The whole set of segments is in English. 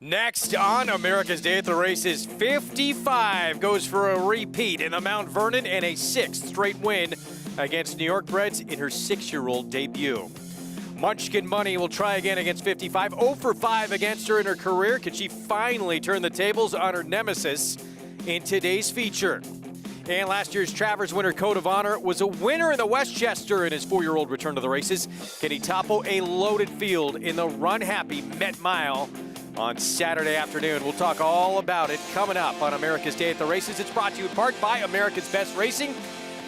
Next on America's Day at the Races, 55 goes for a repeat in the Mount Vernon and a 6th straight win against New York Breds in her 6-year-old debut. Munchkin Money will try again against 55, 0 for 5 against her in her career. Can she finally turn the tables on her nemesis in today's feature? And last year's Travers winner, Code of Honor, was a winner in the Westchester in his 4-year-old return to the races. Can he topple a loaded field in the Run Happy Met Mile on Saturday afternoon? We'll talk all about it coming up on America's Day at the Races. It's brought to you in part by America's Best Racing.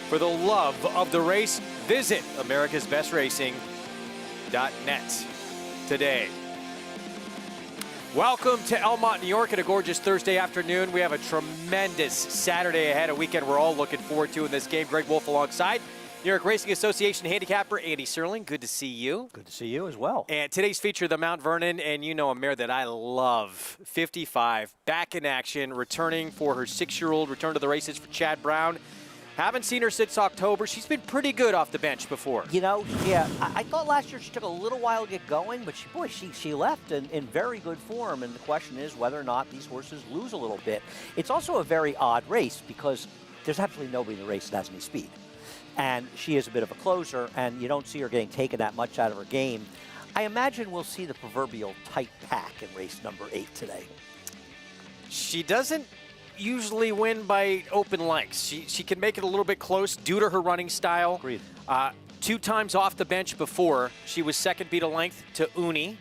For the love of the race, visit americasbestracing.net today. Welcome to Belmont, New York, at a gorgeous Thursday afternoon. We have a tremendous Saturday ahead, a weekend we're all looking forward to in this game. Greg Wolf alongside New York Racing Association handicapper Andy Serling. Good to see you. Good to see you as well. And today's feature, the Mount Vernon, and you know a mare that I love, 55, back in action, returning for her 6-year-old return to the races for Chad Brown. Haven't seen her since October. She's been pretty good off the bench before. You know, yeah, I thought last year she took a little while to get going, but she left in very good form. And the question is whether or not these horses lose a little bit. It's also a very odd race because there's absolutely nobody in the race that has any speed. And she is a bit of a closer, and you don't see her getting taken that much out of her game. I imagine we'll see the proverbial tight pack in race number 8 today. She doesn't usually win by open lengths. She can make it a little bit close due to her running style. Agreed. 2 times off the bench before. She was second beat a length to Uni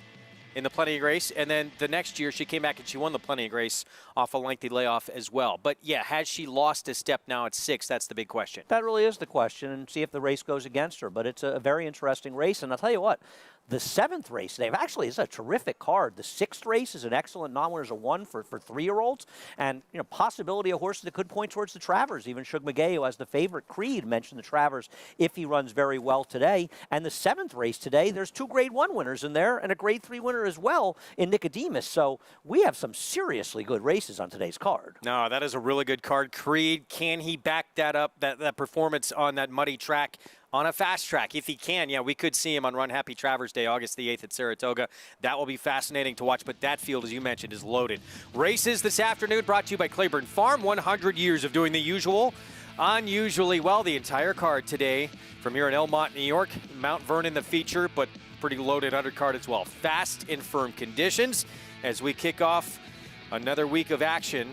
in the Plenty of Grace, and then the next year she came back and she won the Plenty of Grace off a lengthy layoff as well. But yeah, has she lost a step now at 6? That's the big question. That really is the question, and see if the race goes against her. But it's a very interesting race, and I'll tell you what, the 7th race today actually is a terrific card. The 6th race is an excellent non-winners of 1 for 3-year-olds, and you know, possibility of horses that could point towards the Travers. Even Shug McGay, who has the favorite, Creed, mentioned the Travers if he runs very well today. And the 7th race today, there's 2 Grade 1 winners in there and a Grade 3 winner as well in Nicodemus. So we have some seriously good races on today's card. No, that is a really good card. Creed, can he back that up, that performance on that muddy track? On a fast track, if he can, yeah, we could see him on Run Happy Travers Day, August the 8th at Saratoga. That will be fascinating to watch, but that field, as you mentioned, is loaded. Races this afternoon brought to you by Claiborne Farm. 100 years of doing the usual, unusually well. The entire card today from here in Belmont, New York. Mount Vernon, the feature, but pretty loaded undercard as well. Fast and firm conditions as we kick off another week of action.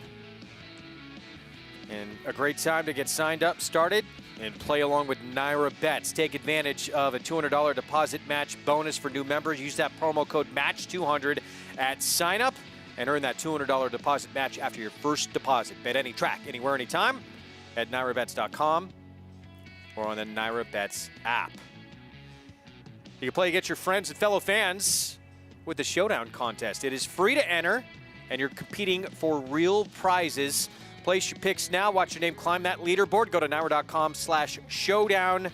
And a great time to get signed up, started, and play along with Naira Bets. Take advantage of a $200 deposit match bonus for new members. Use that promo code MATCH200 at sign up and earn that $200 deposit match after your first deposit. Bet any track, anywhere, anytime at NairaBets.com or on the Naira Bets app. You can play against your friends and fellow fans with the Showdown contest. It is free to enter, and you're competing for real prizes. Place your picks now. Watch your name climb that leaderboard. Go to naira.com/showdown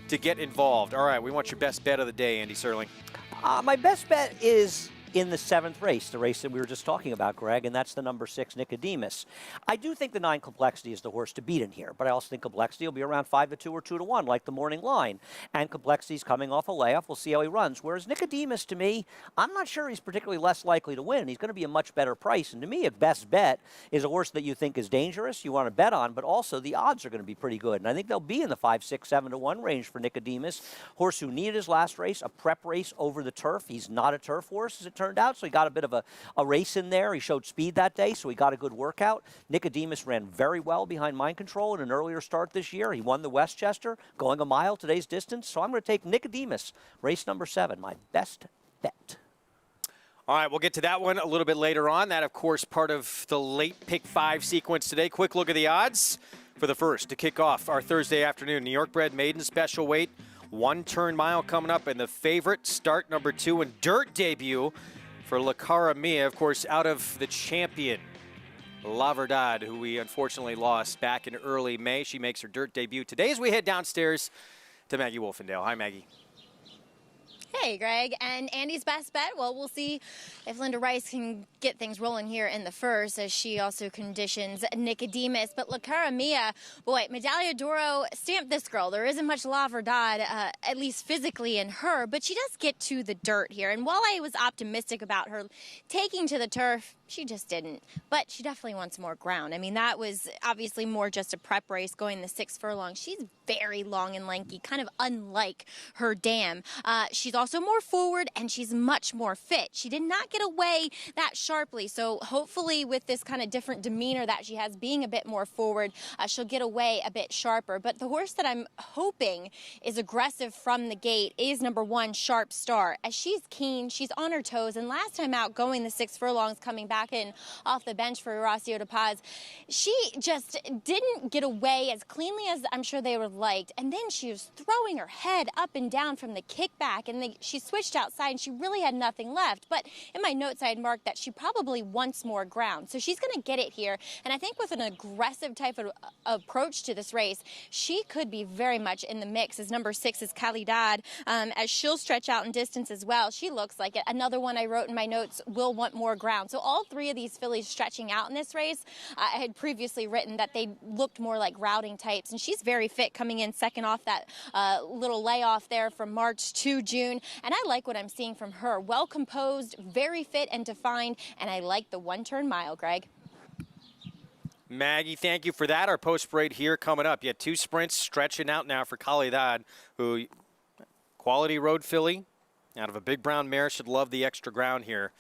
to get involved. All right, we want your best bet of the day, Andy Serling. My best bet is in the 7th race, the race that we were just talking about, Greg, and that's the number 6, Nicodemus. I do think the 9 Complexity is the horse to beat in here, but I also think Complexity will be around 5-2 or 2-1, like the morning line. And Complexity's coming off a layoff. We'll see how he runs. Whereas Nicodemus, to me, I'm not sure he's particularly less likely to win. He's going to be a much better price. And to me, a best bet is a horse that you think is dangerous, you want to bet on, but also the odds are going to be pretty good. And I think they'll be in the 5, 6, 7-1 range for Nicodemus. Horse who needed his last race, a prep race over the turf. He's not a turf horse, as it turned out, so he got a bit of a race in there. He showed speed that day, so he got a good workout. Nicodemus ran very well behind Mind Control in an earlier start this year. He won the Westchester, going a mile today's distance. So I'm going to take Nicodemus, race number 7, my best bet. All right, we'll get to that one a little bit later on. That, of course, part of the late pick 5 sequence today. Quick look at the odds for the first to kick off our Thursday afternoon. New York bred maiden special weight, 1-turn mile coming up, and the favorite, start number 2 and dirt debut for La Cara Mia, of course, out of the champion, La Verdad, who we unfortunately lost back in early May. She makes her dirt debut today as we head downstairs to Maggie Wolfendale. Hi, Maggie. Hey, Greg. And Andy's best bet? Well, we'll see if Linda Rice can get things rolling here in the first, as she also conditions Nicodemus. But La Cara Mia, boy, Medaglia d'Oro stamped this girl. There isn't much La Verdad, at least physically, in her, but she does get to the dirt here. And while I was optimistic about her taking to the turf, she just didn't. But she definitely wants more ground. I mean, that was obviously more just a prep race going the 6 furlongs. She's very long and lanky, kind of unlike her dam. She's also more forward, and she's much more fit. She did not get away that sharply, so hopefully with this kind of different demeanor that she has, being a bit more forward, she'll get away a bit sharper. But the horse that I'm hoping is aggressive from the gate is number 1, Sharp Star. As she's keen, she's on her toes, and last time out going the 6 furlongs, coming back in off the bench for Horacio de Paz, she just didn't get away as cleanly as I'm sure they would have liked. And then she was throwing her head up and down from the kickback, and she switched outside, and she really had nothing left. But in my notes, I had marked that she probably wants more ground. So she's going to get it here. And I think with an aggressive type of approach to this race, she could be very much in the mix, as number 6 is Calidad, as she'll stretch out in distance as well. She looks like it. Another one I wrote in my notes, will want more ground. So all 3 of these fillies stretching out in this race, I had previously written that they looked more like routing types, and she's very fit coming in second off that little layoff there from March to June. And I like what I'm seeing from her. Well composed, very fit and defined, and I like the 1-turn mile, Greg. Maggie, thank you for that. Our post parade here coming up. You had 2 sprints stretching out now for Calidad, who quality road filly out of a big brown mare, should love the extra ground here.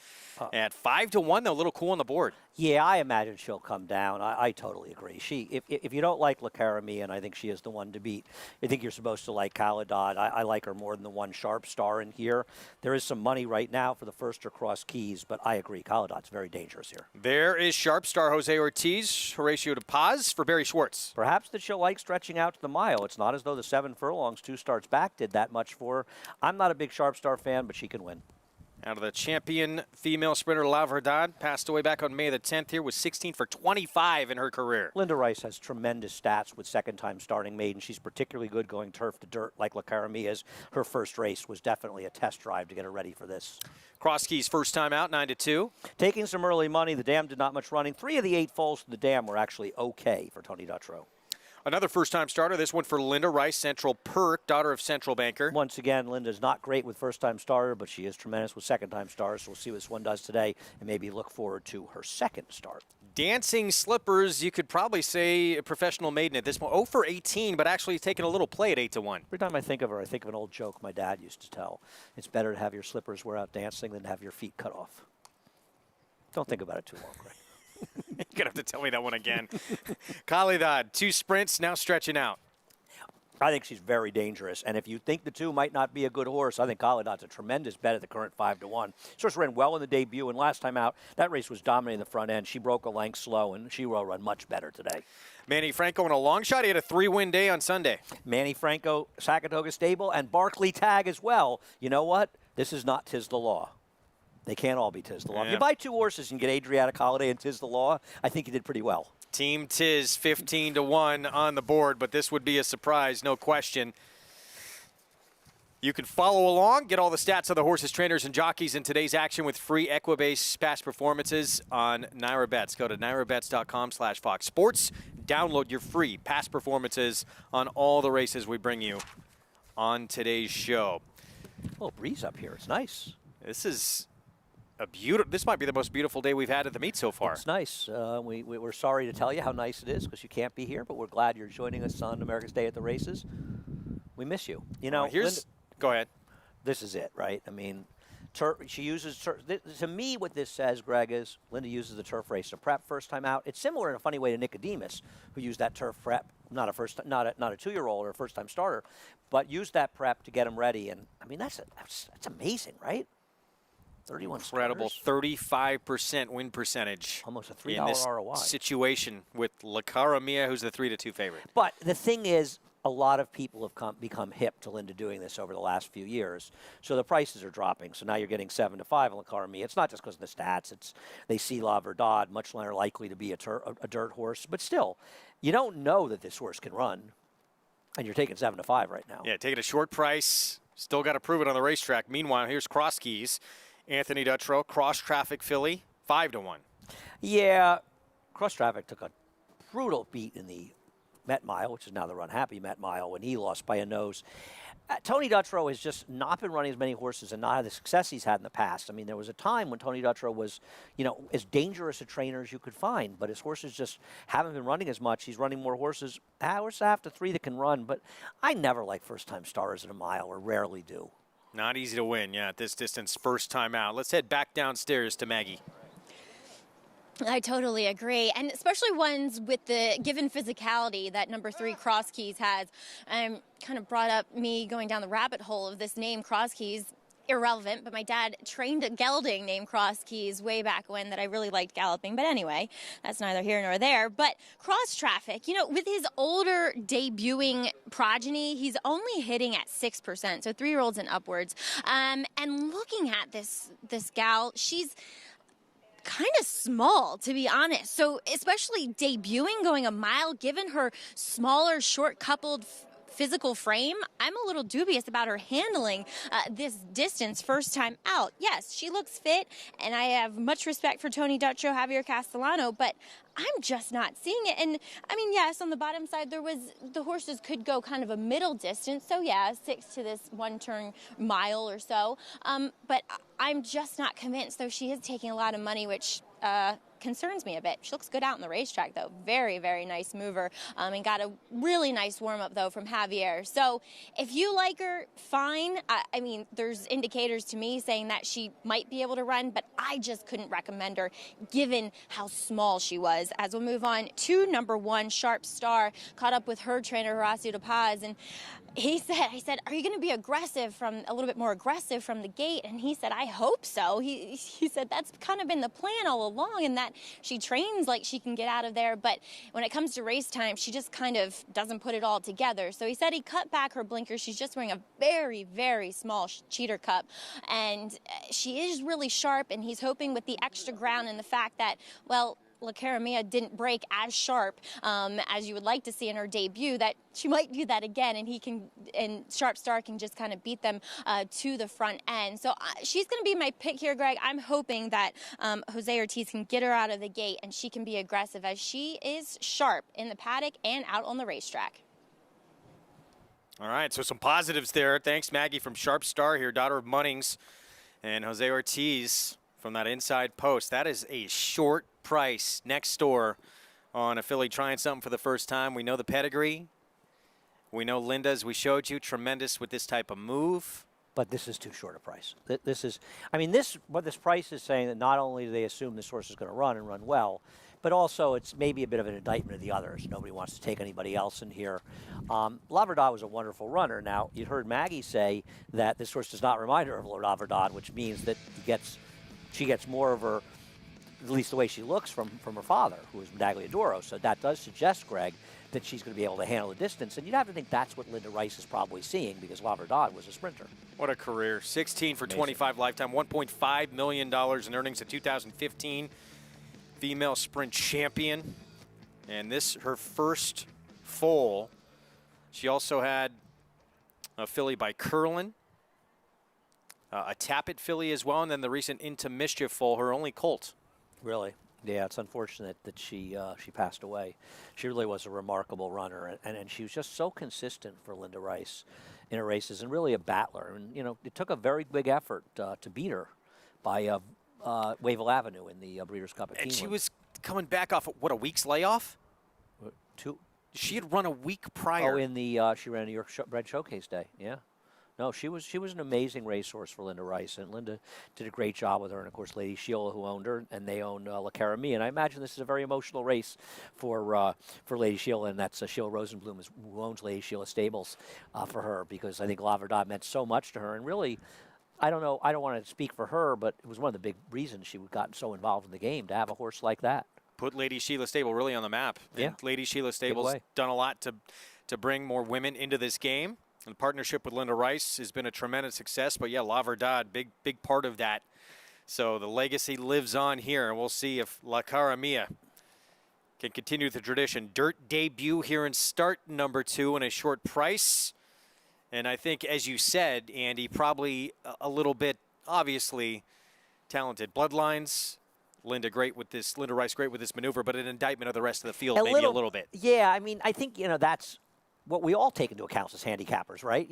At 5-1, though, a little cool on the board. Yeah, I imagine she'll come down. I totally agree. If you don't like La Cara Mia, and I think she is the one to beat, I think you're supposed to like Calidad. I like her more than the 1 Sharp Star in here. There is some money right now for the first or cross keys, but I agree. Calidad's very dangerous here. There is Sharp Star, Jose Ortiz, Horacio de Paz for Barry Schwartz. Perhaps that she'll like stretching out to the mile. It's not as though the 7 furlongs, 2 starts back, did that much for her. I'm not a big Sharp Star fan, but she can win. Out of the champion female sprinter La Verdad, passed away back on May the 10th here, was 16 for 25 in her career. Linda Rice has tremendous stats with second-time starting maiden. She's particularly good going turf to dirt like La Cara Mia's. Her first race was definitely a test drive to get her ready for this. Cross keys first time out, 9-2. Taking some early money, the dam did not much running. 3 of the 8 foals to the dam were actually okay for Tony Dutrow. Another first-time starter, this one for Linda Rice, Central Perk, daughter of Central Banker. Once again, Linda's not great with first-time starter, but she is tremendous with second-time starters. So we'll see what this one does today and maybe look forward to her second start. Dancing Slippers, you could probably say a professional maiden at this point. 0 for 18, but actually taking a little play at 8-1. Every time I think of her, I think of an old joke my dad used to tell. It's better to have your slippers wear out dancing than to have your feet cut off. Don't think about it too long, Greg. You're going to have to tell me that one again. Calidad, 2 sprints, now stretching out. I think she's very dangerous. And if you think the 2 might not be a good horse, I think Calidad's a tremendous bet at the current 5-1. She just ran well in the debut, and last time out, that race was dominating the front end. She broke a length slow, and she will run much better today. Manny Franco in a long shot. He had a 3-win day on Sunday. Manny Franco, Saratoga Stable, and Barkley Tag as well. You know what? This is not 'Tis the Law. They can't all be 'Tis the Law. Yeah. If you buy 2 horses and get Adriatic Holiday and 'Tis the Law, I think you did pretty well. Team Tiz 15-1 on the board, but this would be a surprise, no question. You can follow along, get all the stats of the horses, trainers, and jockeys in today's action with free Equibase past performances on Naira Bets. Go to nairabets.com/Fox Sports. Download your free past performances on all the races we bring you on today's show. A little breeze up here. It's nice. This is this might be the most beautiful day we've had at the meet so far. It's nice. We're sorry to tell you how nice it is because you can't be here, but we're glad you're joining us on America's Day at the Races. We miss you. You know, go ahead. This is it, right? I mean, she uses to me, what this says, Greg, is Linda uses the turf race to prep first time out. It's similar in a funny way to Nicodemus, who used that turf prep, not a 2-year-old or a first-time starter, but used that prep to get him ready. And I mean, that's amazing, right? 31 incredible starters. 35% win percentage. Almost a $3 in this ROI. situation with La Cara Mia, who's the 3-2 favorite. But the thing is, a lot of people have become hip to Linda doing this over the last few years. So the prices are dropping. So now you're getting 7-5 on La Cara Mia. It's not just because of the stats. It's they see La Verdad much more likely to be a dirt horse. But still, you don't know that this horse can run. And you're taking 7-5 right now. Yeah, taking a short price. Still got to prove it on the racetrack. Meanwhile, here's Cross Keys. Anthony Dutrow, Cross Traffic filly, 5-1. Yeah, Cross Traffic took a brutal beat in the Met Mile, which is now the Run Happy Met Mile, when he lost by a nose. Tony Dutrow has just not been running as many horses and not had the success he's had in the past. I mean, there was a time when Tony Dutrow was, as dangerous a trainer as you could find, but his horses just haven't been running as much. He's running more horses, horses after 3 that can run, but I never like first-time stars at a mile, or rarely do. Not easy to win, at this distance, first time out. Let's head back downstairs to Maggie. I totally agree, and especially ones with the given physicality that number 3 Cross Keys has. Kind of brought up me going down the rabbit hole of this name Cross Keys. Irrelevant, but my dad trained a gelding named Cross Keys way back when that I really liked galloping. But anyway, that's neither here nor there. But Cross Traffic, with his older debuting progeny, he's only hitting at 6%, so 3-year-olds and upwards. And looking at this gal, she's kind of small, to be honest. So especially debuting, going a mile, given her smaller, short-coupled physical frame, I'm a little dubious about her handling this distance first time out. Yes, she looks fit, and I have much respect for Tony Dutrow, Javier Castellano, but I'm just not seeing it. And I mean, yes, on the bottom side, the horses could go kind of a middle distance. So yeah, 6 to this 1-turn mile or so. But I'm just not convinced, though she is taking a lot of money, which concerns me a bit. She looks good out on the racetrack, though. Very, very nice mover. And got a really nice warm-up, though, from Javier. So if you like her, fine. I mean, there's indicators to me saying that she might be able to run, but I just couldn't recommend her given how small she was. As we'll move on to number 1, Sharp Star, caught up with her trainer, Horacio De Paz, and I said, are you going to be a little bit more aggressive from the gate? And he said, I hope so. He said that's kind of been the plan all along, and that she trains like she can get out of there. But when it comes to race time, she just kind of doesn't put it all together. So he said he cut back her blinkers. She's just wearing a very, very small cheater cup. And she is really sharp, and he's hoping with the extra ground and the fact that, well, La Caramia didn't break as sharp as you would like to see in her debut, that she might do that again, and Sharp Star can just kind of beat them to the front end. So she's going to be my pick here, Greg. I'm hoping that Jose Ortiz can get her out of the gate and she can be aggressive, as she is sharp in the paddock and out on the racetrack. All right, so some positives there. Thanks, Maggie, from Sharp Star here, daughter of Munnings, and Jose Ortiz from that inside post. That is a short price next door on a filly trying something for the first time. We know the pedigree. We know Linda, as we showed you, tremendous with this type of move. But this is too short a price. What this price is saying, that not only do they assume this horse is going to run and run well, but also it's maybe a bit of an indictment of the others. Nobody wants to take anybody else in here. La Verdad was a wonderful runner. Now, you heard Maggie say that this horse does not remind her of La Verdad, which means that she gets more of her, at least the way she looks, from her father, who is Medaglia d'Oro. So that does suggest, Greg, that she's going to be able to handle the distance. And you'd have to think that's what Linda Rice is probably seeing, because La Verdad was a sprinter. What a career. 16 for Amazing. 25 lifetime, $1.5 million in earnings in 2015. Female sprint champion. And this, her first foal. She also had a filly by Curlin, a Tappet filly as well, and then the recent Into Mischief foal, her only colt. Really? Yeah, it's unfortunate that she passed away. She really was a remarkable runner, and she was just so consistent for Linda Rice in her races, and really a battler. And, it took a very big effort to beat her by Wavell Avenue in the Breeders' Cup at And Keeneland. she was coming back off, a week's layoff? Two. She had run a week prior. Oh, she ran a New York Bred Showcase Day, yeah. No, she was an amazing racehorse for Linda Rice, and Linda did a great job with her. And of course, Lady Sheila, who owned her, and they own La Caramia. And I imagine this is a very emotional race for Lady Sheila, and that's Sheila Rosenblum, who owns Lady Sheila Stables for her, because I think La Verdad meant so much to her. And really, I don't know, I don't want to speak for her, but it was one of the big reasons she got so involved in the game, to have a horse like that. Put Lady Sheila Stable really on the map. Yeah. And Lady Sheila Stable's done a lot to bring more women into this game. And the partnership with Linda Rice has been a tremendous success. But, yeah, La Verdad, big part of that. So the legacy lives on here, and we'll see if La Caramia can continue the tradition. Dirt debut here in start number 2 in a short price. And I think, as you said, Andy, probably a little bit, obviously, talented bloodlines. Linda Rice great with this maneuver, but an indictment of the rest of the field, maybe a little bit. Yeah, I mean, I think, that's what we all take into account as handicappers, right?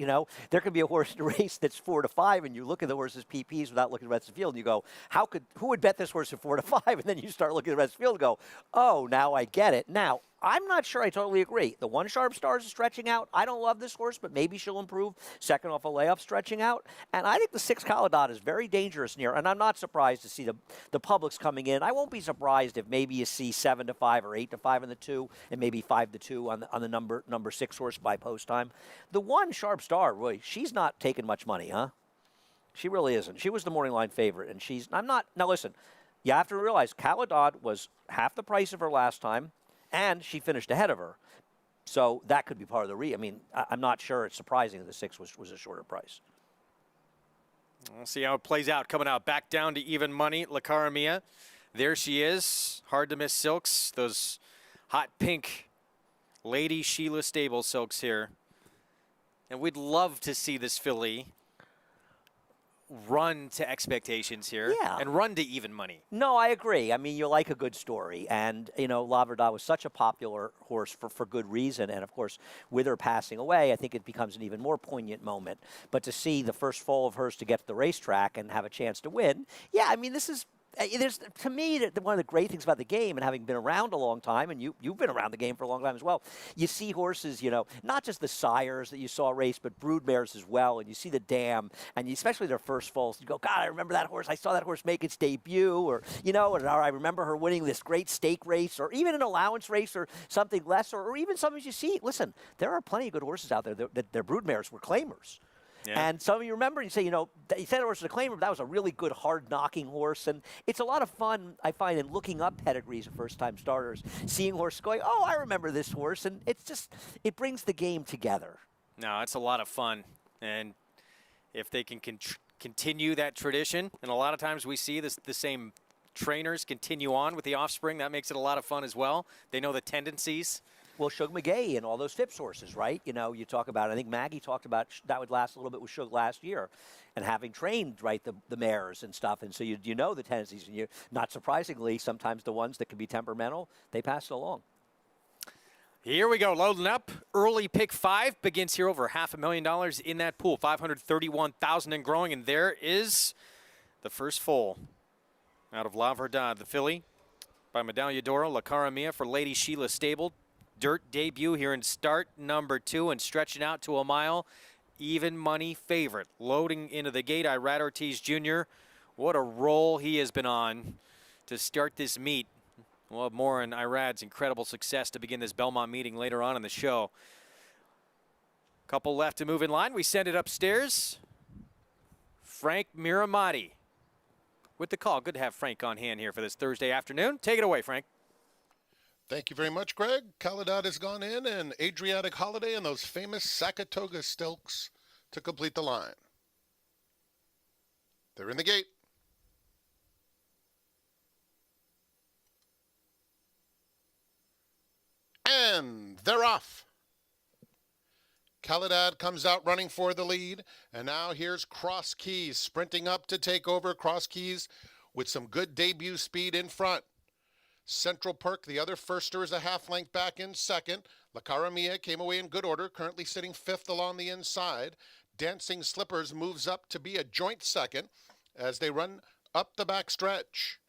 There could be a horse in a race that's 4-5, and you look at the horse's PPs without looking at the rest of the field, and you go, who would bet this horse at 4-5? And then you start looking at the rest of the field and go, oh, now I get it. Now, I'm not sure I totally agree. The one Sharp Star is stretching out. I don't love this horse, but maybe she'll improve. Second off a layup stretching out. And I think the 6 Caladot is very dangerous near, and I'm not surprised to see the public's coming in. I won't be surprised if maybe you see 7-5 or 8-5 in the 2, and maybe 5-2 on the number 6 horse by post time. The one Sharp Star, Roy, she's not taking much money, huh? She really isn't. She was the morning line favorite, and now listen, you have to realize Caladot was half the price of her last time, and she finished ahead of her. So that could be part of the I'm not sure it's surprising that the 6 was a shorter price. We'll see how it plays out. Coming out back down to even money, La Cara Mia. There she is. Hard to miss silks. Those hot pink Lady Sheila Stable silks here. And we'd love to see this filly run to expectations here and run to even money. No, I agree. I mean, you like a good story. And, La Verdad was such a popular horse for good reason. And, of course, with her passing away, I think it becomes an even more poignant moment. But to see the first fall of hers to get to the racetrack and have a chance to win, this is to me, one of the great things about the game, and having been around a long time, and you've been around the game for a long time as well, you see horses, not just the sires that you saw race, but broodmares as well, and you see the dam, and especially their first falls, you go, God, I remember that horse. I saw that horse make its debut, or I remember her winning this great stake race, or even an allowance race, or something lesser, or even sometimes you see, listen, there are plenty of good horses out there that their broodmares were claimers. Yeah. And some of you remember, you say, you said it was a claimer, but that was a really good, hard-knocking horse. And it's a lot of fun, I find, in looking up pedigrees of first-time starters, seeing horses going, oh, I remember this horse. And it brings the game together. No, it's a lot of fun. And if they can continue that tradition, and a lot of times we see the same trainers continue on with the offspring, that makes it a lot of fun as well. They know the tendencies. Well, Shug McGay and all those Phipps horses, right? You talk about, I think Maggie talked about that would last a little bit with Shug last year, and having trained, right, the mares and stuff. And so you know the tendencies, and not surprisingly, sometimes the ones that can be temperamental, they pass it along. Here we go, loading up. Early pick 5 begins here, over $500,000 in that pool, $531,000 and growing. And there is the first foal out of La Verdad, the filly by Medaglia d'Oro, La Cara Mia for Lady Sheila Stable. Dirt debut here in start number 2 and stretching out to a mile. Even money favorite. Loading into the gate, Irad Ortiz Jr. What a roll he has been on to start this meet. We'll have more on Irad's incredible success to begin this Belmont meeting later on in the show. Couple left to move in line. We send it upstairs. Frank Miramati with the call. Good to have Frank on hand here for this Thursday afternoon. Take it away, Frank. Thank you very much, Greg. Caladot has gone in, and Adriatic Holiday and those famous Saratoga stilts to complete the line. They're in the gate. And they're off. Caladot comes out running for the lead, and now here's Cross Keys sprinting up to take over. Cross Keys with some good debut speed in front. Central Perk, the other firster, is a half length back in second. La Cara Mia came away in good order, currently sitting 5th along the inside. Dancing Slippers moves up to be a joint second as they run up the back stretch.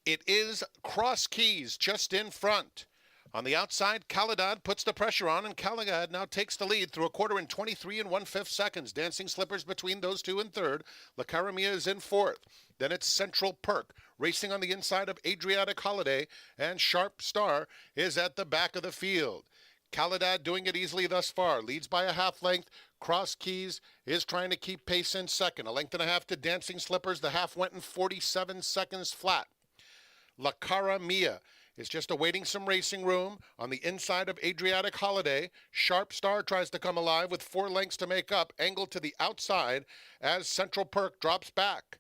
It is Cross Keys just in front. On the outside, Caladot puts the pressure on, and Caladot now takes the lead through a quarter in 23 1/5 seconds. Dancing Slippers between those two in third. La Cara Mia is in fourth. Then it's Central Perk racing on the inside of Adriatic Holiday, and Sharp Star is at the back of the field. Caladot doing it easily thus far, leads by a half length. Cross Keys is trying to keep pace in second. 1.5 lengths to Dancing Slippers. The half went in 47 seconds flat. La Cara Mia is just awaiting some racing room on the inside of Adriatic Holiday. Sharp Star tries to come alive with 4 lengths to make up, angled to the outside as Central Perk drops back.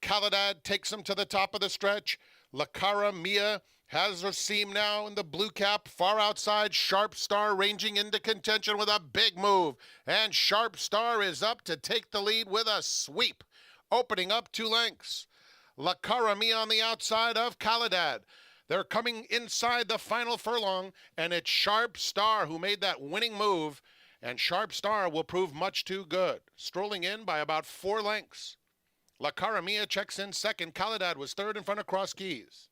Caladot takes him to the top of the stretch. La Cara Mia Has a seam now in the blue cap, far outside. Sharp Star ranging into contention with a big move. And Sharp Star is up to take the lead with a sweep, opening up 2 lengths. La Caramia on the outside of Caladad. They're coming inside the final furlong, and it's Sharp Star who made that winning move, and Sharp Star will prove much too good, strolling in by about 4 lengths. La Caramia checks in second. Caladad was third in front of Cross Keys.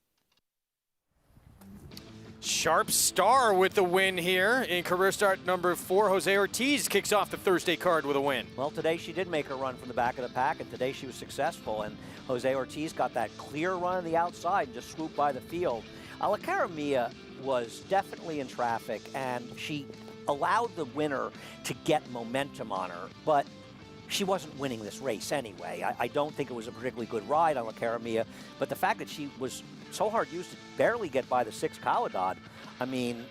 Sharp Star with the win here in career start number 4. Jose Ortiz kicks off the Thursday card with a win. Well, today she did make a run from the back of the pack, and today she was successful. And Jose Ortiz got that clear run on the outside and just swooped by the field. La Caramia was definitely in traffic, and she allowed the winner to get momentum on her, but she wasn't winning this race anyway. I don't think it was a particularly good ride on La Caramia, but the fact that she was so hard used to barely get by the 6 Caladad, I mean,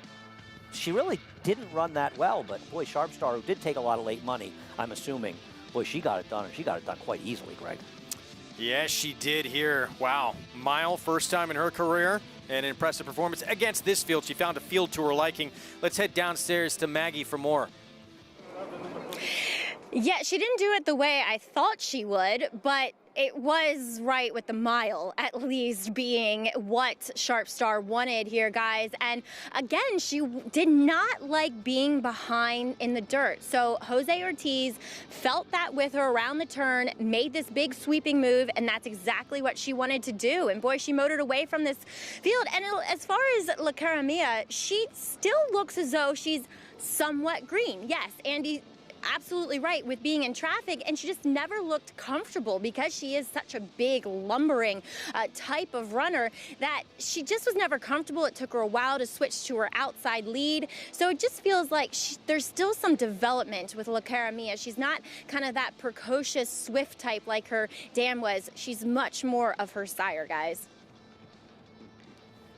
she really didn't run that well, but boy, Sharp Star, who did take a lot of late money, I'm assuming, boy, she got it done, and she got it done quite easily, Greg. Yes, she did here. Wow, mile, first time in her career, and an impressive performance against this field. She found a field to her liking. Let's head downstairs to Maggie for more. Yeah, she didn't do it the way I thought she would, but it was right with the mile, at least, being what Sharp Star wanted here, guys. And again, she did not like being behind in the dirt. So Jose Ortiz felt that with her around the turn, made this big sweeping move, and that's exactly what she wanted to do. And boy, she motored away from this field. And as far as La Caramia, she still looks as though she's somewhat green. Yes, Andy, absolutely right with being in traffic, and she just never looked comfortable because she is such a big lumbering type of runner that she just was never comfortable. It took her a while to switch to her outside lead, so it just feels like there's still some development with La Caramia. She's not kind of that precocious swift type like her dam was. She's much more of her sire, guys.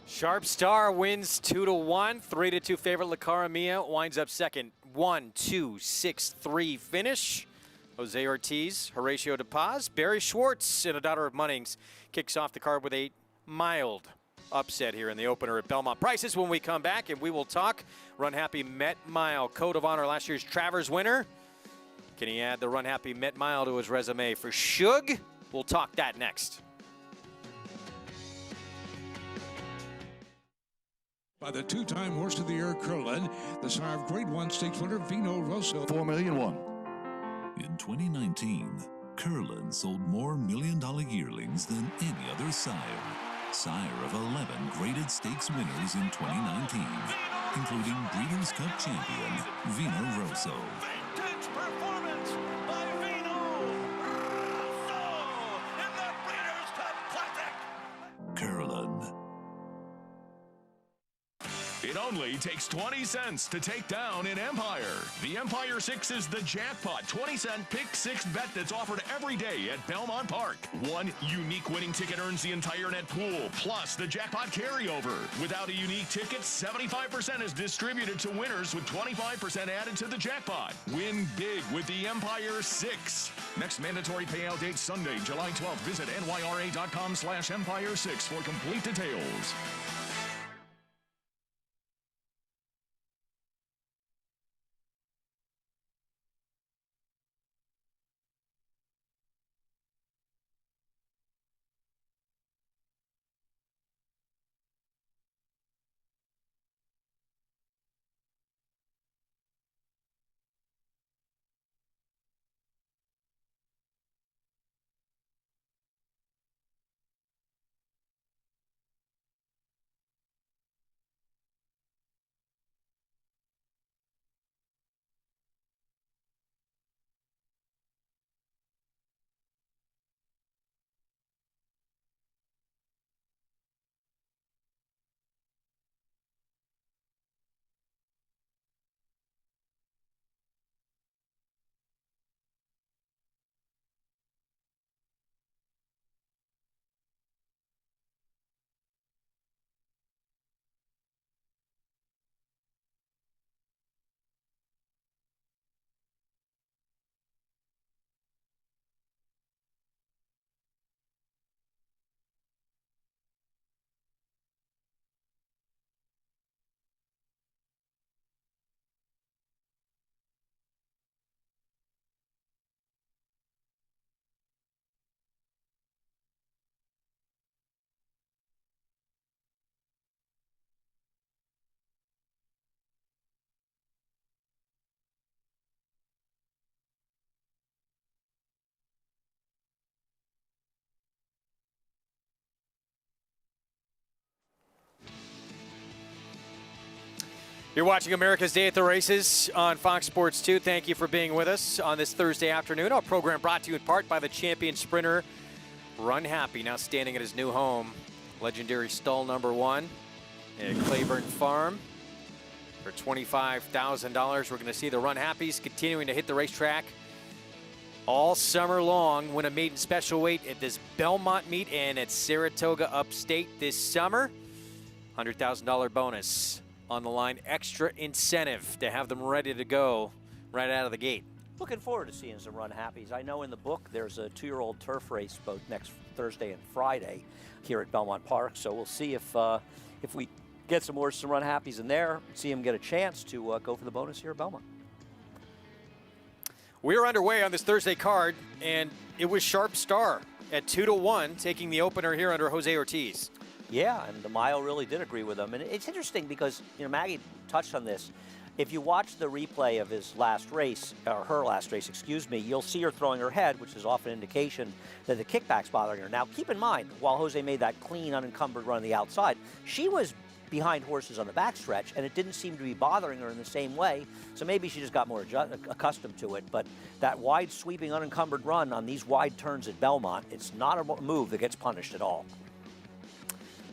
Sharp Star wins 2-1. 3-2 favorite La Caramia winds up second. 1-2-6-3 finish. Jose Ortiz, Horatio de Paz, Barry Schwartz, and a daughter of Munnings kicks off the card with a mild upset here in the opener at Belmont. Prices when we come back, and we will talk Run Happy Met Mile Code of Honor, last year's Travers winner. Can he add the Run Happy Met Mile to his resume for Shug? We'll talk that next. By the 2-time Horse of the Year Curlin, the sire of Grade 1 Stakes winner Vino Rosso. $4,000,001. In 2019, Curlin sold more million-dollar yearlings than any other sire. Sire of 11 graded stakes winners in 2019, including Breeders' Cup champion Vino Rosso. Vintage performance by Vino Rosso in the Breeders' Cup Classic. Curlin. It only takes 20 cents to take down an Empire. The Empire 6 is the jackpot 20-cent pick 6 bet that's offered every day at Belmont Park. One unique winning ticket earns the entire net pool, plus the jackpot carryover. Without a unique ticket, 75% is distributed to winners with 25% added to the jackpot. Win big with the Empire 6. Next mandatory payout date Sunday, July 12th. Visit nyra.com/Empire6 for complete details. You're watching America's Day at the Races on Fox Sports 2. Thank you for being with us on this Thursday afternoon. Our program brought to you in part by the champion sprinter, Run Happy, now standing at his new home, legendary stall number 1 at Claiborne Farm. For $25,000, we're going to see the Run Happies continuing to hit the racetrack all summer long. Win a maiden special weight at this Belmont meet and at Saratoga Upstate this summer. $100,000 bonus on the line, extra incentive to have them ready to go right out of the gate. Looking forward to seeing some Run Happies. I know in the book there's a 2-year-old turf race both next Thursday and Friday here at Belmont Park. So we'll see if we get some more Run Happies in there, see them get a chance to go for the bonus here at Belmont. We're underway on this Thursday card, and it was Sharp Star at 2-1 taking the opener here under Jose Ortiz. Yeah, and the mile really did agree with him. And it's interesting because, Maggie touched on this. If you watch the replay of his last race, or her last race, excuse me, you'll see her throwing her head, which is often an indication that the kickback's bothering her. Now, keep in mind, while Jose made that clean, unencumbered run on the outside, she was behind horses on the backstretch, and it didn't seem to be bothering her in the same way. So maybe she just got more accustomed to it. But that wide, sweeping, unencumbered run on these wide turns at Belmont, it's not a move that gets punished at all.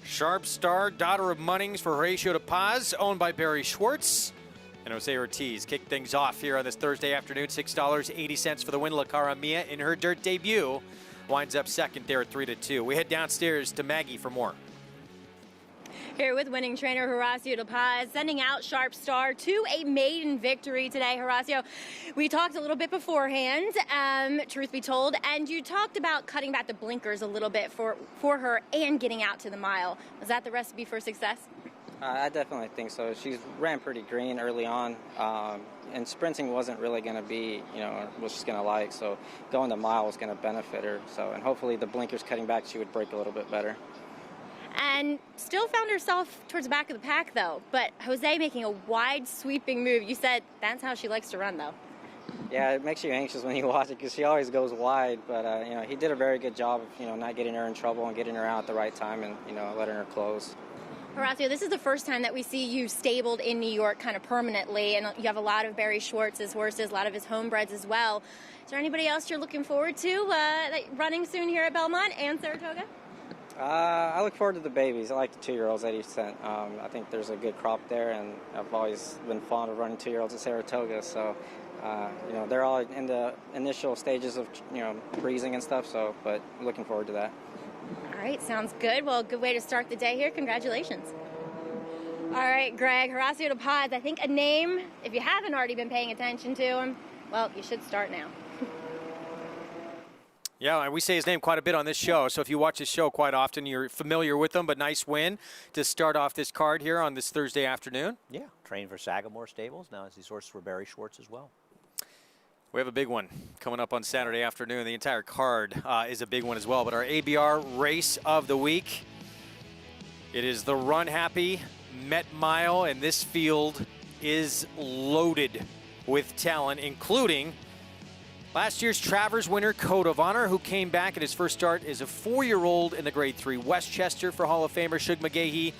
Sharp Star, daughter of Munnings for Horatio de Paz, owned by Barry Schwartz. And Jose Ortiz kicked things off here on this Thursday afternoon. $6.80 for the win. La Cara Mia in her dirt debut winds up second there at 3-2. We head downstairs to Maggie for more. Here with winning trainer Horacio de Paz, sending out Sharp Star to a maiden victory today. Horacio, we talked a little bit beforehand, truth be told, and you talked about cutting back the blinkers a little bit for her and getting out to the mile. Was that the recipe for success? I definitely think so. She ran pretty green early on, and sprinting wasn't really going to be, what she's going to like. So going the mile was going to benefit her. So, and hopefully the blinkers cutting back, she would break a little bit better. And still found herself towards the back of the pack, though. But Jose making a wide, sweeping move. You said that's how she likes to run, though. Yeah, it makes you anxious when you watch it because she always goes wide. But, he did a very good job of, not getting her in trouble and getting her out at the right time and, letting her close. Horacio, this is the first time that we see you stabled in New York kind of permanently, and you have a lot of Barry Schwartz's horses, a lot of his homebreds as well. Is there anybody else you're looking forward to running soon here at Belmont and Saratoga? I look forward to the babies. I like the 2-year-olds that he sent. I think there's a good crop there, and I've always been fond of running 2-year-olds at Saratoga. So, they're all in the initial stages of, breezing and stuff. So, but I'm looking forward to that. All right, sounds good. Well, good way to start the day here. Congratulations. All right, Greg, Horacio de Paz, I think a name, if you haven't already been paying attention to him, well, you should start now. Yeah, and we say his name quite a bit on this show, so if you watch this show quite often, you're familiar with him, but nice win to start off this card here on this Thursday afternoon. Yeah, trained for Sagamore Stables. Now as these horses for Barry Schwartz as well. We have a big one coming up on Saturday afternoon. The entire card is a big one as well, but our ABR race of the week, it is the Run Happy Met Mile, and this field is loaded with talent, including last year's Travers winner, Code of Honor, who came back at his first start as a 4-year-old in the Grade 3 Westchester for Hall of Famer Shug McGahee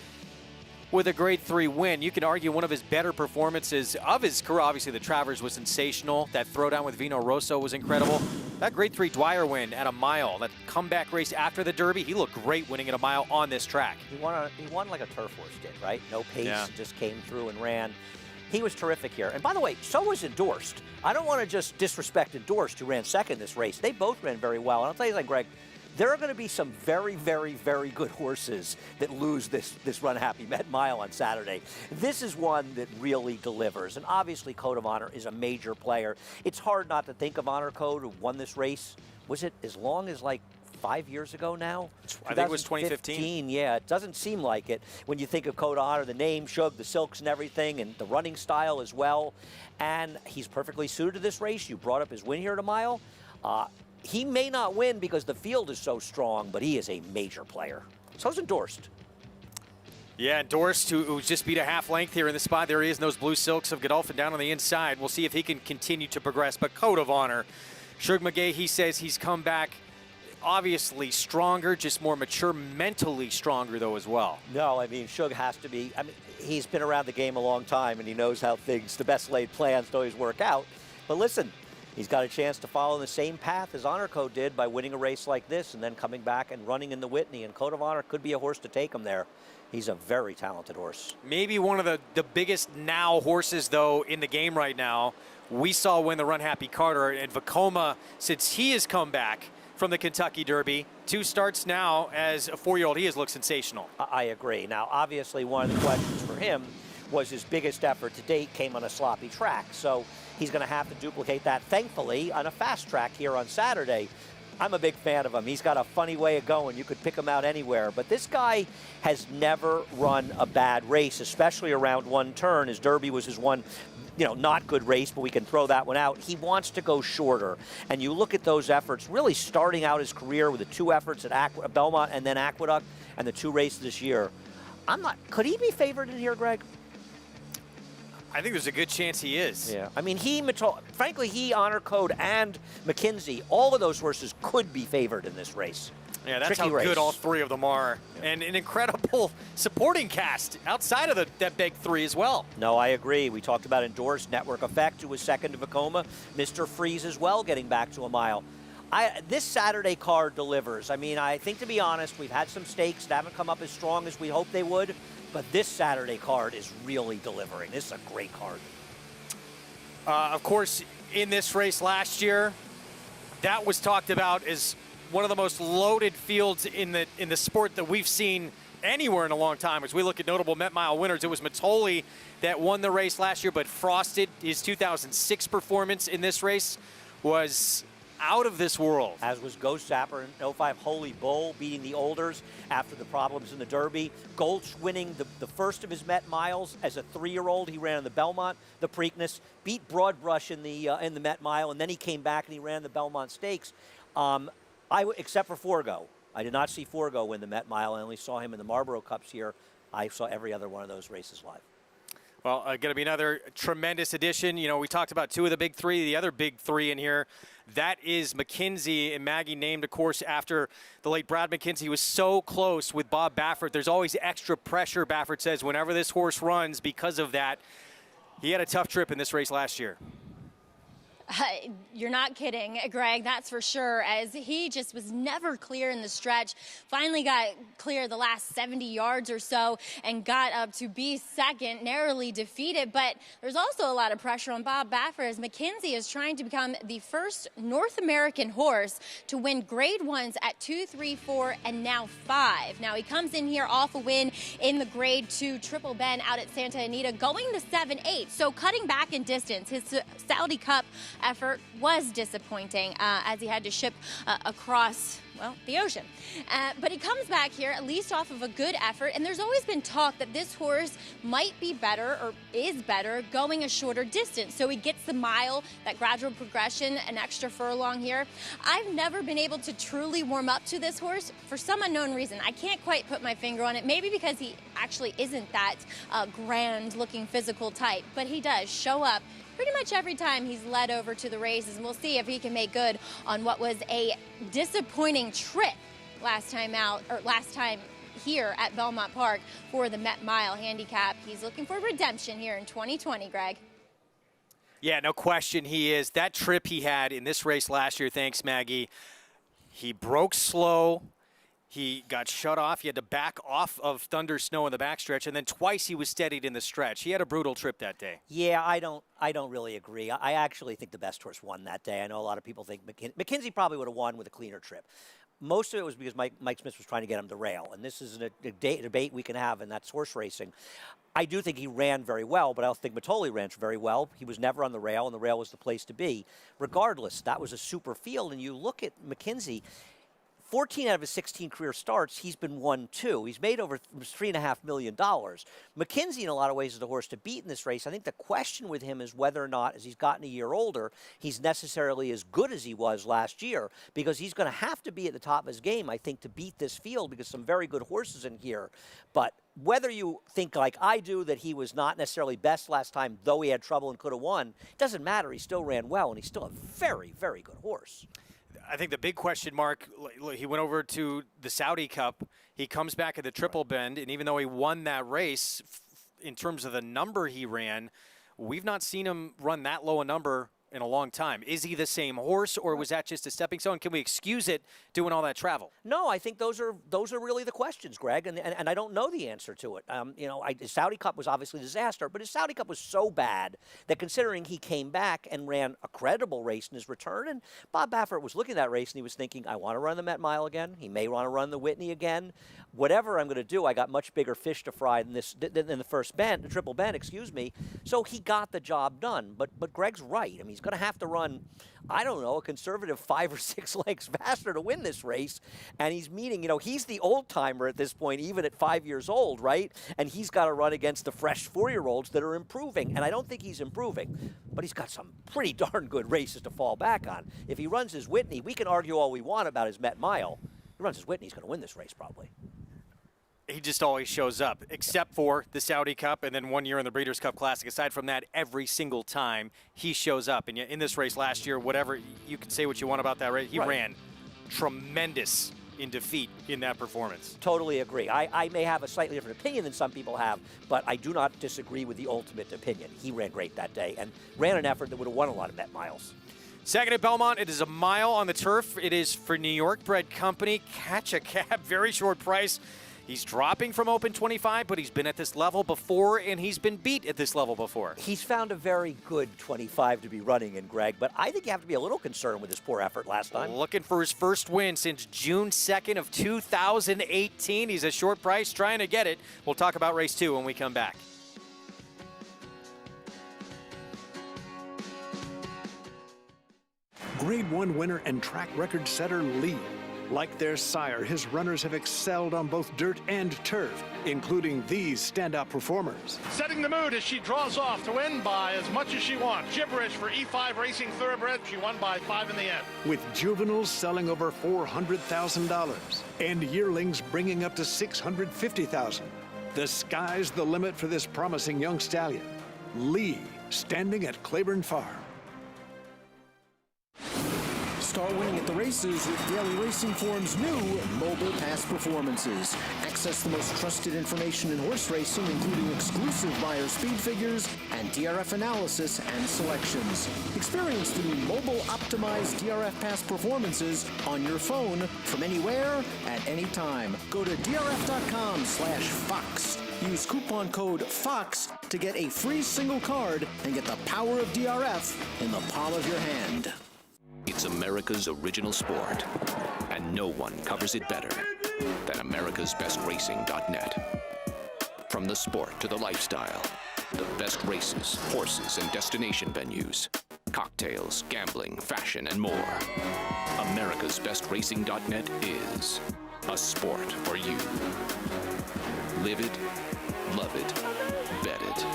with a Grade 3 win. You can argue one of his better performances of his career. Obviously, the Travers was sensational. That throwdown with Vino Rosso was incredible. That Grade 3 Dwyer win at a mile, that comeback race after the Derby, he looked great winning at a mile on this track. He won like a turf horse did, right? No pace, Yeah. Just came through and ran. He was terrific here. And by the way, so was Endorsed. I don't want to just disrespect Endorsed, who ran second this race. They both ran very well. And I'll tell you something, Greg, there are going to be some very, very, very good horses that lose this Run Happy Met Mile on Saturday. This is one that really delivers. And obviously, Code of Honor is a major player. It's hard not to think of Honor Code, who won this race. Was it as long as like 5 years ago now? I think it was 2015. Yeah, it doesn't seem like it when you think of Code of Honor, the name, Shug, the silks and everything, and the running style as well. And he's perfectly suited to this race. You brought up his win here at a mile. He may not win because the field is so strong, but he is a major player. So's Endorsed. Yeah, Endorsed, who just beat a half length here in the spot. There he is in those blue silks of Godolphin down on the inside. We'll see if he can continue to progress. But Code of Honor, Shug McGahee, he says he's come back obviously stronger, just more mature, mentally stronger, though, as well. No, I mean, Suge has to be. I mean, he's been around the game a long time, and he knows how the best laid plans don't always work out. But listen, he's got a chance to follow the same path as Honor Code did by winning a race like this and then coming back and running in the Whitney. And Code of Honor could be a horse to take him there. He's a very talented horse. Maybe one of the biggest now horses, though, in the game right now. We saw win the Run Happy Carter, and Vekoma, since he has come back from the Kentucky Derby, 2 starts now as a 4-year-old. He has looked sensational. I agree. Now, obviously, one of the questions for him was his biggest effort to date came on a sloppy track. So he's going to have to duplicate that, thankfully, on a fast track here on Saturday. I'm a big fan of him. He's got a funny way of going. You could pick him out anywhere. But this guy has never run a bad race, especially around one turn. His Derby was his one, not good race, but we can throw that one out. He wants to go shorter. And you look at those efforts, really starting out his career with the 2 efforts at Belmont and then Aqueduct and the 2 races this year. Could he be favored in here, Greg? I think there's a good chance he is. Yeah. I mean, frankly, he, Honor Code, and McKenzie, all of those horses could be favored in this race. Yeah, that's Tricky how race. good all 3 of them are. Yeah. And an incredible supporting cast outside of that big 3 as well. No, I agree. We talked about endorsed Network Effect, who was second to Vekoma. Mr. Freeze as well, getting back to a mile. This Saturday card delivers. I mean, I think, to be honest, we've had some stakes that haven't come up as strong as we hoped they would. But this Saturday card is really delivering. This is a great card. Of course, in this race last year, that was talked about as one of the most loaded fields in the sport that we've seen anywhere in a long time. As we look at notable Met Mile winners, it was Matoli that won the race last year, but frosted. His 2006 performance in this race was out of this world. As was Ghost Zapper in 05. Holy Bull beating the Olders after the problems in the Derby. Gulch winning the first of his Met Miles as a 3-year-old. He ran in the Belmont, the Preakness, beat Broadbrush in the Met Mile, and then he came back and he ran the Belmont Stakes. Except for Forgo. I did not see Forgo win the Met Mile. I only saw him in the Marlboro Cups here. I saw every other one of those races live. Well, going to be another tremendous addition. We talked about 2 of the big 3. The other big 3 in here, that is McKenzie, and Maggie named a course after the late Brad McKenzie. He was so close with Bob Baffert. There's always extra pressure, Baffert says, whenever this horse runs because of that. He had a tough trip in this race last year. You're not kidding, Greg, that's for sure, as he just was never clear in the stretch. Finally got clear the last 70 yards or so and got up to be second, narrowly defeated. But there's also a lot of pressure on Bob Baffert as McKenzie is trying to become the first North American horse to win Grade 1s at 2, 3, 4, and now 5. Now he comes in here off a win in the Grade 2 Triple Bend out at Santa Anita, going to 7-8. So cutting back in distance, his Saudi Cup effort was disappointing as he had to ship across, the ocean. But he comes back here at least off of a good effort, and there's always been talk that this horse might be better or is better going a shorter distance. So he gets the mile, that gradual progression, an extra furlong here. I've never been able to truly warm up to this horse for some unknown reason. I can't quite put my finger on it, maybe because he actually isn't that grand-looking physical type, but he does show up pretty much every time he's led over to the races, and we'll see if he can make good on what was a disappointing trip last time here at Belmont Park for the Met Mile handicap. He's looking for redemption here in 2020, Greg. Yeah, no question he is. That trip he had in this race last year, thanks, Maggie, he broke slow. He got shut off. He had to back off of Thunder Snow in the backstretch, and then twice he was steadied in the stretch. He had a brutal trip that day. Yeah, I don't really agree. I actually think the best horse won that day. I know a lot of people think McKenzie probably would have won with a cleaner trip. Most of it was because Mike Smith was trying to get him to rail, and this is a debate we can have, and that's horse racing. I do think he ran very well, but I don't think Matoli ran very well. He was never on the rail, and the rail was the place to be. Regardless, that was a super field, and you look at McKenzie, 14 out of his 16 career starts, he's been 1-2. He's made over $3.5 million. McKenzie, in a lot of ways, is the horse to beat in this race. I think the question with him is whether or not, as he's gotten a year older, he's necessarily as good as he was last year, because he's going to have to be at the top of his game, I think, to beat this field, because some very good horses in here. But whether you think like I do that he was not necessarily best last time, though he had trouble and could have won, doesn't matter. He still ran well, and he's still a very, very good horse. I think the big question mark, he went over to the Saudi Cup. He comes back at the Triple Bend, and even though he won that race, in terms of the number he ran, we've not seen him run that low a number in a long time. Is he the same horse, or was that just a stepping stone? Can we excuse it doing all that travel? No, I think those are really the questions, Greg, and I don't know the answer to it. His Saudi Cup was obviously a disaster, but his Saudi Cup was so bad that considering he came back and ran a credible race in his return, and Bob Baffert was looking at that race and he was thinking, I want to run the Met Mile again. He may want to run the Whitney again. Whatever I'm going to do, I got much bigger fish to fry than the first bend, the Triple Bend, excuse me. So he got the job done. But Greg's right. I mean, he's going to have to run, I don't know, a conservative 5 or 6 lengths faster to win this race. And he's meeting, he's the old timer at this point, even at 5 years old, right? And he's got to run against the fresh 4-year-olds that are improving. And I don't think he's improving, but he's got some pretty darn good races to fall back on. If he runs his Whitney, we can argue all we want about his Met Mile. If he runs his Whitney, he's going to win this race probably. He just always shows up, except for the Saudi Cup and then 1 year in the Breeders' Cup Classic. Aside from that, every single time he shows up. And in this race last year, whatever, you can say what you want about that race, he ran tremendous in defeat in that performance. Totally agree. I may have a slightly different opinion than some people have, but I do not disagree with the ultimate opinion. He ran great that day and ran an effort that would have won a lot of Met Miles. Second at Belmont, it is a mile on the turf. It is for New York bred company. Catch a Cab, very short price. He's dropping from Open 25, but he's been at this level before, and he's been beat at this level before. He's found a very good 25 to be running in, Greg, but I think you have to be a little concerned with his poor effort last time. Looking for his first win since June 2nd of 2018. He's a short price trying to get it. We'll talk about race 2 when we come back. Grade 1 winner and track record setter Lee. Like their sire, his runners have excelled on both dirt and turf, including these standout performers. Setting the mood as she draws off to win by as much as she wants. Gibberish for E5 Racing Thoroughbred. She won by 5 in the end. With juveniles selling over $400,000 and yearlings bringing up to $650,000. The sky's the limit for this promising young stallion. Lee, standing at Claiborne Farm. Start winning at the races with Daily Racing Form's new Mobile Pass Performances. Access the most trusted information in horse racing, including exclusive buyer speed figures and DRF analysis and selections. Experience the new mobile optimized DRF Pass Performances on your phone from anywhere at any time. Go to drf.com/Fox. Use coupon code FOX to get a free single card and get the power of DRF in the palm of your hand. It's America's original sport, and no one covers it better than americasbestracing.net. From the sport to the lifestyle, the best races, horses, and destination venues, cocktails, gambling, fashion, and more. americasbestracing.net is a sport for you. Live it, love it, bet it.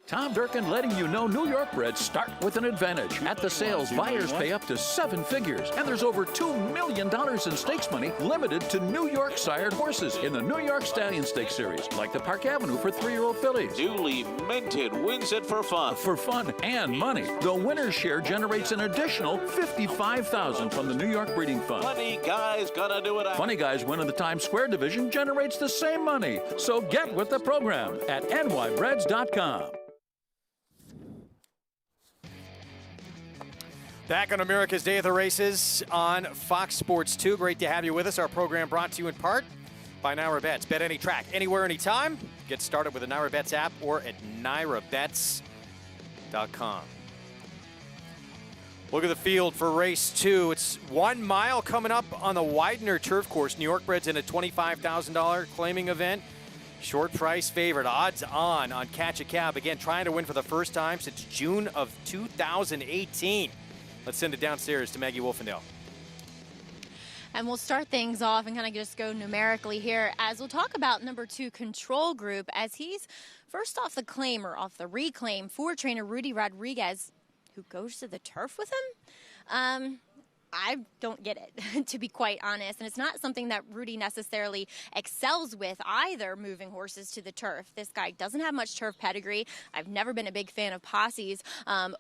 Tom Durkin letting you know New York breds start with an advantage. At the sales, buyers pay up to 7 figures, and there's over $2 million in stakes money limited to New York sired horses in the New York Stallion Stakes Series, like the Park Avenue for 3-year-old fillies. Newly minted wins it for fun. For fun and money. The winner's share generates an additional $55,000 from the New York Breeding Fund. Funny Guys gonna do it. Funny Guys winning the Times Square division generates the same money. So get with the program at nybreds.com. Back on America's Day of the Races on Fox Sports 2. Great to have you with us. Our program brought to you in part by Naira Bets. Bet any track, anywhere, anytime. Get started with the Naira Bets app or at nairabets.com. Look at the field for race 2. It's 1 mile coming up on the Widener Turf Course. New York breds in a $25,000 claiming event. Short price favorite, odds on Catch a Cab. Again, trying to win for the first time since June of 2018. Let's send it downstairs to Maggie Wolfendale. And we'll start things off and kind of just go numerically here as we'll talk about number 2 Control Group, as he's first off the claim or off the reclaim for trainer Rudy Rodriguez, who goes to the turf with him. I don't get it, to be quite honest. And it's not something that Rudy necessarily excels with either, moving horses to the turf. This guy doesn't have much turf pedigree. I've never been a big fan of posses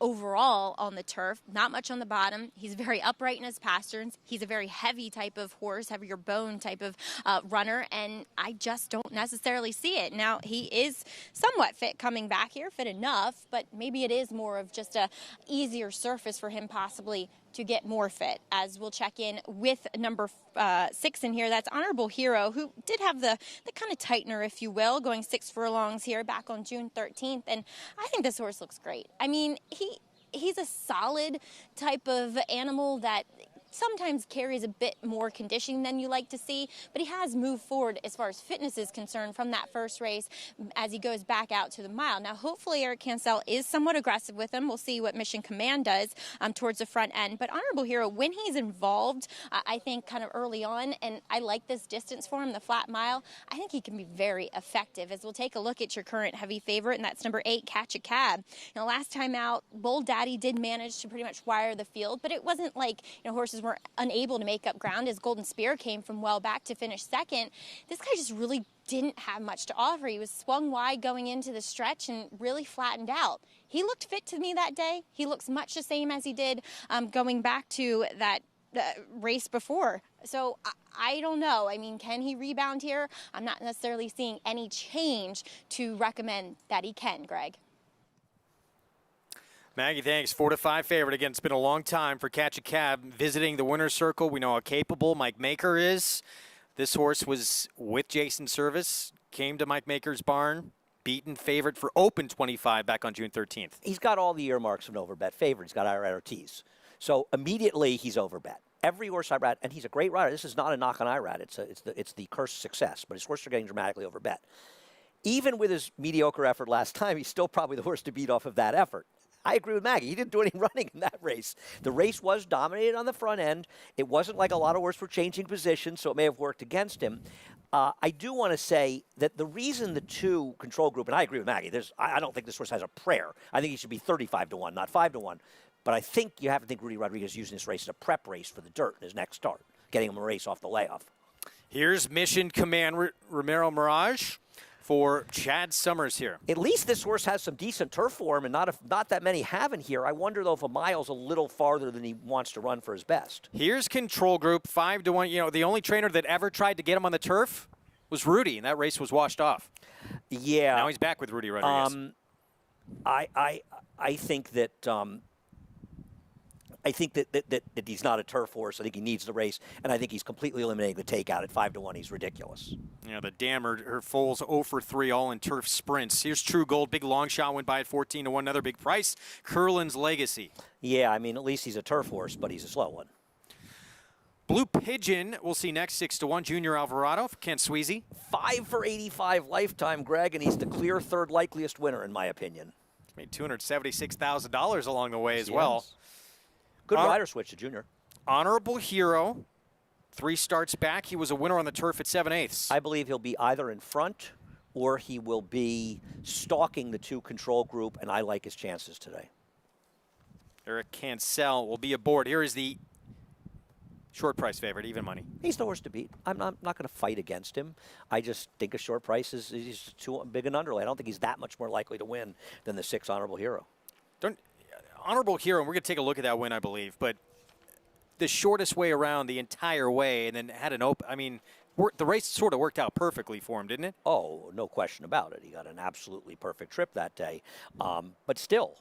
overall on the turf. Not much on the bottom. He's very upright in his pasterns. He's a very heavy type of horse, heavier bone type of runner, and I just don't necessarily see it. Now, he is somewhat fit coming back here, fit enough, but maybe it is more of just a easier surface for him possibly to get more fit, as we'll check in with number 6 in here. That's Honorable Hero, who did have the kind of tightener, if you will, going 6 furlongs here back on June 13th. And I think this horse looks great. I mean, he's a solid type of animal that sometimes carries a bit more conditioning than you like to see, but he has moved forward as far as fitness is concerned from that first race as he goes back out to the mile. Now, hopefully Eric Cancel is somewhat aggressive with him. We'll see what Mission Command does towards the front end. But Honorable Hero, when he's involved, I think kind of early on, and I like this distance for him, the flat mile, I think he can be very effective. As we'll take a look at your current heavy favorite, and that's number 8, Catch a Cab. Last time out, Bold Daddy did manage to pretty much wire the field, but it wasn't like horses were unable to make up ground as Golden Spear came from well back to finish second. This guy just really didn't have much to offer. He was swung wide going into the stretch and really flattened out. He looked fit to me that day. He looks much the same as he did going back to that race before. So I don't know. I mean, can he rebound here? I'm not necessarily seeing any change to recommend that he can, Greg. Maggie, thanks. 4-5 favorite. Again, it's been a long time for Catch a Cab visiting the winner's circle. We know how capable Mike Maker is. This horse was with Jason Service, came to Mike Maker's barn, beaten favorite for Open 25 back on June 13th. He's got all the earmarks of an overbet favorite. He's got IRATs. So immediately he's overbet. Every horse I ride, and he's a great rider. This is not a knock on IRAT. It's the curse of success, but his horses are getting dramatically overbet. Even with his mediocre effort last time, he's still probably the horse to beat off of that effort. I agree with Maggie. He didn't do any running in that race. The race was dominated on the front end. It wasn't like a lot of horses were changing positions, so it may have worked against him. I do want to say that the reason the 2 control group, and I agree with Maggie, I don't think this horse has a prayer. I think he should be 35-1, not 5-1. But I think you have to think Rudy Rodriguez is using this race as a prep race for the dirt in his next start, getting him a race off the layoff. Here's Mission Command Romero Mirage for Chad Summers here. At least this horse has some decent turf form, and not that many have in here. I wonder, though, if a mile's a little farther than he wants to run for his best. Here's Control Group, 5-1. The only trainer that ever tried to get him on the turf was Rudy, and that race was washed off. Yeah. Now he's back with Rudy Rodriguez. I think that I think that he's not a turf horse. I think he needs the race, and I think he's completely eliminating the takeout at 5-1. He's ridiculous. The dam, her foals 0 for 3, all in turf sprints. Here's True Gold, big long shot, went by at 14-1. Another big price. Curlin's Legacy. Yeah, I mean, at least he's a turf horse, but he's a slow one. Blue Pigeon, we'll see next, 6-1. Junior Alvarado, Kent Sweezy. 5 for 85 lifetime, Greg, and he's the clear third likeliest winner, in my opinion. He's made $276,000 along the way as well. Good rider switch to Junior. Honorable Hero, 3 starts back. He was a winner on the turf at 7/8. I believe he'll be either in front or he will be stalking the 2 control group, and I like his chances today. Eric Cancel will be aboard. Here is the short price favorite, even money. He's the horse to beat. I'm not going to fight against him. I just think a short price is too big an underlay. I don't think he's that much more likely to win than the 6 Honorable Hero. Honorable Hero, and we're going to take a look at that win, I believe, but the shortest way around the entire way and then had an open, I mean, the race sort of worked out perfectly for him, didn't it? Oh, no question about it. He got an absolutely perfect trip that day. But still,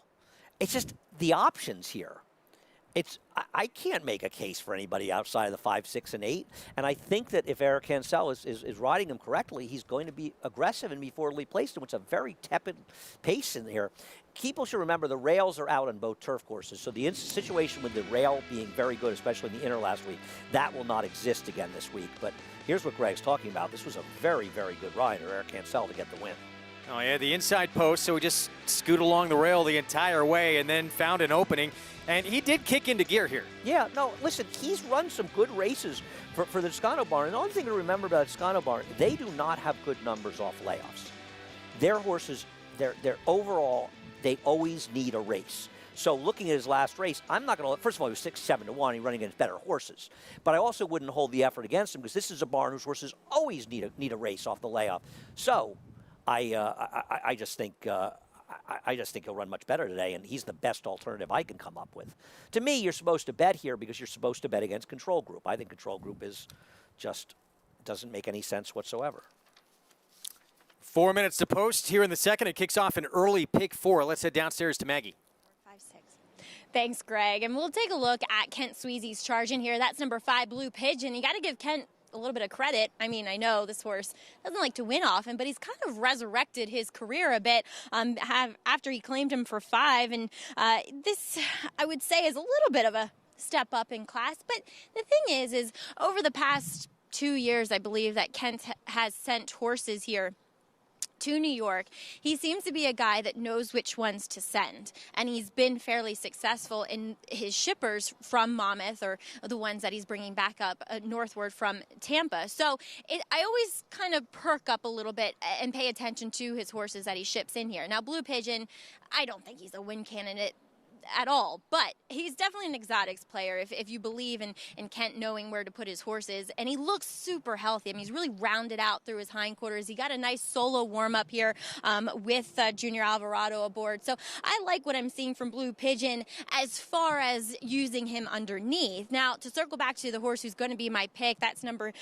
it's just the options here. I can't make a case for anybody outside of the 5, 6, and 8. And I think that if Eric Cancel is riding him correctly, he's going to be aggressive and be forwardly placed, which is a very tepid pace in here. People should remember the rails are out on both turf courses. So the situation with the rail being very good, especially in the inner last week, that will not exist again this week. But here's what Greg's talking about. This was a very, very good ride for Eric Cancel to get the win. Oh, yeah, the inside post, so he just scooted along the rail the entire way and then found an opening. And he did kick into gear here. Yeah, no, listen, he's run some good races for the Toscano barn. And the only thing to remember about the Toscano barn, they do not have good numbers off layoffs. Their horses, they're overall, they always need a race. So looking at his last race, I'm not going to. First of all, he was 6-7 to 1. He's running against better horses, but I also wouldn't hold the effort against him because this is a barn whose horses always need a race off the layoff. So I just think. I just think he'll run much better today, and he's the best alternative I can come up with. To me, you're supposed to bet here because you're supposed to bet against Control Group. I think Control Group is just doesn't make any sense whatsoever. 4 minutes to post here in the second. It kicks off an early pick 4. Let's head downstairs to Maggie. 5, 6. Thanks, Greg. And we'll take a look at Kent Sweezy's charge in here. That's number 5, Blue Pigeon. You got to give Kent a little bit of credit. I mean, I know this horse doesn't like to win often, but he's kind of resurrected his career a bit after he claimed him for 5. And this, I would say, is a little bit of a step up in class. But the thing is over the past 2 years, I believe that Kent has sent horses here to New York. He seems to be a guy that knows which ones to send, and he's been fairly successful in his shippers from Monmouth, or the ones that he's bringing back up northward from Tampa. So I always kind of perk up a little bit and pay attention to his horses that he ships in here. Now, Blue Pigeon, I don't think he's a win candidate at all, but he's definitely an exotics player if you believe in Kent knowing where to put his horses, and he looks super healthy. I mean, he's really rounded out through his hindquarters. He got a nice solo warm-up here with Junior Alvarado aboard, so I like what I'm seeing from Blue Pigeon as far as using him underneath. Now, to circle back to the horse who's going to be my pick, that's number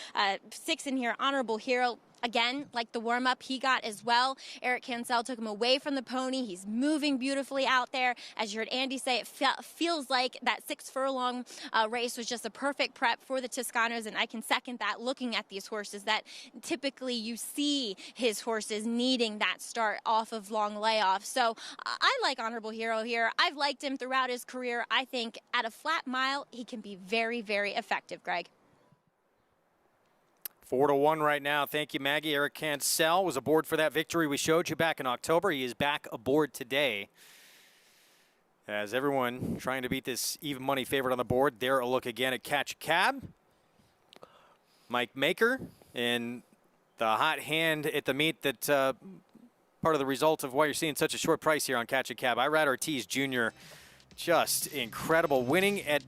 6 in here, Honorable Hero. Again, like the warm-up he got as well. Eric Cancel took him away from the pony. He's moving beautifully out there. As you heard Andy say, it feels like that 6 furlong race was just a perfect prep for the Toscanos, and I can second that looking at these horses that typically you see his horses needing that start off of long layoffs. So I like Honorable Hero here. I've liked him throughout his career. I think at a flat mile, he can be very, very effective, Greg. 4-1 right now. Thank you, Maggie. Eric Cancel was aboard for that victory we showed you back in October. He is back aboard today. As everyone trying to beat this even money favorite on the board, there a look again at Catch a Cab. Mike Maker and the hot hand at the meet that part of the result of why you're seeing such a short price here on Catch a Cab. Irad Ortiz Jr. just incredible, winning at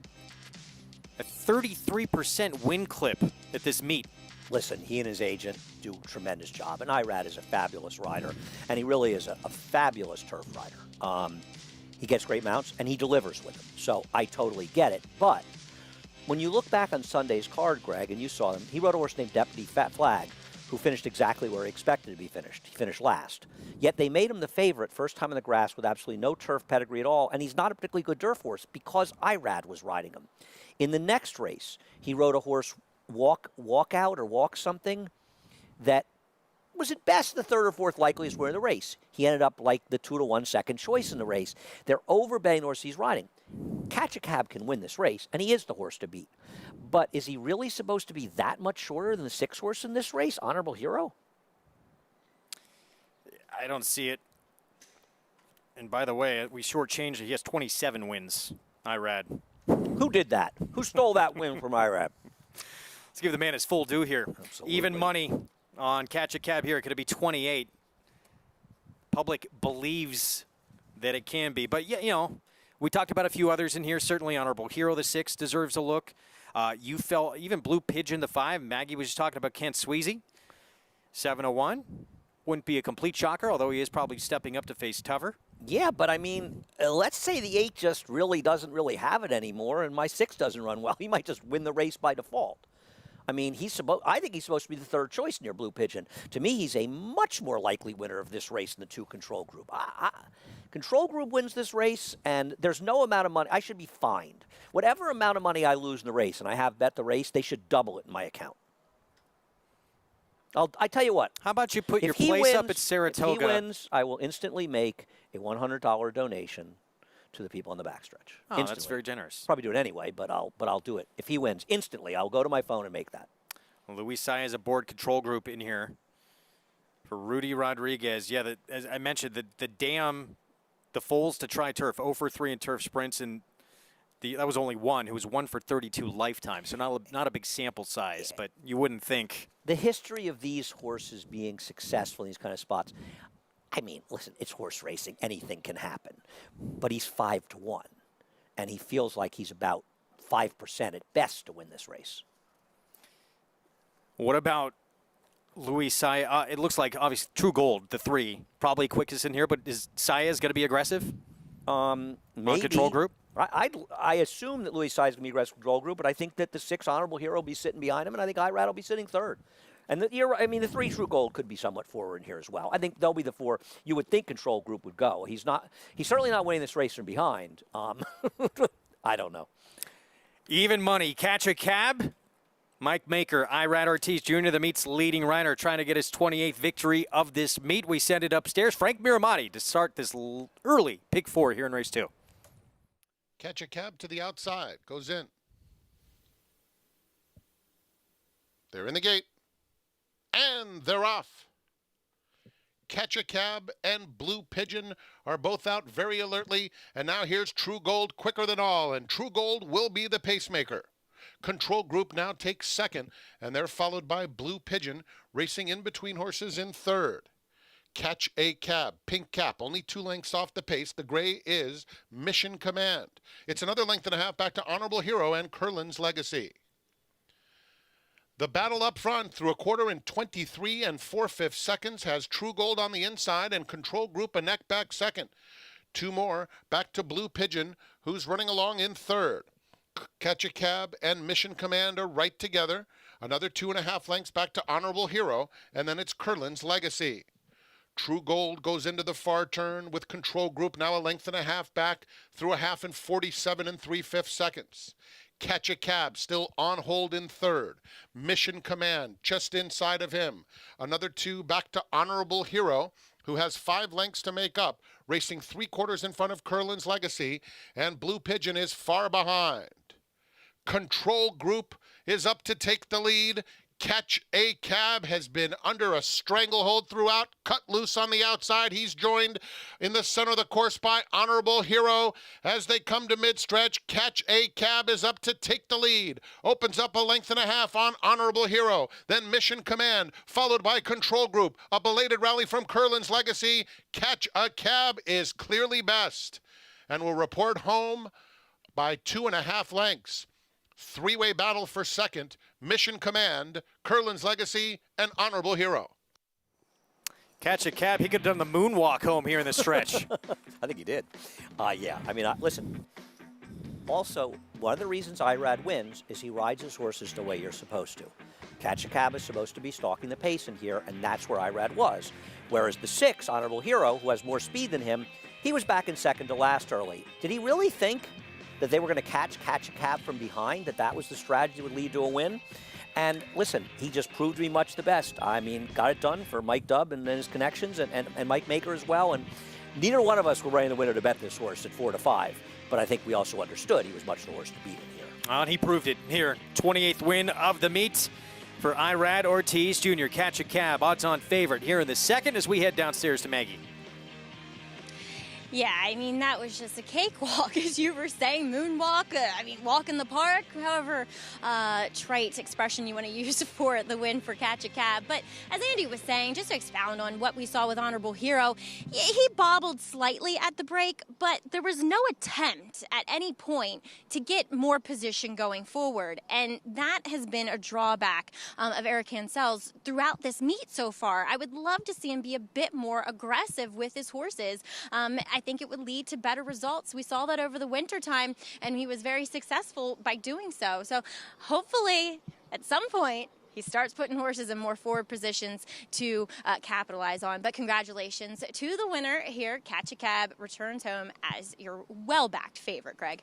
a 33% win clip at this meet. Listen, he and his agent do a tremendous job, and Irad is a fabulous rider, and he really is a fabulous turf rider. He gets great mounts, and he delivers with them, so I totally get it. But when you look back on Sunday's card, Greg, and you saw him, he rode a horse named Deputy Fat Flag, who finished exactly where he expected to be finished. He finished last. Yet they made him the favorite first time in the grass with absolutely no turf pedigree at all, and he's not a particularly good turf horse because Irad was riding him. In the next race, he rode a horse walk out or walk something that was at best the third or fourth likeliest winner in the race. He ended up like the 2-1 second choice in the race. They're overbetting the horse he's riding. Catch a Cab can win this race, and he is the horse to beat. But is he really supposed to be that much shorter than the 6 horse in this race, Honorable Hero? I don't see it. And by the way, we shortchanged it. He has 27 wins, Irad. Who did that? Who stole that win from Irad? Let's give the man his full due here. Absolutely. Even money on Catch a Cab here. Could it be 28? Public believes that it can be. But, yeah, you know, we talked about a few others in here. Certainly Honorable Hero, the 6, deserves a look. You felt even Blue Pigeon, the 5. Maggie was just talking about Kent Sweezy. 7-1. Wouldn't be a complete shocker, although he is probably stepping up to face tougher. Yeah, but I mean, let's say the 8 just really doesn't really have it anymore, and my 6 doesn't run well. He might just win the race by default. I mean, I think he's supposed to be the 3rd choice near Blue Pigeon. To me, he's a much more likely winner of this race than the 2 Control Group. Control Group wins this race, and there's no amount of money. I should be fined. Whatever amount of money I lose in the race, and I have bet the race, they should double it in my account. I tell you what. How about you put your place up at Saratoga? If he wins, I will instantly make a $100 donation to the people on the backstretch. Oh, that's very generous. Probably do it anyway, but I'll do it. If he wins, instantly, I'll go to my phone and make that. Well, Luis Saez aboard Control Group in here for Rudy Rodriguez. Yeah, as I mentioned, the foals to try turf, 0 for 3 in turf sprints, and that was only one who was 1 for 32 lifetime, so not a big sample size, but you wouldn't think. The history of these horses being successful in these kind of spots, I mean, listen, it's horse racing. Anything can happen. But he's 5-1, and he feels like he's about 5% at best to win this race. What about Luis Saya? It looks like, obviously, True Gold, the 3, probably quickest in here, but is Saez going to be aggressive? Maybe. On Control Group? I assume that Luis Sai is going to be aggressive Control Group, but I think that the 6 Honorable Hero will be sitting behind him, and I think Irad will be sitting third. And the 3 True Gold could be somewhat forward in here as well. I think they'll be the 4 you would think Control Group would go. He's certainly not winning this race from behind. I don't know. Even money. Catch a Cab. Mike Maker, Irad Ortiz Jr., the meet's leading rider, trying to get his 28th victory of this meet. We send it upstairs. Frank Miramati to start this early pick 4 here in race 2. Catch a Cab to the outside. Goes in. They're in the gate. And they're off. Catch a Cab and Blue Pigeon are both out very alertly. And now here's True Gold quicker than all. And True Gold will be the pacemaker. Control Group now takes second. And they're followed by Blue Pigeon racing in between horses in third. Catch a Cab, Pink Cap, only 2 lengths off the pace. The gray is Mission Command. It's another length and a half back to Honorable Hero and Curlin's Legacy. The battle up front through a quarter in 23 4/5 seconds has True Gold on the inside and Control Group a neck back second. 2 more back to Blue Pigeon, who's running along in third. Catch a Cab and Mission Command are right together. Another 2.5 lengths back to Honorable Hero, and then it's Curlin's Legacy. True Gold goes into the far turn with Control Group now a length and a half back through a half in 47 3/5 seconds. Catch a Cab still on hold in third. Mission Command just inside of him. Another 2 back to Honorable Hero, who has 5 lengths to make up, racing 3/4 in front of Curlin's Legacy, and Blue Pigeon is far behind. Control Group is up to take the lead. Catch a Cab has been under a stranglehold throughout, cut loose on the outside. He's joined in the center of the course by Honorable Hero. As they come to mid-stretch, Catch a Cab is up to take the lead. Opens up a length and a half on Honorable Hero. Then Mission Command, followed by Control Group. A belated rally from Curlin's Legacy. Catch a Cab is clearly best and will report home by 2.5 lengths. 3-way battle for second, Mission Command, Curlin's Legacy, and Honorable Hero. Catch a Cab. He could have done the moonwalk home here in the stretch. I think he did. Yeah. I mean, listen. Also, one of the reasons Irad wins is he rides his horses the way you're supposed to. Catch a Cab is supposed to be stalking the pace in here, and that's where Irad was. Whereas the 6, Honorable Hero, who has more speed than him, he was back in second to last early. Did he really think that they were going to catch a Cab from behind, that was the strategy that would lead to a win? And listen, he just proved to be much the best. I mean, got it done for Mike Dubb and his connections and Mike Maker as well. And neither one of us were ready the winner to bet this horse at 4-5. But I think we also understood he was much the horse to beat in here. And he proved it here. 28th win of the meet for Irad Ortiz Jr. Catch a Cab, odds-on favorite here in the second as we head downstairs to Maggie. Yeah, I mean, that was just a cakewalk, as you were saying, moonwalk, walk in the park, however trite expression you want to use for the win for Catch a Cab. But as Andy was saying, just to expound on what we saw with Honorable Hero, he bobbled slightly at the break, but there was no attempt at any point to get more position going forward. And that has been a drawback of Eric Hansel's throughout this meet so far. I would love to see him be a bit more aggressive with his horses. I think it would lead to better results. We saw that over the winter time, and he was very successful by doing so. So hopefully, at some point, he starts putting horses in more forward positions to capitalize on. But congratulations to the winner here. Catch a Cab returns home as your well-backed favorite, Greg.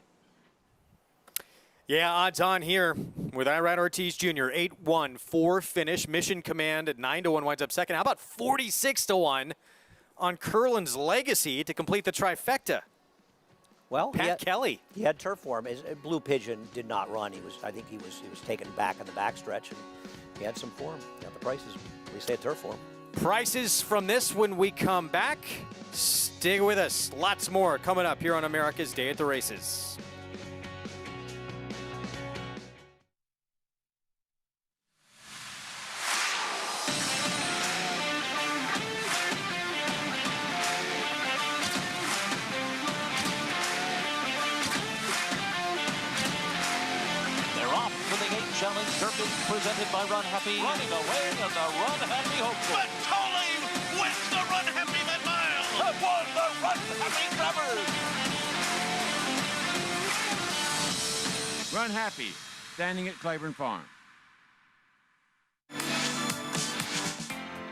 Yeah, odds on here with Irad Ortiz Jr. 8-1, 4 finish. Mission Command at 9-1 winds up second. How about 46-1? On Curlin's Legacy to complete the trifecta? Well, Kelly. He had turf form. His Blue Pigeon did not run. I think he was taken back in the backstretch, and he had some form. Got the prices. At least they had turf form. Prices from this when we come back. Stay with us. Lots more coming up here on America's Day at the Races. challenge Durkin, presented by Run Happy. Running away in the Run Happy hopeful. But Coley wins the Run Happy that mile. Have won the Run Happy Grabbers. Run Happy, standing at Claiborne Farm.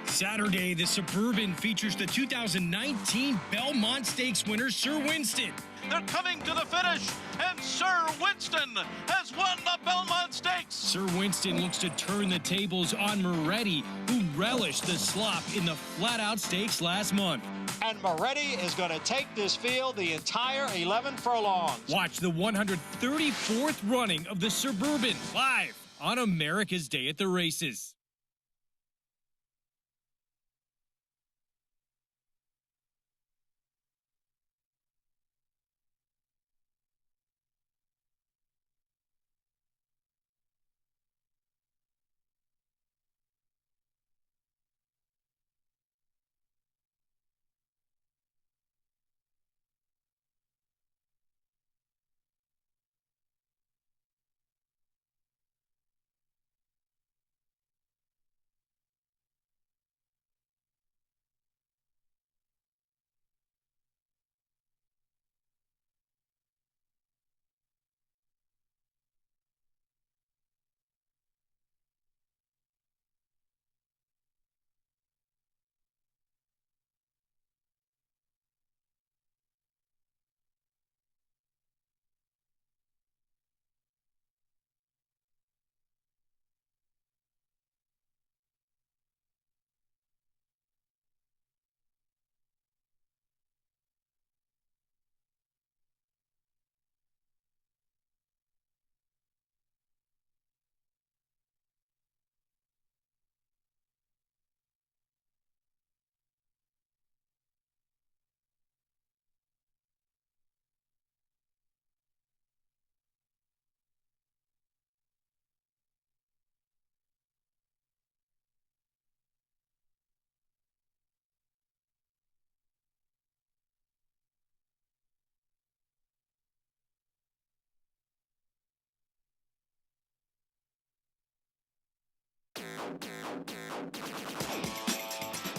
Saturday, the Suburban features the 2019 Belmont Stakes winner, Sir Winston. They're coming to the finish, and Sir Winston has won the Belmont Stakes. Sir Winston looks to turn the tables on Moretti, who relished the slop in the Flat-Out Stakes last month. And Moretti is going to take this field the entire 11 furlongs. Watch the 134th running of the Suburban live on America's Day at the Races.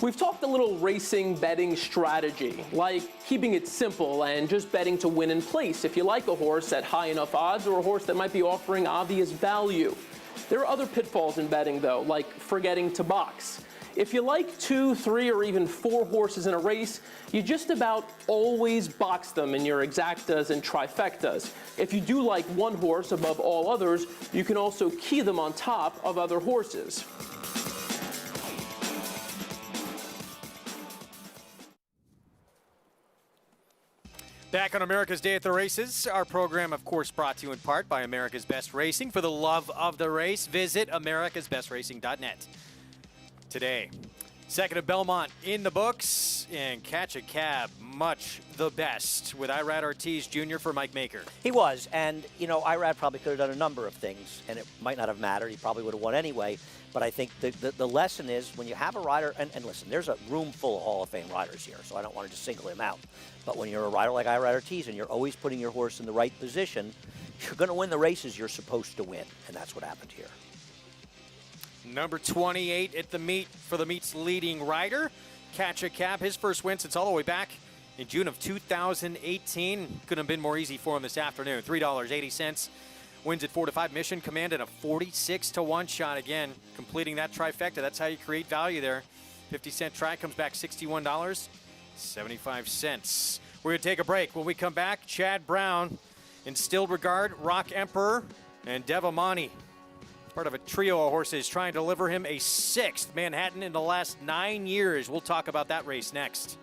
We've talked a little racing betting strategy, like keeping it simple and just betting to win and place if you like a horse at high enough odds or a horse that might be offering obvious value. There are other pitfalls in betting though, like forgetting to box. If you like 2, 3, or even 4 horses in a race, you just about always box them in your exactas and trifectas. If you do like one horse above all others, you can also key them on top of other horses. Back on America's Day at the Races, our program, of course, brought to you in part by America's Best Racing. For the love of the race, visit americasbestracing.net. Today, second of Belmont in the books, and Catch a Cab, much the best, with Irad Ortiz Jr. for Mike Maker. He was, and, you know, Irad probably could have done a number of things, and it might not have mattered. He probably would have won anyway. But I think the lesson is when you have a rider, and listen, there's a room full of Hall of Fame riders here, so I don't want to just single him out. But when you're a rider like Irad Ortiz and you're always putting your horse in the right position, you're going to win the races you're supposed to win, and that's what happened here. Number 28 at the meet for the meet's leading rider, Catch a Cab. His first win since all the way back in June of 2018. Couldn't have been more easy for him this afternoon. $3.80. Wins at 4-5. Mission Command and a 46-1 shot again. Completing that trifecta. That's how you create value there. 50-cent try comes back $61.75. We're going to take a break. When we come back, Chad Brown, Instilled Regard, Rock Emperor, and Devamani. Part of a trio of horses trying to deliver him a 6th Manhattan in the last 9 years. We'll talk about that race next.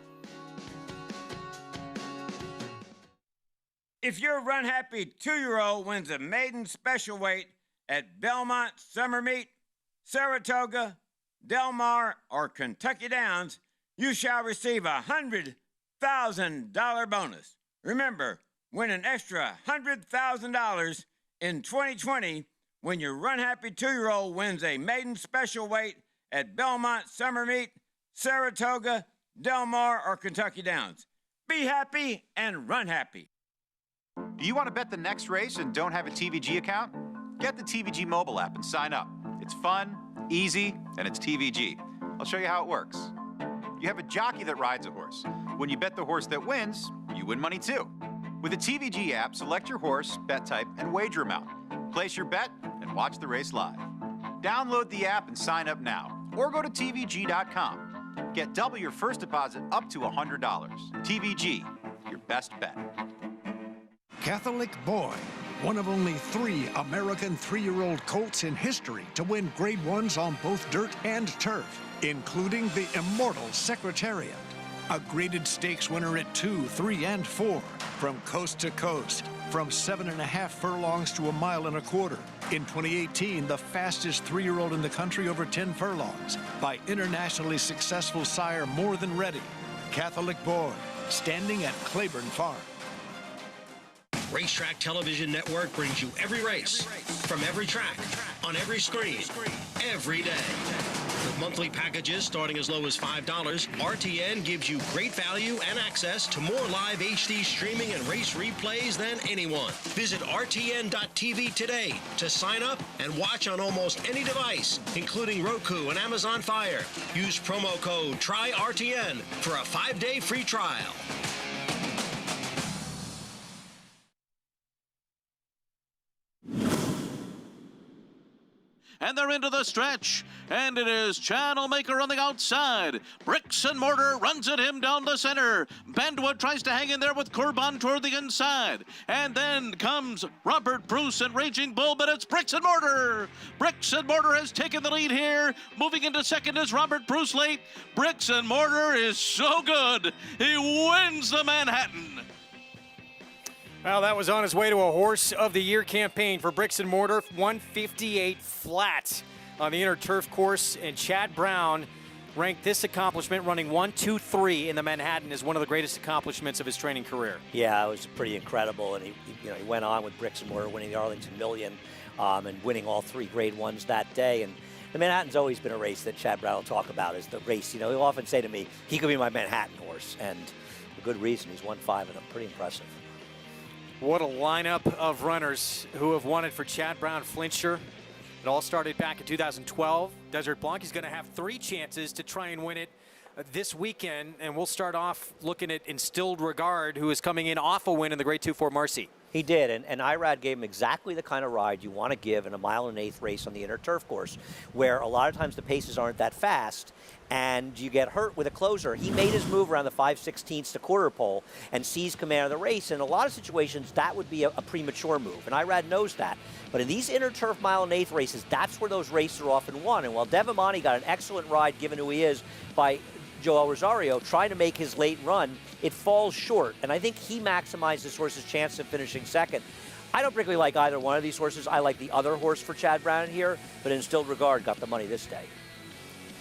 If your Run Happy 2-year-old wins a maiden special weight at Belmont, Summer Meet, Saratoga, Del Mar, or Kentucky Downs, you shall receive a $100,000 bonus. Remember, win an extra $100,000 in 2020 when your Run Happy 2-year-old wins a maiden special weight at Belmont, Summer Meet, Saratoga, Del Mar, or Kentucky Downs. Be happy and run happy. Do you want to bet the next race and don't have a TVG account? Get the TVG mobile app and sign up. It's fun, easy, and it's TVG. I'll show you how it works. You have a jockey that rides a horse. When you bet the horse that wins, you win money too. With the TVG app, select your horse, bet type, and wager amount. Place your bet and watch the race live. Download the app and sign up now, or go to TVG.com. Get double your first deposit up to $100. TVG, your best bet. Catholic Boy, one of only 3 American 3-year-old colts in history to win Grade 1s on both dirt and turf, including the immortal Secretariat. A graded stakes winner at 2, 3, and 4, from coast to coast, from 7.5 furlongs to 1.25 miles. In 2018, the fastest 3-year-old in the country over 10 furlongs by internationally successful sire More Than Ready. Catholic Boy, standing at Claiborne Farm. Racetrack Television Network brings you every race, from every track, on every screen, every day. With monthly packages starting as low as $5, RTN gives you great value and access to more live HD streaming and race replays than anyone. Visit RTN.tv today to sign up and watch on almost any device, including Roku and Amazon Fire. Use promo code TRYRTN for a 5-day free trial. And they're into the stretch, and it is Channel Maker on the outside. Bricks and Mortar runs at him down the center. Bandwood tries to hang in there with Corbin toward the inside. And then comes Robert Bruce and Raging Bull, but it's Bricks and Mortar. Bricks and Mortar has taken the lead here. Moving into second is Robert Bruce late. Bricks and Mortar is so good. He wins the Manhattan. Well, that was on his way to a Horse of the Year campaign for Bricks and Mortar. 158 flat on the inner turf course, and Chad Brown ranked this accomplishment, running 1, 2, 3 in the Manhattan, as one of the greatest accomplishments of his training career. Yeah, it was pretty incredible, and he went on with Bricks and Mortar, winning the Arlington Million, and winning all 3 Grade 1s that day. And the Manhattan's always been a race that Chad Brown will talk about as the race. He'll often say to me, he could be my Manhattan horse, and for good reason. He's won 5 of them. Pretty impressive. What a lineup of runners who have won it for Chad Brown. Flincher. It all started back in 2012. Desert Blanc, he's going to have 3 chances to try and win it this weekend. And we'll start off looking at Instilled Regard, who is coming in off a win in the Grade 2-4 Marcy. He did, and Irad gave him exactly the kind of ride you want to give in a 1 1/8 race on the inner turf course, where a lot of times the paces aren't that fast, and you get hurt with a closer. He made his move around the 5/16 to quarter pole and seized command of the race. In a lot of situations, that would be a premature move, and Irad knows that. But in these inner turf 1 1/8 races, that's where those races are often won. And while Devamani got an excellent ride, given who he is, by Joel Rosario, trying to make his late run, it falls short. And I think he maximized this horse's chance of finishing second. I don't particularly like either one of these horses. I like the other horse for Chad Brown here, but Instilled Regard got the money this day.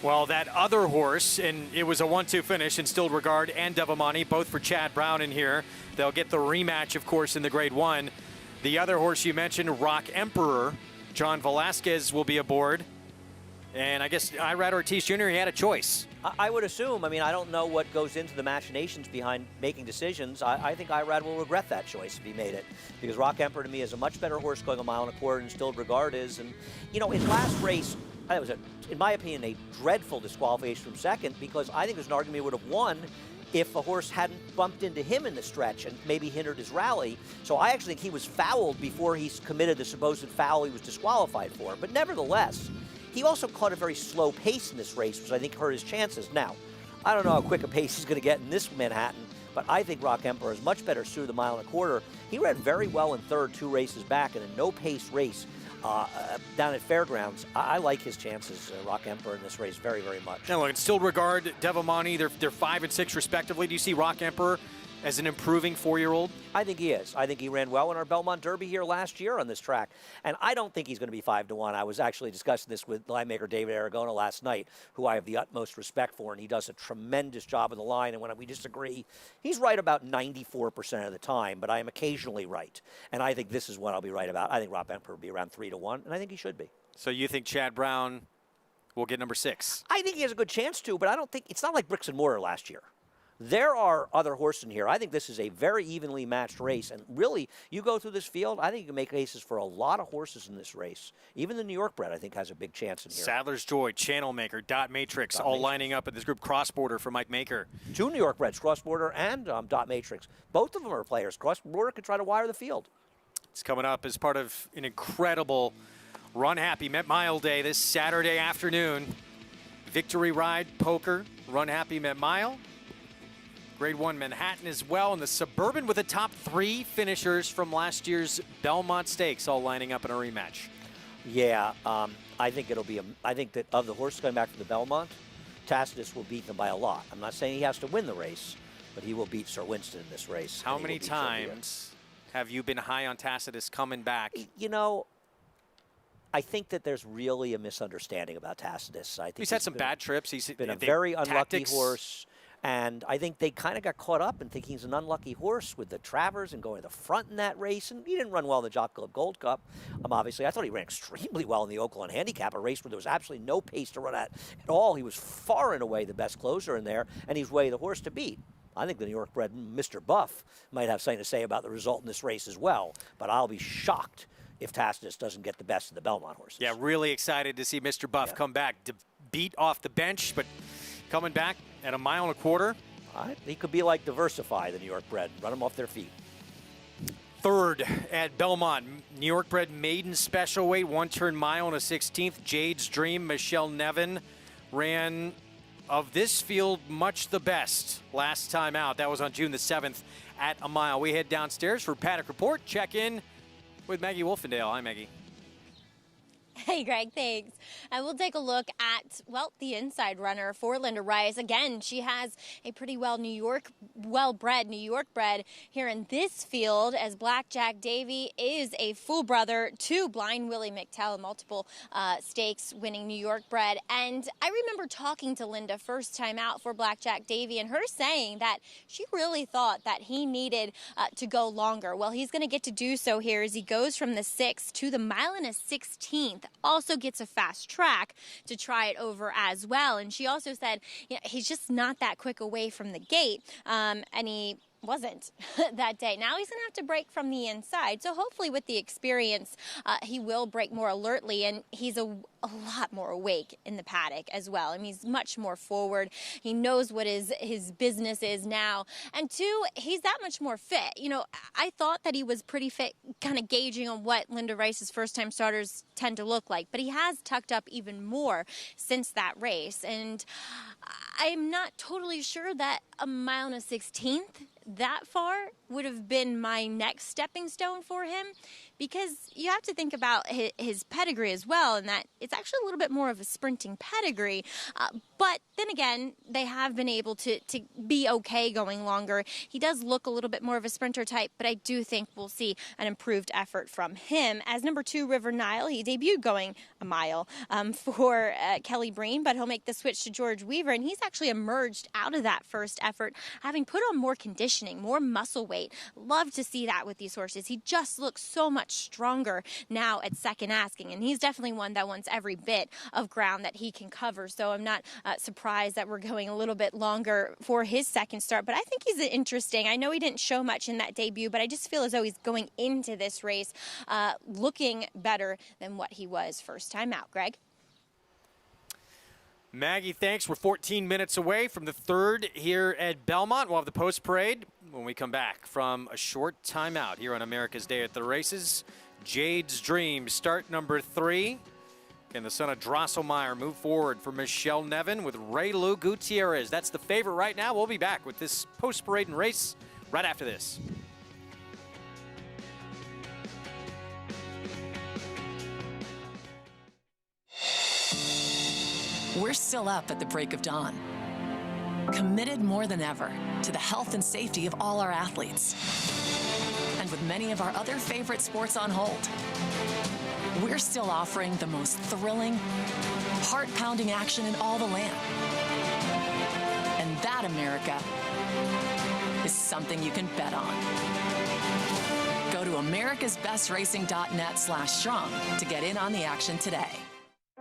Well, that other horse, and it was a 1-2 finish, Instilled Regard and Devamani, both for Chad Brown in here. They'll get the rematch, of course, in the Grade 1. The other horse you mentioned, Rock Emperor, John Velasquez will be aboard. And I guess Irad Ortiz Jr., he had a choice. I would assume. I mean, I don't know what goes into the machinations behind making decisions. I think Irad will regret that choice if he made it, because Rock Emperor to me is a much better horse going 1.25 miles than Instilled Regard is. And, his last race, it was, in my opinion, a dreadful disqualification from second, because I think there's an argument he would have won if a horse hadn't bumped into him in the stretch and maybe hindered his rally. So I actually think he was fouled before he committed the supposed foul he was disqualified for. But nevertheless, he also caught a very slow pace in this race, which I think hurt his chances. Now, I don't know how quick a pace he's going to get in this Manhattan, but I think Rock Emperor is much better suited the 1.25 miles. He ran very well in third 2 races back in a no-pace race down at Fairgrounds. I like his chances, Rock Emperor, in this race very, very much. Now, look, Instilled Regard, Devamani, they're 5 and 6 respectively. Do you see Rock Emperor as an improving 4-year-old? I think he is. I think he ran well in our Belmont Derby here last year on this track. And I don't think he's going to be 5-1. I was actually discussing this with line maker David Aragona last night, who I have the utmost respect for, and he does a tremendous job of the line. And when we disagree, he's right about 94% of the time, but I am occasionally right. And I think this is what I'll be right about. I think Rock Emperor will be around 3-1, and I think he should be. So you think Chad Brown will get number 6? I think he has a good chance to, but I don't think, it's not like Bricks and Mortar last year, There are other horses in here. I think this is a very evenly matched race. And really, you go through this field, I think you can make cases for a lot of horses in this race. Even the New York bred, I think, has a big chance in here. Sadler's Joy, Channel Maker, Dot Matrix, all lining up in this group. Cross Border for Mike Maker. 2 New York breds, Cross Border and Dot Matrix. Both of them are players. Cross Border could try to wire the field. It's coming up as part of an incredible Run Happy Met Mile Day this Saturday afternoon. Victory Ride, Poker, Run Happy Met Mile. Grade 1 Manhattan as well, and the Suburban with the top 3 finishers from last year's Belmont Stakes all lining up in a rematch. Yeah, I think it'll be I think that of the horses coming back from the Belmont, Tacitus will beat them by a lot. I'm not saying he has to win the race, but he will beat Sir Winston in this race. How many times have you been high on Tacitus coming back? You know, I think that there's really a misunderstanding about Tacitus. I think he's had some bad trips. He's been a very unlucky horse. And I think they kind of got caught up in thinking he's an unlucky horse with the Travers and going to the front in that race. And he didn't run well in the Jock Club Gold Cup. Obviously, I thought he ran extremely well in the Oakland Handicap, a race where there was absolutely no pace to run at all. He was far and away the best closer in there, and he's way the horse to beat. I think the New York bred Mr. Buff might have something to say about the result in this race as well. But I'll be shocked if Tacitus doesn't get the best of the Belmont horses. Yeah, really excited to see Mr. Buff come back to beat off the bench, but coming back at 1.25 miles. He could be like Diversify, the New York bred, run them off their feet. Third at Belmont, New York bred maiden special weight, 1-turn mile and a 16th. Jade's Dream, Michelle Nevin ran of this field much the best last time out. That was on June the 7th at 1 mile. We head downstairs for Paddock Report. Check in with Maggie Wolfendale. Hi, Maggie. Hey, Greg, thanks. And we'll take a look at, well, the inside runner for Linda Rice. Again, she has a pretty well-bred New York bred here in this field, as Blackjack Davy is a full brother to Blind Willie McTell, multiple stakes winning New York bred. And I remember talking to Linda first time out for Blackjack Davy and her saying that she really thought that he needed to go longer. Well, he's going to get to do so here as he goes from the 6th to the 1.16 miles. Also gets a fast track to try it over as well. And she also said, you know, he's just not that quick away from the gate. And he wasn't that day. Now he's going to have to break from the inside. So hopefully with the experience, he will break more alertly. And he's a lot more awake in the paddock as well. I mean, he's much more forward. He knows what his business is now. And 2, he's that much more fit. You know, I thought that he was pretty fit, kind of gauging on what Linda Rice's first-time starters tend to look like. But he has tucked up even more since that race. And I'm not totally sure that 1.16 miles, that far, would have been my next stepping stone for him, because you have to think about his pedigree as well, and that it's actually a little bit more of a sprinting pedigree. But then again, they have been able to be okay going longer. He does look a little bit more of a sprinter type, but I do think we'll see an improved effort from him. As number 2, River Nile, he debuted going 1 mile for Kelly Breen, but he'll make the switch to George Weaver, and he's actually emerged out of that first effort, having put on more conditioning, more muscle weight. Love to see that with these horses. He just looks so much stronger now at second asking, and he's definitely one that wants every bit of ground that he can cover. So I'm not surprised that we're going a little bit longer for his second start, but I think he's interesting. I know he didn't show much in that debut, but I just feel as though he's going into this race looking better than what he was first time out. Greg? Maggie, thanks. We're 14 minutes away from the 3rd here at Belmont. We'll have the post parade when we come back from a short timeout here on America's Day at the Races. Jade's Dream, start number 3. Can the son of Drosselmeyer move forward for Michelle Nevin with Ray Lou Gutierrez? That's the favorite right now. We'll be back with this post parade and race right after this. We're still up at the break of dawn, committed more than ever to the health and safety of all our athletes. And with many of our other favorite sports on hold, we're still offering the most thrilling, heart-pounding action in all the land. And that, America, is something you can bet on. Go to americasbestracing.net/strong to get in on the action today.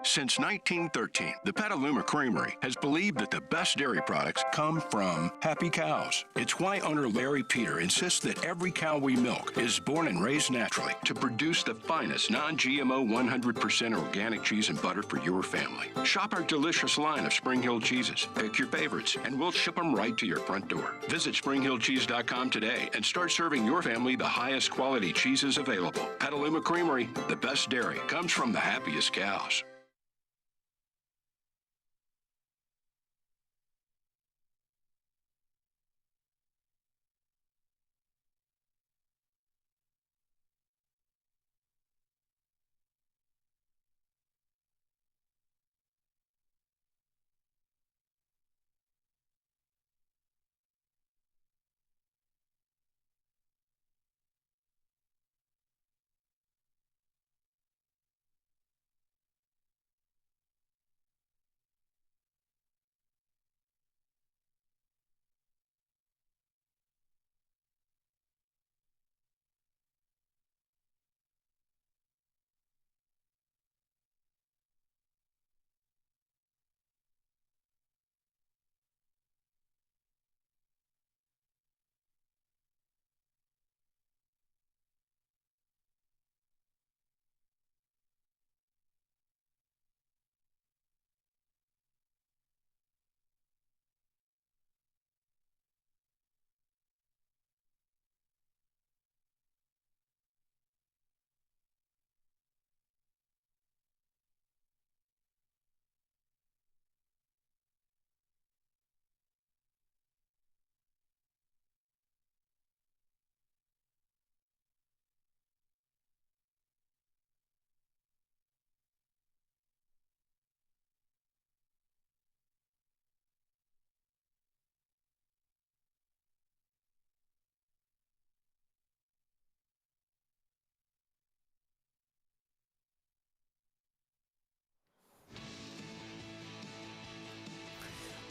Since 1913, the Petaluma Creamery has believed that the best dairy products come from happy cows. It's why owner Larry Peter insists that every cow we milk is born and raised naturally to produce the finest non-GMO 100% organic cheese and butter for your family. Shop our delicious line of Spring Hill cheeses. Pick your favorites, and we'll ship them right to your front door. Visit SpringHillCheese.com today and start serving your family the highest quality cheeses available. Petaluma Creamery, the best dairy comes from the happiest cows.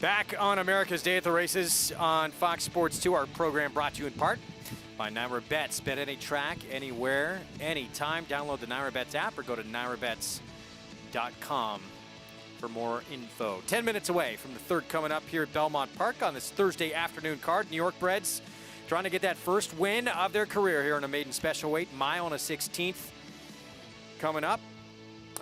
Back on America's Day at the Races on Fox Sports 2, our program brought to you in part by Naira Bets. Bet any track, anywhere, anytime. Download the Naira Bets app or go to nairabets.com for more info. 10 minutes away from the third coming up here at Belmont Park on this Thursday afternoon card. New York Breds trying to get that first win of their career here in a maiden special weight. Mile and a 16th coming up.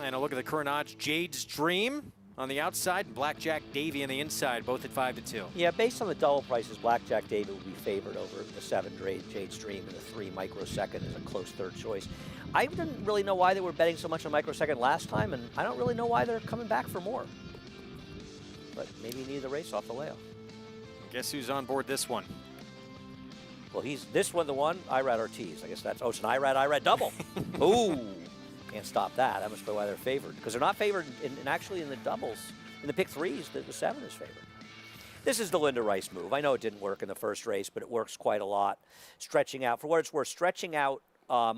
And a look at the current odds. Jade's Dream on the outside and Blackjack Davy on the inside, both at 5-2. Yeah, based on the double prices, Blackjack Davy would be favored over the 7 Jade's Dream, and the 3 Microsecond is a close third choice. I didn't really know why they were betting so much on Microsecond last time, and I don't really know why they're coming back for more. But maybe you need the race off the layoff. Guess who's on board this one? Well, this one, the one, Irad Ortiz. I guess that's, it's an Irad double. Ooh. Can't stop that. That must be why they're favored. Because they're not favored actually in the doubles. In the pick threes, the 7 is favored. This is the Linda Rice move. I know it didn't work in the first race, but it works quite a lot. Stretching out, for what it's worth, stretching out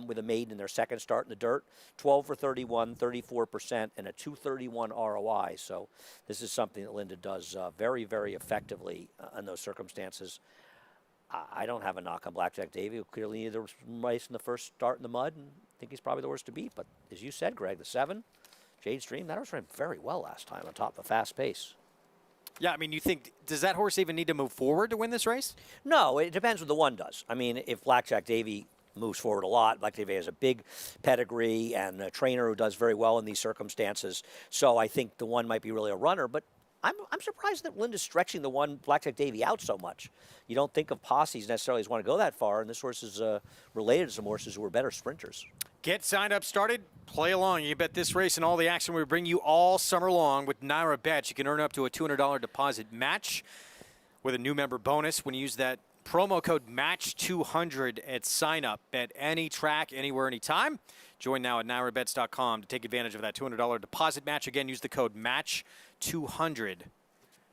with a maiden in their second start in the dirt, 12 for 31, 34%, and a 231 ROI. So this is something that Linda does very, very effectively in those circumstances. I don't have a knock on Blackjack Davy, who clearly needed the race in the first start in the mud, and I think he's probably the worst to beat. But as you said, Greg, the 7, Jade's Dream, that horse ran very well last time on top of a fast pace. Yeah, I mean, you think, does that horse even need to move forward to win this race? No, it depends what the one does. I mean, if Blackjack Davy moves forward a lot, Blackjack Davy has a big pedigree and a trainer who does very well in these circumstances. So I think the one might be really a runner, but I'm surprised that Linda's stretching the one Blackjack Davy out so much. You don't think of posses necessarily as want to go that far, and this horse is related to some horses who are better sprinters. Get signed up, started, play along. You bet this race and all the action we bring you all summer long with Naira Bets. You can earn up to a $200 deposit match with a new member bonus when you use that promo code MATCH200 at sign up. Bet any track, anywhere, anytime. Join now at nairabets.com to take advantage of that $200 deposit match. Again, use the code MATCH200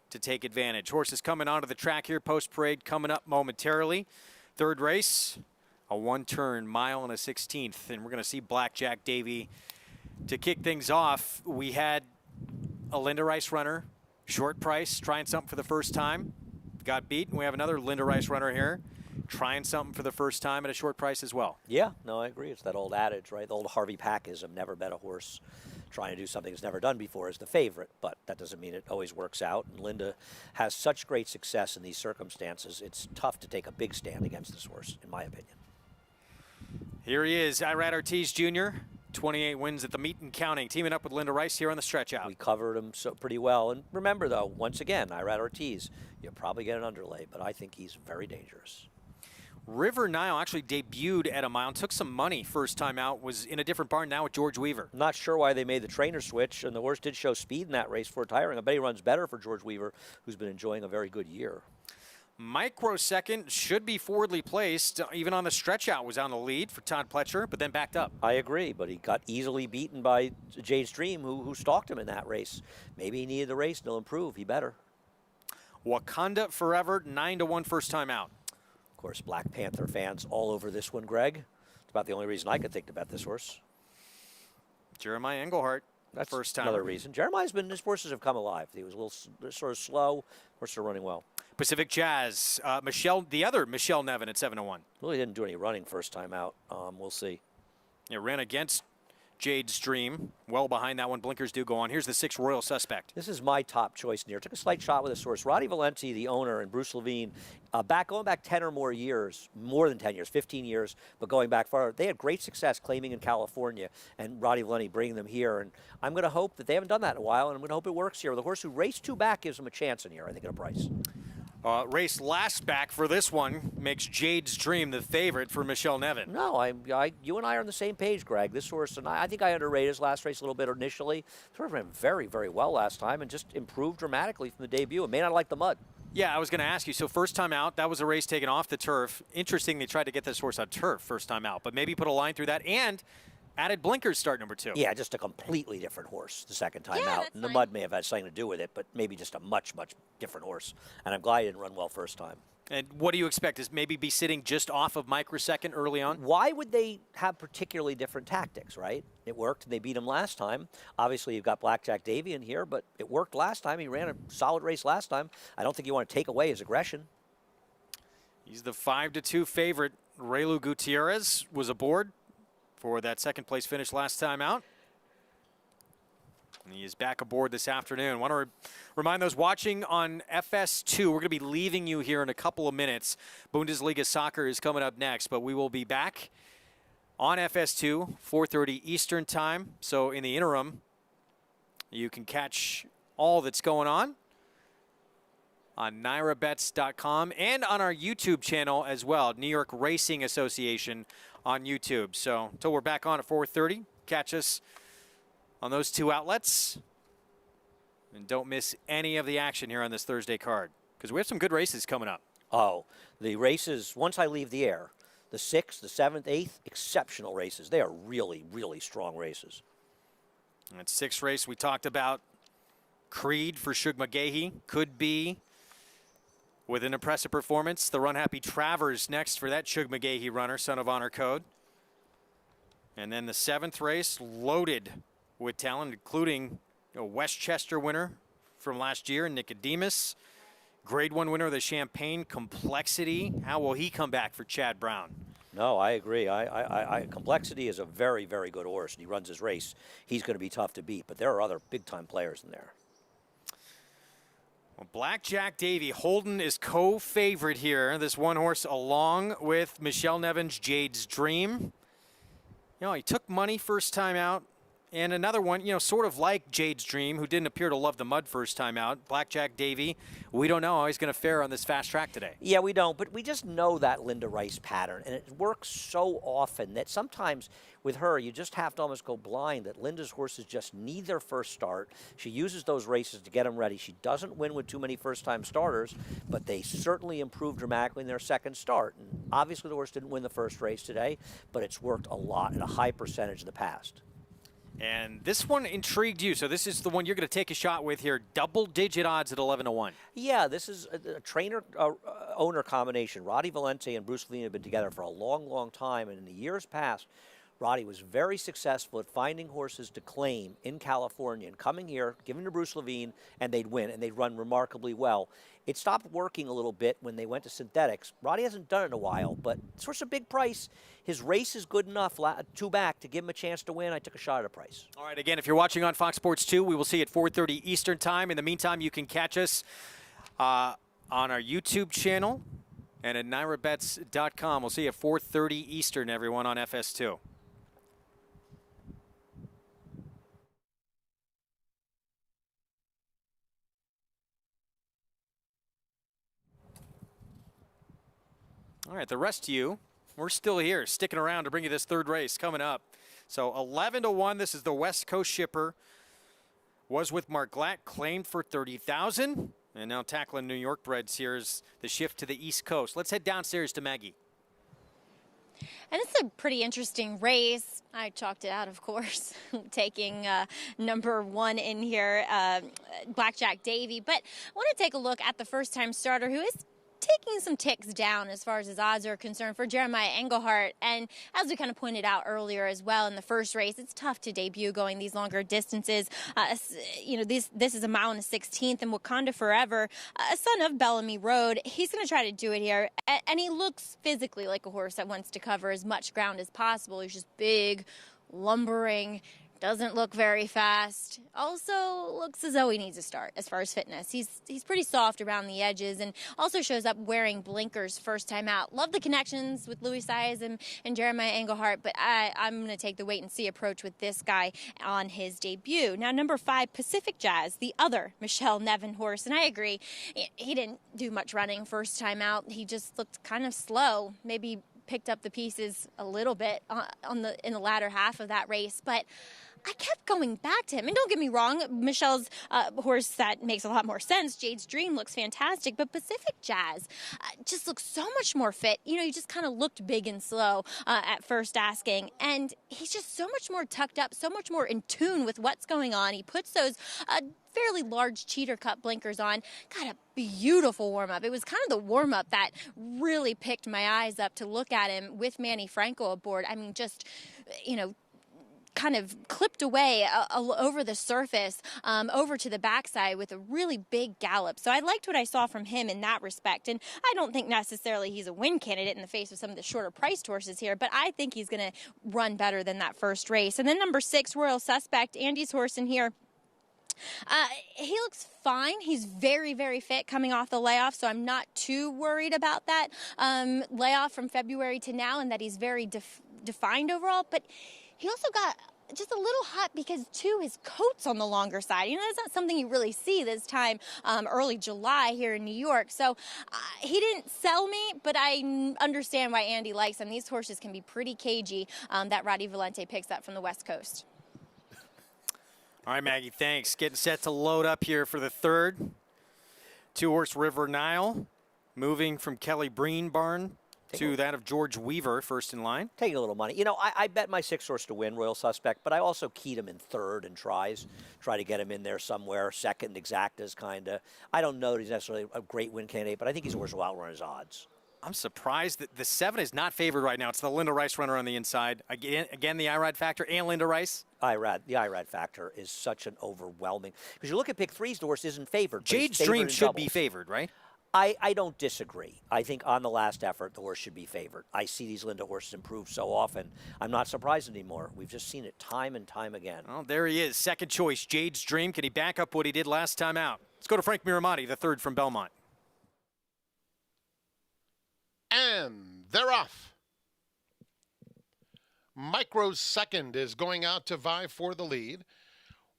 to take advantage. Horses coming onto the track here, post-parade coming up momentarily. Third race, a one-turn mile and a 16th, and we're going to see Blackjack Davy. To kick things off, we had a Linda Rice runner, short price, trying something for the first time. Got beat, and we have another Linda Rice runner here, trying something for the first time at a short price as well. Yeah, no, I agree. It's that old adage, right? The old Harvey Packism, never bet a horse trying to do something it's never done before as the favorite, but that doesn't mean it always works out. And Linda has such great success in these circumstances, it's tough to take a big stand against this horse, in my opinion. Here he is, Irad Ortiz Jr., 28 wins at the meet and counting, teaming up with Linda Rice here on the stretch out. We covered him so pretty well. And remember, though, once again, Irad Ortiz, you'll probably get an underlay, but I think he's very dangerous. River Nile actually debuted at a mile, took some money first time out, was in a different barn now with George Weaver. Not sure why they made the trainer switch, and the horse did show speed in that race for tiring. I bet he runs better for George Weaver, who's been enjoying a very good year. Microsecond should be forwardly placed. Even on the stretch out was on the lead for Todd Pletcher, but then backed up. I agree, but he got easily beaten by Jade's Dream, who stalked him in that race. Maybe he needed the race, and he'll improve. He better. Wakanda Forever, 9-1 first time out. Of course, Black Panther fans all over this one, Greg. It's about the only reason I could think to bet this horse. Jeremiah Englehart, that's first time. Another reason. Jeremiah's been, his horses have come alive. He was a little sort of slow. Horses are running well. Pacific Jazz, the other Michelle Nevin at 7-1. Really didn't do any running first time out. We'll see. It ran against Jade's Dream. Well behind that one. Blinkers do go on. Here's the 6 Royal Suspect. This is my top choice near. Took a slight shot with this horse. Roddy Valenti, the owner, and Bruce Levine, going back 10 or more years, more than 10 years, 15 years, but going back far, they had great success claiming in California, and Roddy Valenti bringing them here. And I'm going to hope that they haven't done that in a while, and I'm going to hope it works here. The horse who raced 2 back gives them a chance in here, I think, at a price. Race last back for this one makes Jade's Dream the favorite for Michelle Nevin. No, you and I are on the same page, Greg. This horse, and I think I underrated his last race a little bit initially. This horse ran very, very well last time and just improved dramatically from the debut. It may not like the mud. Yeah, I was going to ask you. So first time out, that was a race taken off the turf. Interesting they tried to get this horse on turf first time out, but maybe put a line through that and added Blinkers start number 2. Yeah, just a completely different horse the second time out. And the mud may have had something to do with it, but maybe just a much, much different horse. And I'm glad he didn't run well first time. And what do you expect? Is maybe be sitting just off of microsecond early on? Why would they have particularly different tactics, right? It worked, and they beat him last time. Obviously, you've got Blackjack Davy in here, but it worked last time. He ran a solid race last time. I don't think you want to take away his aggression. He's the 5-2 favorite. Raylu Gutierrez was aboard for that second place finish last time out. And he is back aboard this afternoon. Want to remind those watching on FS2, we're going to be leaving you here in a couple of minutes. Bundesliga Soccer is coming up next, but we will be back on FS2, 4:30 Eastern Time. So in the interim, you can catch all that's going on NYRABets.com and on our YouTube channel as well, New York Racing Association on YouTube. So until we're back on at 4:30, catch us on those 2 outlets. And don't miss any of the action here on this Thursday card, because we have some good races coming up. Oh, the races, once I leave the air, the 6th, the 7th, 8th, exceptional races. They are really, really strong races. And at 6th race, we talked about Creed for Shug McGahee. Could be with an impressive performance. The Run Happy Travers next for that Shug McGahee runner, Son of Honor code. And then the 7th race, loaded with talent, including a Westchester winner from last year, Nicodemus. Grade 1 winner of the Champagne, Complexity. How will he come back for Chad Brown? No, I agree. Complexity is a very, very good horse, and he runs his race. He's going to be tough to beat, but there are other big-time players in there. Well, Blackjack Davy, Holden is co-favorite here. This one horse along with Michelle Nevin's Jade's Dream. You know, he took money first time out. And another one, you know, sort of like Jade's Dream, who didn't appear to love the mud first time out, Blackjack Davy. We don't know how he's going to fare on this fast track today. Yeah, we don't, but we just know that Linda Rice pattern, and it works so often that sometimes with her, you just have to almost go blind that Linda's horses just need their first start. She uses those races to get them ready. She doesn't win with too many first-time starters, but they certainly improve dramatically in their second start. And obviously, the horse didn't win the first race today, but it's worked a lot at a high percentage in the past. And this one intrigued you, so this is the one you're going to take a shot with here. Double-digit odds at 11-1. Yeah, this is a trainer-owner combination. Roddy Valenti and Bruce Levine have been together for a long, long time, and in the years past, Roddy was very successful at finding horses to claim in California and coming here, giving to Bruce Levine, and they'd win, and they'd run remarkably well. It stopped working a little bit when they went to synthetics. Roddy hasn't done it in a while, but it's for a big price. His race is good enough, 2 back, to give him a chance to win. I took a shot at a price. All right, again, if you're watching on Fox Sports 2, we will see you at 4:30 Eastern Time. In the meantime, you can catch us on our YouTube channel and at NYRABets.com. We'll see you at 4:30 Eastern, everyone, on FS2. All right, the rest of you, we're still here, sticking around to bring you this third race coming up. So 11-1, this is the West Coast Shipper. Was with Mark Glatt, claimed for $30,000. And now tackling New York breds here is the shift to the East Coast. Let's head downstairs to Maggie. And it's a pretty interesting race. I chalked it out, of course, taking number 1 in here, Blackjack Davy. But I want to take a look at the first-time starter who is taking some ticks down as far as his odds are concerned for Jeremiah Engelhart. And as we kind of pointed out earlier as well in the first race, it's tough to debut going these longer distances. This is a mile and a 16th, and Wakanda Forever, a son of Bellamy Road, he's going to try to do it here. And he looks physically like a horse that wants to cover as much ground as possible. He's just big, lumbering, doesn't look very fast. Also looks as though he needs a start as far as fitness. He's pretty soft around the edges and also shows up wearing blinkers first time out. Love the connections with Louis Saez and Jeremiah Engelhart, but I'm going to take the wait-and-see approach with this guy on his debut. Now, number 5, Pacific Jazz, the other Michelle Nevin horse, and I agree. He didn't do much running first time out. He just looked kind of slow, maybe picked up the pieces a little bit in the latter half of that race, but I kept going back to him. And don't get me wrong, Michelle's horse that makes a lot more sense, Jade's Dream, looks fantastic, but Pacific Jazz just looks so much more fit. You know, he just kind of looked big and slow at first asking, and he's just so much more tucked up, so much more in tune with what's going on. He puts those fairly large cheater cut blinkers on. Got a beautiful warm-up. It was kind of the warm-up that really picked my eyes up to look at him with Manny Franco aboard. I mean, just, kind of clipped away over the surface, over to the backside with a really big gallop. So I liked what I saw from him in that respect. And I don't think necessarily he's a win candidate in the face of some of the shorter priced horses here, but I think he's going to run better than that first race. And then number 6, Royal Suspect, Andy's horse in here. He looks fine. He's very, very fit coming off the layoff, so I'm not too worried about that layoff from February to now and that he's very defined overall. But he also got just a little hot because, too, his coat's on the longer side. That's not something you really see this time early July here in New York. So he didn't sell me, but I understand why Andy likes him. These horses can be pretty cagey that Roddy Valente picks up from the West Coast. All right, Maggie, thanks. Getting set to load up here for the third. 2-horse River Nile, moving from Kelly Breen barn to that of George Weaver, first in line. Taking a little money. I bet my 6-horse to win, Royal Suspect, but I also keyed him in third and try to get him in there somewhere. Second, Exactas, kind of. I don't know that he's necessarily a great win candidate, but I think he's a horse who will outrun his odds. I'm surprised that the 7 is not favored right now. It's the Linda Rice runner on the inside. Again, the IRAD factor and Linda Rice. The IRAD factor is such an overwhelming. Because you look at pick 3's, the horse isn't favored. Jade's Dream should be favored, right? I don't disagree. I think on the last effort, the horse should be favored. I see these Linda horses improve so often. I'm not surprised anymore. We've just seen it time and time again. Oh, there he is. Second choice, Jade's Dream. Can he back up what he did last time out? Let's go to Frank Miramati, the third from Belmont. And they're off. Micro's second is going out to vie for the lead.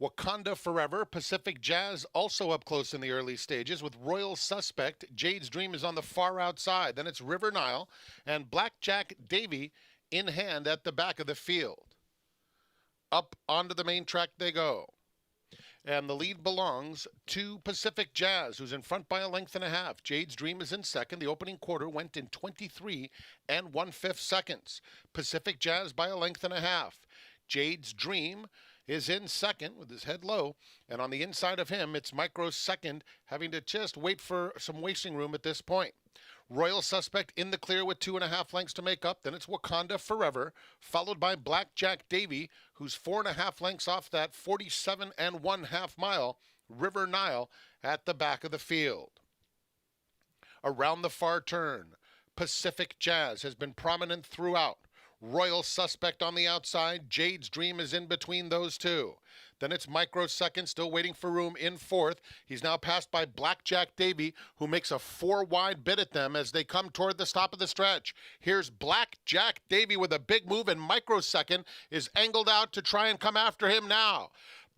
Wakanda Forever, Pacific Jazz also up close in the early stages with Royal Suspect. Jade's Dream is on the far outside. Then it's River Nile and Blackjack Davy in hand at the back of the field. Up onto the main track they go. And the lead belongs to Pacific Jazz, who's in front by a length and a half. Jade's Dream is in second. The opening quarter went in 23 1/5 seconds. Pacific Jazz by a length and a half. Jade's Dream is in second with his head low. And on the inside of him, it's Microsecond, having to just wait for some wasting room at this point. Royal Suspect in the clear with 2.5 lengths to make up. Then it's Wakanda Forever, followed by Blackjack Davy, who's 4.5 lengths off that 47.5 mile River Nile at the back of the field. Around the far turn, Pacific Jazz has been prominent throughout. Royal Suspect on the outside. Jade's Dream is in between those two. Then it's Microsecond, still waiting for room in fourth. He's now passed by Blackjack Davy, who makes a 4-wide bid at them as they come toward the stop of the stretch. Here's Blackjack Davy with a big move, and Microsecond is angled out to try and come after him now.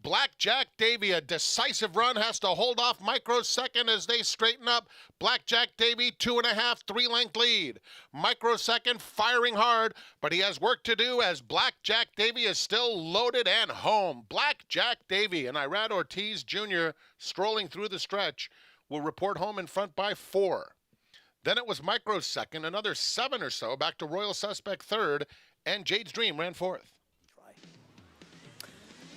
Blackjack Davy, a decisive run, has to hold off Microsecond as they straighten up. Blackjack Davy, 2.5, 3-length lead. Microsecond firing hard, but he has work to do as Blackjack Davy is still loaded and home. Blackjack Davy and Irad Ortiz Jr. strolling through the stretch will report home in front by 4. Then it was Microsecond, another 7 or so, back to Royal Suspect third, and Jade's Dream ran fourth.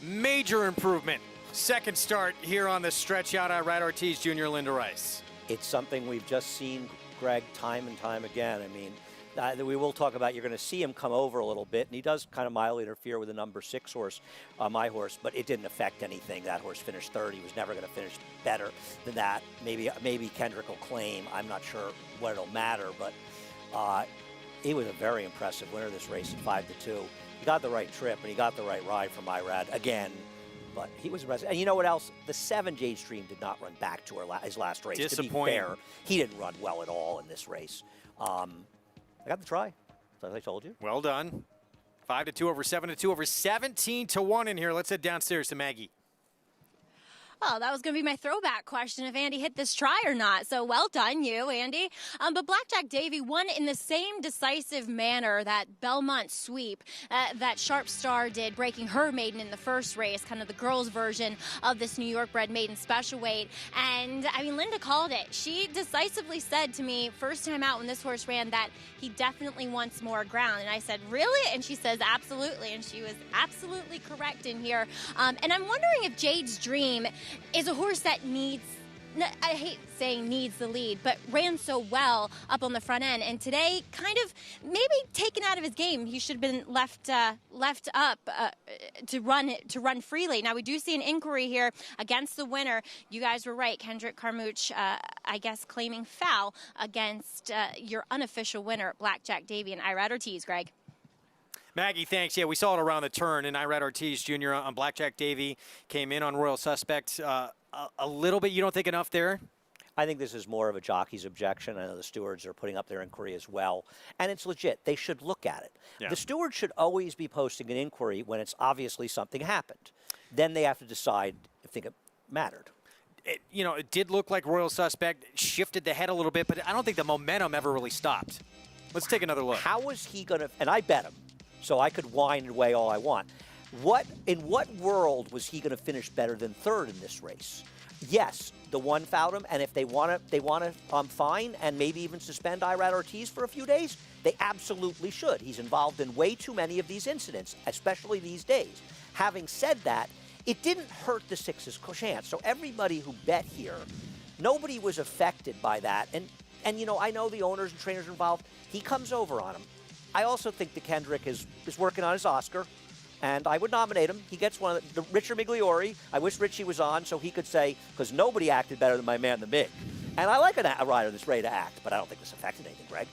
Major improvement. Second start here on the stretch out at Irad Ortiz Jr., Linda Rice. It's something we've just seen, Greg, time and time again. I mean, we will talk about, you're going to see him come over a little bit, and he does kind of mildly interfere with the number 6 horse, my horse, but it didn't affect anything. That horse finished third. He was never going to finish better than that. Maybe Kendrick will claim. I'm not sure what it'll matter, but he was a very impressive winner this race at 5-2. He got the right trip, and he got the right ride from Irad again. But he was impressive. And you know what else? The 7 Jade's Dream did not run back to his last race. Disappointing. To be fair, he didn't run well at all in this race. I got the try, as I told you. Well done. 5-2 over 7-2 over 17-1 in here. Let's head downstairs to Maggie. Oh, that was going to be my throwback question if Andy hit this try or not. So well done, you, Andy. But Blackjack Davy won in the same decisive manner that Belmont sweep that Sharp Star did, breaking her maiden in the first race, kind of the girls' version of this New York bred maiden special weight. And, I mean, Linda called it. She decisively said to me, first time out when this horse ran, that he definitely wants more ground. And I said, really? And she says, absolutely. And she was absolutely correct in here. And I'm wondering if Jade's Dream is a horse that needs, I hate saying needs the lead, but ran so well up on the front end. And today, kind of maybe taken out of his game. He should have been left up to run freely. Now, we do see an inquiry here against the winner. You guys were right. Kendrick Carmouche, I guess, claiming foul against your unofficial winner, Blackjack Davy and Irad Ortiz, Greg. Maggie, thanks. Yeah, we saw it around the turn, and Irad Ortiz Jr. on Blackjack Davy came in on Royal Suspect a little bit. You don't think enough there? I think this is more of a jockey's objection. I know the stewards are putting up their inquiry as well, and it's legit. They should look at it. Yeah. The stewards should always be posting an inquiry when it's obviously something happened. Then they have to decide if it mattered. It did look like Royal Suspect shifted the head a little bit, but I don't think the momentum ever really stopped. Let's take another look. How was he going to, and I bet him, so I could whine away all I want. In what world was he going to finish better than third in this race? Yes, the one fouled him, and if they want to fine and maybe even suspend Irad Ortiz for a few days, they absolutely should. He's involved in way too many of these incidents, especially these days. Having said that, it didn't hurt the 6's chance. So everybody who bet here, nobody was affected by that. And I know the owners and trainers are involved. He comes over on him. I also think that Kendrick is working on his Oscar, and I would nominate him. He gets one of the Richard Migliori. I wish Richie was on so he could say, because nobody acted better than my man, the Mig. And I like a rider that's ready to act, but I don't think this affected anything, Greg.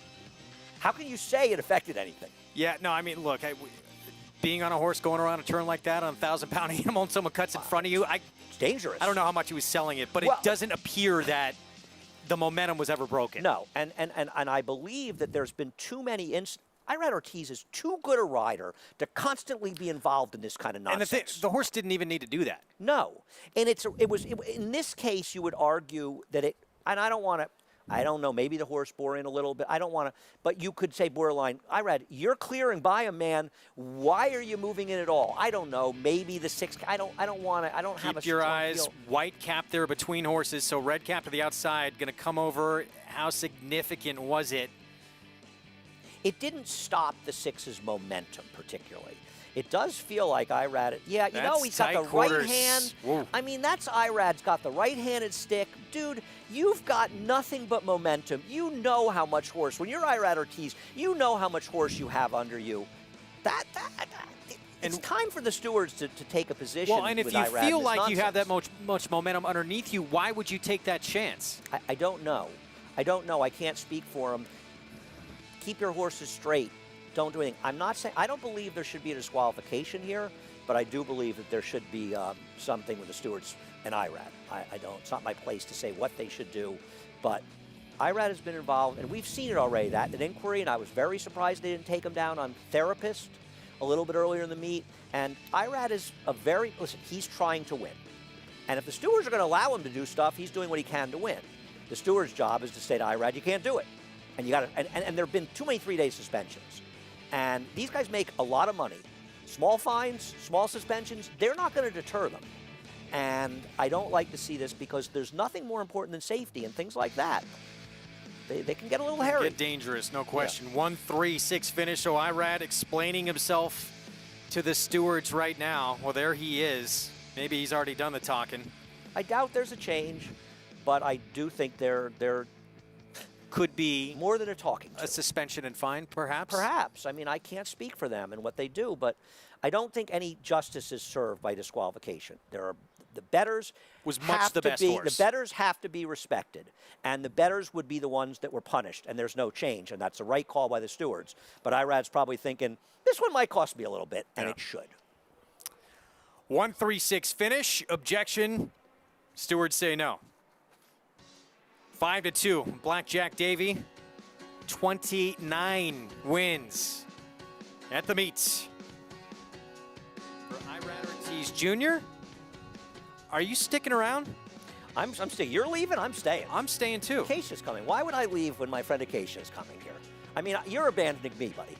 How can you say it affected anything? Yeah, no, I mean, look, being on a horse going around a turn like that on a 1,000-pound animal and someone cuts in front of you, it's dangerous. I don't know how much he was selling it, but it doesn't appear that the momentum was ever broken. No, and I believe that there's been too many instances. Irad Ortiz is too good a rider to constantly be involved in this kind of nonsense. And the horse didn't even need to do that. No, and it was in this case you would argue that it. And I don't know. Maybe the horse bore in a little bit. I don't want to. But you could say borderline. Irad, you're clearing by a man. Why are you moving in at all? I don't know. Maybe the 6. I don't want to. I don't have a. Keep your eyes white cap there between horses. So red cap to the outside, going to come over. How significant was it? It didn't stop the 6's momentum particularly. It does feel like Irad. Yeah, you know, That's he's got the tight quarters. right hand. Whoa. I mean, that's Irad's got the right-handed stick. Dude, you've got nothing but momentum. You know how much horse. When you're Irad Ortiz, you know how much horse you have under you. It's time for the stewards to take a position. Well, and if with you Irad feel in this like you have that nonsense. much momentum underneath you, why would you take that chance? I don't know. I don't know. I can't speak for him. Keep your horses straight. Don't do anything. I'm not saying I don't believe there should be a disqualification here, but I do believe that there should be something with the stewards and Irad. I don't. It's not my place to say what they should do, but Irad has been involved, and we've seen it already. That an inquiry, and I was very surprised they didn't take him down on Therapist a little bit earlier in the meet. And Irad is listen, he's trying to win. And if the stewards are going to allow him to do stuff, he's doing what he can to win. The steward's job is to say to Irad, you can't do it. And you got to, and there have been too many 3-day suspensions. And these guys make a lot of money. Small fines, small suspensions, they're not going to deter them. And I don't like to see this because there's nothing more important than safety and things like that. They can get a little hairy. Get dangerous, no question. 1-3-6 finish. So Irad explaining himself to the stewards right now. Well, there he is. Maybe he's already done the talking. I doubt there's a change, but I do think there could be more than a talking to. A suspension and fine, perhaps? Perhaps. I mean, I can't speak for them and what they do, but I don't think any justice is served by disqualification. The bettors was much the best horse. The bettors have to be respected, and the bettors would be the ones that were punished, and there's no change, and that's the right call by the stewards. But Irad's probably thinking, this one might cost me a little bit, and it should. 1-3-6 finish. Objection. Stewards say no. 5-2. Blackjack Davy. 29 wins at the meets. For Irad Ortiz Jr., are you sticking around? I'm staying. You're leaving? I'm staying. I'm staying too. Acacia's coming. Why would I leave when my friend Acacia is coming here? I mean, you're abandoning me, buddy.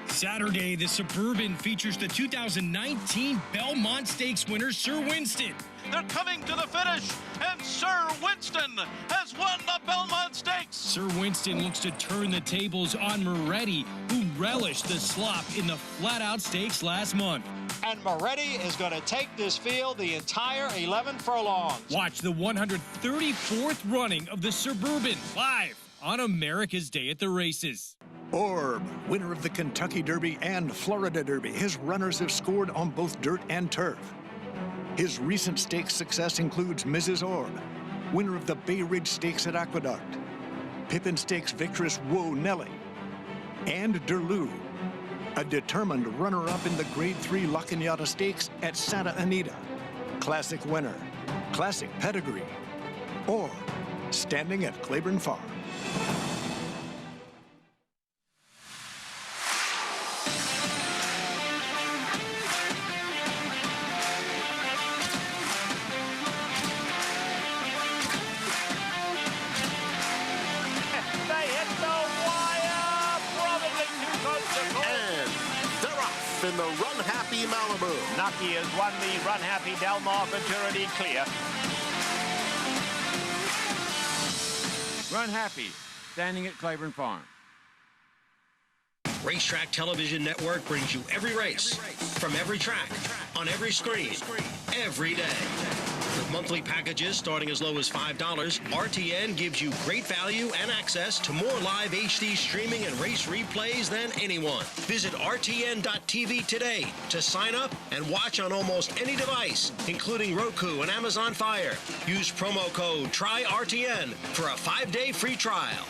Saturday, the Suburban features the 2019 Belmont Stakes winner, Sir Winston. They're coming to the finish, and Sir Winston has won the Belmont Stakes. Sir Winston looks to turn the tables on Moretti, who relished the slop in the flat-out stakes last month. And Moretti is going to take this field the entire 11 furlongs. Watch the 134th running of the Suburban live on America's Day at the Races. Orb, winner of the Kentucky Derby and Florida Derby. His runners have scored on both dirt and turf. His recent stakes success includes Mrs. Orb, winner of the Bay Ridge Stakes at Aqueduct, Pippin Stakes victorious Whoa Nelly, and Derlou, a determined runner-up in the Grade 3 La Cañada Stakes at Santa Anita. Classic winner, classic pedigree, or standing at Claiborne Farm. In the Run Happy Malibu. Nucky has won the Run Happy Del Mar Maturity Clear. Run Happy, standing at Claiborne Farm. Racetrack Television Network brings you every race, from every track, on every screen, every day. With monthly packages starting as low as $5, RTN gives you great value and access to more live HD streaming and race replays than anyone. Visit RTN.tv today to sign up and watch on almost any device, including Roku and Amazon Fire. Use promo code TRYRTN for a 5-day free trial.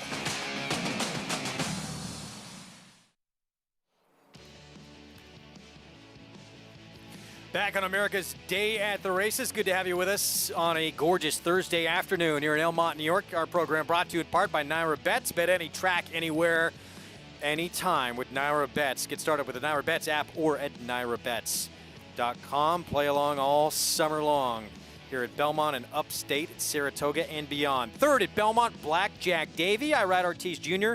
Back on America's Day at the Races. Good to have you with us on a gorgeous Thursday afternoon here in Belmont, New York. Our program brought to you in part by Naira Bets. Bet any track, anywhere, anytime with Naira Bets. Get started with the Naira Bets app or at nairabets.com. Play along all summer long here at Belmont and upstate at Saratoga and beyond. Third at Belmont, Blackjack Davy. Irad Ortiz Jr.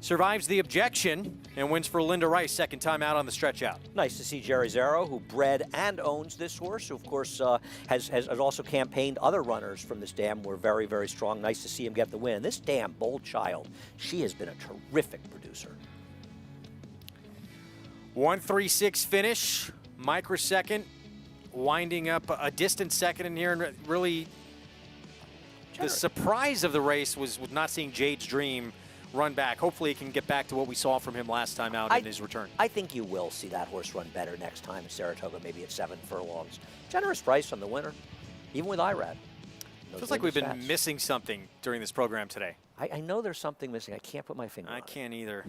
survives the objection and wins for Linda Rice, second time out on the stretch out. Nice to see Jerry Zero, who bred and owns this horse, who, of course, has also campaigned other runners from this dam. Were very, very strong. Nice to see him get the win. This dam, Bold Child, she has been a terrific producer. 1:36 finish, microsecond, winding up a distant second in here, and really the surprise of the race was with not seeing Jade's Dream run back. Hopefully he can get back to what we saw from him last time out in his return. I think you will see that horse run better next time in Saratoga, maybe at 7 furlongs. Generous price on the winner, even with IRAD. Feels like we've been missing something during this program today. I know there's something missing. I can't put my finger on it. I can't either.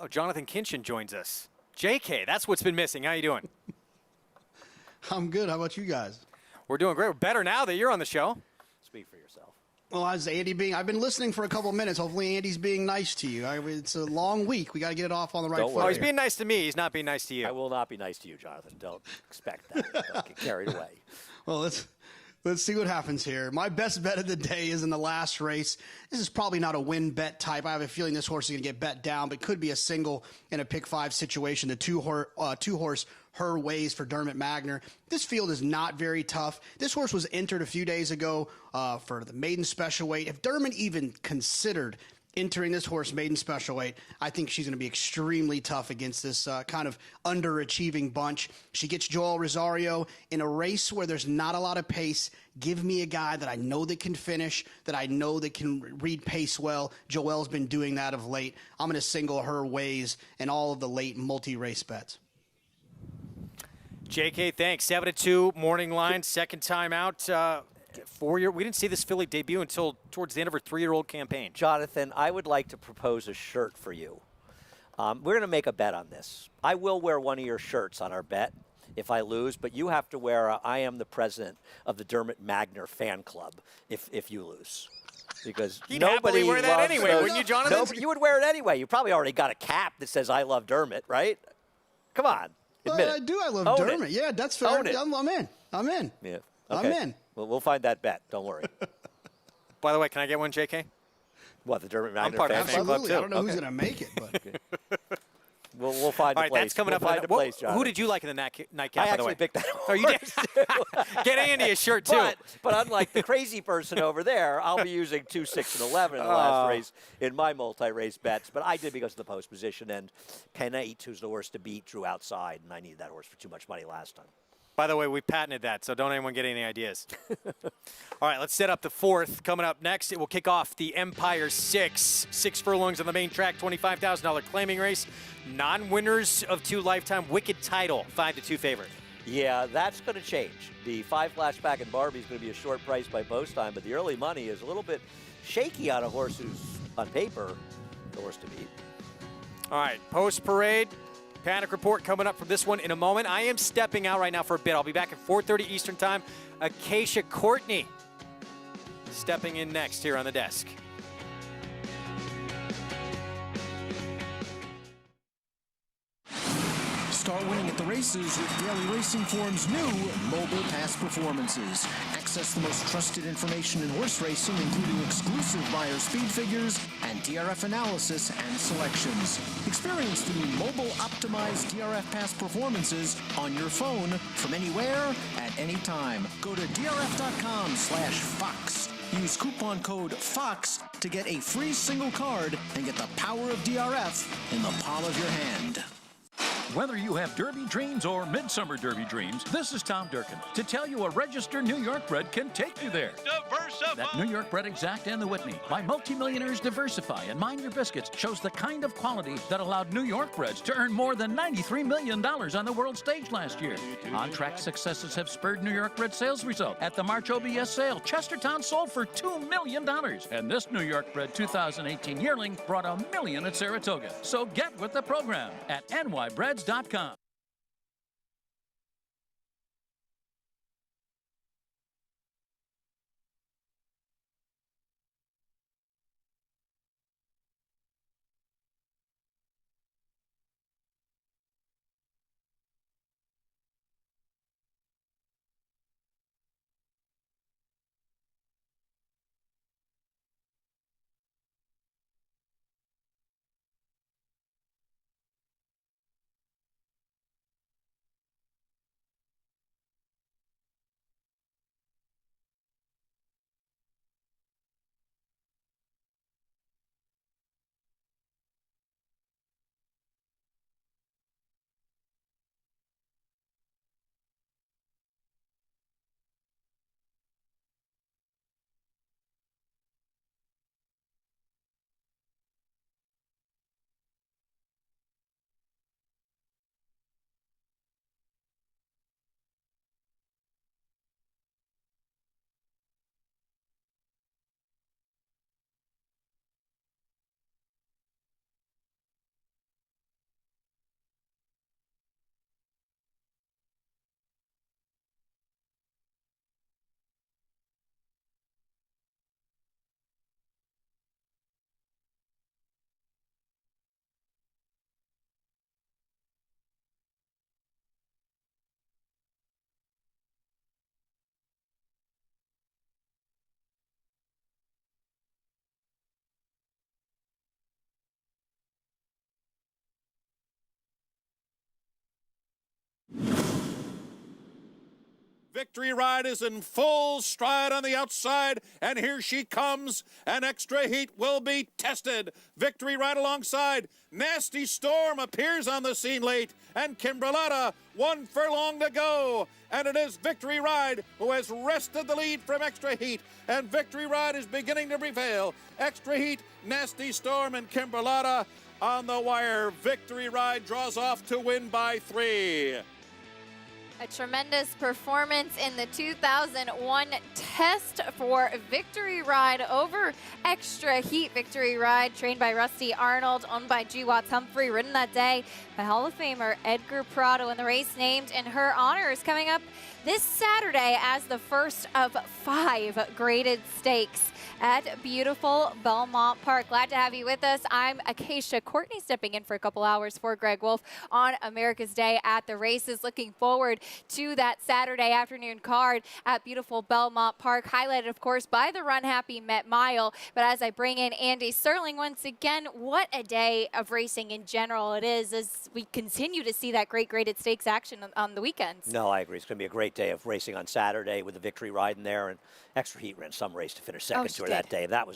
Oh, Jonathan Kinchin joins us. JK, that's what's been missing. How you doing? I'm good. How about you guys? We're doing great. We're better now that you're on the show. Speak for yourself. Well, as Andy being, I've been listening for a couple of minutes. Hopefully Andy's being nice to you. It's a long week. We got to get it off on the right foot. Oh, he's being nice to me. He's not being nice to you. I will not be nice to you, Jonathan. Don't expect that. Don't get carried away. Well, let's see what happens here. My best bet of the day is in the last race. This is probably not a win bet type. I have a feeling this horse is going to get bet down, but could be a single in a pick 5 situation. The two horse Her Ways for Dermot Magner. This field is not very tough. This horse was entered a few days ago for the maiden special weight. If Dermot even considered entering this horse maiden special weight, I think she's going to be extremely tough against this kind of underachieving bunch. She gets Joel Rosario in a race where there's not a lot of pace. Give me a guy that I know that can finish, that I know that can read pace well. Joel's been doing that of late. I'm going to single Her Ways and all of the late multi-race bets. JK, thanks. 7-2 morning line, second time out. 4 year. We didn't see this filly debut until towards the end of her 3-year-old campaign. Jonathan, I would like to propose a shirt for you. We're going to make a bet on this. I will wear one of your shirts on our bet if I lose, but you have to wear I am the president of the Dermot Magner fan club if you lose. Because You'd nobody happily wear that loves anyway, those. wouldn't you, Jonathan? You would wear it anyway. You probably already got a cap that says I love Dermot, right? Come on. Admit Well, it. I do. I love Own Dermot. it. Yeah, that's fair. Own it. I'm in. I'm in. Yeah. I'm Okay. in. Well, we'll find that bet. Don't worry. By the way, can I get one, JK? What, the Dermot Magner I'm part fan of that fan club club, too? too. I don't know who's going to make it, but We'll find All a right, place. that's coming We'll up. find a place, Jonathan. Who did you like in the nightcap, I by the way? actually picked that Oh, you did? horse. Get Andy a shirt, too. But unlike the crazy person over there, I'll be using 2, 6, and 11 in the last race in my multi-race bets. But I did because of the post position. And Canate, who's the horse to beat, drew outside. And I needed that horse for too much money last time. By the way, we patented that, so don't anyone get any ideas. All right, let's set up the fourth. Coming up next, it will kick off the Empire 6. 6 furlongs on the main track, $25,000 claiming race. Non-winners of 2 lifetime Wicked Title, 5-2 favorite. Yeah, that's going to change. The 5 flashback and Barbie is going to be a short price by post time, but the early money is a little bit shaky on a horse who's, on paper, the horse to beat. All right, post parade. Panic report coming up from this one in a moment. I am stepping out right now for a bit. I'll be back at 4:30 Eastern Time. Acacia Courtney stepping in next here on the desk. Start winning at the races with Daily Racing Form's new mobile pass performances. Access the most trusted information in horse racing, including exclusive buyer speed figures and DRF analysis and selections. Experience the new mobile optimized DRF pass performances on your phone from anywhere at any time. Go to drf.com/Fox. Use coupon code FOX to get a free single card and get the power of DRF in the palm of your hand. Whether you have Derby dreams or Midsummer Derby dreams, this is Tom Durkin to tell you a registered New York bred can take you there. Diversify. That New York bred Exact and the Whitney by multimillionaires Diversify and Mind Your Biscuits shows the kind of quality that allowed New York breds to earn more than $93 million on the world stage last year. On-track successes have spurred New York bred sales result. At the March OBS sale, Chestertown sold for $2 million. And this New York bred 2018 yearling brought $1 million at Saratoga. So get with the program at nybreds.com. Victory Ride is in full stride on the outside, and here she comes. An extra heat will be tested. Victory Ride alongside. Nasty Storm appears on the scene late, and Kimberlata 1 furlong to go. And it is Victory Ride who has wrested the lead from Extra Heat, and Victory Ride is beginning to prevail. Extra Heat, Nasty Storm, and Kimberlata on the wire. Victory Ride draws off to win by 3. A tremendous performance in the 2001 test for Victory Ride over Extra Heat. Victory Ride, trained by Rusty Arnold, owned by G. Watts Humphrey, ridden that day by Hall of Famer Edgar Prado, and the race named in her honor is coming up this Saturday as the first of 5 graded stakes at beautiful Belmont Park. Glad to have you with us. I'm Acacia Courtney, stepping in for a couple hours for Greg Wolf on America's Day at the races. Looking forward to that Saturday afternoon card at beautiful Belmont Park, highlighted, of course, by the Run Happy Met Mile. But as I bring in Andy Serling once again, what a day of racing in general it is as we continue to see that great graded stakes action on the weekends. No, I agree. It's going to be a great day of racing on Saturday with the Victory Ride in there, and Extra Heat ran some race to finish second to her that day. That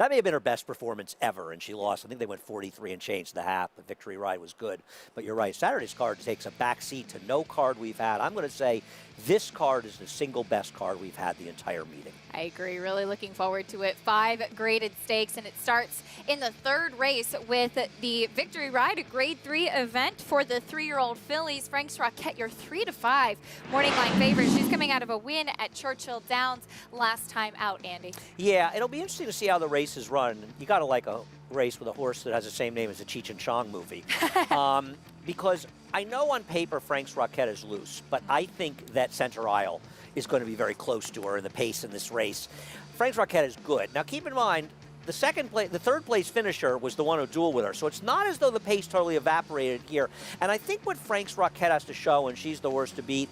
may have been her best performance ever, and she lost. I think they went 43 and change to the half. The Victory Ride was good. But you're right, Saturday's card takes a back seat to no card we've had. I'm going to say this card is the single best card we've had the entire meeting. I agree. Really looking forward to it. 5 graded stakes, and it starts in the 3rd race with the Victory Ride, a Grade 3 event for the 3-year-old fillies. Frank's Rocket, your 3-5 morning line favorite. She's coming out of a win at Churchill Downs last time out, Andy. Yeah, it'll be interesting to see how the races run. You got to like a race with a horse that has the same name as the Cheech and Chong movie. Because I know on paper Frank's Rocket is loose, but I think that Center Isle is going to be very close to her in the pace in this race. Frank's Rocket is good. Now keep in mind, the 3rd place finisher was the one who dueled with her, so it's not as though the pace totally evaporated here. And I think what Frank's Rocket has to show, and she's the horse to beat,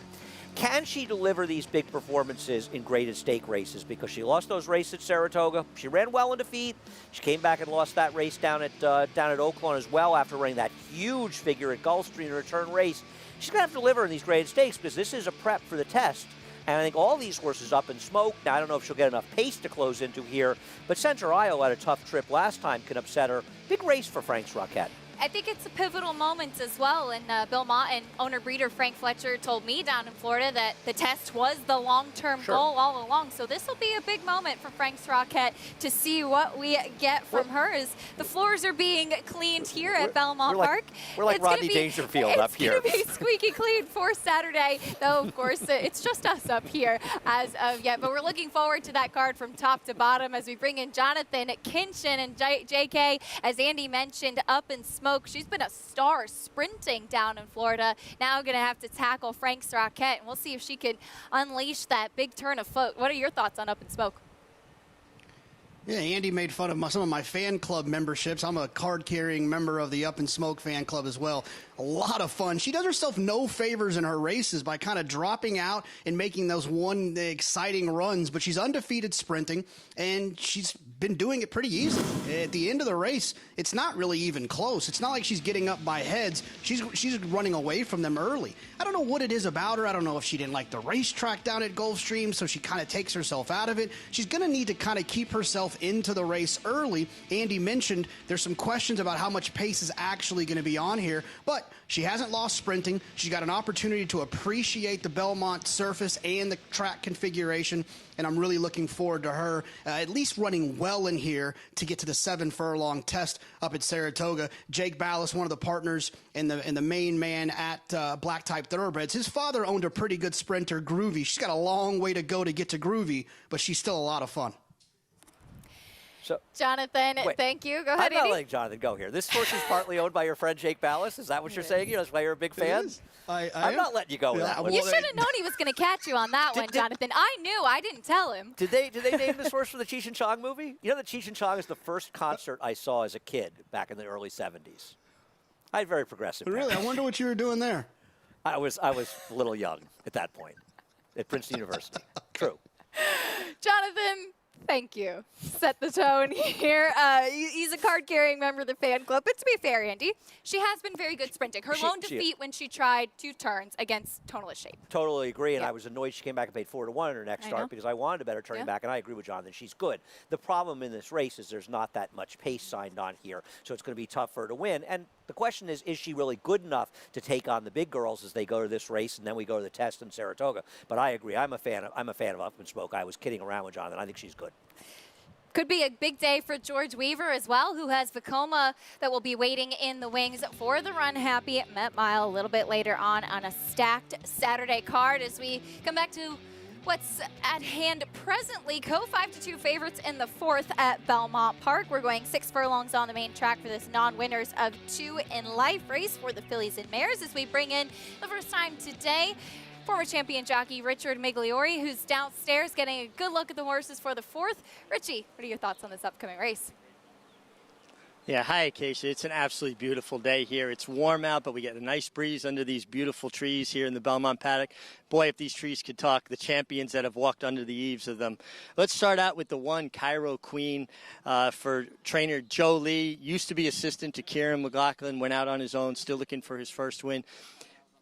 can she deliver these big performances in graded stake races? Because she lost those races at Saratoga. She ran well in defeat. She came back and lost that race down at Oaklawn as well after running that huge figure at Gulfstream in a return race. She's going to have to deliver in these graded stakes because this is a prep for the test. And I think all these horses up in smoke. Now, I don't know if she'll get enough pace to close into here, but Center Isle had a tough trip last time, can upset her. Big race for Frank's Rocket. I think it's a pivotal moment as well. And Belmont and owner-breeder Frank Fletcher told me down in Florida that the test was the long-term goal all along. So this will be a big moment for Frank's Rocket to see what we get from her as the floors are being cleaned here at Belmont Park. We're like Rodney Dangerfield up here. It's going to be squeaky clean for Saturday, though, of course, it's just us up here as of yet. But we're looking forward to that card from top to bottom as we bring in Jonathan Kinchin and JK, as Andy mentioned, up in smoke. She's been a star sprinting down in Florida. Now going to have to tackle Frank's Rocket, and we'll see if she can unleash that big turn of foot. What are your thoughts on Up in Smoke? Yeah, Andy made fun of some of my fan club memberships. I'm a card-carrying member of the Up in Smoke fan club as well. A lot of fun. She does herself no favors in her races by kind of dropping out and making those exciting runs, but she's undefeated sprinting, and she's been doing it pretty easy. At the end of the race, it's not really even close. It's not like she's getting up by heads. She's running away from them early. I don't know what it is about her. I don't know if she didn't like the racetrack down at Gulfstream, so she kind of takes herself out of it. She's going to need to kind of keep herself into the race early. Andy mentioned there's some questions about how much pace is actually going to be on here, but she hasn't lost sprinting. She's got an opportunity to appreciate the Belmont surface and the track configuration, and I'm really looking forward to her at least running well in here to get to the 7-furlong test up at Saratoga. Jake Ballas, one of the partners and the main man at Black Type Thoroughbreds. His father owned a pretty good sprinter, Groovy. She's got a long way to go to get to Groovy, but she's still a lot of fun. So, Jonathan, thank you. Go ahead, I'm not Andy. letting Jonathan go here. This horse is partly owned by your friend Jake Ballas. Is that what you're saying? That's why you're a big fan? I'm not letting you go with that one. You should have known he was going to catch you on that one, Jonathan. I knew. I didn't tell him. Did they name this horse for the Cheech and Chong movie? You know that Cheech and Chong is the first concert I saw as a kid back in the early 70s. I had very progressive Really? parents. I wonder what you were doing there. I was a little young at that point at Princeton University. True. Jonathan, Thank you. Set the tone here. He's a card-carrying member of the fan club. But to be fair, Andy, she has been very good sprinting. Her lone defeat when she tried 2 turns against Tonalist Shape. Totally agree, and I was annoyed she came back and paid 4-1 in her next start because I wanted a better turning back, and I agree with Jonathan. She's good. The problem in this race is there's not that much pace signed on here, so it's going to be tough for her to win. And the question is she really good enough to take on the big girls as they go to this race, and then we go to the test in Saratoga? But I agree. I'm a fan of Up and Smoke. I was kidding around with Jonathan. I think she's good. Could be a big day for George Weaver as well, who has Vekoma that will be waiting in the wings for the Run Happy Met Mile a little bit later on a stacked Saturday card. As we come back to what's at hand presently, Co-5-2 favorites in the 4th at Belmont Park. We're going 6 furlongs on the main track for this non-winners of 2 in life race for the fillies and mares as we bring in the first time today former champion jockey Richard Migliori, who's downstairs getting a good look at the horses for the 4th. Richie, what are your thoughts on this upcoming race? Yeah, hi, Acacia. It's an absolutely beautiful day here. It's warm out, but we get a nice breeze under these beautiful trees here in the Belmont paddock. Boy, if these trees could talk, the champions that have walked under the eaves of them. Let's start out with the 1, Cairo Queen, for trainer Joe Lee. Used to be assistant to Kieran McLaughlin, went out on his own, still looking for his first win.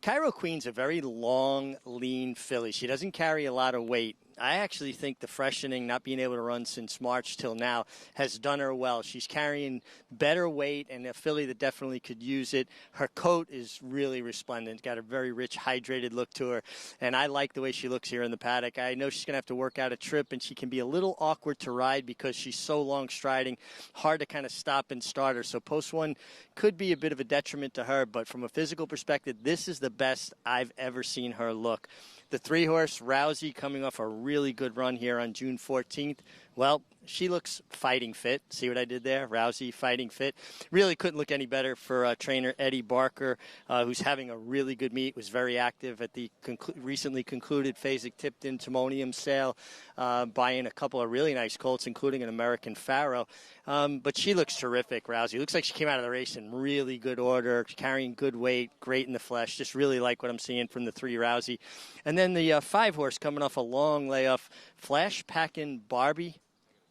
Cairo Queen's a very long, lean filly. She doesn't carry a lot of weight. I actually think the freshening, not being able to run since March till now, has done her well. She's carrying better weight and a filly that definitely could use it. Her coat is really resplendent, got a very rich, hydrated look to her, and I like the way she looks here in the paddock. I know she's going to have to work out a trip, and she can be a little awkward to ride because she's so long striding, hard to kind of stop and start her. So post 1 could be a bit of a detriment to her, but from a physical perspective, this is the best I've ever seen her look. The 3-horse, Rousey, coming off a really good run here on June 14th. Well, she looks fighting fit. See what I did there? Rousey, fighting fit. Really couldn't look any better for trainer Eddie Barker, who's having a really good meet, was very active at the recently concluded Fasig-Tipton Timonium sale, buying a couple of really nice colts, including an American Pharaoh. But she looks terrific, Rousey. Looks like she came out of the race in really good order, carrying good weight, great in the flesh. Just really like what I'm seeing from the 3 Rousey. And then the 5-horse coming off a long layoff, Flash Packin' Barbie.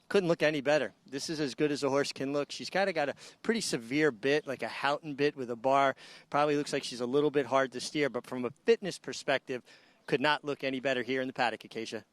Couldn't look any better. This is as good as a horse can look. She's kind of got a pretty severe bit, like a Houghton bit with a bar. Probably looks like she's a little bit hard to steer, but from a fitness perspective, could not look any better here in the paddock, Acacia.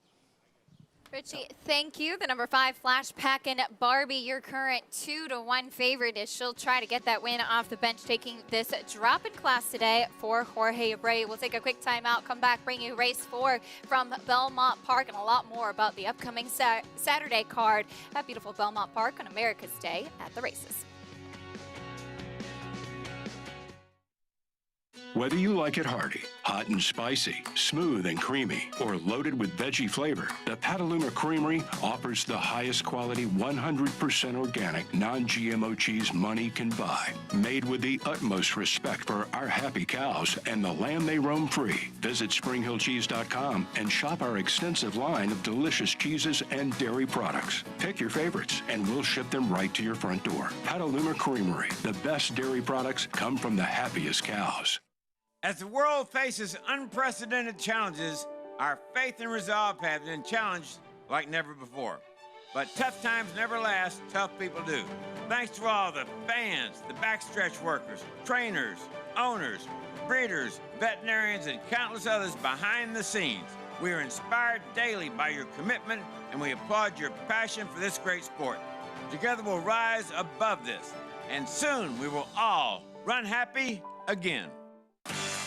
Richie, thank you. The number 5, Flash Packin' Barbie, your current 2-1 favorite, as she'll try to get that win off the bench, taking this drop in class today for Jorge Abreu. We'll take a quick timeout, come back, bring you race 4 from Belmont Park, and a lot more about the upcoming Saturday card at beautiful Belmont Park on America's Day at the races. Whether you like it hearty, hot and spicy, smooth and creamy, or loaded with veggie flavor, the Petaluma Creamery offers the highest quality 100% organic, non-GMO cheese money can buy. Made with the utmost respect for our happy cows and the land they roam free. Visit SpringHillCheese.com and shop our extensive line of delicious cheeses and dairy products. Pick your favorites and we'll ship them right to your front door. Petaluma Creamery. The best dairy products come from the happiest cows. As the world faces unprecedented challenges, our faith and resolve have been challenged like never before. But tough times never last, tough people do. Thanks to all the fans, the backstretch workers, trainers, owners, breeders, veterinarians, and countless others behind the scenes. We are inspired daily by your commitment, and we applaud your passion for this great sport. Together we'll rise above this, and soon we will all run happy again.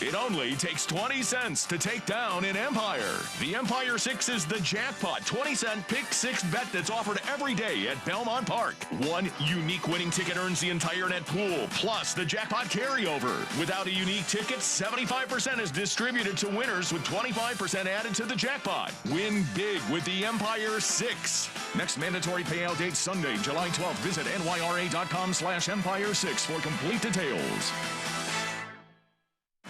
It only takes 20 cents to take down an Empire. The Empire 6 is the jackpot 20-cent pick 6 bet that's offered every day at Belmont Park. One unique winning ticket earns the entire net pool, plus the jackpot carryover. Without a unique ticket, 75% is distributed to winners with 25% added to the jackpot. Win big with the Empire 6. Next mandatory payout date Sunday, July 12th. Visit nyra.com/Empire6 for complete details.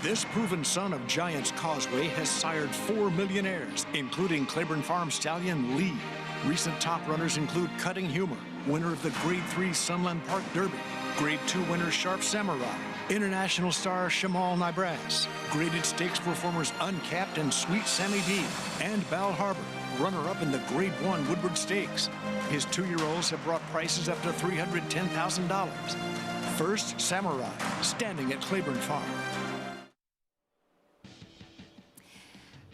This proven son of Giants Causeway has sired 4 millionaires, including Claiborne Farm stallion Lee. Recent top runners include Cutting Humor, winner of the Grade 3 Sunland Park Derby, Grade 2 winner Sharp Samurai, international star Shamal Nibras, graded stakes performers Uncapped and Sweet Sammy B, and Bal Harbor. runner-up in the Grade 1 Woodward Stakes. His 2-year-olds have brought prices up to $310,000. First, Samurai, standing at Claiborne Farm.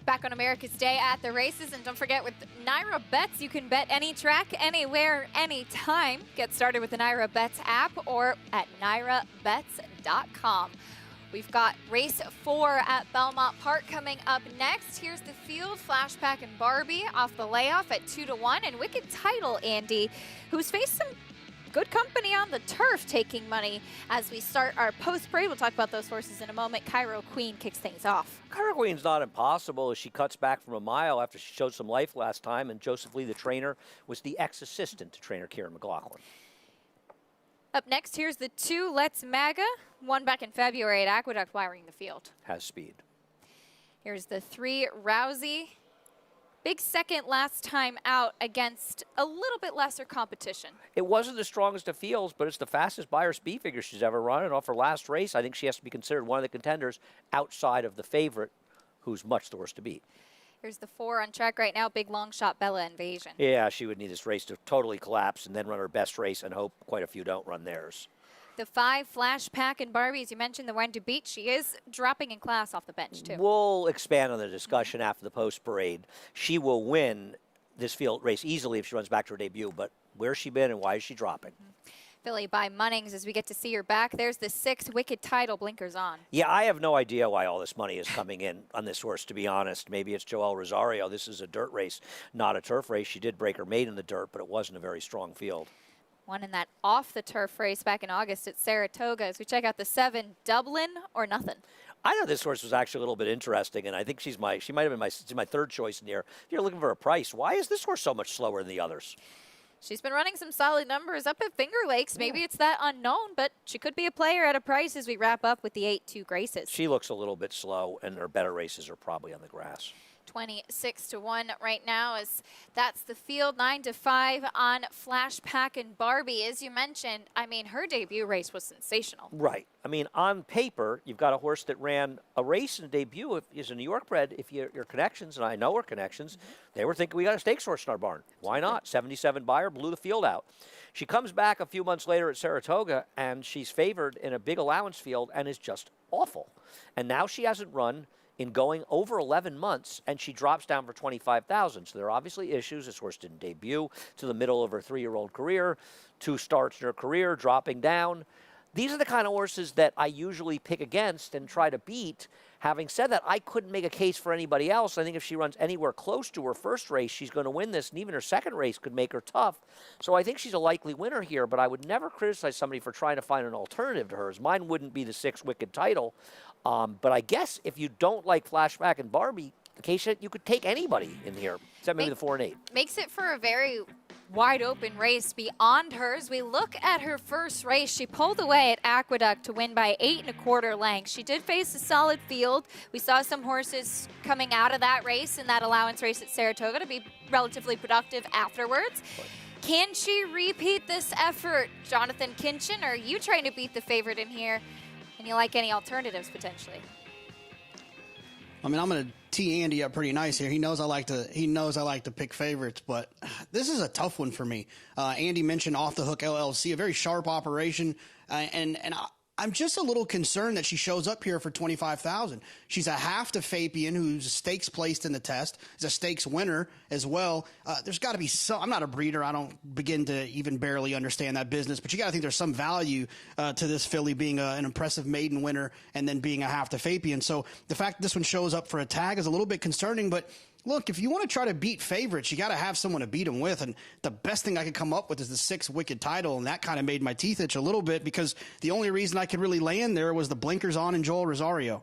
Back on America's Day at the races, and don't forget, with Naira Bets, you can bet any track, anywhere, anytime. Get started with the Naira Bets app or at nairabets.com. We've got race 4 at Belmont Park coming up next. Here's the field, Flashback and Barbie off the layoff at 2-1, and Wicked Title, Andy, who's faced some good company on the turf, taking money as we start our post-parade. We'll talk about those horses in a moment. Cairo Queen kicks things off. Cairo Queen's not impossible as she cuts back from a mile after she showed some life last time, and Joseph Lee, the trainer, was the ex-assistant to trainer Kieran McLaughlin. Up next, here's the 2 Let's Maga, one back in February at Aqueduct, wiring the field. Has speed. Here's the 3 Rousey. Big second last time out against a little bit lesser competition. It wasn't the strongest of fields, but it's the fastest Buyer speed figure she's ever run. And off her last race, I think she has to be considered one of the contenders outside of the favorite, who's much the worst to beat. Here's the 4 on track right now, big long shot Bella Invasion. Yeah, she would need this race to totally collapse and then run her best race and hope quite a few don't run theirs. The 5 Flashback and Barbie, as you mentioned, the one to beat. She is dropping in class off the bench, too. We'll expand on the discussion after the post-parade. She will win this field race easily if she runs back to her debut, but where's she been and why is she dropping? Filly by Munnings as we get to see her back. There's the 6 Wicked Title, blinkers on. Yeah, I have no idea why all this money is coming in on this horse, to be honest. Maybe it's Joel Rosario. This is a dirt race, not a turf race. She did break her maiden in the dirt, but it wasn't a very strong field. One in that off-the-turf race back in August at Saratoga. As we check out the 7, Dublin or nothing. I know this horse was actually a little bit interesting, and I think she might have been my third choice in here. If you're looking for a price, why is this horse so much slower than the others? She's been running some solid numbers up at Finger Lakes. Maybe it's that unknown, but she could be a player at a price as we wrap up with the 8-2 Graces. She looks a little bit slow, and her better races are probably on the grass. 26-1 right now, as that's the field. 9-5 on Flashback and Barbie. As you mentioned, I mean, her debut race was sensational. Right. I mean, on paper, you've got a horse that ran a race in a debut. Is a New York bred. If your connections, and I know her connections, they were thinking we got a stakes horse in our barn. Why not? 77 Buyer blew the field out. She comes back a few months later at Saratoga, and she's favored in a big allowance field and is just awful. And now she hasn't run in going over 11 months, and she drops down for $25,000. So there are obviously issues. This horse didn't debut to the middle of her 3-year-old career, 2 starts in her career, dropping down. These are the kind of horses that I usually pick against and try to beat. Having said that, I couldn't make a case for anybody else. I think if she runs anywhere close to her first race, she's going to win this, and even her second race could make her tough. So I think she's a likely winner here, but I would never criticize somebody for trying to find an alternative to hers. Mine wouldn't be the 6 Wicked Title. But I guess if you don't like Flashback and Barbie, the case that you could take anybody in here, except maybe the 4 and 8. Makes it for a very wide open race beyond hers. We look at her first race. She pulled away at Aqueduct to win by 8 1/4 lengths. She did face a solid field. We saw some horses coming out of that race in that allowance race at Saratoga to be relatively productive afterwards. Can she repeat this effort? Jonathan Kinchin, or are you trying to beat the favorite in here? And you like any alternatives potentially? I mean, I'm going to tee Andy up pretty nice here. He knows I like to pick favorites, but this is a tough one for me. Andy mentioned Off the Hook LLC, a very sharp operation, and I'm just a little concerned that she shows up here for $25,000. She's a half to Fabian, who's stakes placed in the test, is a stakes winner as well. There's got to be some. I'm not a breeder. I don't begin to even barely understand that business, but you got to think there's some value to this filly being an impressive maiden winner and then being a half to Fabian. So the fact that this one shows up for a tag is a little bit concerning, but look, if you want to try to beat favorites, you got to have someone to beat them with. And the best thing I could come up with is the 6 Wicked Title. And that kind of made my teeth itch a little bit because the only reason I could really land there was the blinkers on and Joel Rosario.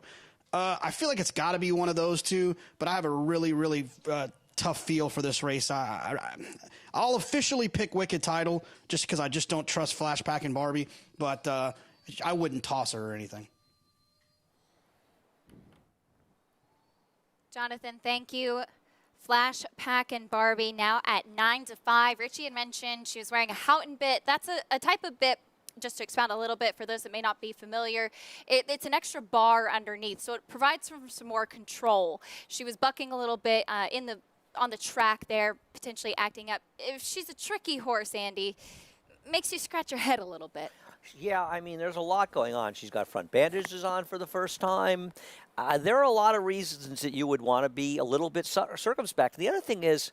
I feel like it's got to be one of those two, but I have a really, really tough feel for this race. I'll officially pick Wicked Title just because I just don't trust Flashback and Barbie, but I wouldn't toss her or anything. Jonathan, thank you. Flashback and Barbie now at 9-5. Richie had mentioned she was wearing a Houghton bit. That's a type of bit, just to expound a little bit for those that may not be familiar, it's an extra bar underneath, so it provides some more control. She was bucking a little bit in the on the track there, potentially acting up. If she's a tricky horse, Andy, makes you scratch your head a little bit. Yeah, I mean, there's a lot going on. She's got front bandages on for the first time. There are a lot of reasons that you would want to be a little bit circumspect. The other thing is,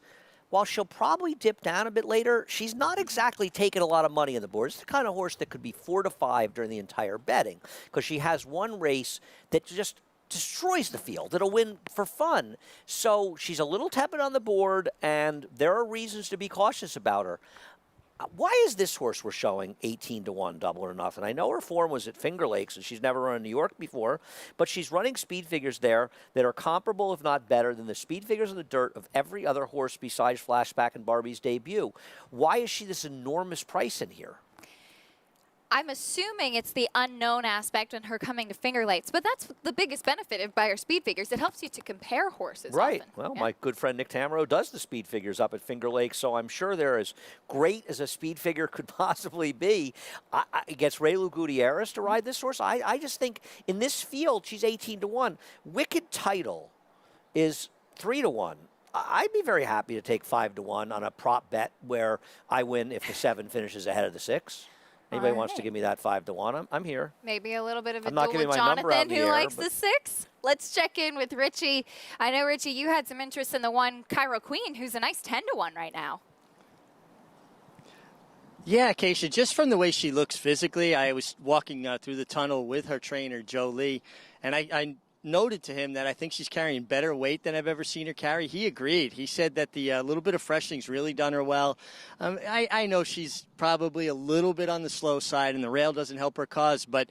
while she'll probably dip down a bit later, she's not exactly taking a lot of money on the board. It's the kind of horse that could be 4 to 5 during the entire betting, because she has one race that just destroys the field. It'll win for fun. So she's a little tepid on the board, and there are reasons to be cautious about her. Why is this horse we're showing 18 to 1, double or nothing? I know her form was at Finger Lakes, and she's never run in New York before, but she's running speed figures there that are comparable, if not better, than the speed figures in the dirt of every other horse besides Flashback and Barbie's debut. Why is she this enormous price in here? I'm assuming it's the unknown aspect in her coming to Finger Lakes, but that's the biggest benefit of Buyer Speed Figures. It helps you to compare horses. Right. Often. Well, yeah. my good friend Nick Tamaro does the speed figures up at Finger Lakes, so I'm sure they're as great as a speed figure could possibly be. Against Raylu Gutierrez to ride this horse, I just think in this field she's 18 to 1. Wicked Title is 3 to 1. I'd be very happy to take 5 to 1 on a prop bet where I win if the 7 finishes ahead of the 6. Anybody wants to give me that 5 to 1? I'm here. Maybe a little bit of a I'm not duel giving with my number out Jonathan, in the who air, likes but- the 6. Let's check in with Richie. I know, Richie, you had some interest in the one Cairo Queen, who's a nice 10 to 1 right now. Yeah, Keisha, just from the way she looks physically, I was walking through the tunnel with her trainer, Joe Lee, and I noted to him that I think she's carrying better weight than I've ever seen her carry. He agreed. He said that the little bit of freshening's really done her well. I know she's probably a little bit on the slow side, and the rail doesn't help her cause, but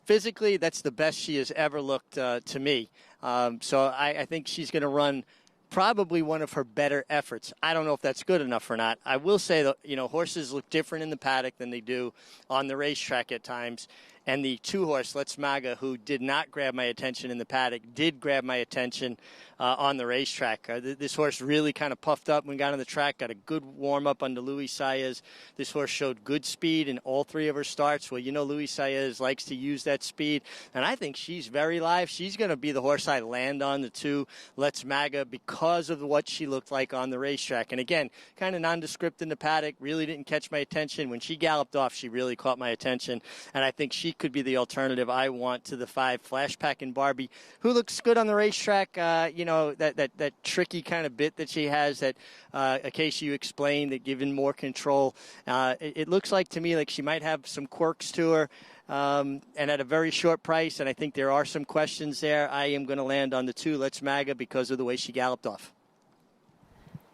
physically, that's the best she has ever looked to me. So I think she's going to run probably one of her better efforts. I don't know if that's good enough or not. I will say that, horses look different in the paddock than they do on the racetrack at times. And the 2-horse, Let's Maga, who did not grab my attention in the paddock, did grab my attention on the racetrack. This horse really kind of puffed up when we got on the track, got a good warm-up under Luis Saez. This horse showed good speed in all 3 of her starts. Well, Luis Saez likes to use that speed, and I think she's very live. She's going to be the horse I land on, the 2, Let's Maga, because of what she looked like on the racetrack. And again, kind of nondescript in the paddock, really didn't catch my attention. When she galloped off, she really caught my attention, and I think she could be the alternative I want to the 5, Flashback and Barbie, who looks good on the racetrack. That tricky kind of bit that she has that, Acacia, you explained, that given more control. It looks like to me like she might have some quirks to her, and at a very short price, and I think there are some questions there. I am going to land on the 2, Let's Maga, because of the way she galloped off.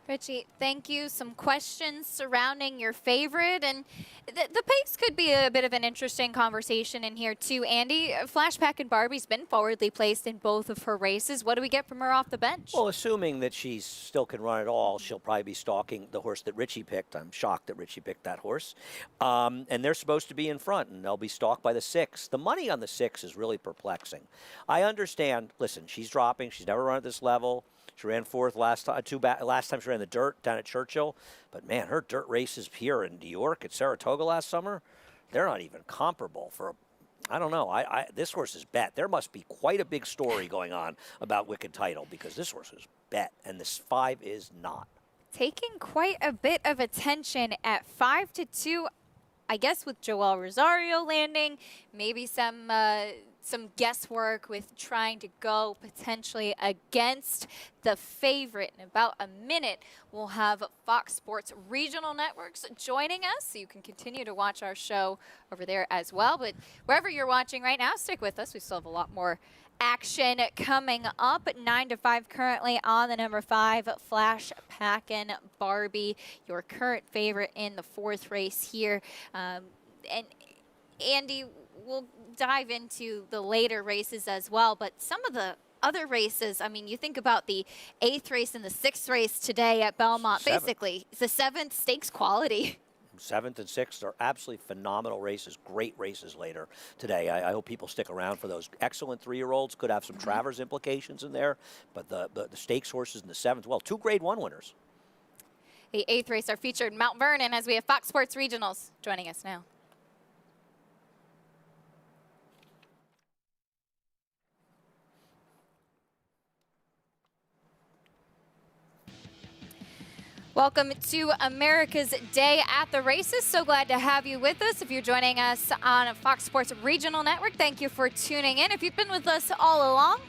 Richie, thank you. Some questions surrounding your favorite, and the pace could be a bit of an interesting conversation in here too. Andy, Flashback and Barbie's been forwardly placed in both of her races. What do we get from her off the bench? Well, assuming that she still can run at all, she'll probably be stalking the horse that Richie picked. I'm shocked that Richie picked that horse. And they're supposed to be in front, and they'll be stalked by the 6. The money on the 6 is really perplexing. I understand. Listen, she's dropping. She's never run at this level. She ran 4th last time she ran the dirt down at Churchill. But, man, her dirt races here in New York at Saratoga last summer, they're not even comparable for I don't know. This horse is bet. There must be quite a big story going on about Wicked Title, because this horse is bet, and this 5 is not. Taking quite a bit of attention at 5 to 2, I guess, with Joel Rosario landing, maybe some guesswork with trying to go potentially against the favorite. In about a minute, we'll have Fox Sports Regional Networks joining us, so you can continue to watch our show over there as well. But wherever you're watching right now, stick with us. We still have a lot more action coming up at 9 to 5 currently on the number 5, Flash Packin' Barbie, your current favorite in the 4th race here. And Andy, we'll dive into the later races as well, but some of the other races, I mean, you think about the 8th race and the 6th race today at Belmont, basically, it's the 7th stakes quality. 7th and 6th are absolutely phenomenal races, great races later today. I hope people stick around for those. Excellent 3-year-olds, could have some Travers implications in there, but the stakes horses in the 7th, well, 2 Grade 1 winners. The 8th race are featured in Mount Vernon as we have Fox Sports Regionals joining us now. Welcome to America's Day at the Races. So glad to have you with us. If you're joining us on Fox Sports Regional Network, thank you for tuning in. If you've been with us all along,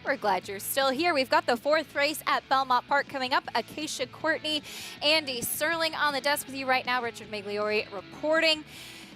we're glad you're still here. We've got the 4th race at Belmont Park coming up. Acacia Courtney, Andy Serling on the desk with you right now. Richard Migliori reporting.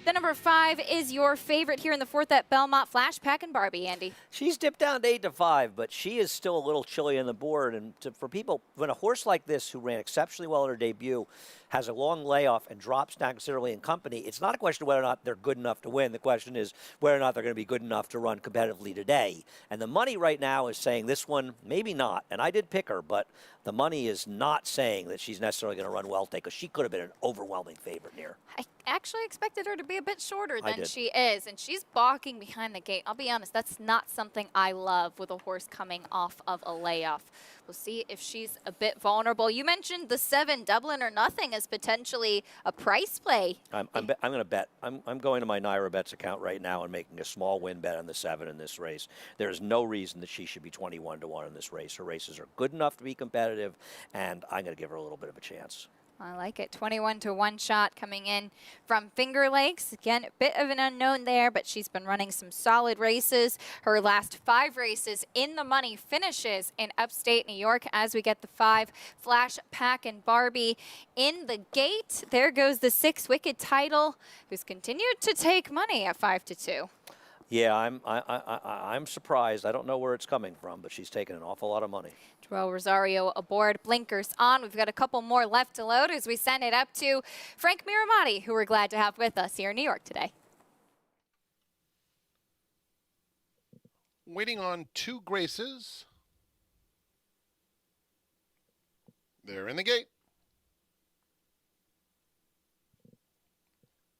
The number 5 is your favorite here in the 4th at Belmont, Flash Pack and Barbie, Andy. She's dipped down to 8-5, but she is still a little chilly on the board. And for people, when a horse like this, who ran exceptionally well in her debut, has a long layoff and drops down considerably in company, it's not a question of whether or not they're good enough to win. The question is whether or not they're going to be good enough to run competitively today. And the money right now is saying this one, maybe not. And I did pick her, but the money is not saying that she's necessarily going to run well today, because she could have been an overwhelming favorite here. I actually expected her to be a bit shorter than she is, and she's balking behind the gate. I'll be honest, that's not something I love with a horse coming off of a layoff. We'll see if she's a bit vulnerable. You mentioned the 7 Dublin or Nothing as potentially a price play. I'm going to bet. I'm going to my Naira Bets account right now and making a small win bet on the 7 in this race. There's no reason that she should be 21-1 in this race. Her races are good enough to be competitive, and I'm going to give her a little bit of a chance. I like it. 21-1 shot coming in from Finger Lakes. Again, a bit of an unknown there, but she's been running some solid races. Her last 5 races in the money finishes in upstate New York as we get the 5 Flash Pack and Barbie in the gate. There goes the 6 Wicked Title, who's continued to take money at 5-2. Yeah, I'm surprised. I don't know where it's coming from, but she's taking an awful lot of money. Joel Rosario aboard, blinkers on. We've got a couple more left to load as we send it up to Frank Miramati, who we're glad to have with us here in New York today. Waiting on 2 Graces. They're in the gate.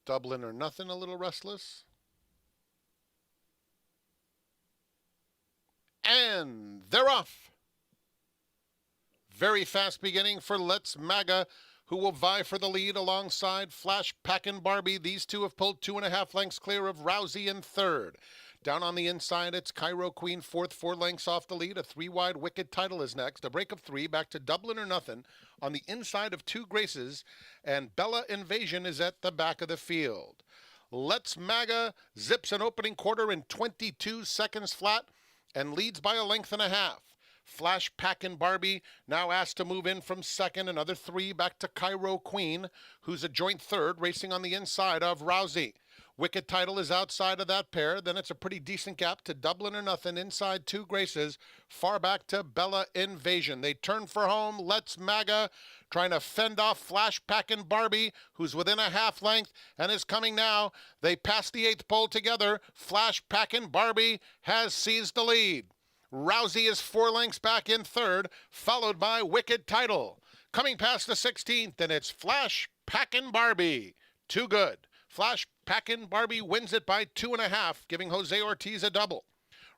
Dublin or Nothing, a little restless. And they're off. Very fast beginning for Let's MAGA, who will vie for the lead alongside Flash Pack and Barbie. These two have pulled 2.5 lengths clear of Rousey in 3rd. Down on the inside, it's Cairo Queen 4th, 4 lengths off the lead. A 3-wide Wicked Title is next. A break of 3 back to Dublin or Nothing on the inside of 2 Graces. And Bella Invasion is at the back of the field. Let's MAGA zips an opening quarter in 22 seconds flat and leads by a length and a half. Flash Pack and Barbie now asked to move in from 2nd. Another 3 back to Cairo Queen, who's a joint 3rd, racing on the inside of Rousey. Wicked Title is outside of that pair. Then it's a pretty decent gap to Dublin or Nothing inside 2 Graces. Far back to Bella Invasion. They turn for home. Let's MAGA trying to fend off Flash Pack and Barbie, who's within a half length and is coming now. They pass the 8th pole together. Flash Pack and Barbie has seized the lead. Rousey is 4 lengths back in 3rd, followed by Wicked Title. Coming past the 16th, and it's Flash Pack and Barbie. Too good. Flash Pack and Barbie wins it by 2.5, giving Jose Ortiz a double.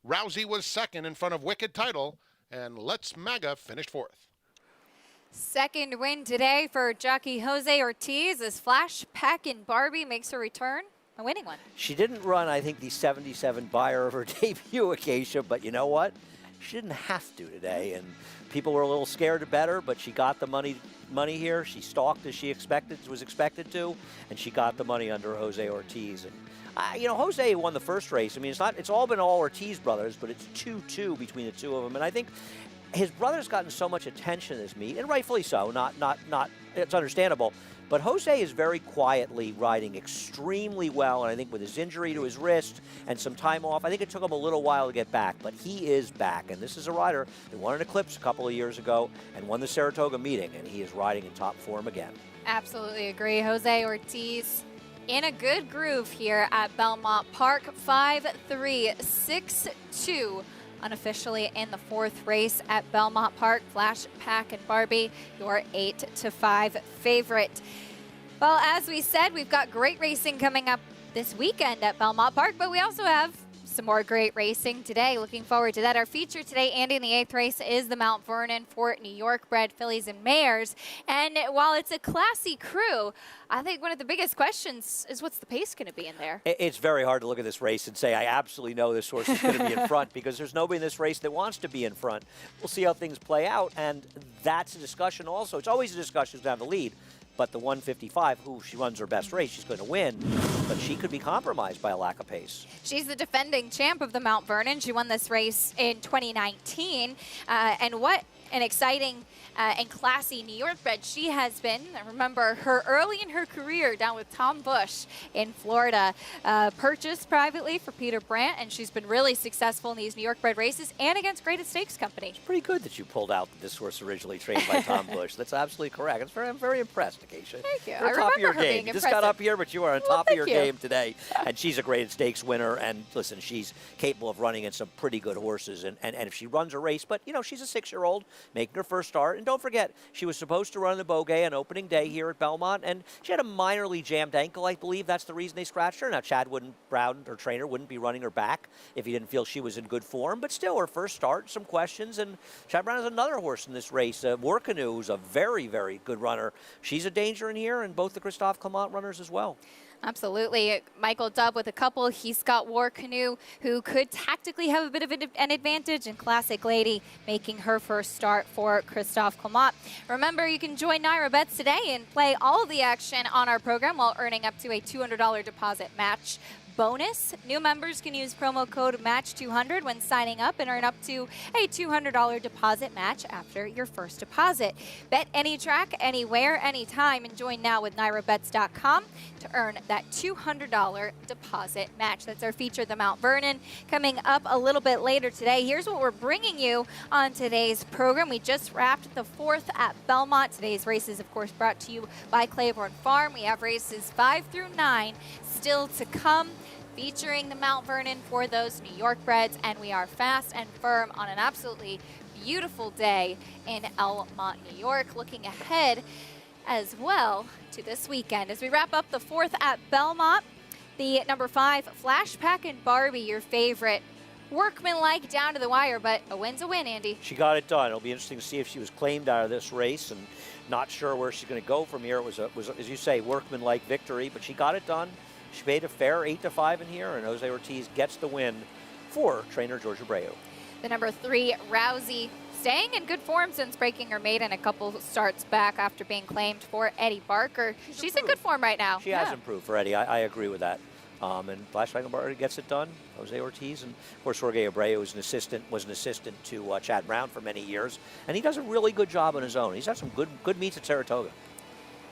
Rousey was 2nd in front of Wicked Title, and Let's MAGA finished 4th. Second win today for jockey Jose Ortiz as Flash Pack and Barbie makes her return. A winning one. She didn't run, I think, the 77 buyer of her debut, Acacia, but you know what? She didn't have to today, and people were a little scared to bet her, but she got the money here. She stalked as she was expected to, and she got the money under Jose Ortiz. And you know, Jose won the first race. I mean, it's all been all Ortiz brothers, but it's 2-2 between the two of them, and I think his brother's gotten so much attention in this meet, and rightfully so. Not it's understandable. But Jose is very quietly riding extremely well, and I think with his injury to his wrist and some time off, I think it took him a little while to get back, but he is back. And this is a rider that won an Eclipse a couple of years ago and won the Saratoga meeting, and he is riding in top form again. Absolutely agree. Jose Ortiz in a good groove here at Belmont Park. 5-3, 6-2. Unofficially in the 4th race at Belmont Park. Flash Pack and Barbie, your 8-5 favorite. Well, as we said, we've got great racing coming up this weekend at Belmont Park, but we also have Some more great racing today. Looking forward to that. Our feature today, Andy, in the 8th race is the Mount Vernon for New York bred fillies and mares. And while it's a classy crew, I think one of the biggest questions is what's the pace going to be in there? It's very hard to look at this race and say, I absolutely know this horse is going to be in front, because there's nobody in this race that wants to be in front. We'll see how things play out, and that's a discussion also. It's always a discussion who's down the lead. But the 155, who she runs her best race, she's going to win. But she could be compromised by a lack of pace. She's the defending champ of the Mount Vernon. She won this race in 2019. And what an exciting and classy New York bred she has been. I remember her early in her career down with Tom Bush in Florida, purchased privately for Peter Brandt, and she's been really successful in these New York bred races and against Greatest Stakes Company. It's pretty good that you pulled out that this horse originally trained by Tom Bush. That's absolutely correct. I'm very impressed, Acacia. Thank you. You're on top of your game. You just got up here, but you are on top of your game today. And she's a Greatest Stakes winner. And listen, she's capable of running in some pretty good horses. And if she runs a race, but you know, she's a 6-year-old making her first start. And don't forget, she was supposed to run the Beaugay on opening day here at Belmont, and she had a minorly jammed ankle, I believe. That's the reason they scratched her. Now, Chad Brown, her trainer, wouldn't be running her back if he didn't feel she was in good form. But still, her first start, some questions. And Chad Brown has another horse in this race, War Canoe, who's a very, very good runner. She's a danger in here, and both the Christophe Clement runners as well. Absolutely. Michael Dubb with a couple. He's got War Canoe, who could tactically have a bit of an advantage, and Classic Lady making her first start for Christophe Clement. Remember, you can join Naira Bets today and play all of the action on our program while earning up to a $200 deposit match bonus. New members can use promo code MATCH200 when signing up and earn up to a $200 deposit match after your first deposit. Bet any track, anywhere, anytime, and join now with NairaBets.com to earn that $200 deposit match. That's our feature, the Mount Vernon. Coming up a little bit later today, here's what we're bringing you on today's program. We just wrapped the 4th at Belmont. Today's race is, of course, brought to you by Claiborne Farm. We have races 5 through 9 still to come, featuring the Mount Vernon for those New York breds, and we are fast and firm on an absolutely beautiful day in Belmont, New York. Looking ahead as well to this weekend as we wrap up the 4th at Belmont, the number 5 Flash Pack and Barbie, your favorite. Workmanlike down to the wire, but a win's a win, Andy. She got it done. It'll be interesting to see if she was claimed out of this race, and not sure where she's going to go from here. It was, as you say, workmanlike victory, but she got it done. She made a fair 8-5 in here, and Jose Ortiz gets the win for trainer George Abreu. The number 3, Rousey, staying in good form since breaking her maiden a couple starts back after being claimed for Eddie Barker. She's in good form right now. She has improved for Eddie. I agree with that. And Flash Pack and Barbie gets it done. Jose Ortiz, and of course Jorge Abreu was an assistant to Chad Brown for many years, and he does a really good job on his own. He's had some good meets at Saratoga.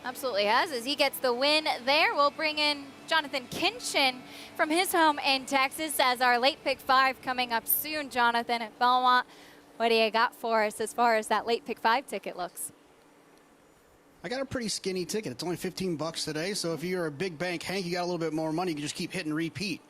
Absolutely has. As he gets the win there, we'll bring in Jonathan Kinchin from his home in Texas as our late pick 5 coming up soon. Jonathan at Belmont, what do you got for us as far as that late pick 5 ticket looks? I got a pretty skinny ticket. It's only $15 today, so if you're a big bank Hank, you got a little bit more money, you can just keep hitting repeat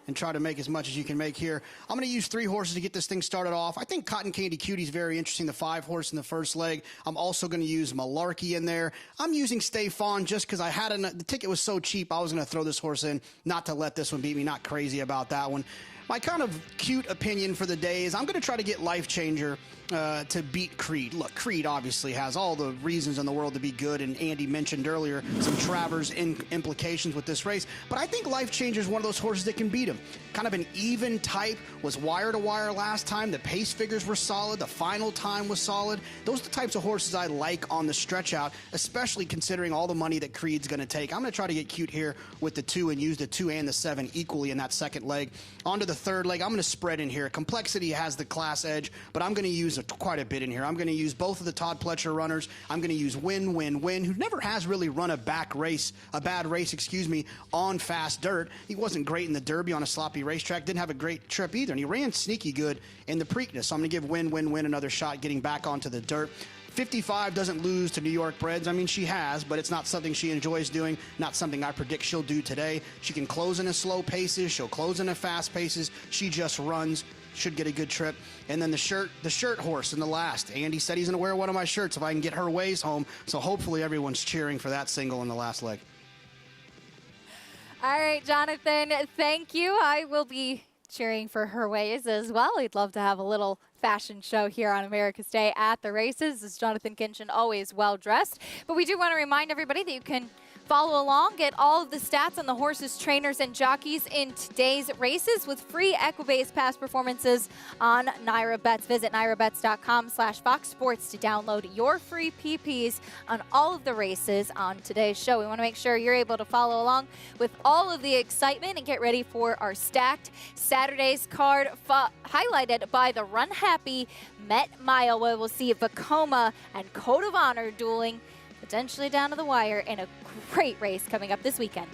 and try to make as much as you can make here. I'm going to use 3 horses to get this thing started off. I think Cotton Candy Cutie is very interesting, the 5 horse in the first leg. I'm also going to use Malarkey in there. I'm using Stay Fawn just because I had the ticket was so cheap, I was going to throw this horse in, not to let this one beat me, not crazy about that one. My kind of cute opinion for the day is I'm going to try to get Life Changer to beat Creed. Look, Creed obviously has all the reasons in the world to be good, and Andy mentioned earlier some Travers implications with this race, but I think Life Changer is one of those horses that can beat him. Kind of an even type, was wire to wire last time. The pace figures were solid. The final time was solid. Those are the types of horses I like on the stretch out, especially considering all the money that Creed's going to take. I'm going to try to get cute here with the 2 and use the 2 and the 7 equally in that second leg. On to the third leg, I'm going to spread in here. Complexity has the class edge, but I'm going to use quite a bit in here. I'm going to use both of the Todd Pletcher runners. I'm going to use Win, who never has really run a bad race, on fast dirt. He wasn't great in the Derby on a sloppy racetrack. Didn't have a great trip either, and he ran sneaky good in the Preakness. So I'm going to give Win another shot getting back onto the dirt. 55 doesn't lose to New York breds. I mean, she has, but it's not something she enjoys doing, not something I predict she'll do today. She can close in a slow paces. She'll close in a fast paces. She just runs. Should get a good trip. And then the shirt horse in the last. Andy said he's going to wear one of my shirts if I can get her ways home. So hopefully everyone's cheering for that single in the last leg. All right, Jonathan, thank you. I will be cheering for her ways as well. We'd love to have a little fashion show here on America's Day at the races. As Jonathan Kinchin, always well dressed. But we do want to remind everybody that you can follow along, get all of the stats on the horses, trainers, and jockeys in today's races with free Equibase past performances on Naira Bets. Visit nairabets.com/Fox Sports to download your free PPs on all of the races on today's show. We want to make sure you're able to follow along with all of the excitement and get ready for our stacked Saturday's card highlighted by the Run Happy Met Mile, where we'll see Vekoma and Code of Honor dueling potentially down to the wire in a great race coming up this weekend.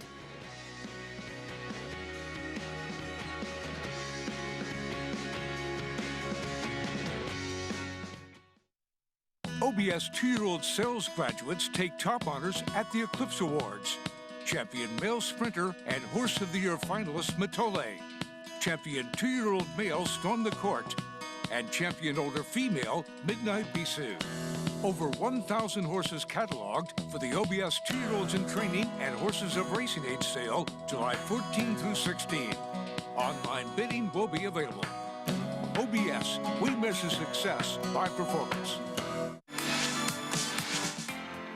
OBS 2-year-old sales graduates take top honors at the Eclipse Awards. Champion male sprinter and Horse of the Year finalist Matole. Champion 2-year-old male stormed the court. And champion older female Midnight Bisou. Over 1,000 horses cataloged for the OBS 2-year-olds in training and horses of racing age sale July 14 through 16. Online bidding will be available. OBS, we measure success by performance.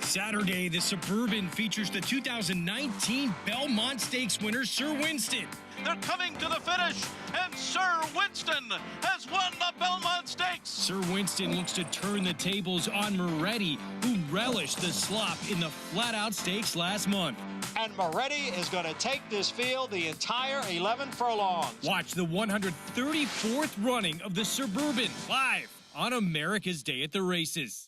Saturday, the Suburban features the 2019 Belmont Stakes winner, Sir Winston. They're coming to the finish, and Sir Winston has won the Belmont Stakes. Sir Winston looks to turn the tables on Moretti, who relished the slop in the flat-out stakes last month. And Moretti is going to take this field the entire 11 furlongs. Watch the 134th running of the Suburban live on America's Day at the Races.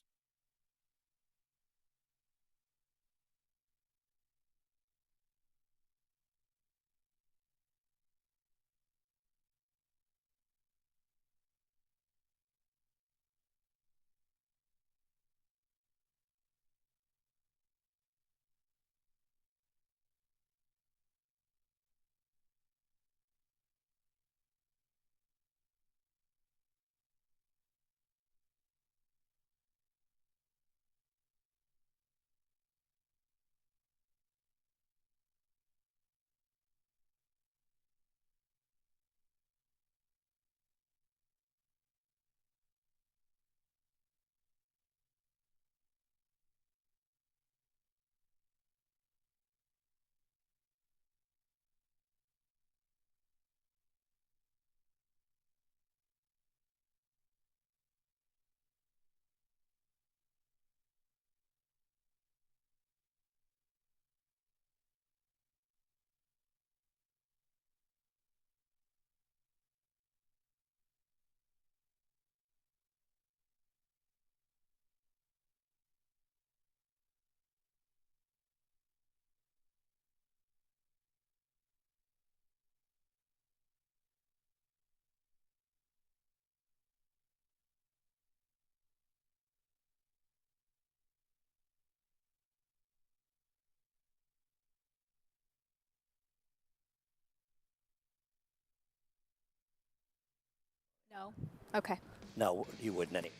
No. Okay. No, you wouldn't any.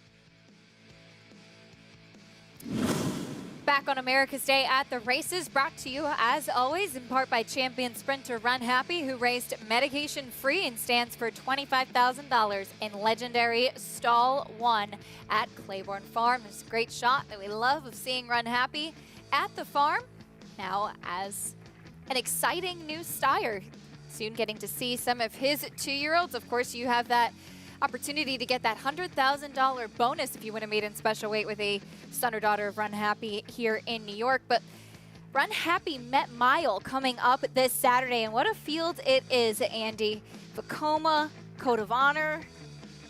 Back on America's Day at the Races, brought to you, as always, in part by champion sprinter Run Happy, who raced medication-free and stands for $25,000 in legendary Stall 1 at Claiborne Farm. It's a great shot that we love of seeing Run Happy at the farm, now as an exciting new styer. Soon getting to see some of his 2-year-olds. Of course, you have that opportunity to get that $100,000 bonus if you win a maiden special weight with a son or daughter of Run Happy here in New York. But Run Happy Met Mile coming up this Saturday, and what a field it is, Andy. Vekoma, Code of Honor,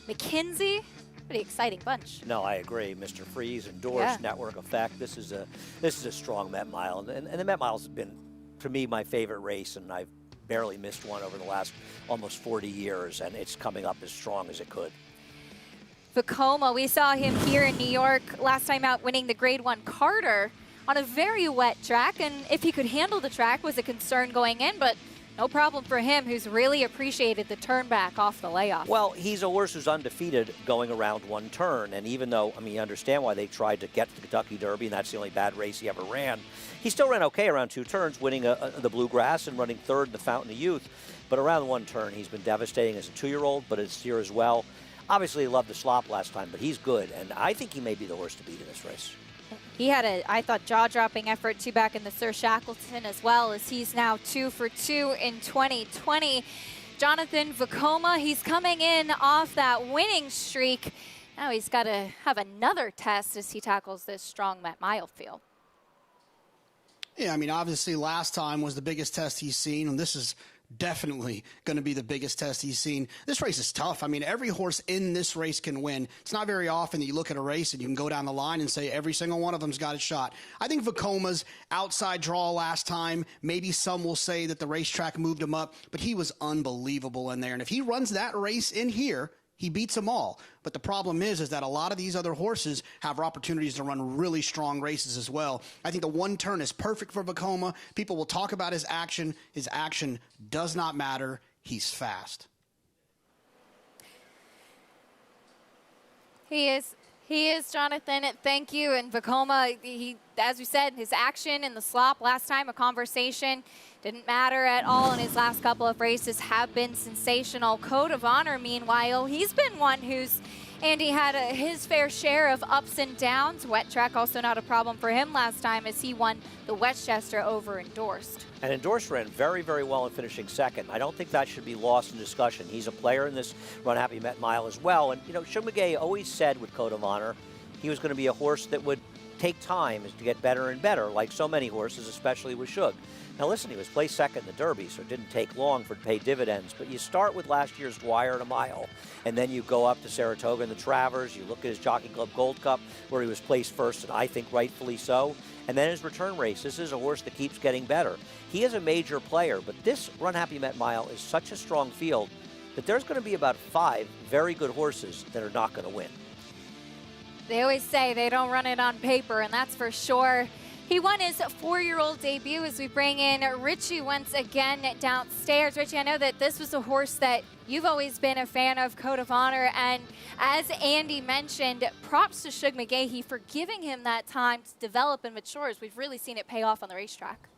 McKinsey. Pretty exciting bunch. No, I agree. Mr. Freeze, endorsed, network effect. This is a strong Met Mile, and the Met Mile's been, to me, my favorite race, and I've barely missed one over the last almost 40 years, and it's coming up as strong as it could. Vekoma, we saw him here in New York last time out winning the Grade 1 Carter on a very wet track, and if he could handle the track was a concern going in, but no problem for him, who's really appreciated the turn back off the layoff. Well, he's a horse who's undefeated going around one turn, and even though, I mean, you understand why they tried to get to the Kentucky Derby, and that's the only bad race he ever ran, he still ran okay around 2 turns, winning the Bluegrass and running 3rd in the Fountain of Youth. But around one turn, he's been devastating as a 2-year-old, but as steer as well. Obviously, he loved the slop last time, but he's good, and I think he may be the horse to beat in this race. He had I thought, jaw-dropping effort, too, back in the Sir Shackleton as well, as he's now 2 for 2 in 2020. Jonathan Vekoma, he's coming in off that winning streak. Now he's got to have another test as he tackles this strong Met Mile field. Yeah, I mean, obviously last time was the biggest test he's seen, and this is definitely going to be the biggest test he's seen. This race is tough. I mean, every horse in this race can win. It's not very often that you look at a race and you can go down the line and say every single one of them's got a shot. I think Vekoma's outside draw last time, maybe some will say that the racetrack moved him up, but he was unbelievable in there. And if he runs that race in here, he beats them all. But the problem is that a lot of these other horses have opportunities to run really strong races as well. I think the one turn is perfect for Vekoma. People will talk about his action. His action does not matter. He's fast. He is, Jonathan. Thank you. And Vekoma, as we said, his action in the slop last time, a conversation, didn't matter at all in his last couple of races, have been sensational. Code of Honor, meanwhile, he's been one who's, Andy, had his fair share of ups and downs. Wet track also not a problem for him last time as he won the Westchester over Endorsed. And Endorsed ran very, very well in finishing second. I don't think that should be lost in discussion. He's a player in this Run Happy Met Mile as well. And, you know, Shug McGaughey always said with Code of Honor, he was going to be a horse that would take time to get better and better, like so many horses, especially with Shug. Now listen, he was placed second in the Derby, so it didn't take long for it to pay dividends. But you start with last year's Dwyer at a mile, and then you go up to Saratoga and the Travers. You look at his Jockey Club Gold Cup, where he was placed first, and I think rightfully so. And then his return race. This is a horse that keeps getting better. He is a major player, but this Run Happy Met Mile is such a strong field that there's going to be about 5 very good horses that are not going to win. They always say they don't run it on paper, and that's for sure. He won his 4-year-old debut as we bring in Richie once again downstairs. Richie, I know that this was a horse that you've always been a fan of, Code of Honor, and as Andy mentioned, props to Shug McGaughey for giving him that time to develop and mature, as we've really seen it pay off on the racetrack.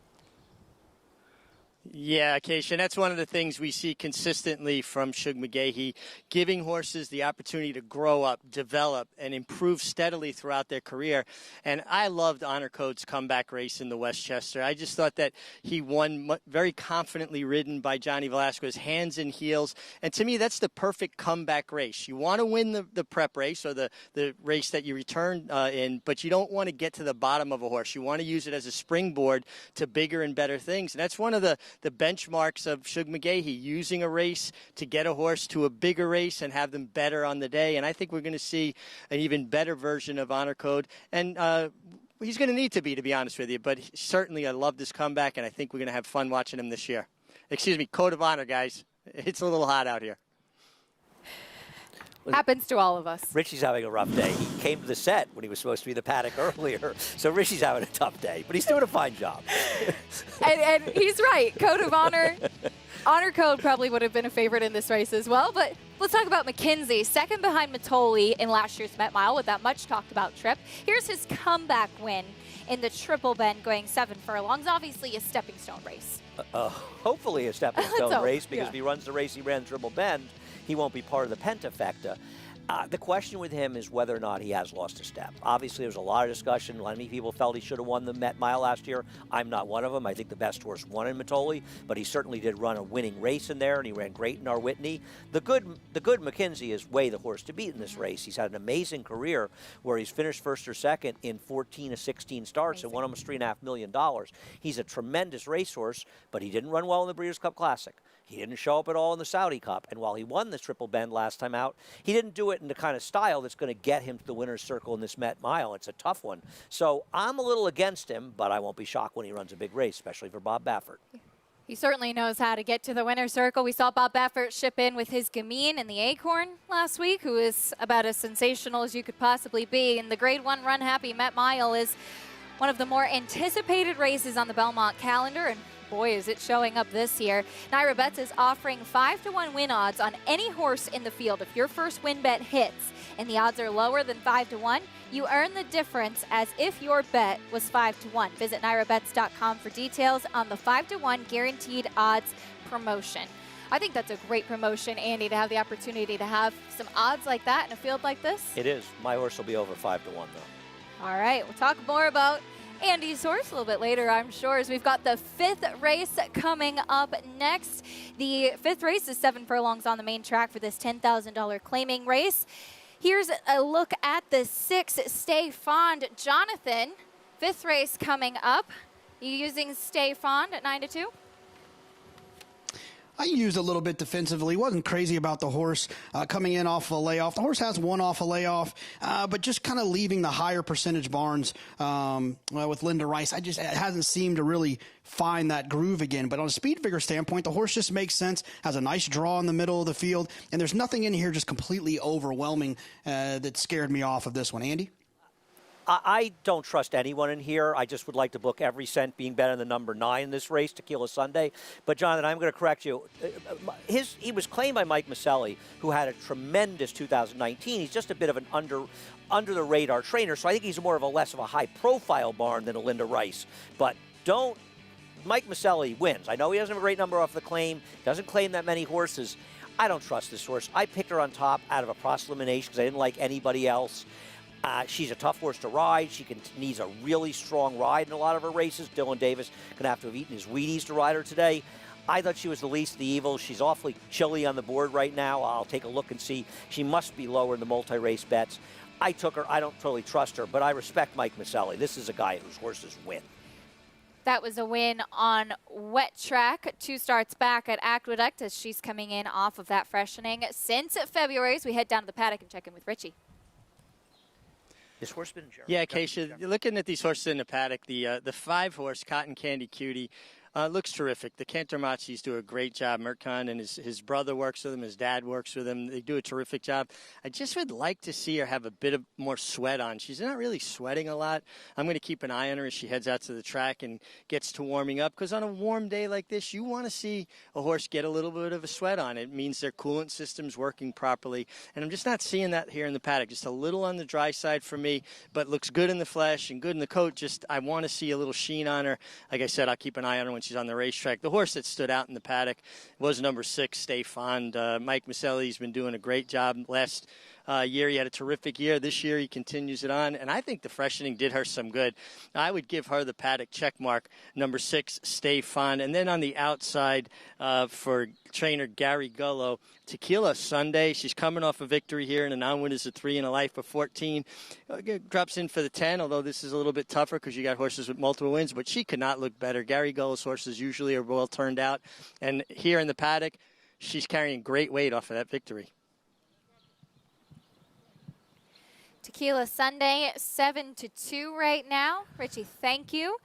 Yeah, Keisha, that's one of the things we see consistently from Shug McGaughey, giving horses the opportunity to grow up, develop, and improve steadily throughout their career. And I loved Honor Code's comeback race in the Westchester. I just thought that he won very confidently ridden by Johnny Velasquez, hands and heels. And to me, that's the perfect comeback race. You want to win the prep race or the race that you return in, but you don't want to get to the bottom of a horse. You want to use it as a springboard to bigger and better things. And that's one of the benchmarks of Shug McGaughey, using a race to get a horse to a bigger race and have them better on the day. And I think we're going to see an even better version of Honor Code. And he's going to need to be honest with you. But certainly I love this comeback, and I think we're going to have fun watching him this year. Excuse me, Code of Honor, guys. It's a little hot out here. Happens to all of us. Richie's having a rough day. He came to the set when he was supposed to be the paddock earlier, so Richie's having a tough day, but he's doing a fine job. and he's right. Code of Honor. Honor Code probably would have been a favorite in this race as well, but let's talk about McKenzie. Second behind Matoli in last year's Met Mile with that much talked about trip. Here's his comeback win in the Triple Bend, going 7 furlongs. Obviously a stepping stone race. Hopefully a stepping stone race, because yeah. if he runs the race he ran Triple Bend, he won't be part of the Pentafecta. The question with him is whether or not he has lost a step. Obviously, there's a lot of discussion. A lot of people felt he should have won the Met Mile last year. I'm not one of them. I think the best horse won in Matoli, but he certainly did run a winning race in there, and he ran great in our Whitney. The good McKenzie is way the horse to beat in this race. He's had an amazing career where he's finished first or second in 14 of 16 starts and won almost $3.5 million. He's a tremendous racehorse, but he didn't run well in the Breeders' Cup Classic. He didn't show up at all in the Saudi Cup. And while he won the Triple Bend last time out, he didn't do it in the kind of style that's going to get him to the winner's circle in this Met Mile. It's a tough one. So I'm a little against him, but I won't be shocked when he runs a big race, especially for Bob Baffert. He certainly knows how to get to the winner's circle. We saw Bob Baffert ship in with his Gamine in the Acorn last week, who is about as sensational as you could possibly be. And the Grade 1 Run Happy Met Mile is one of the more anticipated races on the Belmont calendar, and boy, is it showing up this year. Naira Bets is offering 5-to-1 win odds on any horse in the field. If your first win bet hits and the odds are lower than 5-to-1, you earn the difference as if your bet was 5-to-1. Visit NairaBets.com for details on the 5-to-1 guaranteed odds promotion. I think that's a great promotion, Andy, to have the opportunity to have some odds like that in a field like this. It is. My horse will be over 5 to 1, though. All right, we'll talk more about Andy's horse a little bit later, I'm sure, as we've got the 5th race coming up next. The 5th race is 7 furlongs on the main track for this $10,000 claiming race. Here's a look at the 6, Stay Fond. Jonathan, 5th race coming up. You using Stay Fond at 9 to 2? I used a little bit defensively. Wasn't crazy about the horse coming in off a layoff. The horse has won off a layoff, but just kind of leaving the higher percentage barns with Linda Rice. It hasn't seemed to really find that groove again. But on a speed figure standpoint, the horse just makes sense, has a nice draw in the middle of the field, and there's nothing in here just completely overwhelming that scared me off of this one. Andy? I don't trust anyone in here. I just would like to book every cent being better than number 9 in this race, Tequila Sunday. But, Jonathan, I'm going to correct you. He was claimed by Mike Maselli, who had a tremendous 2019. He's just a bit of an under-the-radar trainer, so I think he's more of a less of a high-profile barn than a Linda Rice. But Mike Maselli wins. I know he doesn't have a great number off the claim, doesn't claim that many horses. I don't trust this horse. I picked her on top out of a cross-elimination because I didn't like anybody else. She's a tough horse to ride. She needs a really strong ride in a lot of her races. Dylan Davis going to have to have eaten his Wheaties to ride her today. I thought she was the least of the evils. She's awfully chilly on the board right now. I'll take a look and see. She must be lower in the multi-race bets. I took her. I don't totally trust her, but I respect Mike Maselli. This is a guy whose horses win. That was a win on wet track. 2 starts back at Aqueduct as she's coming in off of that freshening since February. So we head down to the paddock and check in with Richie. This horse been Jeremy. Yeah, Keisha, you're looking at these horses in the paddock. The 5-horse Cotton Candy Cutie looks terrific. The Cantermachis do a great job. Mercon and his brother works with him. His dad works with him. They do a terrific job. I just would like to see her have a bit of more sweat on. She's not really sweating a lot. I'm going to keep an eye on her as she heads out to the track and gets to warming up, because on a warm day like this, you want to see a horse get a little bit of a sweat on. It means their coolant system's working properly, and I'm just not seeing that here in the paddock. Just a little on the dry side for me, but looks good in the flesh and good in the coat. Just I want to see a little sheen on her. Like I said, I'll keep an eye on her when she's on the racetrack. The horse that stood out in the paddock was number 6, Stay Fond. Mike Maselli's been doing a great job. Last year he had a terrific year. This year he continues it on, and I think the freshening did her some good. I would give her the paddock check mark, number 6, Stay Fond. And then on the outside for trainer Gary Gullo, Tequila Sunday. She's coming off a victory here in a non-winners of 3 and a life of 14. Drops in for the 10, although this is a little bit tougher because you got horses with multiple wins, but she could not look better. Gary Gullo's horses usually are well turned out, and here in the paddock, she's carrying great weight off of that victory. Tequila Sunday, 7 to 2 right now. Richie, thank you.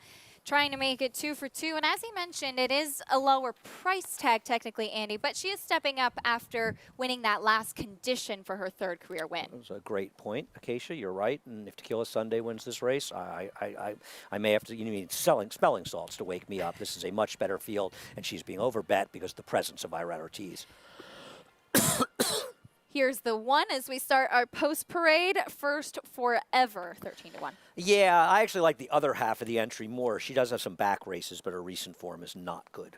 Trying to make it 2 for 2. And as he mentioned, it is a lower price tag technically, Andy, but she is stepping up after winning that last condition for her 3rd career win. That was a great point, Acacia. You're right. And if Tequila Sunday wins this race, I may have to, you need smelling salts to wake me up. This is a much better field, and she's being overbet because of the presence of Irad Ortiz. Here's the 1 as we start our post-parade. First Forever, 13 to 1. Yeah, I actually like the other half of the entry more. She does have some back races, but her recent form is not good.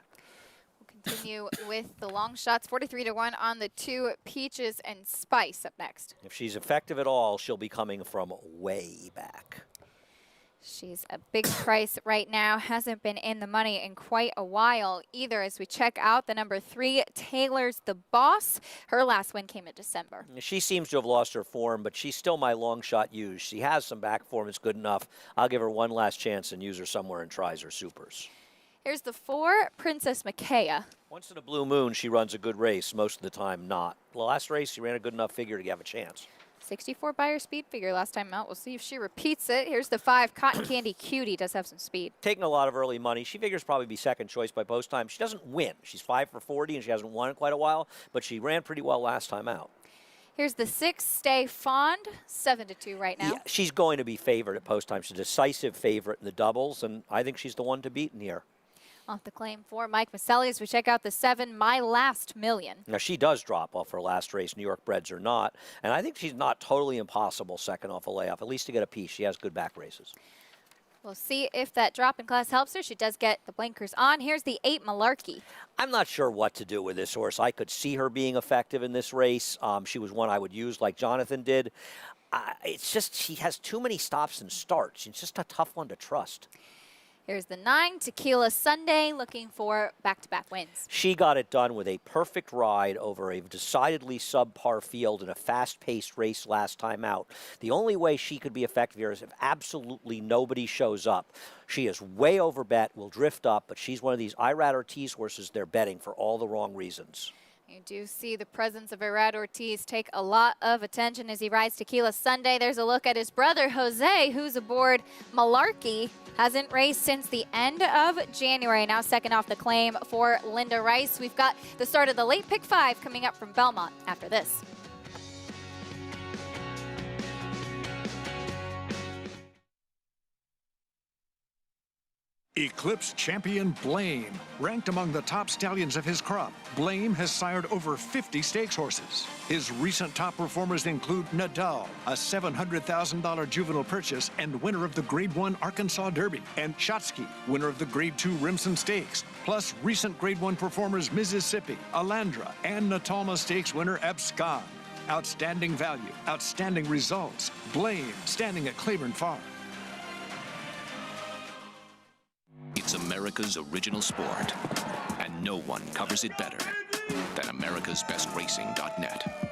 We'll continue with the long shots. 43 to 1 on the 2, Peaches and Spice up next. If she's effective at all, she'll be coming from way back. She's a big price right now. Hasn't been in the money in quite a while either. As we check out the number 3, Taylor's The Boss. Her last win came in December. She seems to have lost her form, but she's still my long shot use. She has some back form. It's good enough. I'll give her one last chance and use her somewhere and tries her supers. Here's the 4, Princess Micaiah. Once in a blue moon, she runs a good race. Most of the time, not. The last race, she ran a good enough figure to have a chance. 64 buyer speed figure last time out. We'll see if she repeats it. Here's the 5, Cotton Candy Cutie. Does have some speed. Taking a lot of early money. She figures probably be second choice by post time. She doesn't win. She's 5 for 40, and she hasn't won in quite a while, but she ran pretty well last time out. Here's the 6, Stay Fond. 7 to 2 right now. Yeah, she's going to be favored at post time. She's a decisive favorite in the doubles, and I think she's the one to beat in here. Off the claim for Mike Maselli as we check out the 7, My Last Million. Now, she does drop off her last race, New York Breds or not, and I think she's not totally impossible second off a layoff, at least to get a piece. She has good back races. We'll see if that drop in class helps her. She does get the blinkers on. Here's the 8 Malarkey. I'm not sure what to do with this horse. I could see her being effective in this race. She was one I would use like Jonathan did. It's just she has too many stops and starts. It's just a tough one to trust. Here's the 9 Tequila Sunday, looking for back-to-back wins. She got it done with a perfect ride over a decidedly subpar field in a fast-paced race last time out. The only way she could be effective here is if absolutely nobody shows up. She is way overbet, will drift up, but she's one of these Irad Ortiz horses they're betting for all the wrong reasons. You do see the presence of Irad Ortiz take a lot of attention as he rides Tequila Sunday. There's a look at his brother, Jose, who's aboard Malarkey. Hasn't raced since the end of January. Now second off the claim for Linda Rice. We've got the start of the late pick 5 coming up from Belmont after this. Eclipse champion Blame. Ranked among the top stallions of his crop, Blame has sired over 50 stakes horses. His recent top performers include Nadal, a $700,000 juvenile purchase and winner of the Grade 1 Arkansas Derby, and Shotsky, winner of the Grade 2 Rimson Stakes, plus recent Grade 1 performers Mississippi, Alandra, and Natalma Stakes winner Abscon. Outstanding value, outstanding results. Blame, standing at Claiborne Farm. It's America's original sport, and no one covers it better than americasbestracing.net.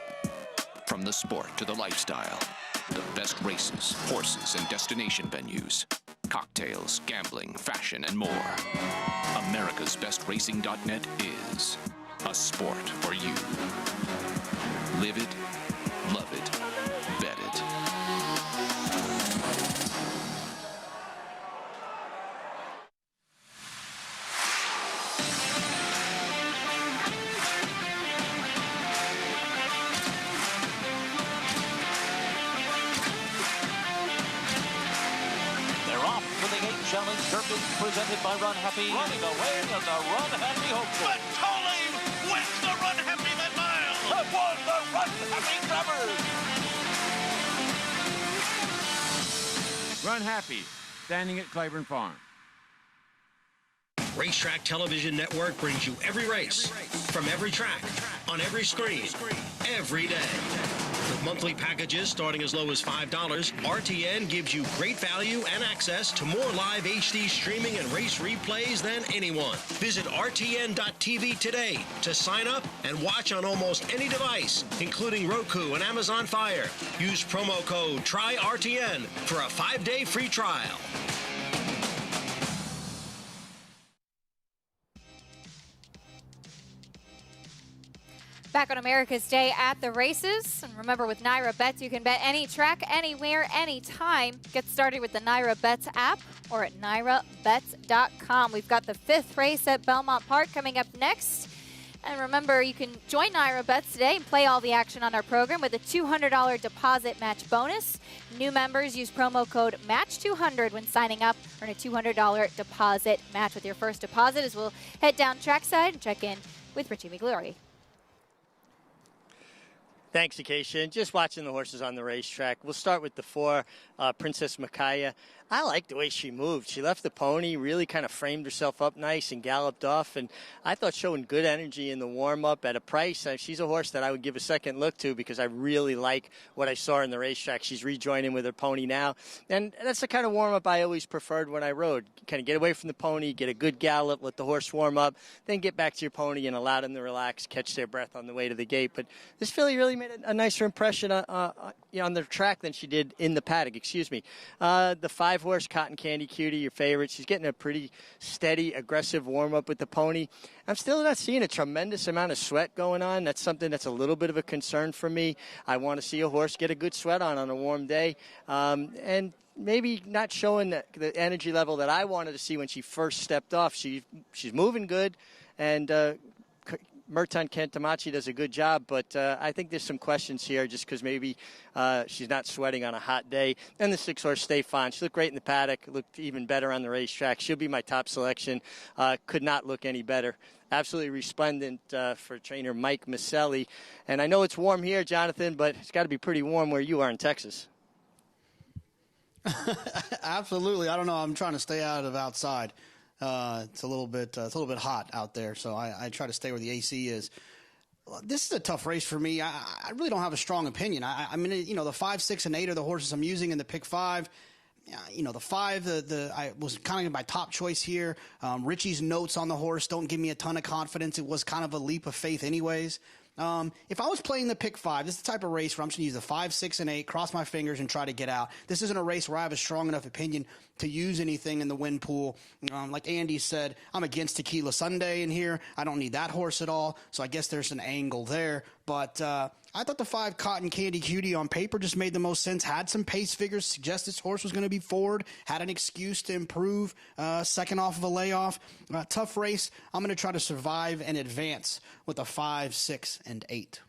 From the sport to the lifestyle, the best races, horses, and destination venues, cocktails, gambling, fashion, and more. americasbestracing.net is a sport for you. Live it, love it, bet it. Challenge Circuit presented by Run Happy. Running away in the Run Happy Hope. But Coley wins the Run Happy That Mile. Have won the Run Happy Grabbers. Run Happy, standing at Claiborne Farm. Racetrack Television Network brings you every race, from every track, on every screen, every day. With monthly packages starting as low as $5, RTN gives you great value and access to more live HD streaming and race replays than anyone. Visit RTN.tv today to sign up and watch on almost any device, including Roku and Amazon Fire. Use promo code TRYRTN for a 5-day free trial. Back on America's Day at the races. And remember, with Naira Bets, you can bet any track, anywhere, anytime. Get started with the Naira Bets app or at nairabets.com. We've got the 5th race at Belmont Park coming up next. And remember, you can join Naira Bets today and play all the action on our program with a $200 deposit match bonus. New members use promo code MATCH200 when signing up. Earn a $200 deposit match with your first deposit, as we'll head down trackside and check in with Richie Migliori. Thanks, Acacia. And just watching the horses on the racetrack. We'll start with the 4, Princess Micaiah. I like the way she moved. She left the pony, really kind of framed herself up nice and galloped off. And I thought showing good energy in the warm-up at a price. She's a horse that I would give a second look to because I really like what I saw in the racetrack. She's rejoining with her pony now. And that's the kind of warm-up I always preferred when I rode. Kind of get away from the pony, get a good gallop, let the horse warm up, then get back to your pony and allow them to relax, catch their breath on the way to the gate. But this filly really made a nicer impression on the track than she did in the paddock. The 5-horse Cotton Candy Cutie, your favorite. She's getting a pretty steady, aggressive warm-up with the pony. I'm still not seeing a tremendous amount of sweat going on. That's something that's a little bit of a concern for me. I want to see a horse get a good sweat on a warm day. And maybe not showing the energy level that I wanted to see when she first stepped off. She's moving good, and Merton Cantamachi does a good job, but I think there's some questions here just because maybe she's not sweating on a hot day. And the 6-horse Stefan, she looked great in the paddock, looked even better on the racetrack. She'll be my top selection. Could not look any better. Absolutely resplendent for trainer Mike Maselli. And I know it's warm here, Jonathan, but it's got to be pretty warm where you are in Texas. Absolutely. I don't know. I'm trying to stay out of outside. It's a little bit hot out there, so I try to stay where the AC is. This is a tough race for me. I really don't have a strong opinion. I mean, you know, the 5, 6, and 8 are the horses I'm using in the pick 5. You know, the 5, I was kind of my top choice here. Richie's notes on the horse don't give me a ton of confidence. It was kind of a leap of faith anyways. If I was playing the pick 5, this is the type of race where I'm just going to use the 5, 6, and 8, cross my fingers, and try to get out. This isn't a race where I have a strong enough opinion to use anything in the win pool. Like Andy said, I'm against Tequila Sunday in here. I don't need that horse at all, so I guess there's an angle there. But I thought the 5 Cotton Candy Cutie on paper just made the most sense. Had some pace figures, suggest this horse was going to be forward. Had an excuse to improve second off of a layoff. Tough race. I'm going to try to survive and advance with a 5, 6, and 8.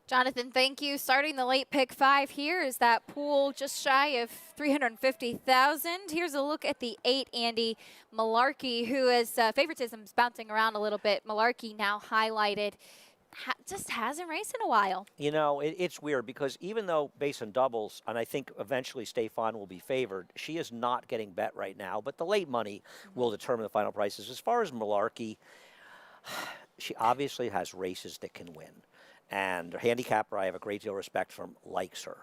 Jonathan, thank you. Starting the late pick 5 here is that pool just shy of 350,000. Here's a look at the 8, Andy Malarkey, who is favoritism's bouncing around a little bit. Malarkey now highlighted. Just hasn't raced in a while. You know, it's weird because even though based on doubles, and I think eventually Stefan will be favored, she is not getting bet right now. But the late money will determine the final prices. As far as Malarkey, she obviously has races that can win. And her handicapper I have a great deal of respect for, likes her.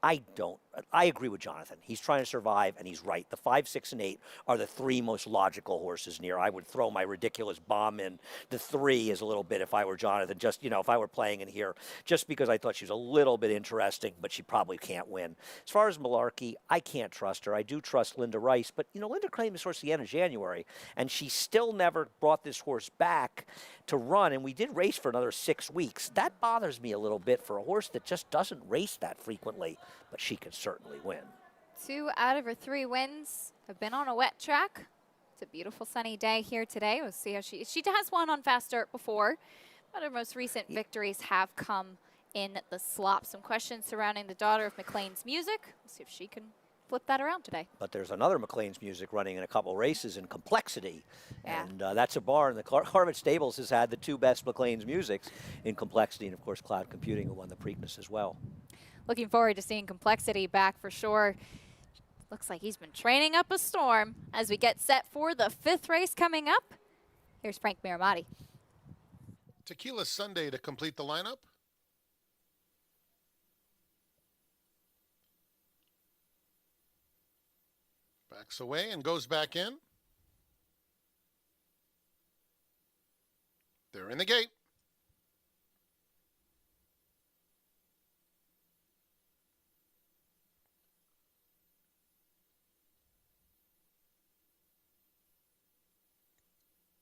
I agree with Jonathan. He's trying to survive, and he's right. The 5, 6, and 8 are the 3 most logical horses near. I would throw my ridiculous bomb in. The 3 is a little bit, if I were Jonathan, just, you know, if I were playing in here, just because I thought she was a little bit interesting, but she probably can't win. As far as Malarkey, I can't trust her. I do trust Linda Rice, but, you know, Linda claimed this horse at the end of January, and she still never brought this horse back to run, and we did race for another 6 weeks. That bothers me a little bit for a horse that just doesn't race that frequently, but she can certainly win. 2 out of her 3 wins have been on a wet track. It's a beautiful sunny day here today. We'll see how she has won on fast dirt before, but her most recent victories have come in the slop. Some questions surrounding the daughter of McLean's Music. We'll see if she can flip that around today. But there's another McLean's Music running in a couple races in Complexity. Yeah. And that's a barn. The Harvard Stables has had the 2 best McLean's Musics in Complexity, and of course Cloud Computing, who won the Preakness as well. Looking forward to seeing Complexity back for sure. Looks like he's been training up a storm as we get set for the 5th race coming up. Here's Frank Miramati. Tequila Sunday to complete the lineup. Backs away and goes back in. They're in the gate.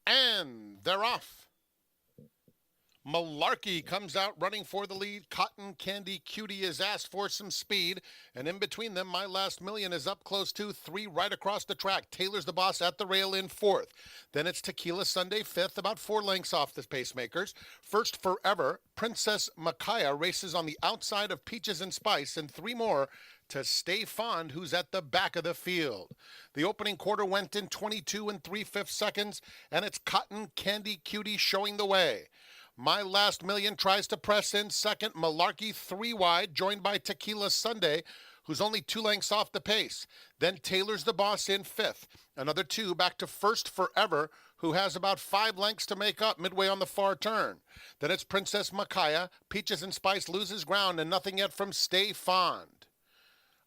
And they're off. Malarkey comes out running for the lead. Cotton Candy Cutie is asked for some speed. And in between them, My Last Million is up close to 3 right across the track. Taylor's the Boss at the rail in 4th. Then it's Tequila Sunday 5th, about 4 lengths off the pacemakers. First Forever, Princess Micaiah races on the outside of Peaches and Spice, and 3 more to Stay Fond, who's at the back of the field. The opening quarter went in 22 3/5 seconds, and it's Cotton Candy Cutie showing the way. My Last Million tries to press in second. Malarkey 3 wide, joined by Tequila Sunday, who's only 2 lengths off the pace. Then Taylor's the Boss in 5th. Another 2 back to First Forever, who has about 5 lengths to make up midway on the far turn. Then it's Princess Micaiah. Peaches and Spice loses ground, and nothing yet from Stay Fond.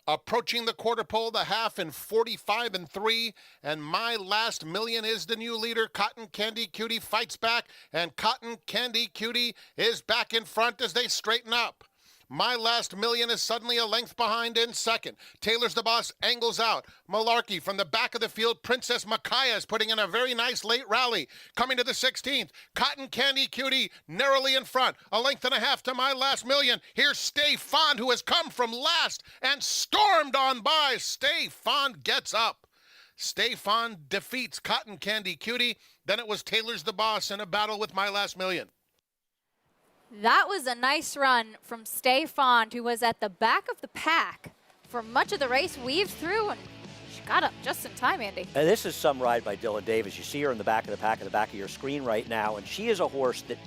Approaching the quarter pole, the half in 45 3, and My Last Million is the new leader. Cotton Candy Cutie fights back, and Cotton Candy Cutie is back in front as they straighten up. My Last Million is suddenly a length behind in second. Taylor's the Boss angles out. Malarkey from the back of the field. Princess Micaiah is putting in a very nice late rally. Coming to the 16th. Cotton Candy Cutie narrowly in front. A length and a half to My Last Million. Here's Stay Fond, who has come from last and stormed on by. Stay Fond gets up. Stay Fond defeats Cotton Candy Cutie. Then it was Taylor's the Boss in a battle with My Last Million. That was a nice run from Stay Fond, who was at the back of the pack for much of the race, weaved through, and she got up just in time, Andy. And this is some ride by Dylan Davis. You see her in the back of the pack at the back of your screen right now, and she is a horse that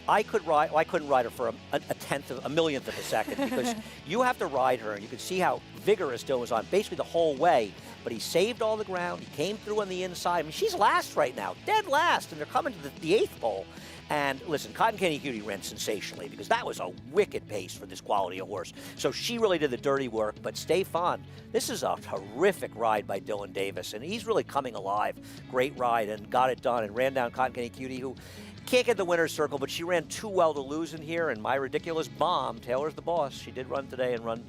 I couldn't ride her for a millionth of a second because you have to ride her, and you can see how vigorous Dylan was on basically the whole way. But he saved all the ground. He came through on the inside. I mean, she's last right now, dead last, and they're coming to the 8th pole. And listen, Cotton Candy Cutie ran sensationally because that was a wicked pace for this quality of horse. So she really did the dirty work. But Stefan, this is a terrific ride by Dylan Davis, and he's really coming alive. Great ride and got it done and ran down Cotton Candy Cutie, who can't get the winner's circle, but she ran too well to lose in here. And My Ridiculous Bomb, Taylor's the boss. She did run today and run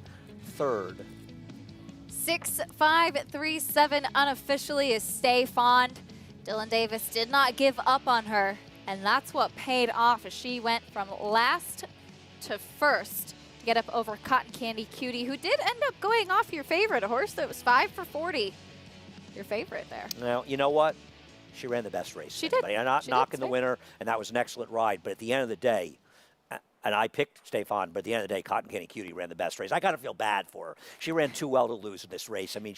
3rd. 6-5-3-7 unofficially is Stefan. Dylan Davis did not give up on her. And that's what paid off as she went from last to first to get up over Cotton Candy Cutie, who did end up going off your favorite, a horse that was 5 for 40. Your favorite there. Now, you know what? She ran the best race. She did. I'm not knocking the winner, and that was an excellent ride. But at the end of the day, and I picked Stefan, but at the end of the day, Cotton Candy Cutie ran the best race. I kind of feel bad for her. She ran too well to lose in this race. I mean,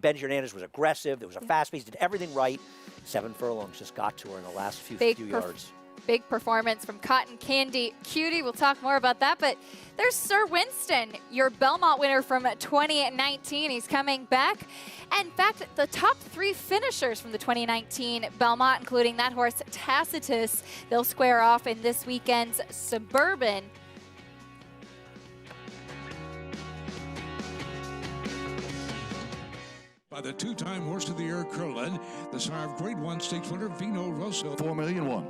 Ben Hernandez was aggressive. There was a fast pace, did everything right. 7 furlongs just got to her in the last few yards. Big performance from Cotton Candy Cutie. We'll talk more about that, but there's Sir Winston, your Belmont winner from 2019. He's coming back. In fact, the top 3 finishers from the 2019 Belmont, including that horse Tacitus, they'll square off in this weekend's Suburban. By the 2-time Horse of the Year Curlin, the sire of Grade 1 Stakes winner Vino Rosso. $4,000,001.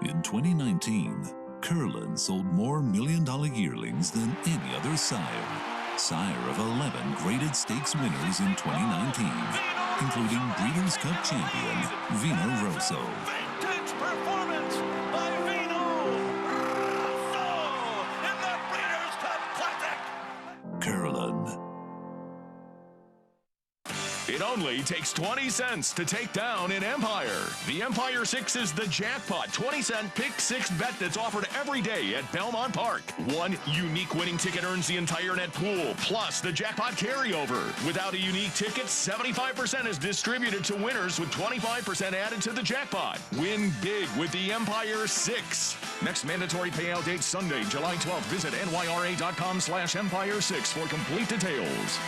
In 2019, Curlin sold more million-dollar yearlings than any other sire. Sire of 11 graded stakes winners in 2019, including Breeders' Cup champion Vino Rosso. Vintage performance by Vino Rosso in the Breeders' Cup Classic. Curlin. It only takes 20 cents to take down an Empire. The Empire 6 is the jackpot 20-cent pick 6 bet that's offered every day at Belmont Park. One unique winning ticket earns the entire net pool, plus the jackpot carryover. Without a unique ticket, 75% is distributed to winners with 25% added to the jackpot. Win big with the Empire 6. Next mandatory payout date Sunday, July 12th. Visit nyra.com/Empire6 for complete details.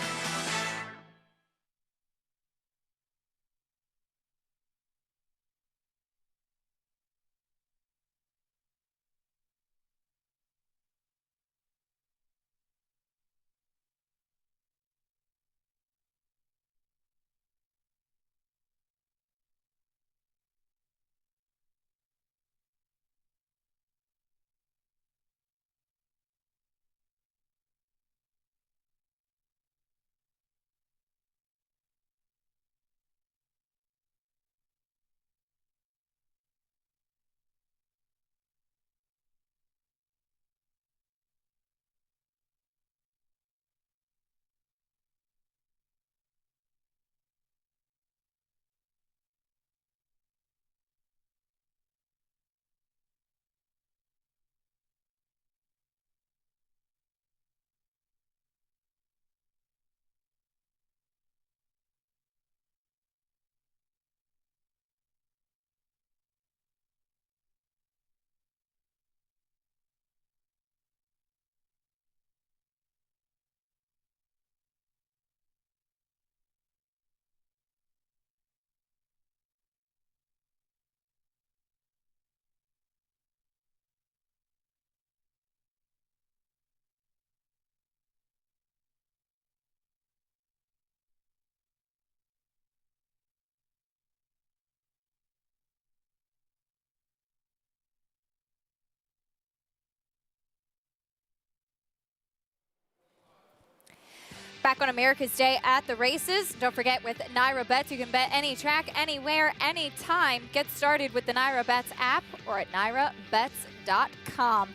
Back on America's Day at the races. Don't forget, with Naira Bets, you can bet any track, anywhere, anytime. Get started with the Naira Bets app or at nairabets.com.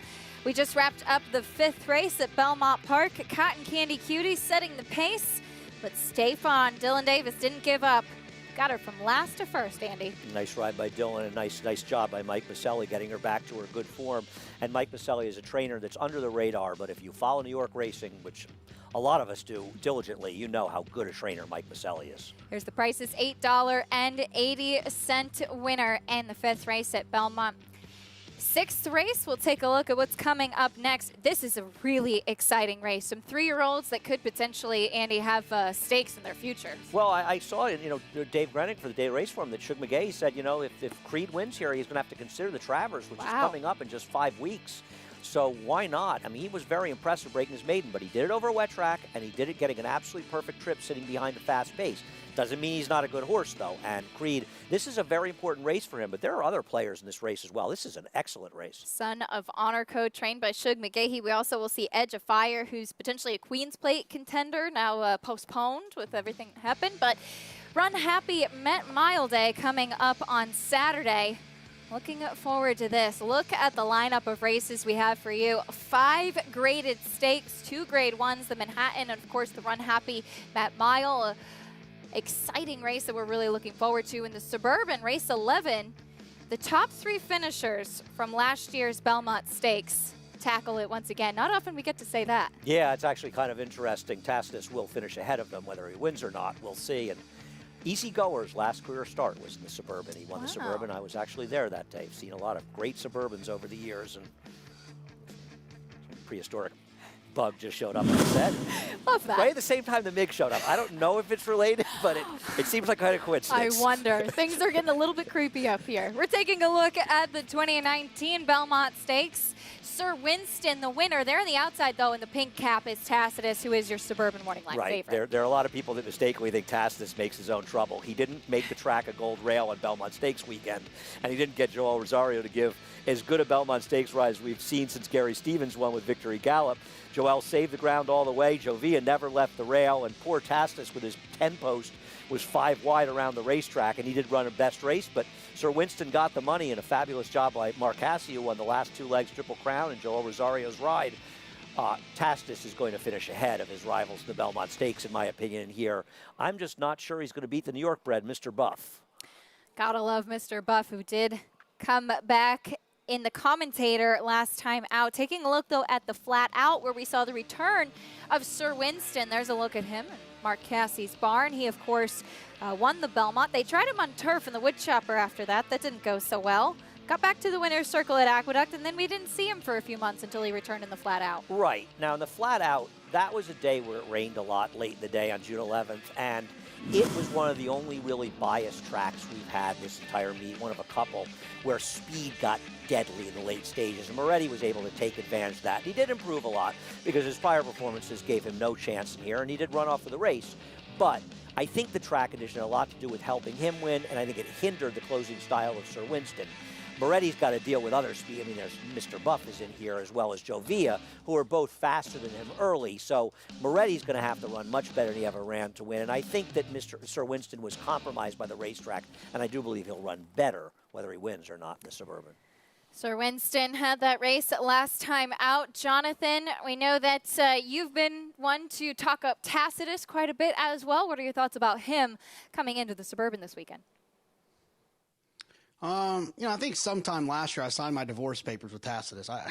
We just wrapped up the 5th race at Belmont Park. Cotton Candy Cutie setting the pace, but Stefan, Dylan Davis, didn't give up. Got her from last to first, Andy. Nice ride by Dylan, and nice job by Mike Maselli getting her back to her good form. And Mike Maselli is a trainer that's under the radar, but if you follow New York racing, which a lot of us do diligently, you know how good a trainer Mike Maselli is. Here's the prices: $8.80 winner in the 5th race at Belmont. Sixth race, we'll take a look at what's coming up next. This is a really exciting race. Some 3-year-olds that could potentially, Andy, have stakes in their futures. Well, I saw it, Dave Brennick for the day race form that Shug McGahee said, if Creed wins here, he's going to have to consider the Travers, which is coming up in just 5 weeks. So why not? I mean, he was very impressive breaking his maiden, but he did it over a wet track, and he did it getting an absolutely perfect trip sitting behind a fast pace. Doesn't mean he's not a good horse, though. And Creed, this is a very important race for him, but there are other players in this race as well. This is an excellent race. Son of Honor Code, trained by Shug McGahee. We also will see Edge of Fire, who's potentially a Queen's Plate contender, now postponed with everything that happened. But Run Happy Met Mile Day coming up on Saturday. Looking forward to this. Look at the lineup of races we have for you. 5 graded stakes, 2 grade 1s, the Manhattan, and of course the Run Happy Met Mile. Exciting race that we're really looking forward to. In the Suburban, race 11, the top 3 finishers from last year's Belmont Stakes tackle it once again. Not often we get to say that. Yeah, it's actually kind of interesting. Tacitus will finish ahead of them. Whether he wins or not, we'll see. And Easy Goer's last career start was in the Suburban. He won the Suburban. I was actually there that day. I've seen a lot of great Suburbans over the years, and prehistoric bug just showed up on the set. Love that. Right at the same time the MiG showed up. I don't know if it's related, but it seems like kind of coincidence. I wonder. Things are getting a little bit creepy up here. We're taking a look at the 2019 Belmont Stakes. Sir Winston, the winner. There on the outside, though, in the pink cap is Tacitus, who is your Suburban Morning Line favorite. There are a lot of people that mistakenly think Tacitus makes his own trouble. He didn't make the track a gold rail on Belmont Stakes weekend, and he didn't get Joel Rosario to give as good a Belmont Stakes ride as we've seen since Gary Stevens won with Victory Gallop. Joel saved the ground all the way. Jovia never left the rail, and poor Tacitus with his 10-post was 5 wide around the racetrack, and he did run a best race, but Sir Winston got the money in a fabulous job by Mark Cassio, who won the last 2 legs, Triple Crown, and Joel Rosario's ride. Tacitus is going to finish ahead of his rivals in the Belmont Stakes, in my opinion, here. I'm just not sure he's going to beat the New York bred, Mr. Buff. Gotta love Mr. Buff, who did come back in the commentator last time out. Taking a look, though, at the flat out, where we saw the return of Sir Winston. There's a look at him. Mark Cassie's barn. He, of course, won the Belmont. They tried him on turf in the Woodchopper after that. That didn't go so well. Got back to the winner's circle at Aqueduct, and then we didn't see him for a few months until he returned in the flat out. Right. Now, in the flat out, that was a day where it rained a lot late in the day on June 11th, and it was one of the only really biased tracks we've had this entire meet, one of a couple, where speed got deadly in the late stages, and Moretti was able to take advantage of that. He did improve a lot because his prior performances gave him no chance in here, and he did run off for the race. But I think the track condition had a lot to do with helping him win, and I think it hindered the closing style of Sir Winston. Moretti's got to deal with other speed. I mean, there's Mr. Buff is in here as well as Jovia, who are both faster than him early. So Moretti's going to have to run much better than he ever ran to win. And I think that Sir Winston was compromised by the racetrack, and I do believe he'll run better whether he wins or not in the Suburban. Sir Winston had that race last time out. Jonathan, we know that you've been one to talk up Tacitus quite a bit as well. What are your thoughts about him coming into the Suburban this weekend? I think sometime last year I signed my divorce papers with Tacitus. I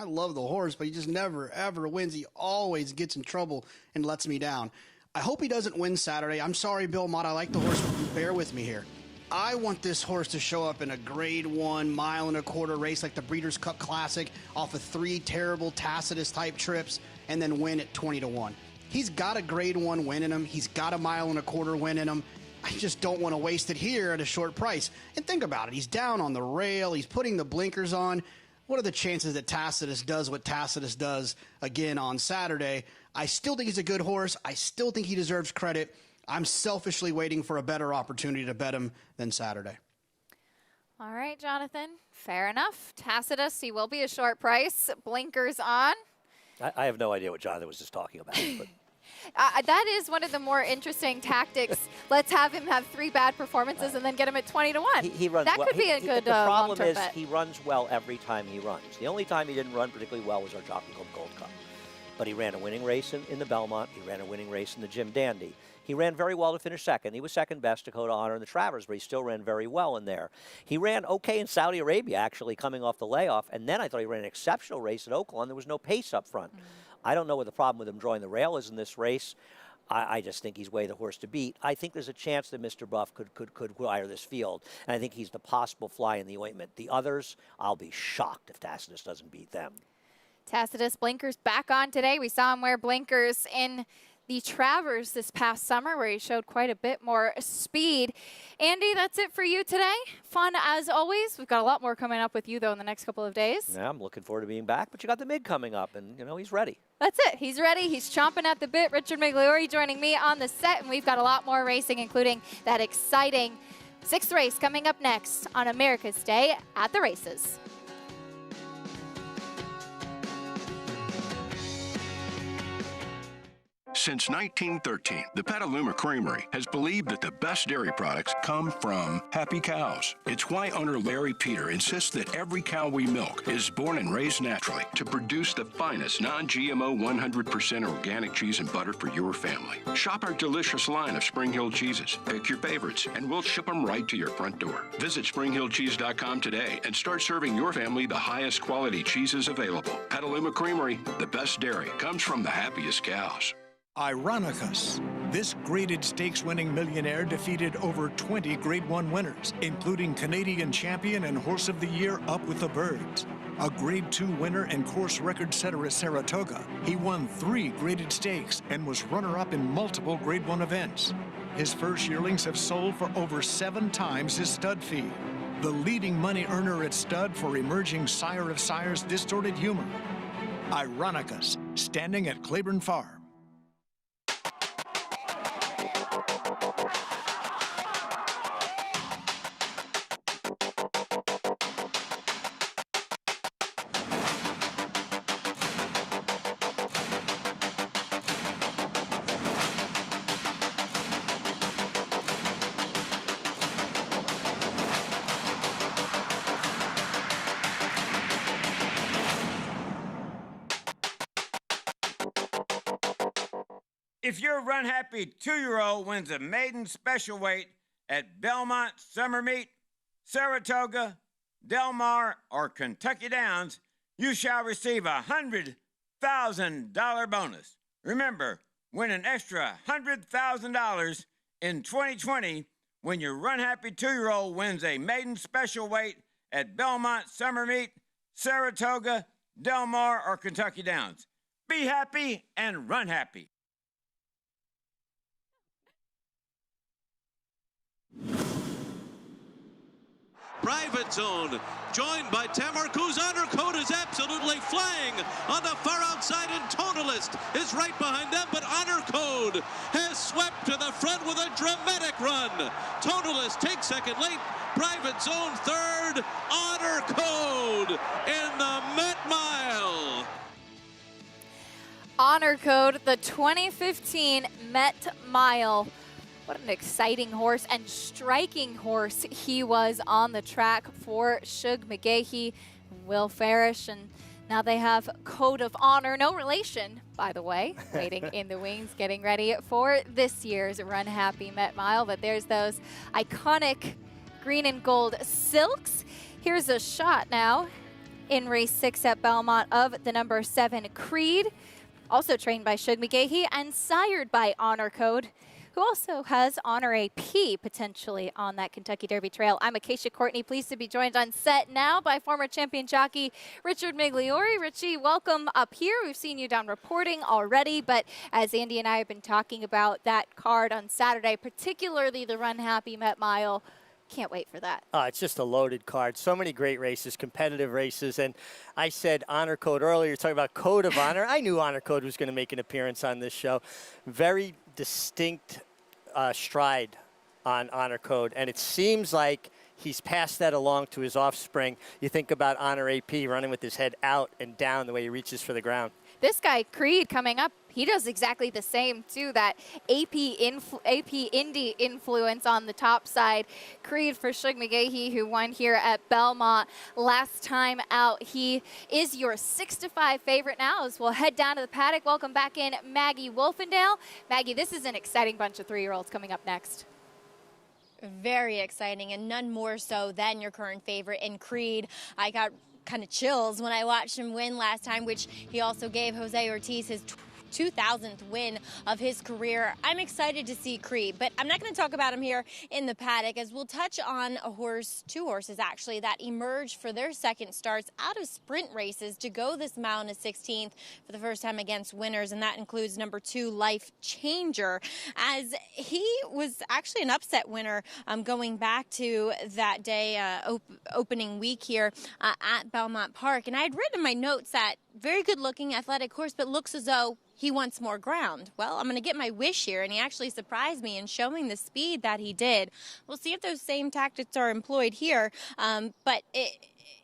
love the horse, but he just never, ever wins. He always gets in trouble and lets me down. I hope he doesn't win Saturday. I'm sorry, Bill Mott. I like the horse. Bear with me here. I want this horse to show up in a grade 1 1.25 race like the Breeders' Cup Classic off of 3 terrible Tacitus-type trips and then win at 20-1. He's got a grade 1 win in him. He's got a 1.25 win in him. I just don't want to waste it here at a short price. And think about it. He's down on the rail. He's putting the blinkers on. What are the chances that Tacitus does what Tacitus does again on Saturday? I still think he's a good horse. I still think he deserves credit. I'm selfishly waiting for a better opportunity to bet him than Saturday. All right, Jonathan. Fair enough. Tacitus, he will be a short price. Blinkers on. I have no idea what Jonathan was just talking about. But that is one of the more interesting tactics. Let's have him have 3 bad performances and then get him at 20-1. He runs that well. could be a good The problem is bet. he runs well every time he runs. The only time he didn't run particularly well was our Jockey Club Gold Cup. But he ran a winning race in the Belmont. He ran a winning race in the Jim Dandy. He ran very well to finish second. He was second best Dakota Honor in the Travers, but he still ran very well in there. He ran okay in Saudi Arabia, actually, coming off the layoff, and then I thought he ran an exceptional race at Oaklawn. There was no pace up front. I don't know what the problem with him drawing the rail is in this race. I just think he's way the horse to beat. I think there's a chance that Mr. Buff could wire this field, and I think he's the possible fly in the ointment. The others, I'll be shocked if Tacitus doesn't beat them. Tacitus blinkers back on today. We saw him wear blinkers in the Travers this past summer where he showed quite a bit more speed. Andy, that's it for you today. Fun as always. We've got a lot more coming up with you, though, in the next couple of days. Yeah, I'm looking forward to being back, but you got the mid coming up, and, you know, he's ready. That's it. He's ready. He's chomping at the bit. Richard Migliori joining me on the set, and we've got a lot more racing, including that exciting 6th race coming up next on America's Day at the Races. Since 1913, the Petaluma Creamery has believed that the best dairy products come from happy cows. It's why owner Larry Peter insists that every cow we milk is born and raised naturally to produce the finest non-GMO 100% organic cheese and butter for your family. Shop our delicious line of Spring Hill cheeses. Pick your favorites, and we'll ship them right to your front door. Visit springhillcheese.com today and start serving your family the highest quality cheeses available. Petaluma Creamery, the best dairy comes from the happiest cows. Ironicus. This graded stakes-winning millionaire defeated over 20 Grade 1 winners, including Canadian champion and Horse of the Year Up With the Birds. A Grade 2 winner and course record setter at Saratoga, he won 3 graded stakes and was runner-up in multiple Grade 1 events. His first yearlings have sold for over 7 times his stud fee. The leading money earner at stud for emerging Sire of Sires Distorted Humor. Ironicus, standing at Claiborne Farm. If your run-happy 2-year-old wins a maiden special weight at Belmont, Summer Meet, Saratoga, Del Mar, or Kentucky Downs, you shall receive a $100,000 bonus. Remember, win an extra $100,000 in 2020 when your run-happy 2-year-old wins a maiden special weight at Belmont, Summer Meet, Saratoga, Del Mar, or Kentucky Downs. Be happy and run happy. Private Zone, joined by Tamark, whose honor code is absolutely flying on the far outside, and Tonalist is right behind them, but Honor Code has swept to the front with a dramatic run. Tonalist takes second late, Private Zone third, Honor Code in the Met Mile. Honor Code, the 2015 Met Mile. What an exciting horse and striking horse he was on the track for Shug McGahee and Will Farish. And now they have Code of Honor, no relation, by the way, waiting in the wings, getting ready for this year's Run Happy Met Mile. But there's those iconic green and gold silks. Here's a shot now in race 6 at Belmont of the number 7 Creed, also trained by Shug McGahee and sired by Honor Code, who also has Honor AP potentially on that Kentucky Derby trail. I'm Acacia Courtney, pleased to be joined on set now by former champion jockey Richard Migliori. Richie, welcome up here. We've seen you down reporting already, but as Andy and I have been talking about that card on Saturday, particularly the Run Happy Met Mile, can't wait for that. It's just a loaded card. So many great races, competitive races. And I said Honor Code earlier, you're talking about Code of Honor. I knew Honor Code was going to make an appearance on this show. Very distinct stride on Honor Code. And it seems like he's passed that along to his offspring. You think about Honor AP running with his head out and down the way he reaches for the ground. This guy, Creed, coming up, he does exactly the same, too. That AP Indy influence on the top side. Creed for Shug McGahee, who won here at Belmont last time out. He is your 6-5 favorite now, as we'll head down to the paddock. Welcome back in Maggie Wolfendale. Maggie, this is an exciting bunch of 3-year-olds coming up next. Very exciting, and none more so than your current favorite in Creed. I got kind of chills when I watched him win last time, which he also gave Jose Ortiz his 2,000th win of his career. I'm excited to see Creed, but I'm not going to talk about him here in the paddock, as we'll touch on two horses actually, that emerged for their second starts out of sprint races to go this mile and a 16th for the first time against winners, and that includes number 2, Life Changer, as he was actually an upset winner going back to that day, opening week here at Belmont Park. And I had written in my notes that very good looking athletic horse, but looks as though he wants more ground. Well, I'm going to get my wish here, and he actually surprised me in showing the speed that he did. We'll see if those same tactics are employed here, but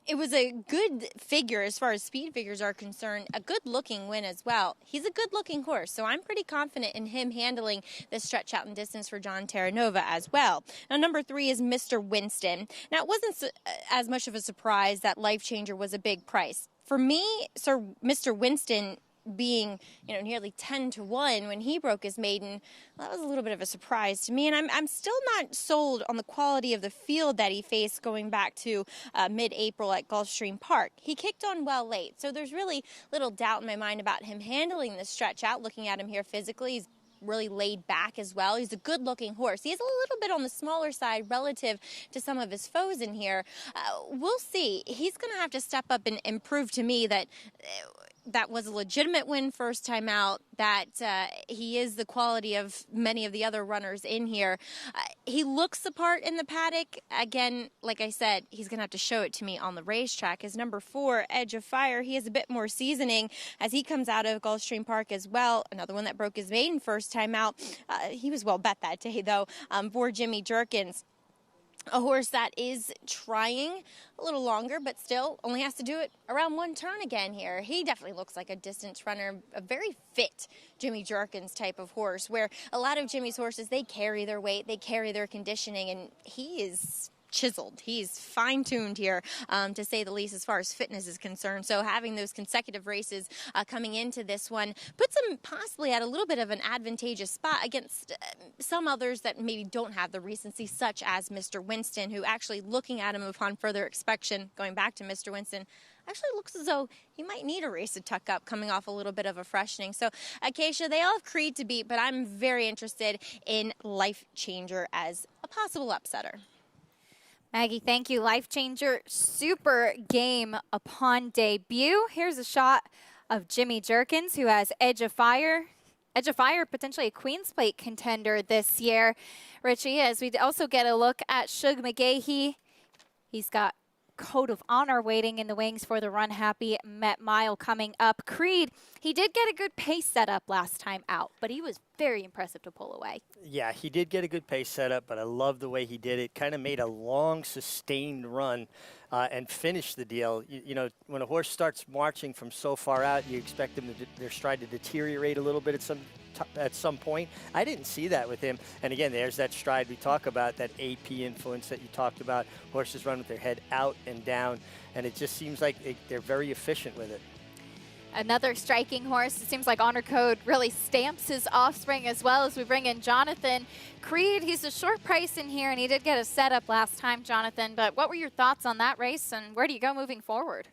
it was a good figure as far as speed figures are concerned, a good-looking win as well. He's a good-looking horse, so I'm pretty confident in him handling the stretch out and distance for John Terranova as well. Now, number 3 is Mr. Winston. Now, it wasn't as much of a surprise that Life Changer was a big price. For me, Mr. Winston being, nearly 10-1 when he broke his maiden, that was a little bit of a surprise to me. And I'm still not sold on the quality of the field that he faced going back to mid-April at Gulfstream Park. He kicked on well late, so there's really little doubt in my mind about him handling the stretch out. Looking at him here physically, he's really laid back as well. He's a good-looking horse. He's a little bit on the smaller side relative to some of his foes in here. We'll see. He's going to have to step up and prove to me that that was a legitimate win first time out, that he is the quality of many of the other runners in here. He looks the part in the paddock. Again, like I said, he's going to have to show it to me on the racetrack. As number 4, Edge of Fire, he has a bit more seasoning as he comes out of Gulfstream Park as well. Another one that broke his maiden first time out. He was well bet that day, though, for Jimmy Jerkins. A horse that is trying a little longer, but still only has to do it around one turn again here. He definitely looks like a distance runner, a very fit Jimmy Jerkins type of horse, where a lot of Jimmy's horses, they carry their weight, they carry their conditioning, and he is chiseled. He's fine-tuned here, to say the least, as far as fitness is concerned. So having those consecutive races coming into this one puts him possibly at a little bit of an advantageous spot against some others that maybe don't have the recency, such as Mr. Winston, who actually, looking at him upon further inspection, going back to Mr. Winston, actually looks as though he might need a race to tuck up, coming off a little bit of a freshening. So, Acacia, they all have Creed to beat, but I'm very interested in Life Changer as a possible upsetter. Maggie, thank you. Life Changer, super game upon debut. Here's a shot of Jimmy Jerkins, who has Edge of Fire. Edge of Fire, potentially a Queen's Plate contender this year, Richie, as we also get a look at Shug McGahee. He's got Code of Honor waiting in the wings for the Run Happy Met Mile coming up. Creed, he did get a good pace set up last time out, but he was very impressive to pull away. Yeah, he did get a good pace setup, but I love the way he did it. Kind of made a long, sustained run and finished the deal. You know, when a horse starts marching from so far out, you expect them their stride to deteriorate a little bit at some point. I didn't see that with him. And again, there's that stride we talk about, that AP influence that you talked about. Horses run with their head out and down, and it just seems like they're very efficient with it. Another striking horse. It seems like Honor Code really stamps his offspring, as well as we bring in Jonathan Creed. He's a short price in here, and he did get a setup last time, Jonathan. But what were your thoughts on that race, and where do you go moving forward?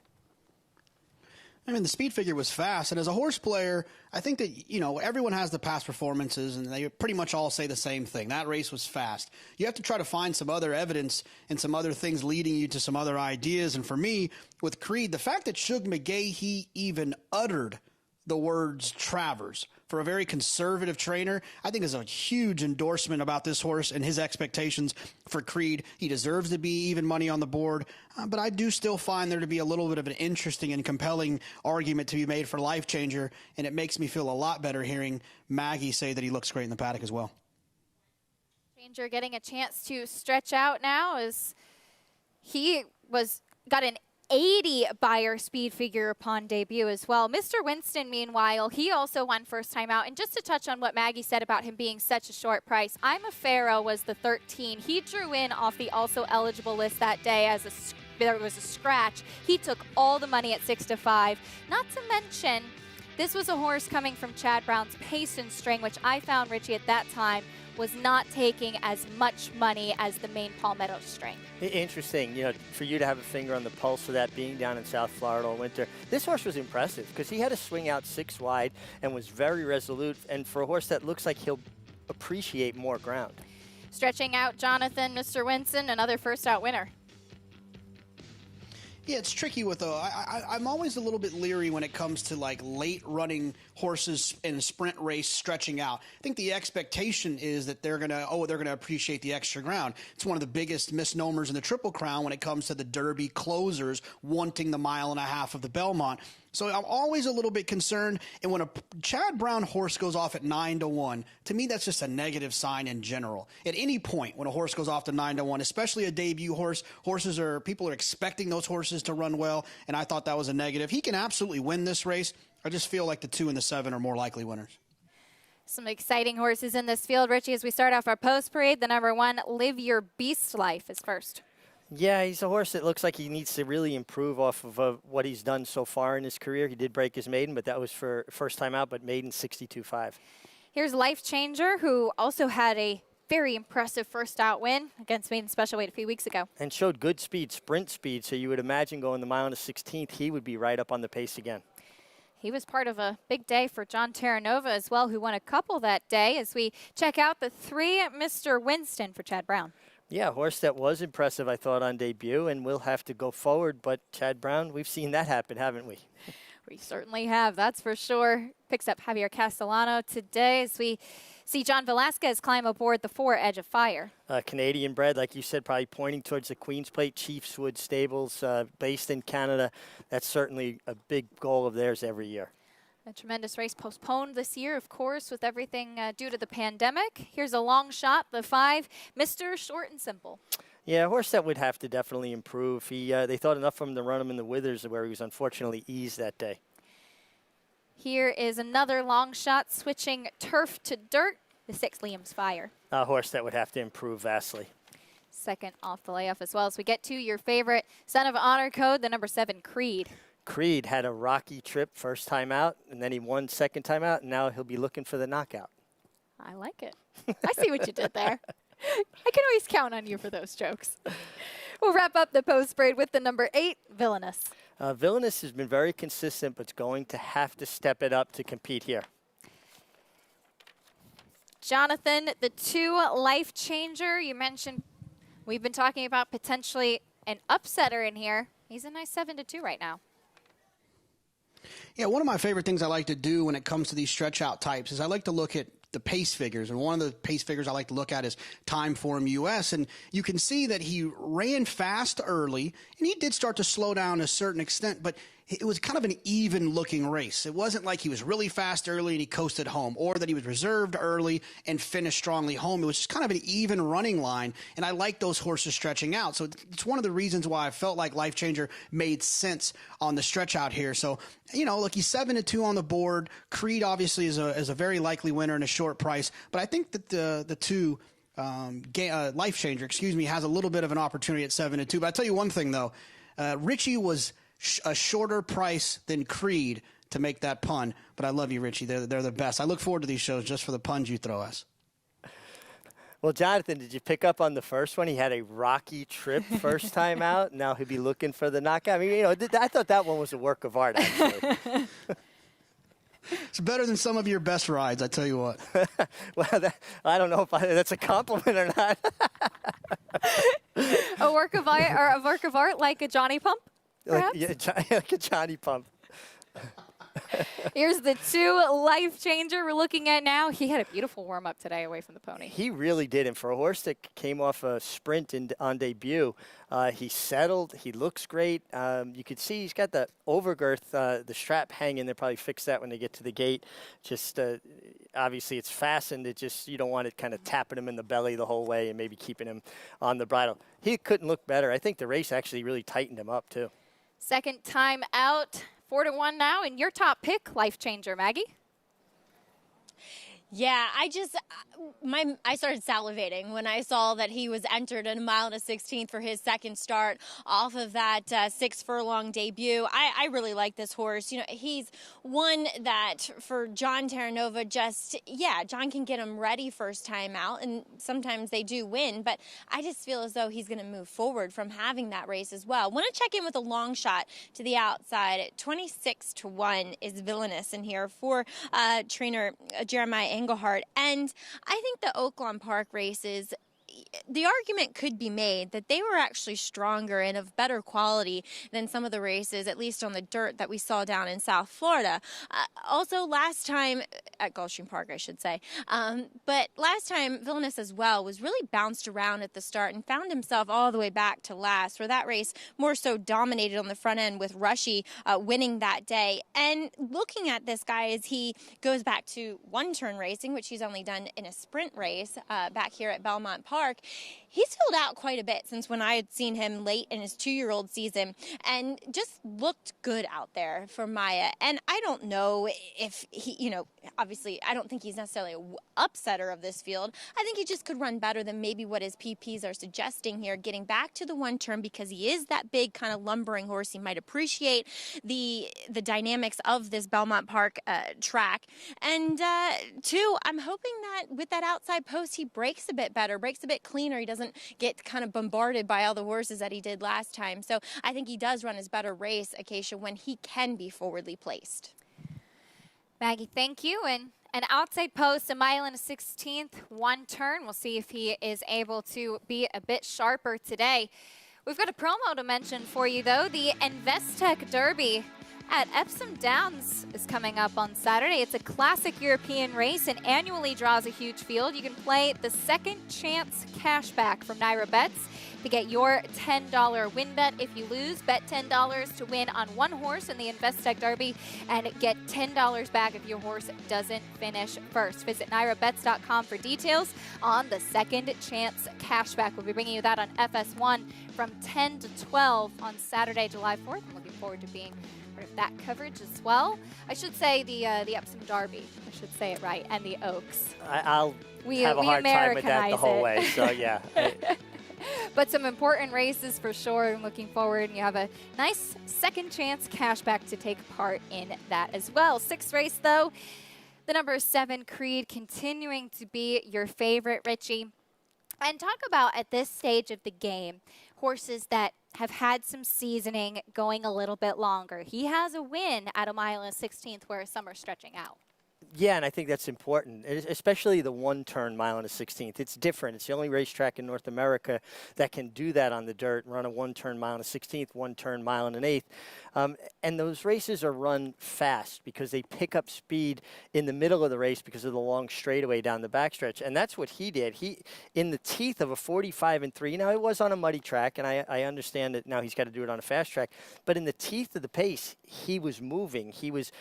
I mean, the speed figure was fast, and as a horse player, I think that, everyone has the past performances, and they pretty much all say the same thing. That race was fast. You have to try to find some other evidence and some other things leading you to some other ideas. And for me, with Creed, the fact that Shug McGahee even uttered the words Travers for a very conservative trainer, I think is a huge endorsement about this horse and his expectations for Creed. He deserves to be even money on the board, but I do still find there to be a little bit of an interesting and compelling argument to be made for Life Changer, and it makes me feel a lot better hearing Maggie say that he looks great in the paddock as well. Changer getting a chance to stretch out now, as he got an 80 Beyer speed figure upon debut as well. Mr. Winston, meanwhile, he also won first time out. And just to touch on what Maggie said about him being such a short price, I'm a Pharaoh was the 13. He drew in off the also eligible list that day as there was a scratch. He took all the money at 6-5. Not to mention, this was a horse coming from Chad Brown's Pace and String, which I found, Richie, at that time was not taking as much money as the main Palmetto strain. Interesting, for you to have a finger on the pulse of that being down in South Florida all winter. This horse was impressive because he had to swing out 6 wide and was very resolute. And for a horse that looks like he'll appreciate more ground. Stretching out Jonathan, Mr. Winston, another first out winner. Yeah, it's tricky with I'm always a little bit leery when it comes to like late running horses in a sprint race stretching out. I think the expectation is that they're gonna appreciate the extra ground. It's one of the biggest misnomers in the Triple Crown when it comes to the Derby closers wanting the 1.5 miles of the Belmont. So I'm always a little bit concerned. And when a Chad Brown horse goes off at 9-1, to me, that's just a negative sign in general. At any point when a horse goes off to 9-1, especially a debut horse, people are expecting those horses to run well. And I thought that was a negative. He can absolutely win this race. I just feel like the 2 and the 7 are more likely winners. Some exciting horses in this field. Richie, as we start off our post parade, the number 1, Live Your Beast Life, is first. Yeah, he's a horse that looks like he needs to really improve off of what he's done so far in his career. He did break his maiden, but that was for first time out, but maiden 62.5. Here's Life Changer, who also had a very impressive first out win against maiden special weight a few weeks ago. And showed good speed, sprint speed, so you would imagine going the mile and a 16th, he would be right up on the pace again. He was part of a big day for John Terranova as well, who won a couple that day, as we check out the 3 Mr. Winston for Chad Brown. Yeah, a horse that was impressive, I thought, on debut, and will have to go forward. But Chad Brown, we've seen that happen, haven't we? We certainly have, that's for sure. Picks up Javier Castellano today as we see John Velasquez climb aboard the 4 Edge of Fire. Canadian bred, like you said, probably pointing towards the Queen's Plate Chiefswood Stables, based in Canada. That's certainly a big goal of theirs every year. A tremendous race postponed this year, of course, with everything due to the pandemic. Here's a long shot, the 5, Mr. Short and Simple. Yeah, a horse that would have to definitely improve. They thought enough of him to run him in the Withers, where he was unfortunately eased that day. Here is another long shot, switching turf to dirt, the 6, Liam's Fire. A horse that would have to improve vastly. Second off the layoff as well. As we get to your favorite Son of Honor code, the number 7, Creed. Creed had a rocky trip first time out, and then he won second time out, and now he'll be looking for the knockout. I like it. I see what you did there. I can always count on you for those jokes. We'll wrap up the post parade with the number 8, Villainous. Villainous has been very consistent, but is going to have to step it up to compete here. Jonathan, the 2, Life Changer. You mentioned we've been talking about potentially an upsetter in here. He's a nice 7-2 right now. Yeah, one of my favorite things I like to do when it comes to these stretch out types is I like to look at the pace figures. And one of the pace figures I like to look at is Time Form US. And you can see that he ran fast early, and he did start to slow down to a certain extent, but it was kind of an even looking race. It wasn't like he was really fast early and he coasted home, or that he was reserved early and finished strongly home. It was just kind of an even running line, and I like those horses stretching out. So it's one of the reasons why I felt like Life Changer made sense on the stretch out here. So, look, he's 7-2 on the board. Creed obviously is a very likely winner in a short price, but I think that the 2 Life Changer, has a little bit of an opportunity at 7-2. But I'll tell you one thing though, Richie was a shorter price than Creed to make that pun, but I love you, Richie. They're the best. I look forward to these shows just for the puns you throw us. Well, Jonathan, did you pick up on the first one? He had a rocky trip first time out. Now he'll be looking for the knockout. I mean, I thought that one was a work of art, actually. It's better than some of your best rides, I tell you what. Well, I don't know if that's a compliment or not. A work of art, or a work of art like a Johnny Pump? Perhaps? Like a Johnny Pump. Here's the 2 Life Changer we're looking at now. He had a beautiful warm-up today away from the pony. He really did. And for a horse that came off a sprint on debut, he settled. He looks great. You could see he's got the overgirth, the strap hanging. They'll probably fix that when they get to the gate. Just obviously it's fastened. You don't want it kind of tapping him in the belly the whole way and maybe keeping him on the bridle. He couldn't look better. I think the race actually really tightened him up, too. Second time out, 4-1 now, and your top pick, Life Changer, Maggie. Yeah, I started salivating when I saw that he was entered in a mile and a 16th for his second start off of that 6 furlong debut. I really like this horse. You know, he's one that for John Terranova, John can get him ready first time out, and sometimes they do win, but I just feel as though he's going to move forward from having that race as well. Want to check in with a long shot to the outside. 26-1 is Villainous in here for trainer Jeremiah Engelhardt. And I think the Oaklawn Park races, the argument could be made that they were actually stronger and of better quality than some of the races, at least on the dirt, that we saw down in South Florida. Also, last time, at Gulfstream Park, I should say, but last time, Villainous as well was really bounced around at the start and found himself all the way back to last, where that race more so dominated on the front end with Rushy winning that day. And looking at this guy as he goes back to one-turn racing, which he's only done in a sprint race back here at Belmont Park, he's filled out quite a bit since when I had seen him late in his 2-year-old season and just looked good out there for Maya. And I don't know if he, obviously I don't think he's necessarily an upsetter of this field. I think he just could run better than maybe what his PPs are suggesting here, getting back to the one turn because he is that big kind of lumbering horse. He might appreciate the dynamics of this Belmont Park track. And two, I'm hoping that with that outside post, he breaks a bit better, breaks a bit cleaner. He doesn't get kind of bombarded by all the horses that he did last time. So I think he does run his better race, Acacia, when he can be forwardly placed. Maggie, thank you. And an outside post, a mile and a 16th, one turn. We'll see if he is able to be a bit sharper today. We've got a promo to mention for you, though. The Investec Derby at Epsom Downs is coming up on Saturday. It's a classic European race and annually draws a huge field. You can play the second chance cashback from Naira Bets to get your $10 win bet. If you lose, bet $10 to win on one horse in the Investec Derby and get $10 back if your horse doesn't finish first. Visit NairaBets.com for details on the second chance cashback. We'll be bringing you that on FS1 from 10 to 12 on Saturday, July 4th. I'm looking forward to being part of that coverage as well. I should say the Epsom Derby. I should say it right. And the Oaks. I'll have a hard time with that the whole way. So, yeah. But some important races for sure. I'm looking forward. And you have a nice second chance cashback to take part in that as well. Sixth race, though. The number 7, Creed, continuing to be your favorite, Richie. And talk about, at this stage of the game, horses that have had some seasoning going a little bit longer. He has a win at a mile and a 16th where some are stretching out. Yeah, and I think that's important, especially the one-turn mile and a 16th. It's different. It's the only racetrack in North America that can do that on the dirt, run a one-turn mile and a 16th, one-turn mile and an 8th. And those races are run fast because they pick up speed in the middle of the race because of the long straightaway down the backstretch. And that's what he did. He, in the teeth of a 45-3, now it was on a muddy track, and I understand that now he's got to do it on a fast track. But in the teeth of the pace, he was moving. He was,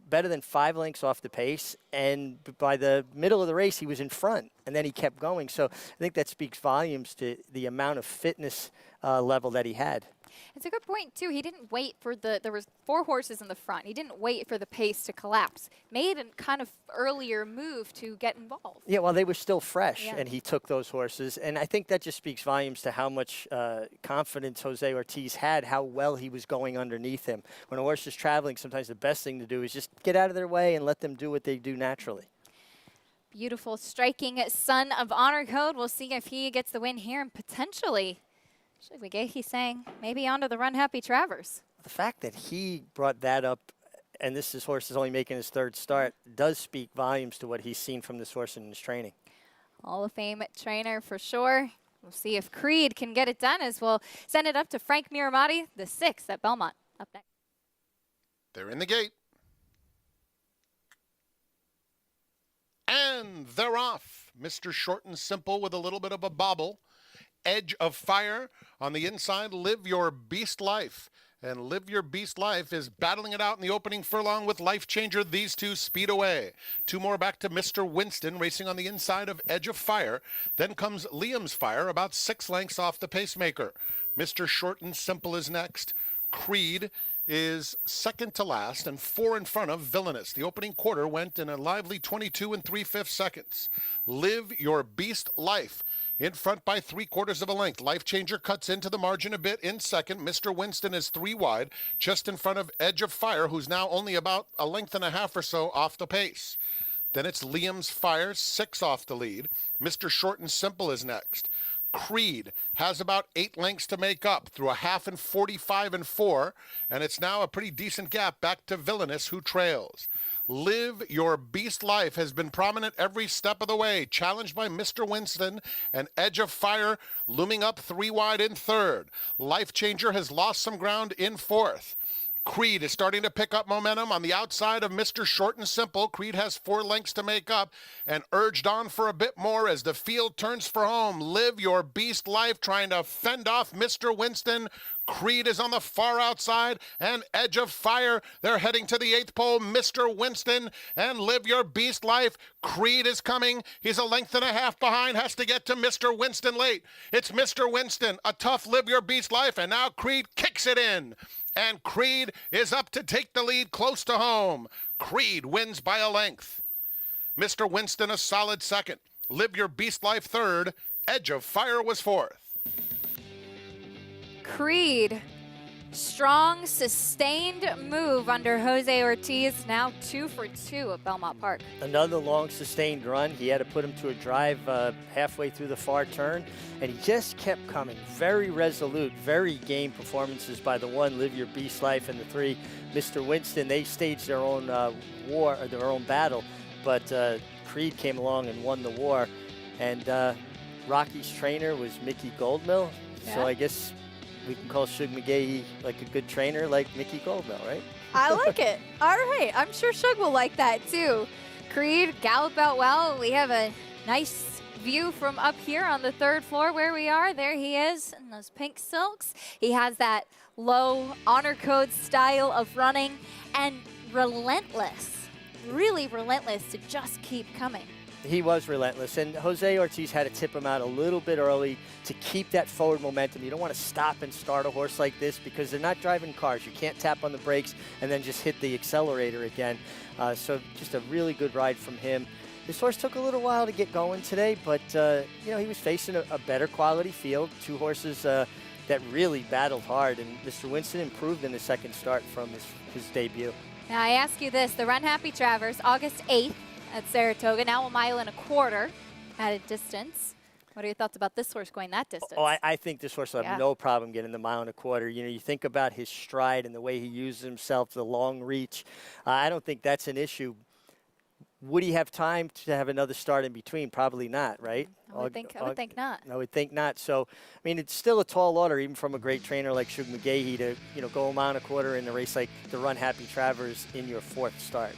better than 5 lengths off the pace, and by the middle of the race, he was in front, and then he kept going. So I think that speaks volumes to the amount of fitness level that he had. It's a good point, too. He didn't wait for there was 4 horses in the front. He didn't wait for the pace to collapse. Made a kind of earlier move to get involved. Yeah, well, they were still fresh, and he took those horses. And I think that just speaks volumes to how much confidence Jose Ortiz had, how well he was going underneath him. When a horse is traveling, sometimes the best thing to do is just get out of their way and let them do what they do naturally. Beautiful, striking Son of Honor Code. We'll see if he gets the win here and potentially, he's saying, maybe onto the Run Happy Travers. The fact that he brought that up, and this horse is only making his 3rd start, does speak volumes to what he's seen from this horse in his training. Hall of Fame trainer for sure. We'll see if Creed can get it done as we'll send it up to Frank Miramati, the 6th at Belmont. Up next. They're in the gate. And they're off. Mr. Short and Simple with a little bit of a bobble. Edge of Fire on the inside. Live Your Beast Life. And Live Your Beast Life is battling it out in the opening furlong with Life Changer. These two speed away. 2 more back to Mr. Winston racing on the inside of Edge of Fire. Then comes Liam's Fire about 6 lengths off the pacemaker. Mr. Short and Simple is next. Creed is second to last and 4 in front of Villainous. The opening quarter went in a lively 22 3/5 seconds. Live Your Beast Life in front by 3/4 of a length. Life Changer cuts into the margin a bit in second. Mr. Winston is 3 wide, just in front of Edge of Fire, who's now only about a length and a half or so off the pace. Then it's Liam's Fire, 6 off the lead. Mr. Short and Simple is next. Creed has about 8 lengths to make up through a half and 45 and 4, and it's now a pretty decent gap back to Villainous, who trails. Live Your Beast Life has been prominent every step of the way, challenged by Mr. Winston, and Edge of Fire looming up 3 wide in third. Life Changer has lost some ground in fourth. Creed is starting to pick up momentum on the outside of Mr. Short and Simple. Creed has 4 lengths to make up and urged on for a bit more as the field turns for home. Live Your Beast Life trying to fend off Mr. Winston. Creed is on the far outside, and Edge of Fire, they're heading to the 8th pole. Mr. Winston and Live Your Beast Life. Creed is coming. He's a length and a half behind, has to get to Mr. Winston late. It's Mr. Winston, a tough Live Your Beast Life, and now Creed kicks it in. And Creed is up to take the lead close to home. Creed wins by a length. Mr. Winston a solid second. Live Your Beast Life third. Edge of Fire was fourth. Creed, strong, sustained move under Jose Ortiz, now 2 for 2 at Belmont Park. Another long, sustained run. He had to put him to a drive halfway through the far turn, and he just kept coming. Very resolute, very game performances by the 1, Live Your Beast Life, and the 3, Mr. Winston. They staged their own war, or their own battle, but Creed came along and won the war. And Rocky's trainer was Mickey Goldmill, so I guess we can call Shug McGahee like a good trainer like Mickey Goldmill, right? I like it. All right. I'm sure Shug will like that too. Creed galloped out well. We have a nice view from up here on the 3rd floor where we are. There he is in those pink silks. He has that low honor code style of running and relentless, really relentless to just keep coming. He was relentless, and Jose Ortiz had to tip him out a little bit early to keep that forward momentum. You don't want to stop and start a horse like this because they're not driving cars. You can't tap on the brakes and then just hit the accelerator again. So just a really good ride from him. This horse took a little while to get going today, but you know, he was facing a better quality field. 2 horses that really battled hard, and Mr. Winston improved in the 2nd start from his debut. Now I ask you this, the Run Happy Travers, August 8th. At Saratoga, now 1.25 miles at a distance. What are your thoughts about this horse going that distance? Oh, I think this horse will have no problem getting the 1.25 miles. You know, you think about his stride and the way he uses himself, the long reach. I don't think that's an issue. Would he have time to have another start in between? Probably not, right? I would think not. I would think not. So, I mean, it's still a tall order, even from a great trainer like Shug McGahee, to, you know, go 1.25 miles in a race like the Run Happy Travers in your 4th start.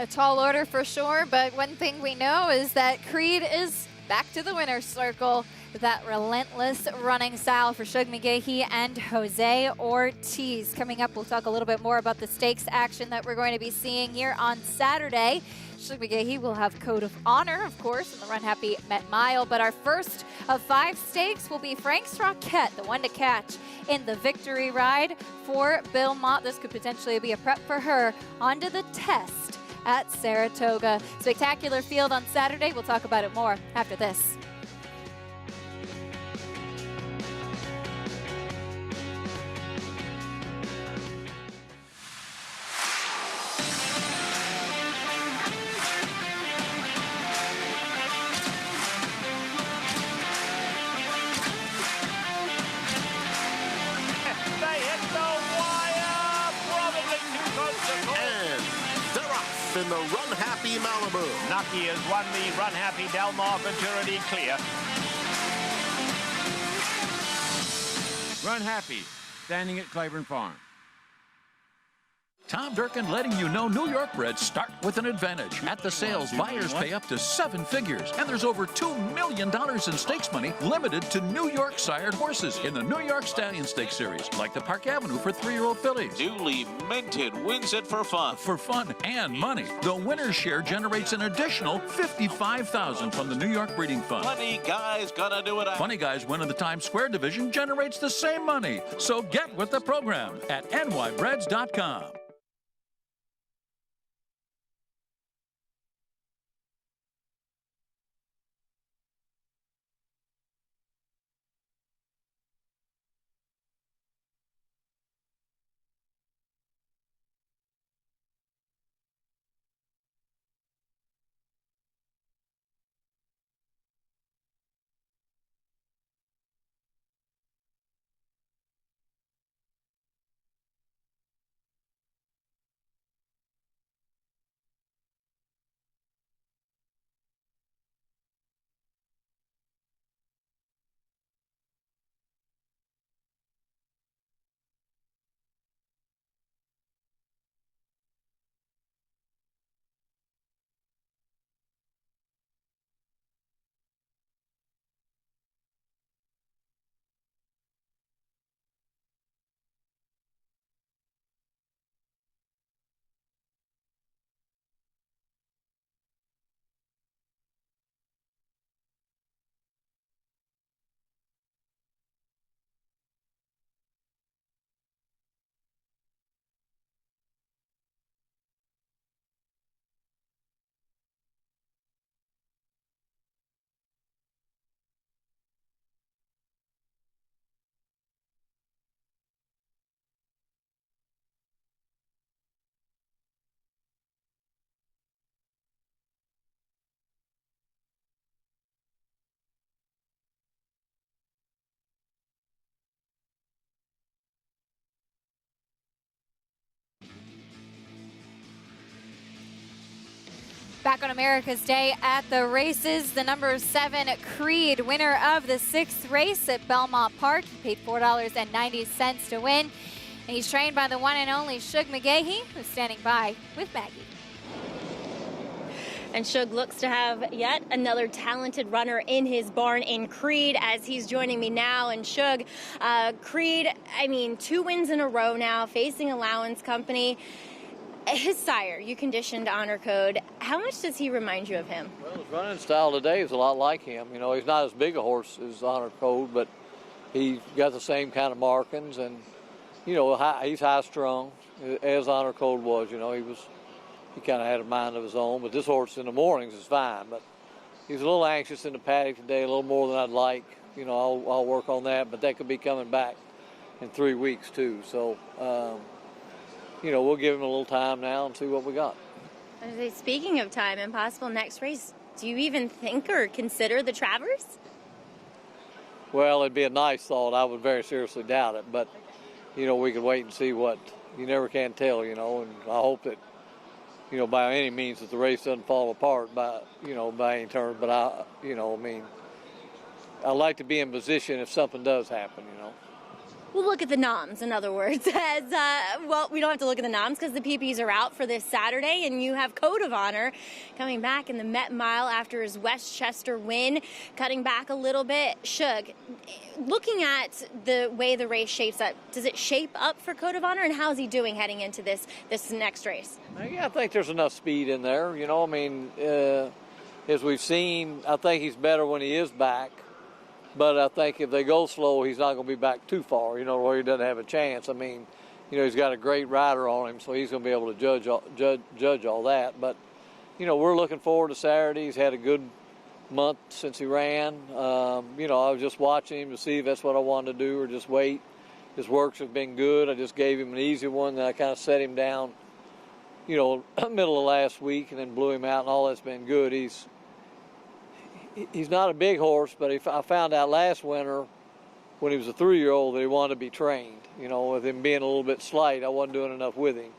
A tall order for sure, but one thing we know is that Creed is back to the winner's circle. That relentless running style for Shug McGahee and Jose Ortiz. Coming up, we'll talk a little bit more about the stakes action that we're going to be seeing here on Saturday. Shug McGahee will have Code of Honor, of course, in the Run Happy Met Mile, but our first of 5 stakes will be Frank's Rockette, the one to catch in the Victory Ride for Belmont. This could potentially be a prep for her onto the test at Saratoga. Spectacular field on Saturday. We'll talk about it more after this. In the Run Happy Malibu. Nucky has won the Run Happy Del Mar Ventura Clear. Run Happy, standing at Claiborne Farm. Tom Durkin letting you know New York breds start with an advantage. At the sales, buyers pay up to 7 figures, and there's over $2 million in stakes money limited to New York sired horses in the New York Stallion Stakes Series, like the Park Avenue for 3-year-old fillies. Newly minted wins it for fun. For fun and money. The winner's share generates an additional $55,000 from the New York Breeding Fund. Funny Guy's gonna do it. Funny Guys winning the Times Square division generates the same money. So get with the program at nybreds.com. Back on America's Day at the races, the number 7 Creed, winner of the 6th race at Belmont Park. He paid $4.90 to win. And he's trained by the one and only Shug McGahee, who's standing by with Maggie. And Shug looks to have yet another talented runner in his barn in Creed, as he's joining me now. And Shug, Creed, I mean, 2 wins in a row now, facing Allowance Company. His sire, you conditioned Honor Code. How much does he remind you of him? Well, his running style today is a lot like him. You know, he's not as big a horse as Honor Code, but he's got the same kind of markings, and you know, he's high strung as Honor Code was. You know, he kind of had a mind of his own. But this horse in the mornings is fine. But he's a little anxious in the paddock today, a little more than I'd like. You know, I'll work on that. But that could be coming back in 3 weeks too. So. You know, we'll give him a little time now and see what we got. Speaking of time and possible next race, do you even think or consider the Travers? Well, it'd be a nice thought. I would very seriously doubt it. But, you know, we could wait and see what. You never can tell, you know, and I hope that, you know, by any means that the race doesn't fall apart by any turn. But, I mean, I like to be in position if something does happen, you know. We'll look at the noms, in other words. Well, we don't have to look at the noms because the PPs are out for this Saturday, and you have Code of Honor coming back in the Met Mile after his Westchester win, cutting back a little bit. Shug, looking at the way the race shapes up, does it shape up for Code of Honor, and how's he doing heading into this next race? Yeah, I think there's enough speed in there. You know, I mean, as we've seen, I think he's better when he is back. But I think if they go slow, he's not going to be back too far, you know, where he doesn't have a chance. I mean, you know, he's got a great rider on him, so he's going to be able to judge all that. But, you know, we're looking forward to Saturday. He's had a good month since he ran. You know, I was just watching him to see if that's what I wanted to do or just wait. His works have been good. I just gave him an easy one, then I kind of set him down, you know, middle of last week and then blew him out, and all that's been good. He's not a big horse, but I found out last winter when he was a 3-year-old that he wanted to be trained. You know, with him being a little bit slight, I wasn't doing enough with him.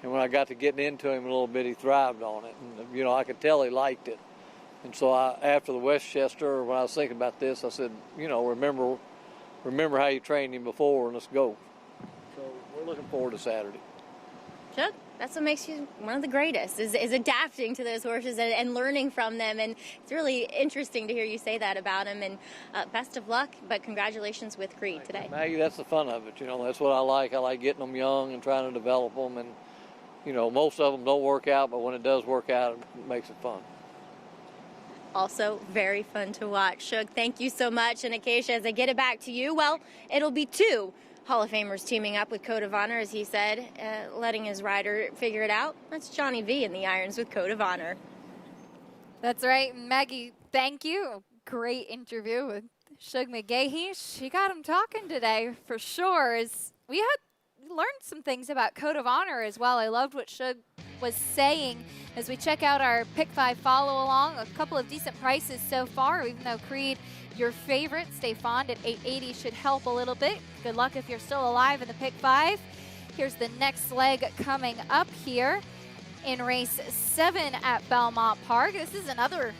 And when I got to getting into him a little bit, he thrived on it. And, you know, I could tell he liked it. And so after the Westchester, when I was thinking about this, I said, you know, remember how you trained him before, and let's go. So we're looking forward to Saturday. Shook, that's what makes you one of the greatest, is adapting to those horses and learning from them. And it's really interesting to hear you say that about him. And best of luck, but congratulations with Creed today. Maggie, that's the fun of it. You know, that's what I like. I like getting them young and trying to develop them. And, you know, most of them don't work out, but when it does work out, it makes it fun. Also very fun to watch. Shook, thank you so much. And Acacia, as I get it back to you, well, it'll be 2 Hall of Famers teaming up with Code of Honor, as he said, letting his rider figure it out. That's Johnny V in the irons with Code of Honor. That's right. Maggie, thank you. Great interview with Shug McGahee. She got him talking today for sure. We had learned some things about Code of Honor as well. I loved what Shug was saying as we check out our Pick 5 follow along. A couple of decent prices so far, even though Creed, your favorite, Stay Fond at $8.80 should help a little bit. Good luck if you're still alive in the Pick 5. Here's the next leg coming up here in race 7 at Belmont Park. This is another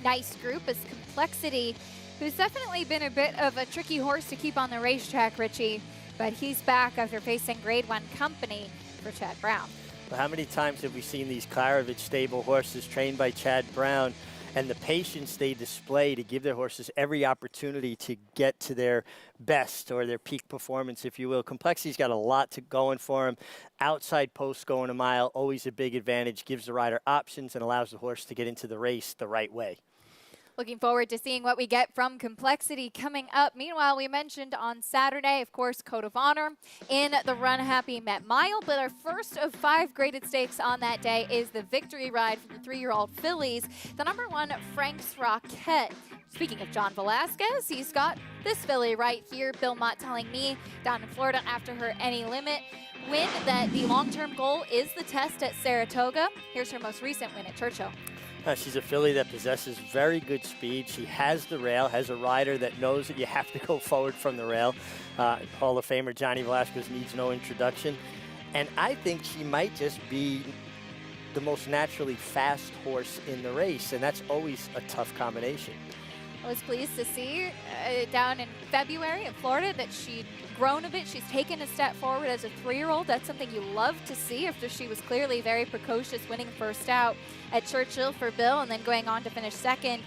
nice group as Complexity, who's definitely been a bit of a tricky horse to keep on the racetrack, Richie, but he's back after facing Grade 1 company for Chad Brown. Well, how many times have we seen these Klarovich stable horses trained by Chad Brown, and the patience they display to give their horses every opportunity to get to their best or their peak performance, if you will. Complexity's got a lot going for him. Outside post going a mile, always a big advantage, gives the rider options and allows the horse to get into the race the right way. Looking forward to seeing what we get from Complexity coming up. Meanwhile, we mentioned on Saturday, of course, Code of Honor in the Run Happy Met Mile. But our first of 5 graded stakes on that day is the Victory Ride for the 3-year-old fillies. The number 1, Frank's Rocket. Speaking of John Velasquez, he's got this filly right here. Bill Mott telling me down in Florida after her Any Limit win that the long-term goal is the test at Saratoga. Here's her most recent win at Churchill. She's a filly that possesses very good speed. She has the rail, has a rider that knows that you have to go forward from the rail. Hall of Famer Johnny Velasquez needs no introduction. And I think she might just be the most naturally fast horse in the race, and that's always a tough combination. I was pleased to see down in February in Florida that she'd grown a bit. She's taken a step forward as a 3-year-old. That's something you love to see after she was clearly very precocious, winning first out at Churchill for Bill and then going on to finish second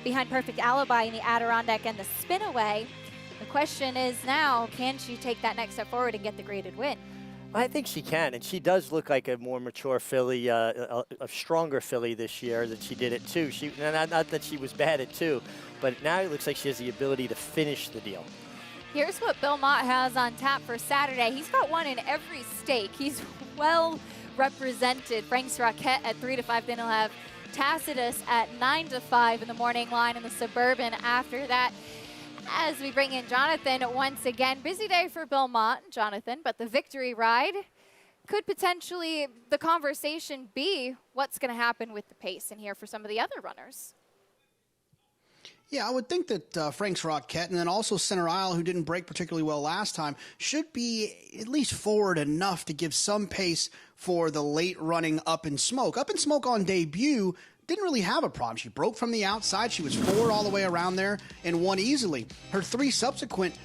behind Perfect Alibi in the Adirondack and the Spinaway. The question is now, can she take that next step forward and get the graded win? I think she can, and she does look like a more mature filly, a stronger filly this year than she did at 2. Not that she was bad at 2, but now it looks like she has the ability to finish the deal. Here's what Bill Mott has on tap for Saturday. He's got one in every stake. He's well represented. Frank's Rocket at 3 to 5. Then he'll have Tacitus at 9 to 5 in the morning line in the Suburban after that. As we bring in Jonathan once again, busy day for Bill Mott, Jonathan, but the Victory Ride could potentially, the conversation be what's going to happen with the pace in here for some of the other runners. Yeah, I would think that Frank's Rocket and then also Center Isle, who didn't break particularly well last time, should be at least forward enough to give some pace for the late running Up in Smoke. Up in Smoke on debut didn't really have a problem. She broke from the outside. She was forward all the way around there and won easily. Her 3 subsequent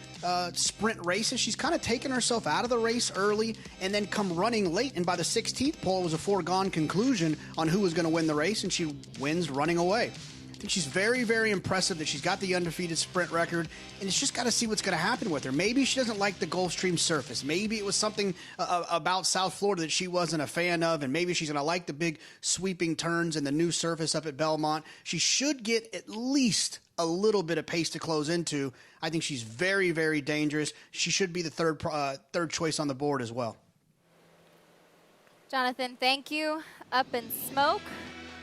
sprint races, she's kind of taken herself out of the race early and then come running late. And by the 16th pole, it was a foregone conclusion on who was going to win the race, and she wins running away. I think she's very, very impressive that she's got the undefeated sprint record, and it's just got to see what's going to happen with her. Maybe she doesn't like the Gulfstream surface. Maybe it was something about South Florida that she wasn't a fan of, and maybe she's going to like the big sweeping turns and the new surface up at Belmont. She should get at least a little bit of pace to close into. I think she's very, very dangerous. She should be the third choice on the board as well. Jonathan, thank you. Up in Smoke.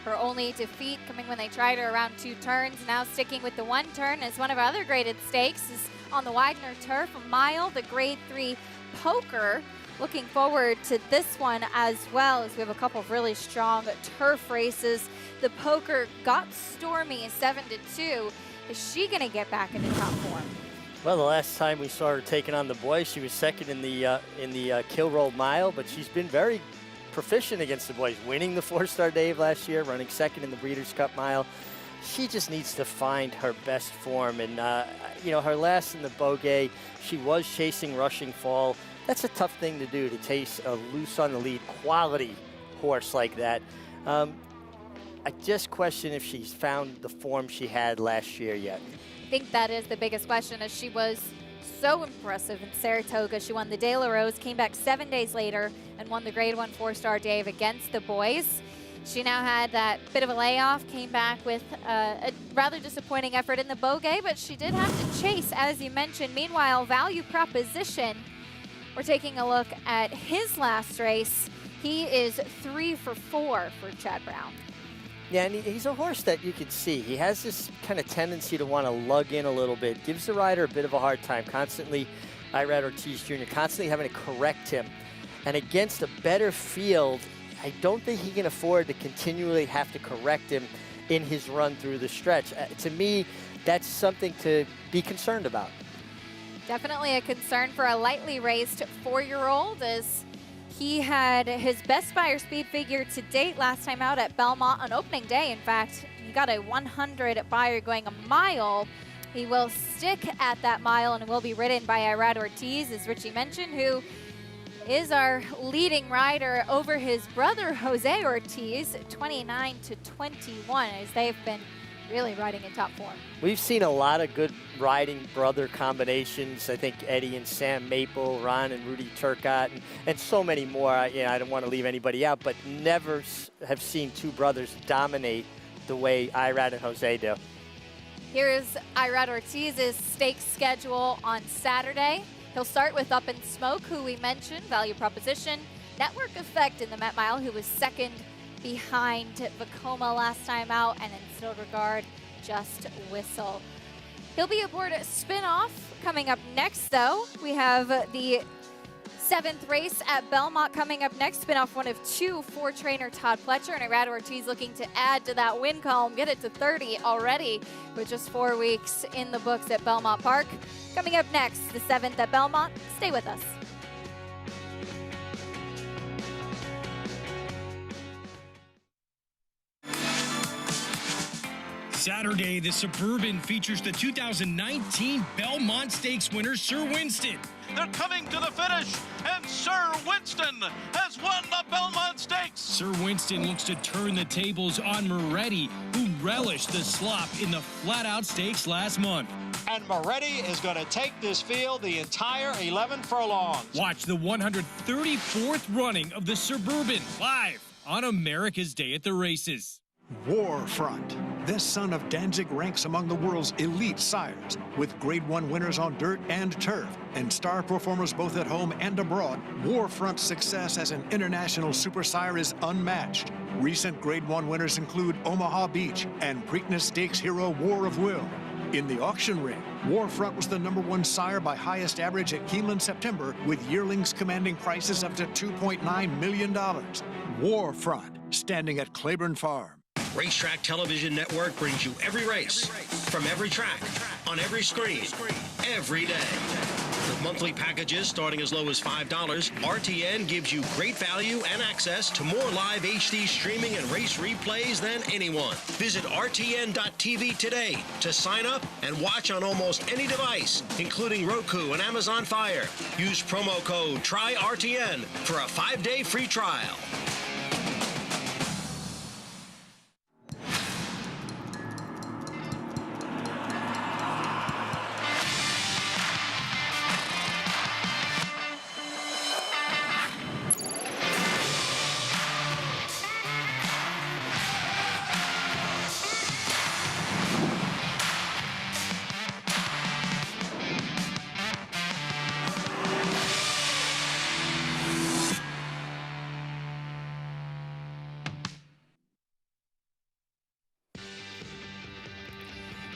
Her only defeat coming when they tried her around 2 turns. Now sticking with the 1 turn as one of our other graded stakes is on the Wagner Turf, a mile, the Grade 3 Poker. Looking forward to this one as well, as we have a couple of really strong turf races. The Poker got stormy 7-2. Is she going to get back into top form? Well, the last time we saw her taking on the boys, she was second in the Kill Roll Mile, but she's been very proficient against the boys, winning the 4-star Dave last year, running second in the Breeders' Cup Mile. She just needs to find her best form. And, her last in the Bogey, she was chasing Rushing Fall that's a tough thing to do, to chase a loose on the lead quality horse like that. I just question if she's found the form she had last year yet. I think that is the biggest question, as she was so impressive in Saratoga. She won the De La Rose, came back 7 days later, and won the Grade 1 4-star Dave against the boys. She now had that bit of a layoff, came back with a rather disappointing effort in the Beaugay, but she did have to chase, as you mentioned. Meanwhile, Value Proposition, we're taking a look at his last race. He is 3 for 4 for Chad Brown. Yeah, and he's a horse that you can see. He has this kind of tendency to want to lug in a little bit, gives the rider a bit of a hard time, constantly, Irad Ortiz Jr., constantly having to correct him. And against a better field, I don't think he can afford to continually have to correct him in his run through the stretch. To me, that's something to be concerned about. Definitely a concern for a lightly raced 4-year-old, as he had his best Beyer speed figure to date last time out at Belmont on opening day. In fact, he got a 100 at Beyer going a mile. He will stick at that mile and will be ridden by Irad Ortiz, as Richie mentioned, who is our leading rider over his brother Jose Ortiz, 29 to 21, as they've been really riding in top form. We've seen a lot of good riding brother combinations. I think Eddie and Sam Maple, Ron and Rudy Turcotte, and so many more. I don't want to leave anybody out, but never have seen two brothers dominate the way Irad and Jose do. Here's Irad Ortiz's stakes schedule on Saturday. He'll start with Up in Smoke, who we mentioned, Value Proposition, Network Effect in the Met Mile, who was second behind Vacoma last time out, and in Silverguard, Just Whistle. He'll be aboard a spin-off coming up next, though. We have the 7th race at Belmont coming up next. Spin-off one of 2 for trainer Todd Fletcher, and Irad Ortiz looking to add to that win column, get it to 30 already with just 4 weeks in the books at Belmont Park. Coming up next, the 7th at Belmont. Stay with us. Saturday, the Suburban features the 2019 Belmont Stakes winner, Sir Winston. They're coming to the finish, and Sir Winston has won the Belmont Stakes. Sir Winston looks to turn the tables on Moretti, who relished the slop in the Flat-Out Stakes last month. And Moretti is going to take this field the entire 11 furlongs. Watch the 134th running of the Suburban live on America's Day at the Races. Warfront. This son of Danzig ranks among the world's elite sires, with Grade 1 winners on dirt and turf, and star performers both at home and abroad. Warfront's success as an international super sire is unmatched. Recent Grade 1 winners include Omaha Beach and Preakness Stakes hero War of Will. In the auction ring, Warfront was the #1 sire by highest average at Keeneland September, with yearlings commanding prices up to $2.9 million. Warfront, standing at Claiborne Farm. Racetrack Television Network brings you every race, from every track, on every screen, every day. With monthly packages starting as low as $5, RTN gives you great value and access to more live HD streaming and race replays than anyone. Visit RTN.tv today to sign up and watch on almost any device, including Roku and Amazon Fire. Use promo code TRYRTN for a 5-day free trial.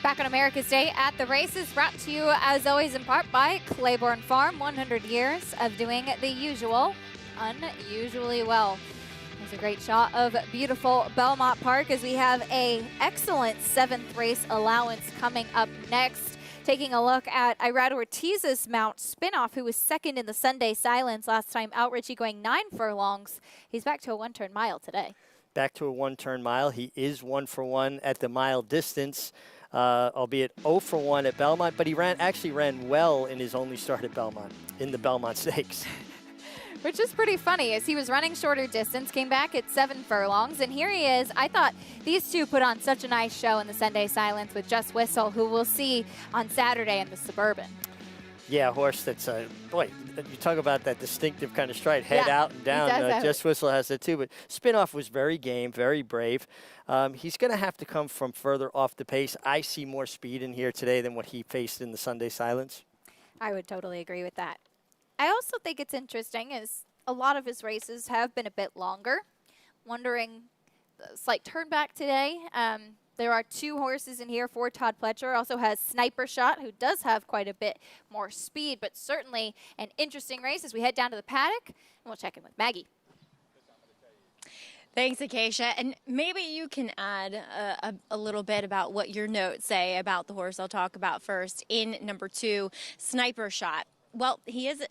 Back on America's Day at the Races, brought to you as always in part by Claiborne Farm. 100 years of doing the usual unusually well. There's a great shot of beautiful Belmont Park as we have a excellent 7th race allowance coming up next. Taking a look at Irad Ortiz's mount, Spinoff, who was second in the Sunday Silence last time out. Richie going 9 furlongs. He's back to a 1-turn mile today. back to a one-turn mile. He is 1 for 1 at the mile distance, albeit 0 for 1 at Belmont, but he actually ran well in his only start at Belmont, in the Belmont Stakes. Which is pretty funny, as he was running shorter distance, came back at 7 furlongs, and here he is. I thought these two put on such a nice show in the Sunday Silence with Just Whistle, who we'll see on Saturday in the Suburban. Yeah, a horse that's, boy, you talk about that distinctive kind of stride, head out and down. Just Whistle has that too, but Spinoff was very game, very brave. He's going to have to come from further off the pace. I see more speed in here today than what he faced in the Sunday Silence. I would totally agree with that. I also think it's interesting as a lot of his races have been a bit longer. Wondering, the slight turn back today. There are 2 horses in here for Todd Pletcher. Also has Sniper Shot, who does have quite a bit more speed, but certainly an interesting race as we head down to the paddock. And we'll check in with Maggie. Thanks, Acacia. And maybe you can add a little bit about what your notes say about the horse I'll talk about first in number 2, Sniper Shot. Well, he is...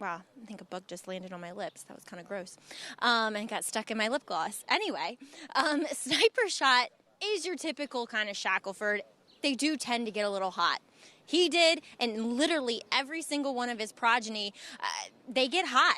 Wow, I think a bug just landed on my lips. That was kind of gross. And got stuck in my lip gloss. Anyway, Sniper Shot is your typical kind of Shackelford. They do tend to get a little hot. He did, and literally every single one of his progeny, they get hot.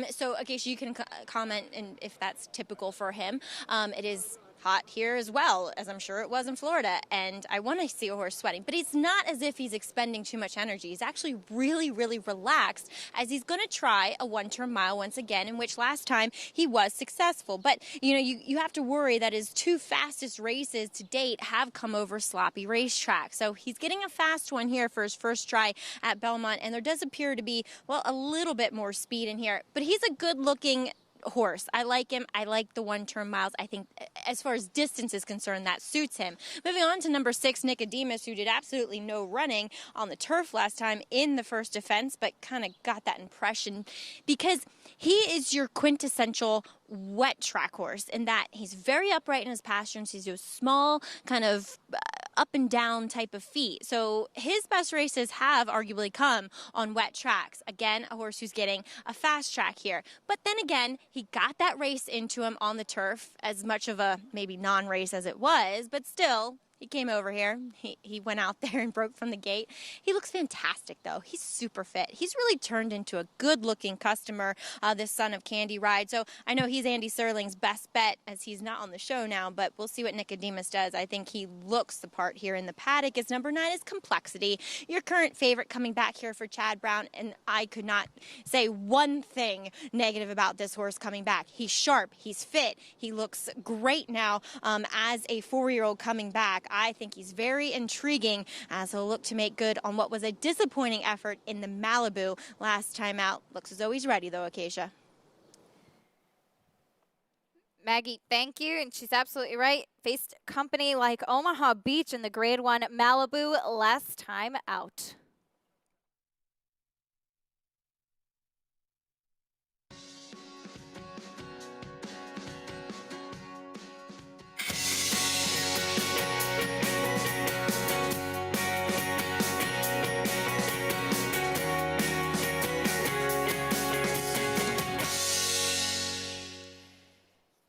So, Acacia, you can comment if that's typical for him. It is hot here as well, as I'm sure it was in Florida, and I want to see a horse sweating. But it's not as if he's expending too much energy. He's actually really, really relaxed as he's going to try a one-turn mile once again, in which last time he was successful. But, you know, you have to worry that his 2 fastest races to date have come over sloppy racetracks. So he's getting a fast one here for his first try at Belmont, and there does appear to be, well, a little bit more speed in here. But he's a good-looking horse. I like him. I like the one-turn miles. I think as far as distance is concerned, that suits him. Moving on to number 6, Nicodemus, who did absolutely no running on the turf last time in the first defense, but kind of got that impression because he is your quintessential wet track horse in that he's very upright in his pasterns. He's a small kind of up and down type of feet. So his best races have arguably come on wet tracks. Again, a horse who's getting a fast track here. But then again, he got that race into him on the turf, as much of a maybe non-race as it was, but still, he came over here. He went out there and broke from the gate. He looks fantastic, though. He's super fit. He's really turned into a good-looking customer, this son of Candy Ride. So I know he's Andy Serling's best bet, as he's not on the show now, but we'll see what Nicodemus does. I think he looks the part here in the paddock. His number 9 is Complexity, your current favorite coming back here for Chad Brown, and I could not say one thing negative about this horse coming back. He's sharp. He's fit. He looks great now as a 4-year-old coming back. I think he's very intriguing as he'll look to make good on what was a disappointing effort in the Malibu last time out. Looks as though he's ready, though, Acacia. Maggie, thank you. And she's absolutely right. Faced company like Omaha Beach in the Grade 1 Malibu last time out.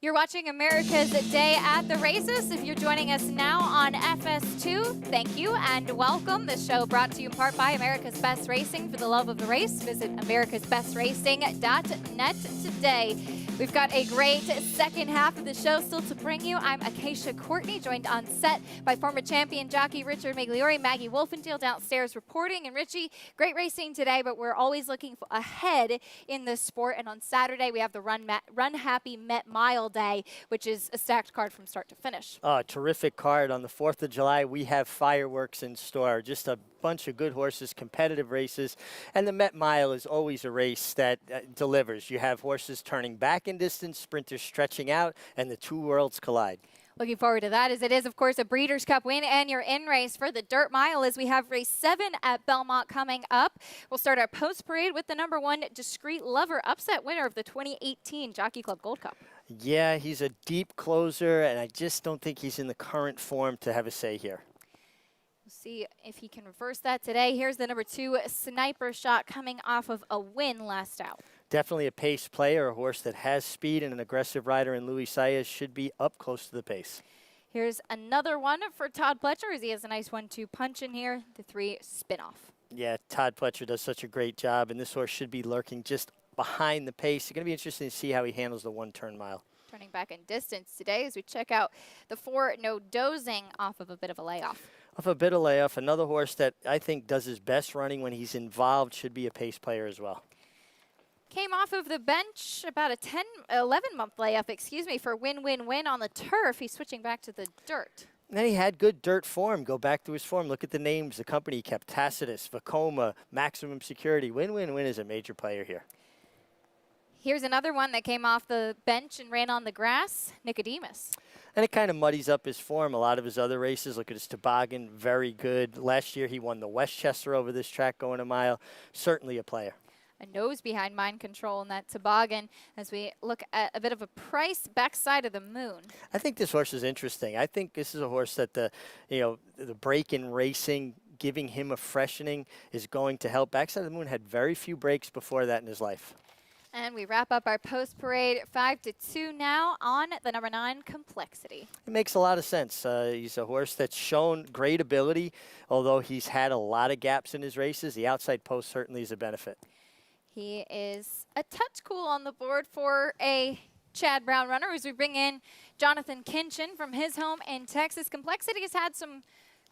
You're watching America's Day at the Races. If you're joining us now on FS2, thank you and welcome. This show brought to you in part by America's Best Racing. For the love of the race, visit americasbestracing.net today. We've got a great second half of the show still to bring you. I'm Acacia Courtney, joined on set by former champion jockey Richard Migliore, Maggie Wolfenfield downstairs reporting. And Richie, great racing today, but we're always looking ahead in this sport. And on Saturday, we have the Run Happy Met Mile Day, which is a stacked card from start to finish. Terrific card. On the 4th of July, we have fireworks in store. Just a bunch of good horses, competitive races, and the Met Mile is always a race that delivers. You have horses turning back in distance, sprinters stretching out, and the 2 worlds collide. Looking forward to that, as it is, of course, a Breeders' Cup win and your in-race for the Dirt Mile as we have race 7 at Belmont coming up. We'll start our post-parade with the number 1 Discreet Lover, upset winner of the 2018 Jockey Club Gold Cup. Yeah, he's a deep closer, and I just don't think he's in the current form to have a say here. We'll see if he can reverse that today. Here's the number 2 Sniper Shot coming off of a win last out. Definitely a pace player, a horse that has speed, and an aggressive rider in Luis Saez should be up close to the pace. Here's another one for Todd Pletcher as he has a nice 1-2 punch in here, the 3 spin-off. Yeah, Todd Pletcher does such a great job, and this horse should be lurking just behind the pace. It's going to be interesting to see how he handles the 1-turn mile. Turning back in distance today as we check out the 4 No Dozing off of a bit of a layoff. Off a bit of layoff, another horse that I think does his best running when he's involved should be a pace player as well. Came off of the bench about a 11-month layoff, for Win on the turf. He's switching back to the dirt. And then he had good dirt form. Go back to his form. Look at the names the company kept. Tacitus, Vacoma, Maximum Security. Win is a major player here. Here's another one that came off the bench and ran on the grass, Nicodemus. And it kind of muddies up his form. A lot of his other races, look at his toboggan, very good. Last year he won the Westchester over this track going a mile. Certainly a player. A nose behind Mind Control in that toboggan as we look at a bit of a price backside of the moon. I think this horse is interesting. I think this is a horse that the break in racing, giving him a freshening is going to help. Backside of the Moon had very few breaks before that in his life. And we wrap up our post-parade 5-2 now on the number 9, Complexity. It makes a lot of sense. He's a horse that's shown great ability, although he's had a lot of gaps in his races. The outside post certainly is a benefit. He is a touch cool on the board for a Chad Brown runner as we bring in Jonathan Kinchin from his home in Texas. Complexity has had some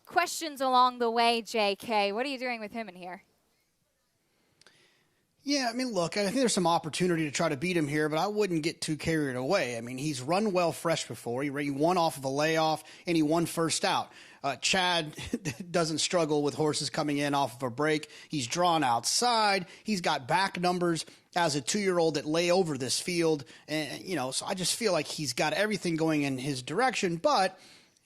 questions along the way, JK. What are you doing with him in here? Yeah, I mean, look, I think there's some opportunity to try to beat him here, but I wouldn't get too carried away. I mean, he's run well fresh before. He won off of a layoff, and he won first out. Chad doesn't struggle with horses coming in off of a break. He's drawn outside. He's got back numbers as a 2-year-old that lay over this field. And, so I just feel like he's got everything going in his direction, but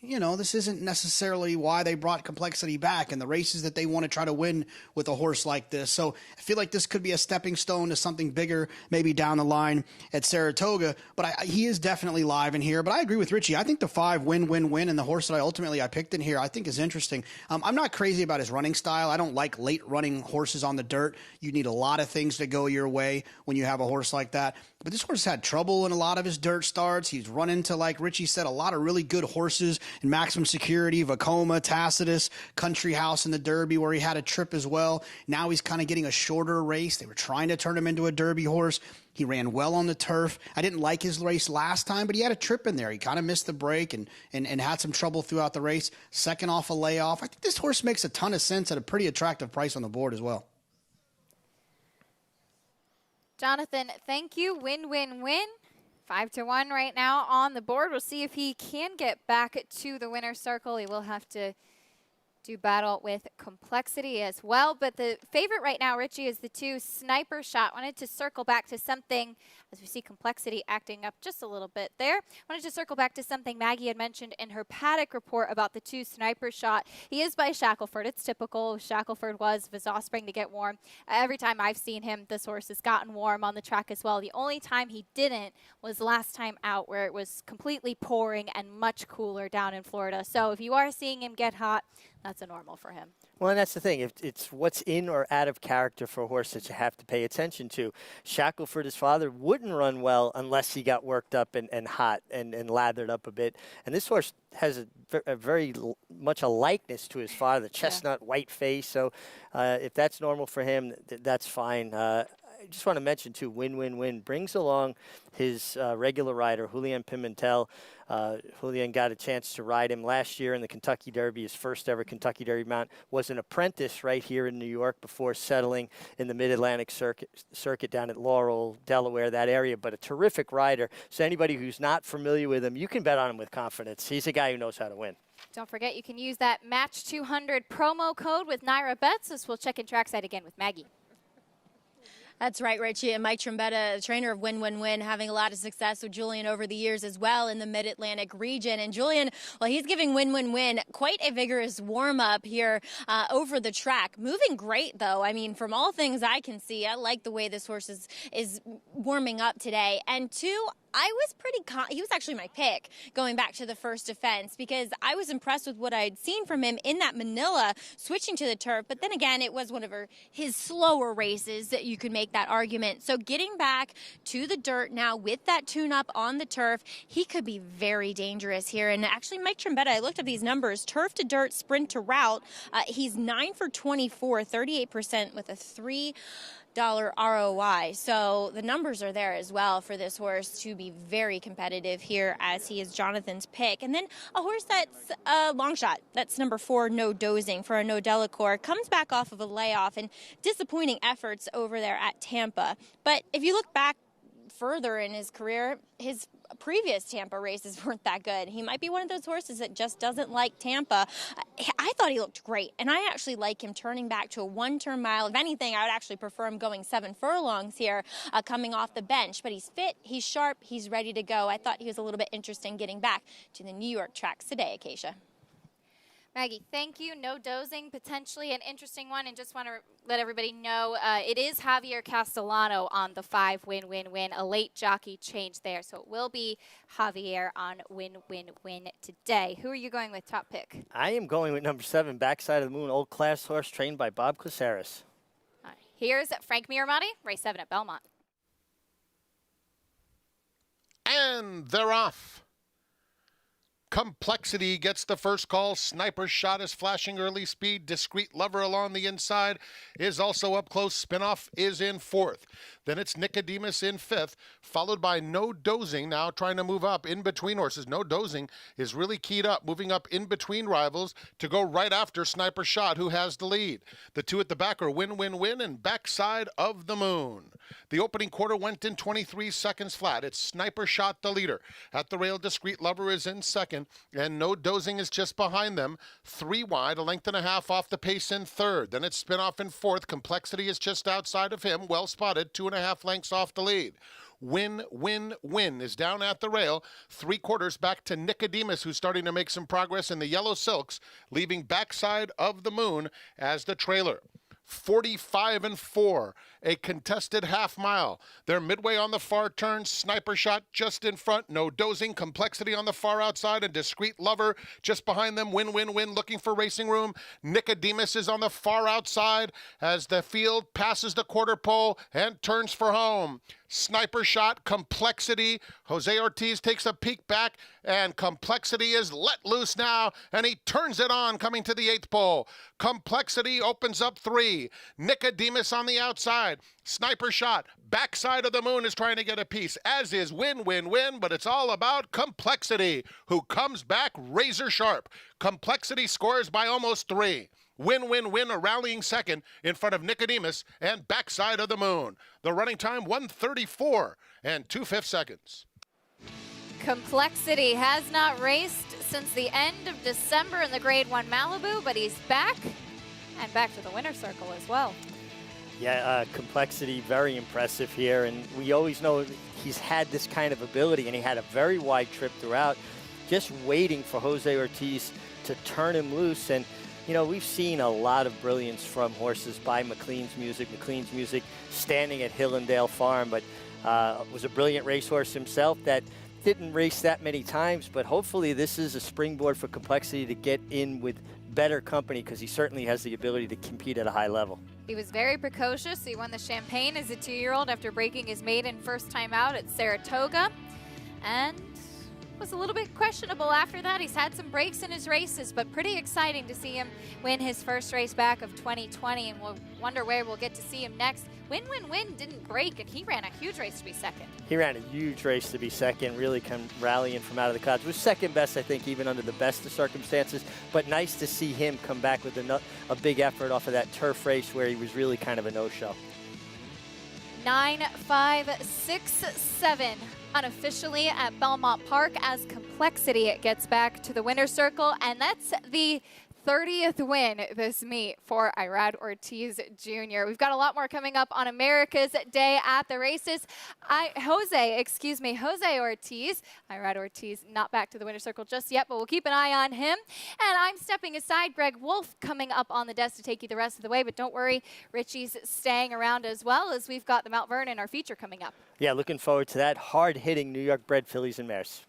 this isn't necessarily why they brought Complexity back and the races that they want to try to win with a horse like this. So I feel like this could be a stepping stone to something bigger, maybe down the line at Saratoga. But he is definitely live in here. But I agree with Richie. I think the 5 win, and the horse that I picked in here, I think is interesting. I'm not crazy about his running style. I don't like late running horses on the dirt. You need a lot of things to go your way when you have a horse like that. But this horse had trouble in a lot of his dirt starts. He's run into, like Richie said, a lot of really good horses in Maximum Security, Vacoma, Tacitus, Country House in the Derby where he had a trip as well. Now he's kind of getting a shorter race. They were trying to turn him into a Derby horse. He ran well on the turf. I didn't like his race last time, but he had a trip in there. He kind of missed the break and had some trouble throughout the race. Second off a layoff. I think this horse makes a ton of sense at a pretty attractive price on the board as well. Jonathan, thank you. Win. 5-1 right now on the board. We'll see if he can get back to the winner's circle. He will have to do battle with Complexity as well. But the favorite right now, Richie, is the 2 Sniper Shot. Wanted to circle back to something, as we see Complexity acting up just a little bit there. Wanted to circle back to something Maggie had mentioned in her paddock report about the 2 Sniper Shot. He is by Shackelford. It's typical. Shackelford was of his offspring to get warm. Every time I've seen him, this horse has gotten warm on the track as well. The only time he didn't was last time out where it was completely pouring and much cooler down in Florida. So if you are seeing him get hot, that's a normal for him. Well, and that's the thing. If it's what's in or out of character for a horse that you have to pay attention to. Shackelford, his father, wouldn't run well unless he got worked up and hot and lathered up a bit. And this horse has a very much a likeness to his father, the chestnut white face. So if that's normal for him, that's fine. I just want to mention, too, Win brings along his regular rider, Julian Pimentel. Julian got a chance to ride him last year in the Kentucky Derby. His first ever Kentucky Derby mount. Was an apprentice right here in New York before settling in the Mid-Atlantic circuit down at Laurel, Delaware, that area. But a terrific rider. So anybody who's not familiar with him, you can bet on him with confidence. He's a guy who knows how to win. Don't forget, you can use that Match 200 promo code with Naira Bets, as we'll check in trackside again with Maggie. That's right, Richie. And Mike Trombetta, the trainer of Win, having a lot of success with Julian over the years as well in the Mid-Atlantic region. And Julian, well, he's giving Win quite a vigorous warm-up here over the track. Moving great, though. I mean, from all things I can see, I like the way this horse is warming up today. And 2, I was he was actually my pick going back to the first defense because I was impressed with what I'd seen from him in that Manila switching to the turf. But then again, it was one of his slower races that you could make that argument. So getting back to the dirt now with that tune-up on the turf, he could be very dangerous here. And actually, Mike Trombetta, I looked at these numbers, turf to dirt, sprint to route. He's 9 for 24, 38% with a $3 ROI. So the numbers are there as well for this horse to be very competitive here as he is Jonathan's pick. And then a horse that's a long shot. That's number 4, No Dozing for a No Delacour. Comes back off of a layoff and disappointing efforts over there at Tampa. But if you look back further in his career, his previous Tampa races weren't that good. He might be one of those horses that just doesn't like Tampa. I thought he looked great, and I actually like him turning back to a 1-turn mile. If anything, I would actually prefer him going 7 furlongs here, coming off the bench. But he's fit, he's sharp, he's ready to go. I thought he was a little bit interesting getting back to the New York tracks today, Acacia. Maggie, thank you. No Dozing, potentially an interesting one. And just want to let everybody know, it is Javier Castellano on the 5 win, a late jockey change there. So it will be Javier on win today. Who are you going with top pick? I am going with number 7, Backside of the Moon, old class horse trained by Bob Caceres. All right. Here's Frank Miramati, race 7 at Belmont. And they're off. Complexity gets the first call. Sniper Shot is flashing early speed. Discreet Lover along the inside is also up close. Spinoff is in 4th. Then it's Nicodemus in 5th, followed by No Dozing, now trying to move up in between horses. No Dozing is really keyed up, moving up in between rivals to go right after Sniper Shot, who has the lead. The 2 at the back are Win and Backside of the Moon. The opening quarter went in 23 seconds flat. It's Sniper Shot, the leader. At the rail, Discreet Lover is in 2nd, and No Dozing is just behind them. 3 wide, a length and a half off the pace in 3rd. Then it's Spinoff in 4th. Complexity is just outside of him. Well spotted, 2.5 lengths off the lead. Win is down at the rail. 3/4 back to Nicodemus, who's starting to make some progress in the yellow silks, leaving Backside of the Moon as the trailer. 45-4, a contested half mile. They're midway on the far turn. Sniper Shot just in front. No Dozing. Complexity on the far outside, and Discreet Lover just behind them. Win, looking for racing room. Nicodemus is on the far outside as the field passes the quarter pole and turns for home. Sniper Shot, Complexity. Jose Ortiz takes a peek back, and Complexity is let loose now, and he turns it on coming to the 8th pole. Complexity opens up 3. Nicodemus on the outside. Sniper Shot, Backside of the Moon is trying to get a piece, as is Win, but it's all about Complexity, who comes back razor sharp. Complexity scores by almost 3. Win, a rallying second in front of Nicodemus and Backside of the Moon. The running time, 1:34 and 2/5 seconds. Complexity has not raced since the end of December in the Grade 1 Malibu, but he's back, and back to the winner's circle as well. Yeah, Complexity, very impressive here, and we always know he's had this kind of ability, and he had a very wide trip throughout, just waiting for Jose Ortiz to turn him loose. And you know, we've seen a lot of brilliance from horses by McLean's Music standing at Hillendale Farm, but was a brilliant racehorse himself that didn't race that many times, but hopefully this is a springboard for Complexity to get in with better company, because he certainly has the ability to compete at a high level. He was very precocious. He won the Champagne as a 2-year-old after breaking his maiden first time out at Saratoga, and was a little bit questionable after that. He's had some breaks in his races, but pretty exciting to see him win his first race back of 2020, and we'll wonder where we'll get to see him next. Win didn't break, and he ran a huge race to be second. He ran a huge race to be second, really come rallying from out of the clouds. Was second best, I think, even under the best of circumstances, but nice to see him come back with a big effort off of that turf race where he was really kind of a no-show. 9, 5, 6, 7. Unofficially at Belmont Park as Complexity gets back to the winner's circle, and that's the 30th win this meet for Irad Ortiz Jr. We've got a lot more coming up on America's Day at the races. Jose Ortiz. Irad Ortiz not back to the winner's circle just yet, but we'll keep an eye on him. And I'm stepping aside. Greg Wolf coming up on the desk to take you the rest of the way, but don't worry, Richie's staying around as well, as we've got the Mount Vernon, our feature, coming up. Yeah, looking forward to that. Hard-hitting New York bred fillies and mares.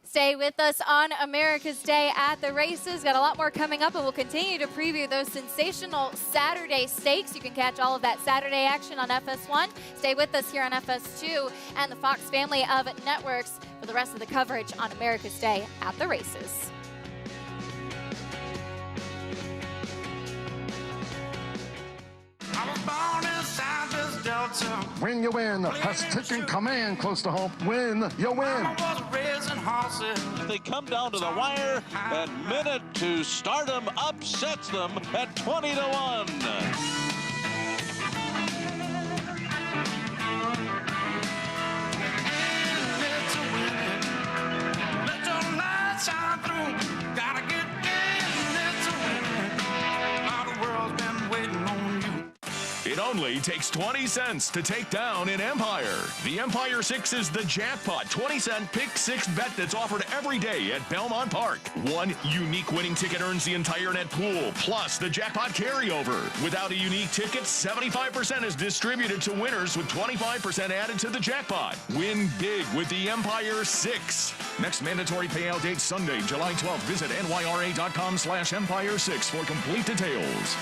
Stay with us on America's Day at the races. Got a lot more coming up, and we'll continue to preview those sensational Saturday stakes. You can catch all of that Saturday action on FS1. Stay with us here on FS2 and the Fox family of networks for the rest of the coverage on America's Day at the races. When you win, has taken command close to home. Win, you win. They come down to the wire, and Minute to Stardom upsets them at 20-1. It only takes 20 cents to take down an Empire. The Empire 6 is the jackpot 20-cent pick 6 bet that's offered every day at Belmont Park. One unique winning ticket earns the entire net pool, plus the jackpot carryover. Without a unique ticket, 75% is distributed to winners with 25% added to the jackpot. Win big with the Empire 6. Next mandatory payout date Sunday, July 12th. Visit nyra.com/Empire6 for complete details.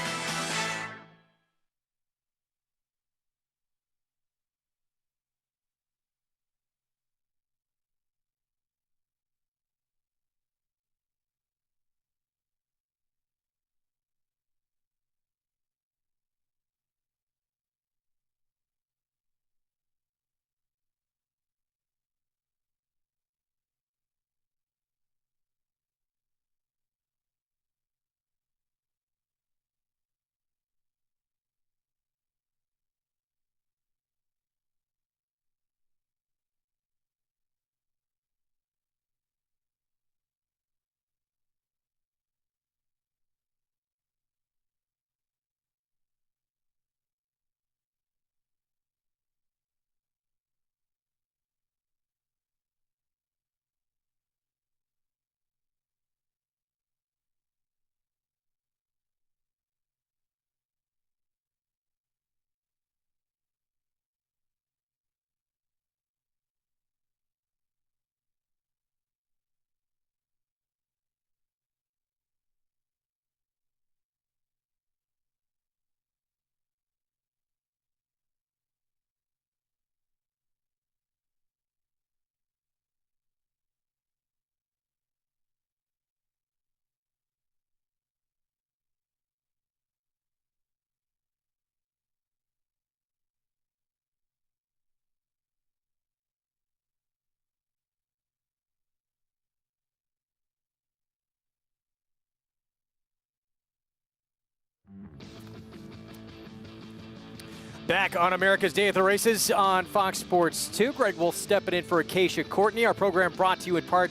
Back on America's Day at the Races on Fox Sports 2. Greg Wolf stepping in for Acacia Courtney. Our program brought to you in part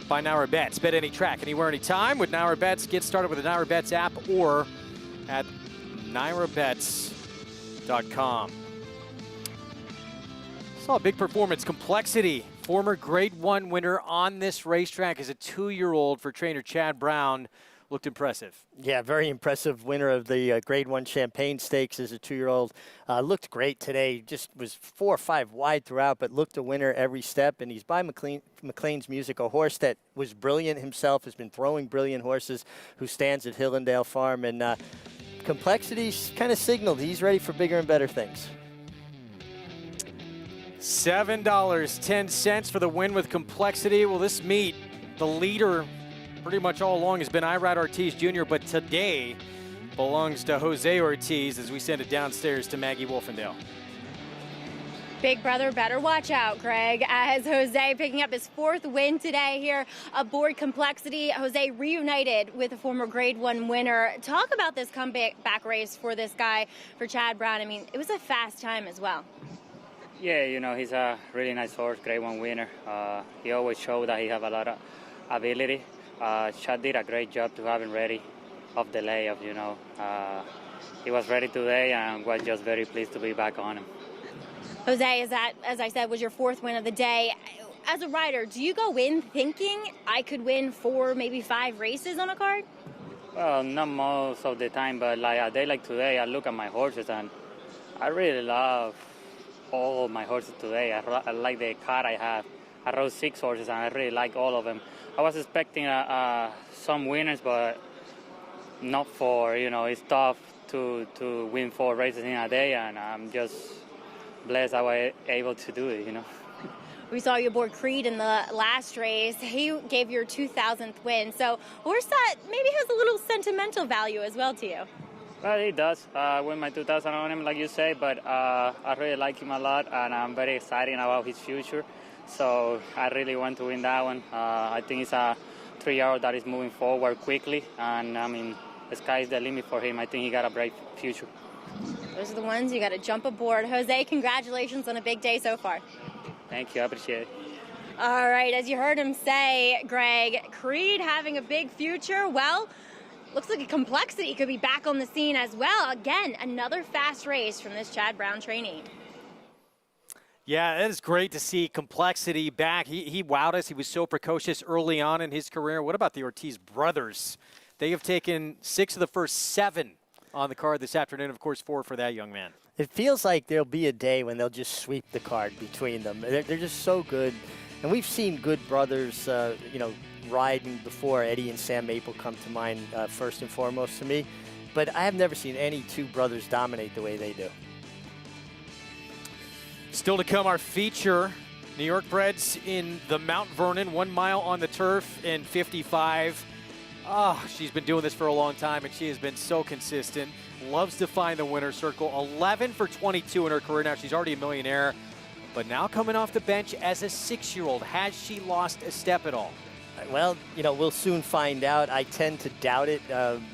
by Naira Bets. Bet any track, anywhere, anytime with Naira Bets. Get started with the Naira Bets app or at nairabets.com. Saw a big performance. Complexity, former Grade 1 winner on this racetrack as a 2-year-old for trainer Chad Brown. Looked impressive. Yeah, very impressive winner of the Grade 1 Champagne Stakes as a 2-year-old. Looked great today. Just was 4 or 5 wide throughout, but looked a winner every step. And he's by McLean's Music, a horse that was brilliant himself, has been throwing brilliant horses, who stands at Hillendale Farm. And Complexity's kind of signaled he's ready for bigger and better things. $7.10 for the win with Complexity. Well, this meet, the leader pretty much all along has been Irad Ortiz Jr., but today belongs to Jose Ortiz as we send it downstairs to Maggie Wolfendale. Big brother better watch out, Greg, as Jose picking up his 4th win today here aboard Complexity. Jose reunited with a former Grade 1 winner. Talk about this comeback race for this guy, for Chad Brown. I mean, it was a fast time as well. Yeah, you know, he's a really nice horse, Grade 1 winner. He always showed that he have a lot of ability. Chad did a great job to have him ready of the layoff, you know. He was ready today and was just very pleased to be back on him. Jose, that, as I said, was your 4th win of the day. As a rider, do you go in thinking I could win 4, maybe 5 races on a card? Well, not most of the time, but like a day like today, I look at my horses and I really love all of my horses today. I like the card I have. I rode 6 horses and I really like all of them. I was expecting some winners, but not 4. You know, it's tough to win 4 races in a day, and I'm just blessed I was able to do it, you know. We saw you aboard Creed in the last race. He gave your 2000th win. So a horse that maybe has a little sentimental value as well to you. Well, he does. I win my 2000 on him, like you say, but I really like him a lot, and I'm very excited about his future. So I really want to win that one. I think it's a 3-year-old that is moving forward quickly, and I mean, the sky is the limit for him. I think he got a bright future. Those are the ones you got to jump aboard. Jose, congratulations on a big day so far. Thank you. I appreciate it. All right, as you heard him say, Greg, Creed having a big future. Well, looks like a complexity could be back on the scene as well. Again, another fast race from this Chad Brown trainee. Yeah, it is great to see complexity back. He wowed us. He was so precocious early on in his career. What about the Ortiz brothers? They have taken 6 of the first 7 on the card this afternoon. Of course, 4 for that young man. It feels like there'll be a day when they'll just sweep the card between them. They're just so good. And we've seen good brothers, riding before. Eddie and Sam Maple come to mind first and foremost to me. But I have never seen any 2 brothers dominate the way they do. Still to come, our feature, New York breds in the Mount Vernon, 1 mile on the turf in 55. Oh, she's been doing this for a long time, and she has been so consistent. Loves to find the winner's circle. 11 for 22 in her career now. She's already a millionaire, but now coming off the bench as a 6-year-old. Has she lost a step at all? Well, we'll soon find out. I tend to doubt it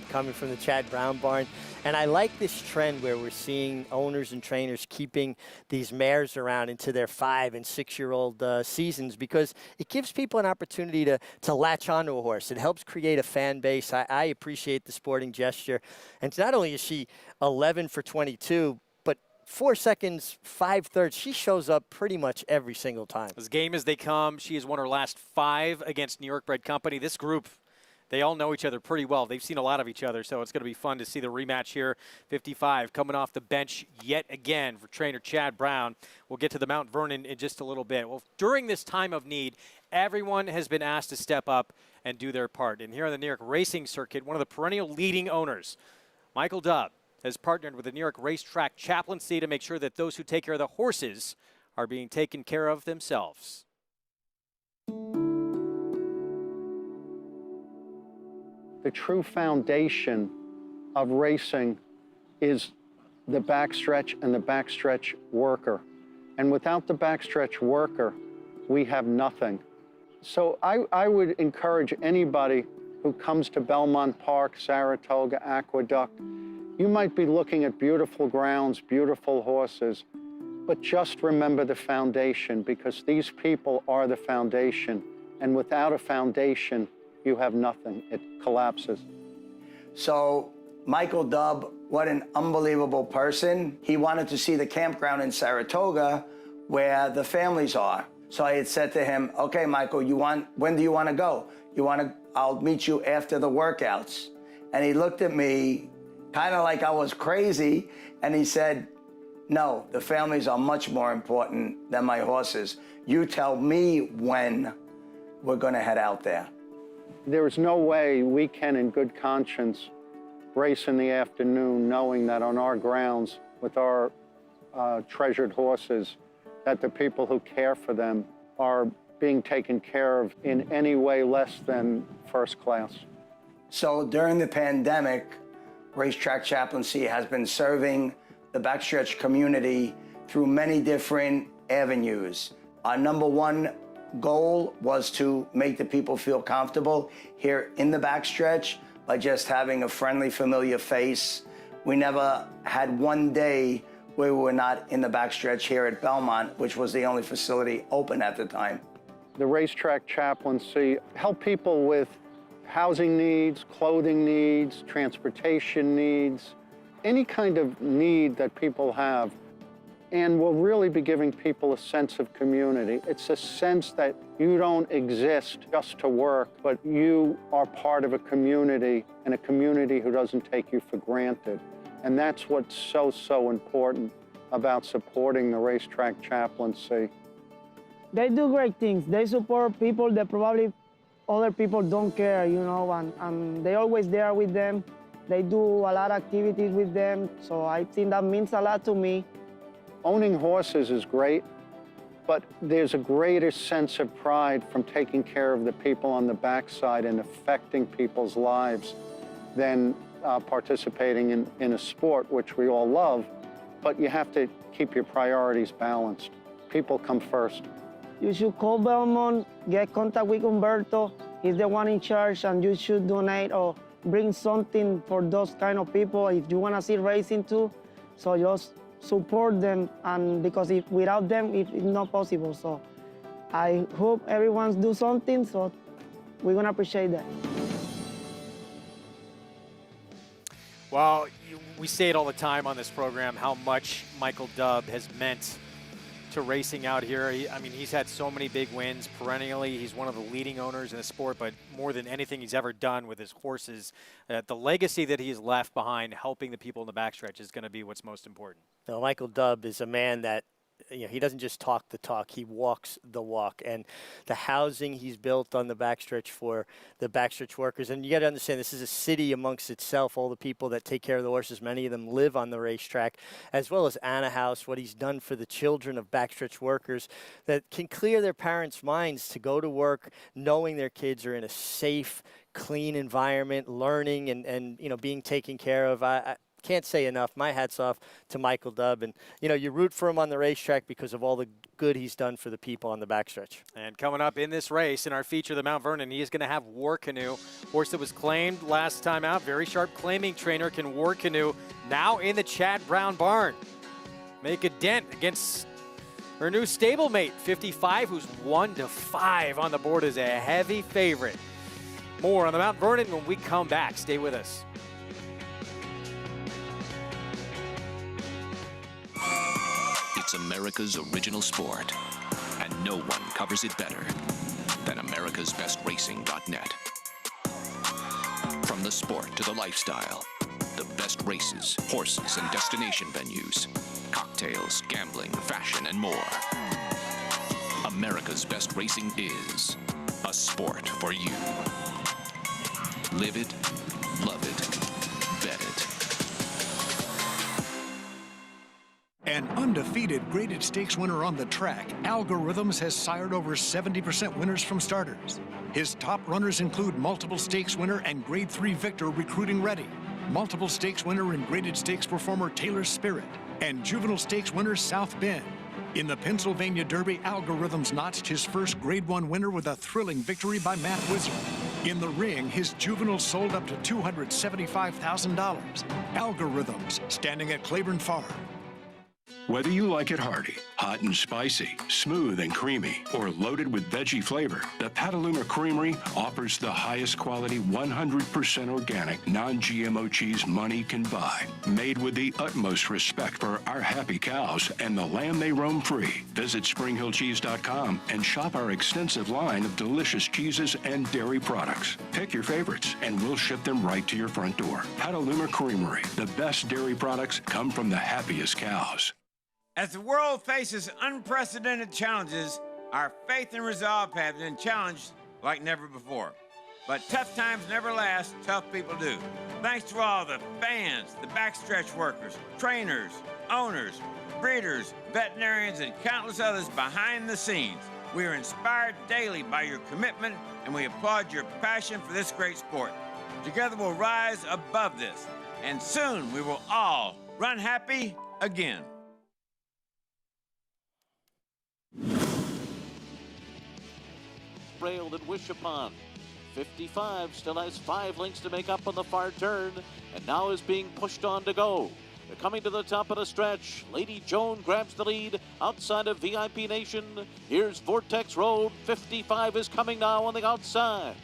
coming from the Chad Brown barn. And I like this trend where we're seeing owners and trainers keeping these mares around into their 5- and 6-year-old seasons, because it gives people an opportunity to latch onto a horse. It helps create a fan base. I appreciate the sporting gesture. And not only is she 11 for 22, but 4 seconds, 5/3. She shows up pretty much every single time. As game as they come, she has won her last 5 against New York bred company. This group, they all know each other pretty well. They've seen a lot of each other, so it's going to be fun to see the rematch here. 55 coming off the bench yet again for trainer Chad Brown. We'll get to the Mount Vernon in just a little bit. Well, during this time of need, everyone has been asked to step up and do their part. And here on the New York racing circuit, one of the perennial leading owners, Michael Dubb, has partnered with the New York Racetrack Chaplaincy to make sure that those who take care of the horses are being taken care of themselves. The true foundation of racing is the backstretch and the backstretch worker. And without the backstretch worker, we have nothing. So I would encourage anybody who comes to Belmont Park, Saratoga, Aqueduct, you might be looking at beautiful grounds, beautiful horses, but just remember the foundation, because these people are the foundation. And without a foundation, you have nothing. It collapses. So Michael Dubb, what an unbelievable person. He wanted to see the campground in Saratoga where the families are. So I had said to him, okay, Michael, when do you want to go? I'll meet you after the workouts. And he looked at me kind of like I was crazy, and he said, no, the families are much more important than my horses. You tell me when we're going to head out there. There is no way we can, in good conscience, race in the afternoon knowing that on our grounds with our treasured horses, that the people who care for them are being taken care of in any way less than first class. So during the pandemic, Racetrack Chaplaincy has been serving the backstretch community through many different avenues. Our number one goal was to make the people feel comfortable here in the backstretch by just having a friendly, familiar face. We never had one day where we were not in the backstretch here at Belmont, which was the only facility open at the time. The Racetrack Chaplaincy help people with housing needs, clothing needs, transportation needs, any kind of need that people have. And we'll really be giving people a sense of community. It's a sense that you don't exist just to work, but you are part of a community, and a community who doesn't take you for granted. And that's what's so, so important about supporting the racetrack chaplaincy. They do great things. They support people that probably other people don't care, you know, and they're always there with them. They do a lot of activities with them, so I think that means a lot to me. Owning horses is great, but there's a greater sense of pride from taking care of the people on the backside and affecting people's lives than participating in a sport, which we all love, but you have to keep your priorities balanced. People come first. You should call Belmont, get contact with Humberto. He's the one in charge, and you should donate or bring something for those kind of people if you want to see racing too. So just support them, and because without them, it's not possible. So I hope everyone's do something, so we're going to appreciate that. Well, we say it all the time on this program, how much Michael Dubb has meant to racing out here. I mean, he's had so many big wins perennially. He's one of the leading owners in the sport, but more than anything he's ever done with his horses, the legacy that he has left behind helping the people in the backstretch is going to be what's most important. No, Michael Dubb is a man that, you know, he doesn't just talk the talk, he walks the walk. And the housing he's built on the backstretch for the backstretch workers, and you got to understand, this is a city amongst itself. All the people that take care of the horses, many of them live on the racetrack, as well as Anna House, what he's done for the children of backstretch workers that can clear their parents' minds to go to work knowing their kids are in a safe, clean environment, learning and you know, being taken care of. I can't say enough. My hat's off to Michael Dubb. And, you know, you root for him on the racetrack because of all the good he's done for the people on the backstretch. And coming up in this race, in our feature, the Mount Vernon, he is going to have War Canoe. Horse that was claimed last time out. Very sharp claiming trainer. Can War Canoe now in the Chad Brown barn make a dent against her new stablemate, 55, who's 1-5 on the board, is a heavy favorite. More on the Mount Vernon when we come back. Stay with us. It's America's original sport, and no one covers it better than americasbestracing.net. From the sport to the lifestyle, the best races, horses, and destination venues, cocktails, gambling, fashion, and more. America's Best Racing is a sport for you. Live it, love it, bet it. An undefeated graded stakes winner on the track, Algorithms has sired over 70% winners from starters. His top runners include multiple stakes winner and grade 3 victor Recruiting Ready, multiple stakes winner and graded stakes performer Taylor Spirit, and juvenile stakes winner South Bend. In the Pennsylvania Derby, Algorithms notched his first grade 1 winner with a thrilling victory by Matt Wizard. In the ring, his juvenile sold up to $275,000. Algorithms, standing at Claiborne Farm. Whether you like it hearty, hot and spicy, smooth and creamy, or loaded with veggie flavor, the Petaluma Creamery offers the highest quality 100% organic, non-GMO cheese money can buy. Made with the utmost respect for our happy cows and the land they roam free. Visit springhillcheese.com and shop our extensive line of delicious cheeses and dairy products. Pick your favorites and we'll ship them right to your front door. Petaluma Creamery, the best dairy products come from the happiest cows. As the world faces unprecedented challenges, our faith and resolve have been challenged like never before. But tough times never last, tough people do. Thanks to all the fans, the backstretch workers, trainers, owners, breeders, veterinarians, and countless others behind the scenes. We are inspired daily by your commitment, and we applaud your passion for this great sport. Together we'll rise above this, and soon we will all run happy again. Railed and wish upon. 55 still has 5 lengths to make up on the far turn, and now is being pushed on to go. They're coming to the top of the stretch. Lady Joan grabs the lead outside of VIP Nation. Here's Vortex Road. 55 is coming now on the outside.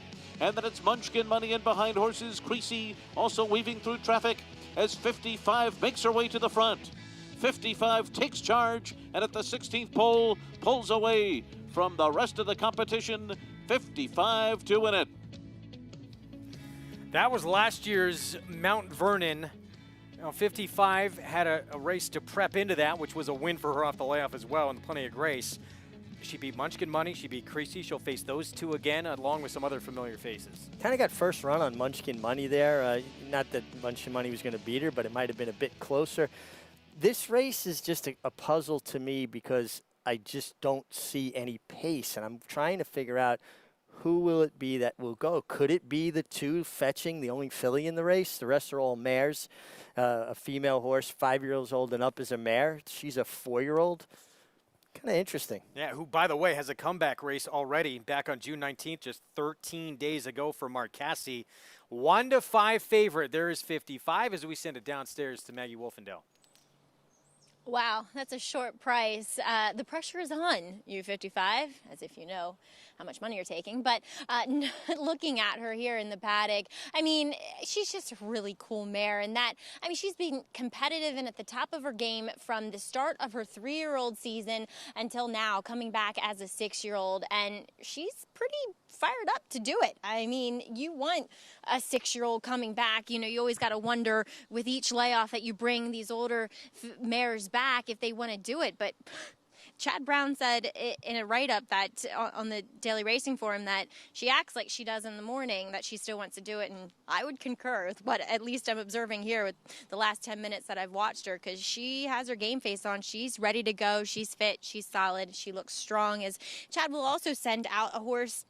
And then it's Munchkin Money in behind horses. Creasy also weaving through traffic as 55 makes her way to the front. 55 takes charge, and at the 16th pole, pulls away from the rest of the competition. 55 to win it. That was last year's Mount Vernon. 55 had a race to prep into that, which was a win for her off the layoff as well, and plenty of grace. She beat Munchkin Money, she beat Creasy. She'll face those two again, along with some other familiar faces. Kind of got first run on Munchkin Money there. Not that Munchkin Money was going to beat her, but it might have been a bit closer. This race is just a puzzle to me because I just don't see any pace, and I'm trying to figure out who will it be that will go. Could it be the two fetching, the only filly in the race? The rest are all mares. A female horse, 5 years old and up, is a mare. She's a 4-year-old. Kind of interesting. Yeah, who, by the way, has a comeback race already back on June 19th, just 13 days ago for Marcassi. 1-5 favorite. There is 55 as we send it downstairs to Maggie Wolfendale. Wow, that's a short price. The pressure is on you, 55, as if you know how much money you're taking. But looking at her here in the paddock, I mean, she's just a really cool mare. And that, I mean, she's been competitive and at the top of her game from the start of her 3-year-old season until now, coming back as a 6-year-old. And she's pretty fired up to do it. I mean, you want a 6-year-old coming back. You know, you always got to wonder with each layoff that you bring these older mares back if they want to do it. But Chad Brown said in a write-up that on the Daily Racing Forum that she acts like she does in the morning, that she still wants to do it. And I would concur with what at least I'm observing here with the last 10 minutes that I've watched her, because she has her game face on. She's ready to go. She's fit. She's solid. She looks strong. As Chad will also send out a horse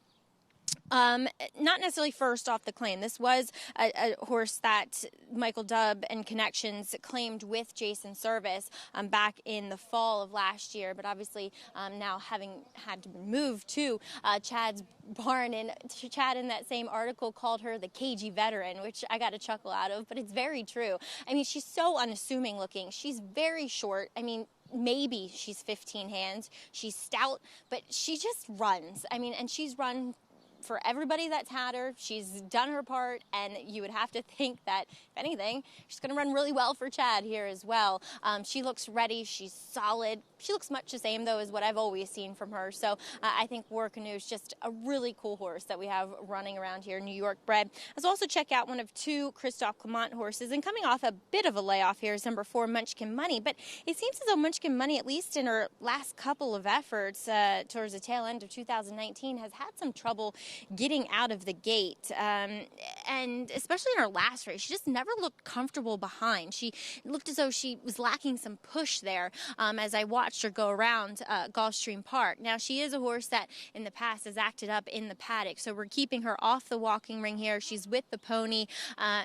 not necessarily first off the claim. This was a horse that Michael Dubb and Connections claimed with Jason Service back in the fall of last year, but obviously now having had to move to Chad's barn. And Chad in that same article called her the cagey veteran, which I got a chuckle out of, but it's very true. I mean, she's so unassuming looking. She's very short. I mean, maybe she's 15 hands. She's stout, but she just runs. I mean, and she's run for everybody that's had her. She's done her part, and you would have to think that, if anything, she's going to run really well for Chad here as well. She looks ready. She's solid. She looks much the same, though, as what I've always seen from her. So I think War Canoe is just a really cool horse that we have running around here, New York bred. Let's also check out one of 2 Christophe Clement horses, and coming off a bit of a layoff here is number 4, Munchkin Money. But it seems as though Munchkin Money, at least in her last couple of efforts towards the tail end of 2019, has had some trouble getting out of the gate, and especially in her last race, she just never looked comfortable behind. She looked as though she was lacking some push there as I watched her go around Gulfstream Park. Now, she is a horse that in the past has acted up in the paddock, so we're keeping her off the walking ring here. She's with the pony.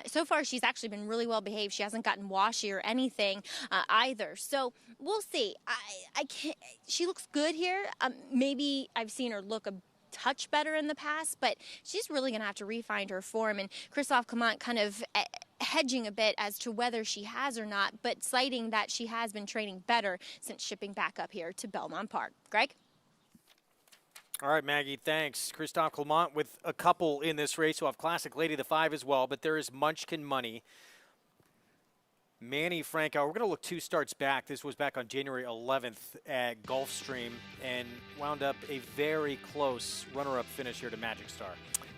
So far, she's actually been really well behaved. She hasn't gotten washy or anything either, so we'll see. I can't, she looks good here. Maybe I've seen her look a touch better in the past, but she's really going to have to refine her form. And Christophe Clement kind of hedging a bit as to whether she has or not, but citing that she has been training better since shipping back up here to Belmont Park. Greg? All right, Maggie, thanks. Christophe Clement with a couple in this race. We'll have Classic Lady the 5 as well, but there is Munchkin Money. Manny Franco, we're going to look 2 starts back. This was back on January 11th at Gulfstream and wound up a very close runner-up finish here to Magic Star.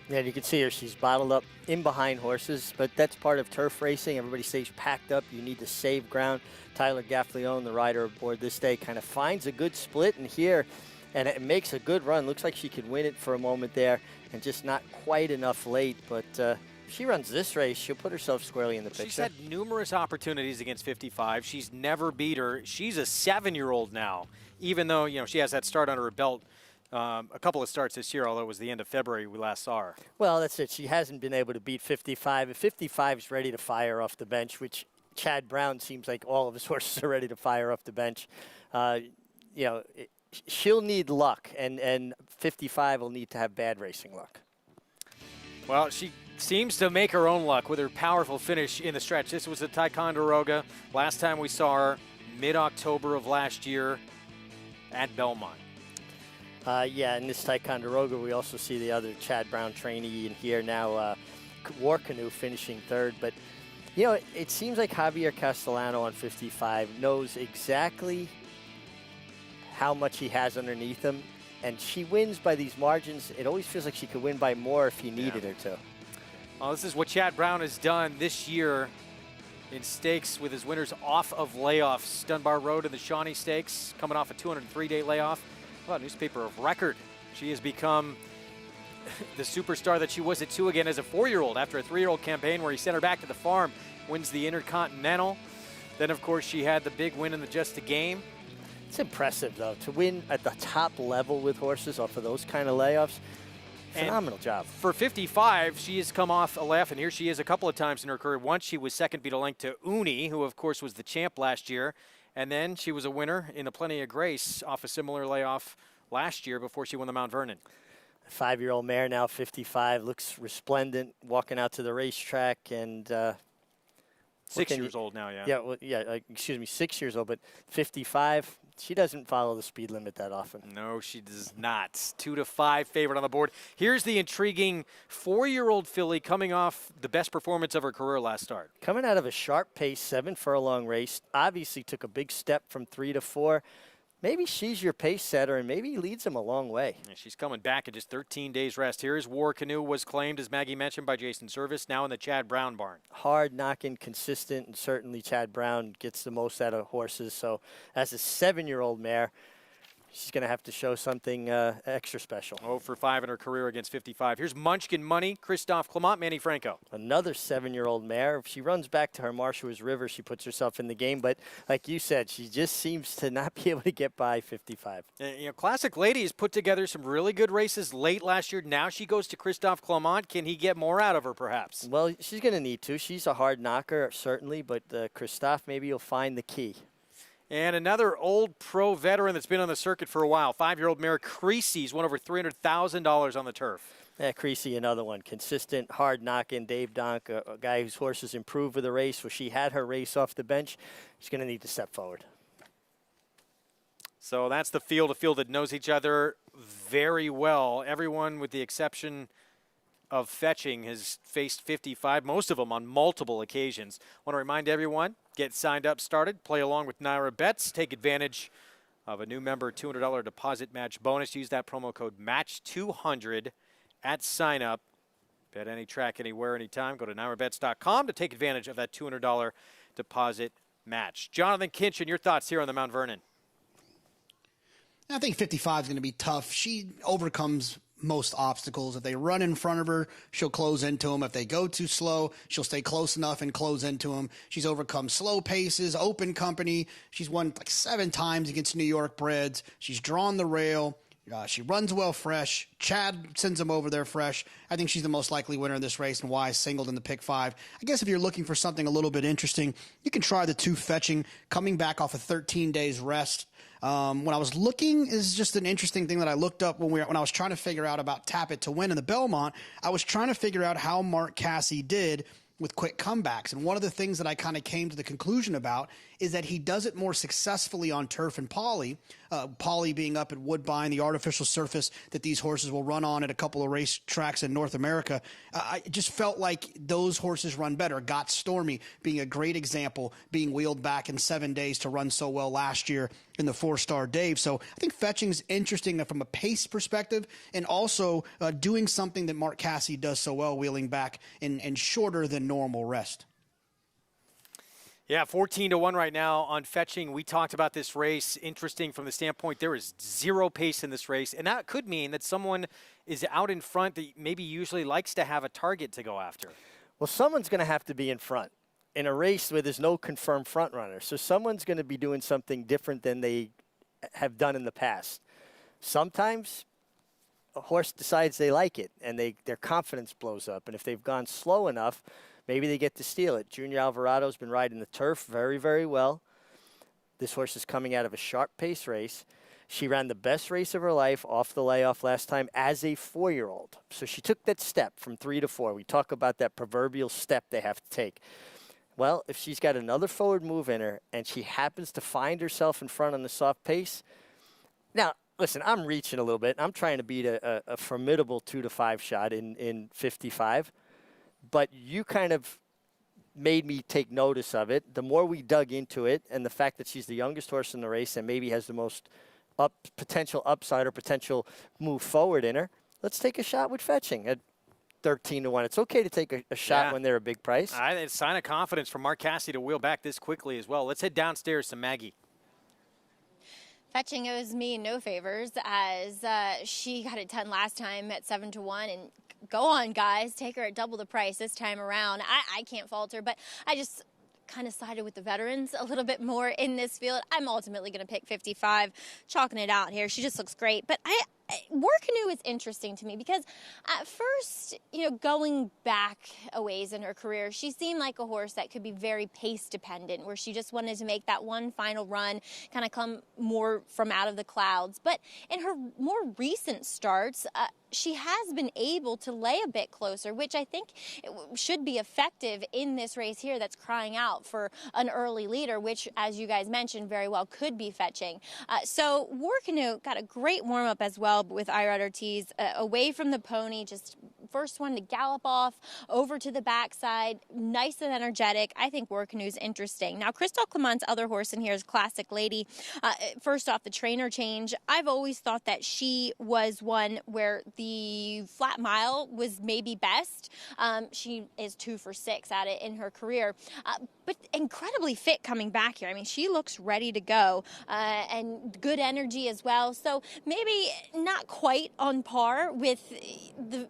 Yeah, you can see her. She's bottled up in behind horses, but that's part of turf racing. Everybody stays packed up. You need to save ground. Tyler Gaffleone, the rider aboard this day, kind of finds a good split in here, and it makes a good run. Looks like she could win it for a moment there, and just not quite enough late, but she runs this race, she'll put herself squarely in the picture. She's had numerous opportunities against 55. She's never beat her. She's a 7-year-old now, even though, you know, she has that start under her belt. A couple of starts this year, although it was the end of February we last saw her. Well, that's it. She hasn't been able to beat 55. If 55 is ready to fire off the bench, which Chad Brown seems like all of his horses are ready to fire off the bench, you know, she'll need luck, and 55 will need to have bad racing luck. Well, she seems to make her own luck with her powerful finish in the stretch. This was at Ticonderoga. Last time we saw her, mid-October of last year at Belmont. Yeah, in this Ticonderoga, we also see the other Chad Brown trainee in here now, War Canoe finishing third. But, you know, it seems like Javier Castellano on 55 knows exactly how much he has underneath him, and she wins by these margins. It always feels like she could win by more if he needed her to. Well, this is what Chad Brown has done this year in stakes with his winners off of layoffs. Dunbar Road in the Shawnee Stakes, coming off a 203-day layoff. Well, newspaper of record. She has become the superstar that she was at 2 again as a 4-year-old after a 3-year-old campaign where he sent her back to the farm, wins the Intercontinental. Then, of course, she had the big win in the Just a Game. It's impressive, though, to win at the top level with horses off of those kind of layoffs. Phenomenal job. For 55, she has come off a laugh, and here she is a couple of times in her career. Once she was second beat a length to Uni, who, of course, was the champ last year. And then she was a winner in a Plenty of Grace off a similar layoff last year before she won the Mount Vernon. A 5-year-old mare, now 55, looks resplendent, walking out to the racetrack. And 6 years old now, yeah. Yeah, well, excuse me, 6 years old, but 55. She doesn't follow the speed limit that often. No, she does not. 2-5 favorite on the board. Here's the intriguing 4-year-old filly coming off the best performance of her career last start. Coming out of a sharp pace, 7-furlong race, obviously took a big step from 3 to 4. Maybe she's your pace setter, and maybe leads him a long way. Yeah, she's coming back in just 13 days rest. Here's War Canoe, was claimed, as Maggie mentioned, by Jason Service, now in the Chad Brown barn. Hard knocking, consistent, and certainly Chad Brown gets the most out of horses. So as a 7-year-old mare, she's going to have to show something extra special. 0 for 5 in her career against 55. Here's Munchkin Money, Christophe Clement, Manny Franco. Another 7-year-old mare. If she runs back to her Marshalls River, she puts herself in the game. But like you said, she just seems to not be able to get by 55. You know, Classic Lady has put together some really good races late last year. Now she goes to Christophe Clement. Can he get more out of her, perhaps? Well, she's going to need to. She's a hard knocker, certainly. But Christophe, maybe you'll find the key. And another old pro veteran that's been on the circuit for a while, 5-year-old mare Creasy's won over $300,000 on the turf. Yeah, Creasy, another one. Consistent, hard knocking. Dave Donk, a guy whose horses improved with the race. Where she had her race off the bench, she's going to need to step forward. So that's the field, a field that knows each other very well. Everyone, with the exception of Fetching, has faced 55, most of them on multiple occasions. I want to remind everyone, get signed up, started, play along with Naira Bets, take advantage of a new member $200 deposit match bonus. Use that promo code MATCH200 at sign up. Bet any track, anywhere, anytime. Go to NairaBets.com to take advantage of that $200 deposit match. Jonathan Kinchin, your thoughts here on the Mount Vernon? I think 55 is going to be tough. She overcomes most obstacles. If they run in front of her, she'll close into them. If they go too slow, she'll stay close enough and close into them. She's overcome slow paces, open company. She's won like 7 times against New York breds. She's drawn the rail. She runs well fresh. Chad sends them over there fresh. I think she's the most likely winner of this race, and why I singled in the pick 5. I guess if you're looking for something a little bit interesting, you can try the 2 Fetching, coming back off of 13 days rest. When I was looking, is just an interesting thing that I looked up when I was trying to figure out about Tap It to Win in the Belmont. I was trying to figure out how Mark Casse did with quick comebacks. And one of the things that I kind of came to the conclusion about is that he does it more successfully on turf and poly. Poly being up at Woodbine, the artificial surface that these horses will run on at a couple of race tracks in North America. I just felt like those horses run better. Got Stormy being a great example, being wheeled back in 7 days to run so well last year in the 4-star Dave. So I think Fetching's interesting from a pace perspective, and also doing something that Mark Casse does so well, wheeling back in shorter than normal rest. Yeah, 14-1 right now on Fetching. We talked about this race. Interesting from the standpoint there is 0 pace in this race, and that could mean that someone is out in front that maybe usually likes to have a target to go after. Well, someone's going to have to be in front in a race where there's no confirmed front runner. So someone's going to be doing something different than they have done in the past. Sometimes a horse decides they like it, and their confidence blows up. And if they've gone slow enough, maybe they get to steal it. Junior Alvarado's been riding the turf very, very well. This horse is coming out of a sharp pace race. She ran the best race of her life off the layoff last time as a 4-year-old. So she took that step from 3 to 4. We talk about that proverbial step they have to take. Well, if she's got another forward move in her and she happens to find herself in front on the soft pace. Now, listen, I'm reaching a little bit. I'm trying to beat a formidable 2-5 shot in 55. But you kind of made me take notice of it. The more we dug into it, and the fact that she's the youngest horse in the race and maybe has the most potential upside or potential move forward in her, let's take a shot with Fetching at 13-1. It's okay to take a shot when they're a big price. It's a sign of confidence for Mark Cassidy to wheel back this quickly as well. Let's head downstairs to Maggie. Fetching owes me no favors, as she got it done last time at 7-1, and go on, guys, take her at double the price this time around. I can't fault her, but I just kind of sided with the veterans a little bit more in this field. I'm ultimately going to pick 55, chalking it out here. She just looks great, but War Canoe is interesting to me because at first, going back a ways in her career, she seemed like a horse that could be very pace dependent, where she just wanted to make that one final run, kind of come more from out of the clouds. But in her more recent starts, she has been able to lay a bit closer, which I think should be effective in this race here that's crying out for an early leader, which, as you guys mentioned, very well could be Fetching. So War Canoe got a great warm-up as well with Irad Ortiz, away from the pony, just first one to gallop off over to the backside, nice and energetic. I think War Canoe's interesting. Now, Crystal Clement's other horse in here is Classic Lady. First off, the trainer change. I've always thought that she was one where the flat mile was maybe best. She is 2 for 6 at it in her career, but incredibly fit coming back here. I mean, she looks ready to go, and good energy as well. So maybe not quite on par with the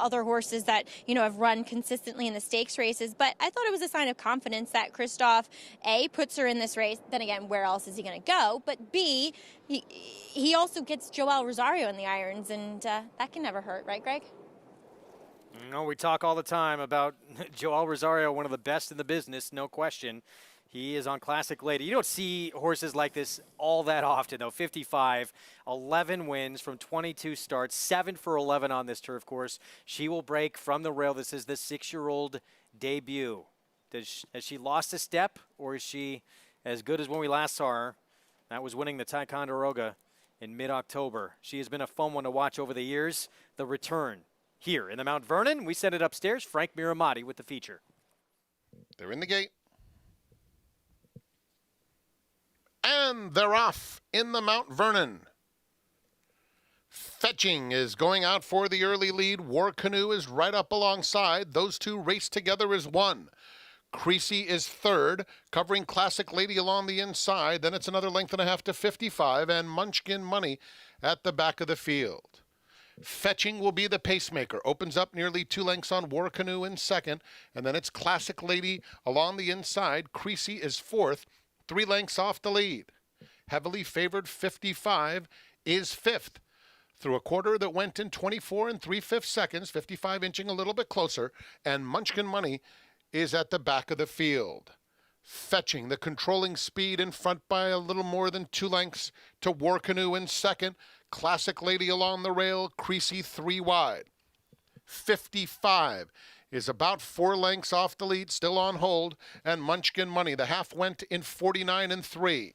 other horses that, have run consistently in the stakes races, but I thought it was a sign of confidence that Christoph, A, puts her in this race. Then again, where else is he going to go? But B, he also gets Joel Rosario in the irons, and that can never hurt, right, Greg? No, we talk all the time about Joel Rosario, one of the best in the business, no question. He is on Classic Lady. You don't see horses like this all that often, though. 55, 11 wins from 22 starts, 7 for 11 on this turf course. She will break from the rail. This is the 6-year-old debut. Has she lost a step, or is she as good as when we last saw her? That was winning the Ticonderoga in mid-October. She has been a fun one to watch over the years. The return here in the Mount Vernon. We send it upstairs. Frank Miramati with the feature. They're in the gate. And they're off in the Mount Vernon. Fetching is going out for the early lead. War Canoe is right up alongside. Those two race together as one. Creasy is third, covering Classic Lady along the inside. Then it's another length and a half to 55, and Munchkin Money at the back of the field. Fetching will be the pacemaker. Opens up nearly 2 lengths on War Canoe in second, and then it's Classic Lady along the inside. Creasy is fourth, 3 lengths off the lead. Heavily favored 55 is fifth. Through a quarter that went in 24 3/5 seconds, 55 inching a little bit closer, and Munchkin Money is at the back of the field. Fetching the controlling speed in front by a little more than 2 lengths to War Canoe in second. Classic Lady along the rail, Creasy 3 wide. 55 is about 4 lengths off the lead, still on hold, and Munchkin Money, the half went in 49 3.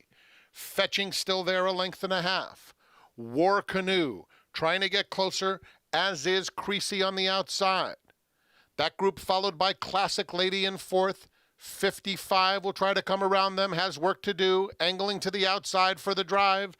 Fetching still there a length and a half. War Canoe trying to get closer, as is Creasy on the outside. That group followed by Classic Lady in fourth. 55 will try to come around them, has work to do, angling to the outside for the drive.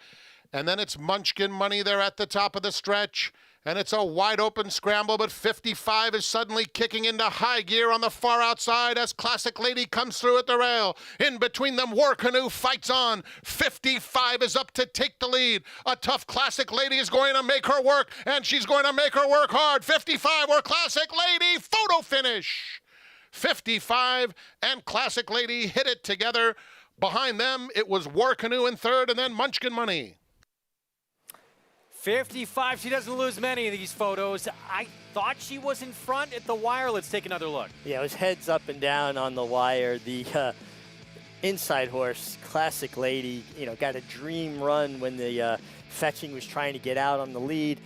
And then it's Munchkin Money there at the top of the stretch. And it's a wide open scramble, but 55 is suddenly kicking into high gear on the far outside as Classic Lady comes through at the rail. In between them, War Canoe fights on. 55 is up to take the lead. A tough Classic Lady is going to make her work, and she's going to make her work hard. 55 or Classic Lady, photo finish. 55 and Classic Lady hit it together. Behind them, it was War Canoe in third, and then Munchkin Money. 55, she doesn't lose many of these photos. I thought she was in front at the wire. Let's take another look. Yeah, it was heads up and down on the wire. The inside horse, Classic Lady, got a dream run when the Fetching was trying to get out on the lead.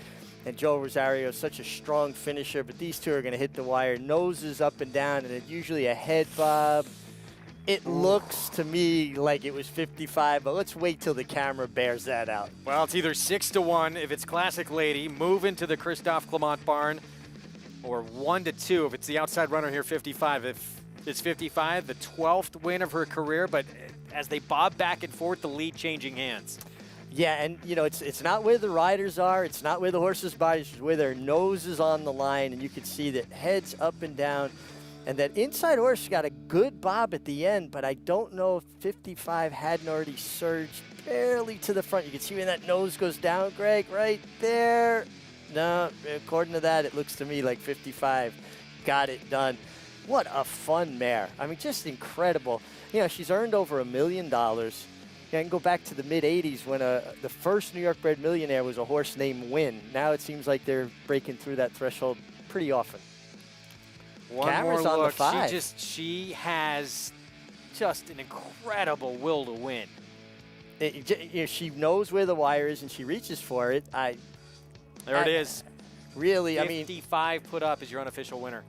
And Joe Rosario is such a strong finisher, but these two are going to hit the wire. Noses up and down, and usually a head bob It looks to me like it was 55, but let's wait till the camera bears that out. Well, it's either 6-1 if it's Classic Lady, move into the Christophe Clement barn, or 1-2 if it's the outside runner here, 55. If it's 55, the 12th win of her career, but as they bob back and forth, the lead changing hands. Yeah, and you know, it's not where the riders are, it's not where the horses' bodies, it's where their nose is on the line, and you can see that heads up and down. And that inside horse got a good bob at the end, but I don't know if 55 hadn't already surged barely to the front. You can see when that nose goes down, Greg, right there. No, according to that, it looks to me like 55 got it done. What a fun mare. I mean, just incredible. You know, she's earned over $1 million. You can go back to the mid-'80s when the first New York-bred millionaire was a horse named Win. Now it seems like they're breaking through that threshold pretty often. One Camera's more on the look. 5. She has just an incredible will to win. She knows where the wire is and she reaches for it. There it is. Really, 55 put up as your unofficial winner.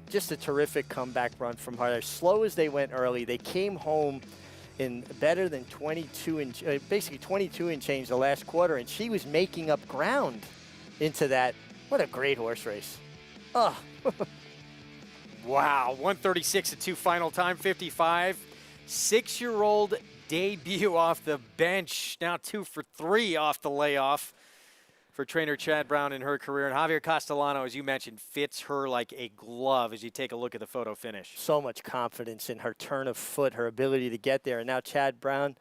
Just a terrific comeback run from her. As slow as they went early, they came home in better than 22 and basically 22 and change the last quarter, and she was making up ground into that. What a great horse race. Oh. Wow, 136-2 final time, 55. 6-year-old debut off the bench. Now 2 for 3 off the layoff for trainer Chad Brown in her career. And Javier Castellano, as you mentioned, fits her like a glove as you take a look at the photo finish. So much confidence in her turn of foot, her ability to get there. And now Chad Brown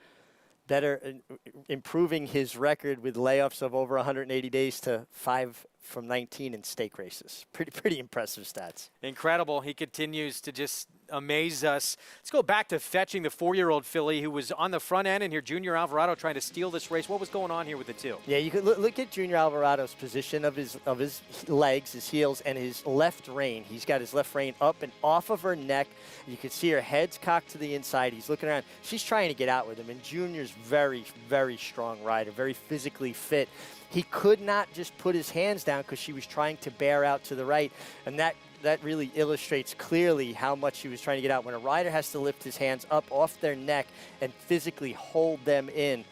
improving his record with layoffs of over 180 days to 5 from 19 in stake races. Pretty impressive stats. Incredible. He continues to just amaze us. Let's go back to fetching the 4-year-old filly who was on the front end, and here Junior Alvarado trying to steal this race. What was going on here with the two? Yeah, you could look at Junior Alvarado's position of his legs, his heels, and his left rein. He's got his left rein up and off of her neck. You can see her head's cocked to the inside. He's looking around. She's trying to get out with him, and Junior's very, very strong rider, very physically fit. He could not just put his hands down because she was trying to bear out to the right, and that really illustrates clearly how much she was trying to get out. When a rider has to lift his hands up off their neck and physically hold them in,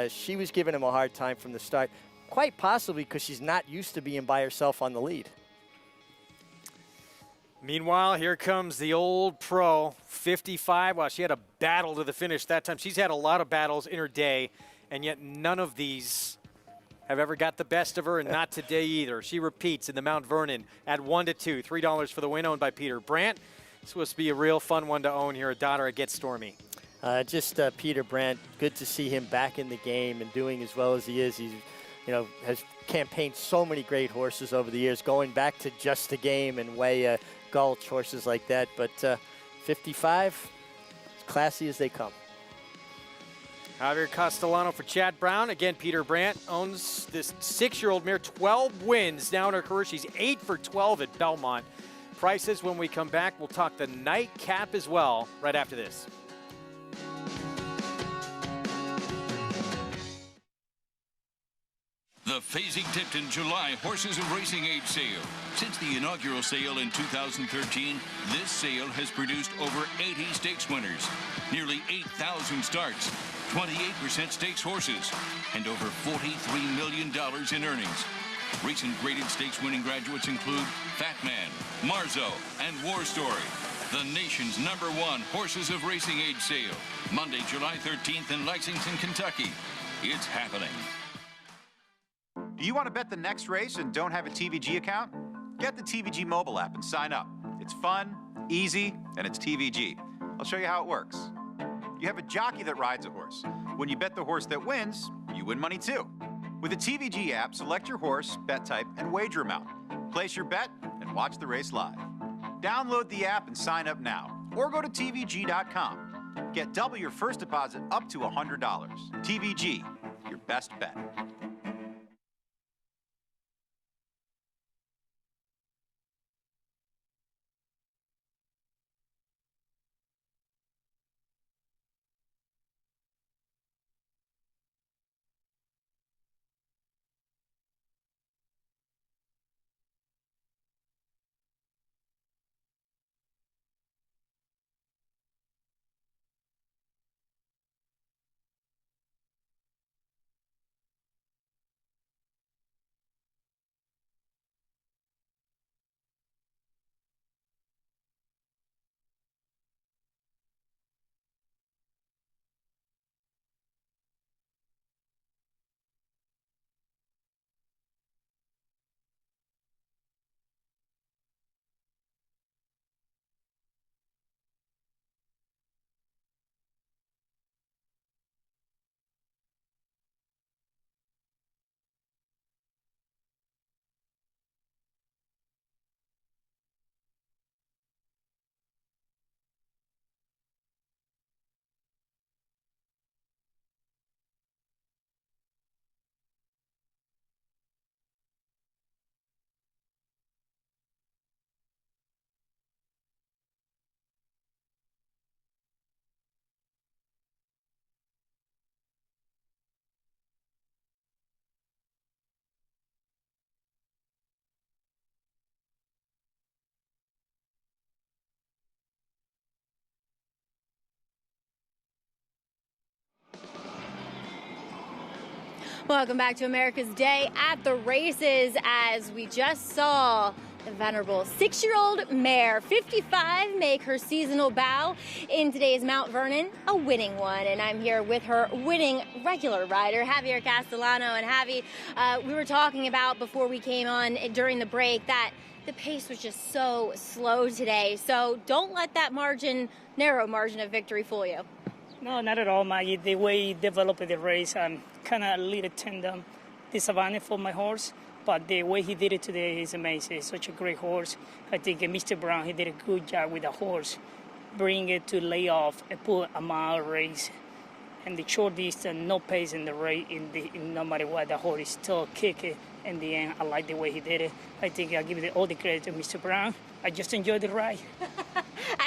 she was giving him a hard time from the start, quite possibly because she's not used to being by herself on the lead. Meanwhile, here comes the old pro, 55. Wow, she had a battle to the finish that time. She's had a lot of battles in her day, and yet none of these have ever got the best of her, and not today either. She repeats in the Mount Vernon at 1-2, $3 for the win, owned by Peter Brandt. This supposed to be a real fun one to own here, a daughter of Get Stormy. Peter Brandt, good to see him back in the game and doing as well as he is. He's, has campaigned so many great horses over the years, going back to Just the Game and Way Gulch, horses like that. But 55, as classy as they come. Javier Castellano for Chad Brown. Again, Peter Brandt owns this 6-year-old mare, 12 wins now in her career. She's 8 for 12 at Belmont. Prices when we come back. We'll talk the nightcap as well right after this. The Fasig-Tipton July Horses and Racing Age Sale. Since the inaugural sale in 2013, this sale has produced over 80 stakes winners, nearly 8,000 starts, 28% stakes horses, and over $43 million in earnings. Recent graded stakes winning graduates include Fat Man, Marzo, and War Story. The nation's #1 Horses of Racing Age Sale. Monday, July 13th in Lexington, Kentucky. It's happening. Do you want to bet the next race and don't have a TVG account? Get the TVG mobile app and sign up. It's fun, easy, and it's TVG. I'll show you how it works. You have a jockey that rides a horse. When you bet the horse that wins, you win money too. With the TVG app, select your horse, bet type, and wager amount. Place your bet and watch the race live. Download the app and sign up now, or go to TVG.com. Get double your first deposit up to $100. TVG, your best bet. Welcome back to America's Day at the Races, as we just saw the venerable 6-year-old mare 55 make her seasonal bow in today's Mount Vernon, a winning one. And I'm here with her winning regular rider, Javier Castellano. And Javi, we were talking about before we came on during the break that the pace was just so slow today. So don't let that narrow margin of victory fool you. No, not at all, Maggie. The way he developed the race, I'm kind of a little tender disadvantage for my horse, but the way he did it today is amazing. He's such a great horse. I think Mr. Brown, he did a good job with the horse, bring it to lay off and put a mile race. And the short distance, no pace in the race, no matter what, the horse is still kicking. In the end, I like the way he did it. I think I'll give all the credit to Mr. Brown. I just enjoyed the ride.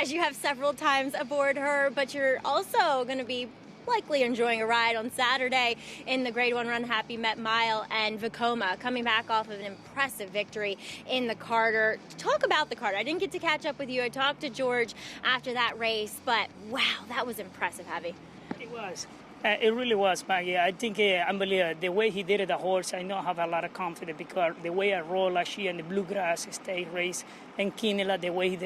As you have several times aboard her, but you're also going to be likely enjoying a ride on Saturday in the Grade 1 Run Happy Met Mile, and Vekoma coming back off of an impressive victory in the Carter. Talk about the Carter. I didn't get to catch up with you. I talked to George after that race, but wow, that was impressive, Javi. It was. It really was, Maggie. I think unbelievable. The way he did it, the horse, I know I have a lot of confidence because the way I rode last year in the Bluegrass State race and Quinella, the way he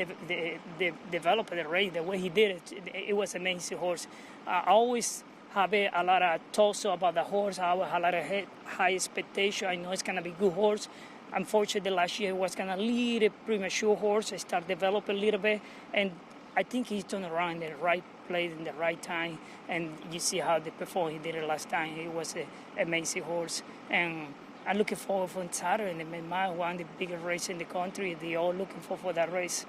developed the race, the way he did it was amazing horse. I always have a lot of thoughts about the horse. I have a lot of high expectation. I know it's going to be a good horse. Unfortunately, last year it was going to lead a premature horse. I started developing a little bit, and I think he's turned around in the right place in the right time, and you see how they performed. He did it last time. He was an amazing horse, and I'm looking forward for Saturday in the mid-mile, one of the biggest races in the country. They're all looking for that race.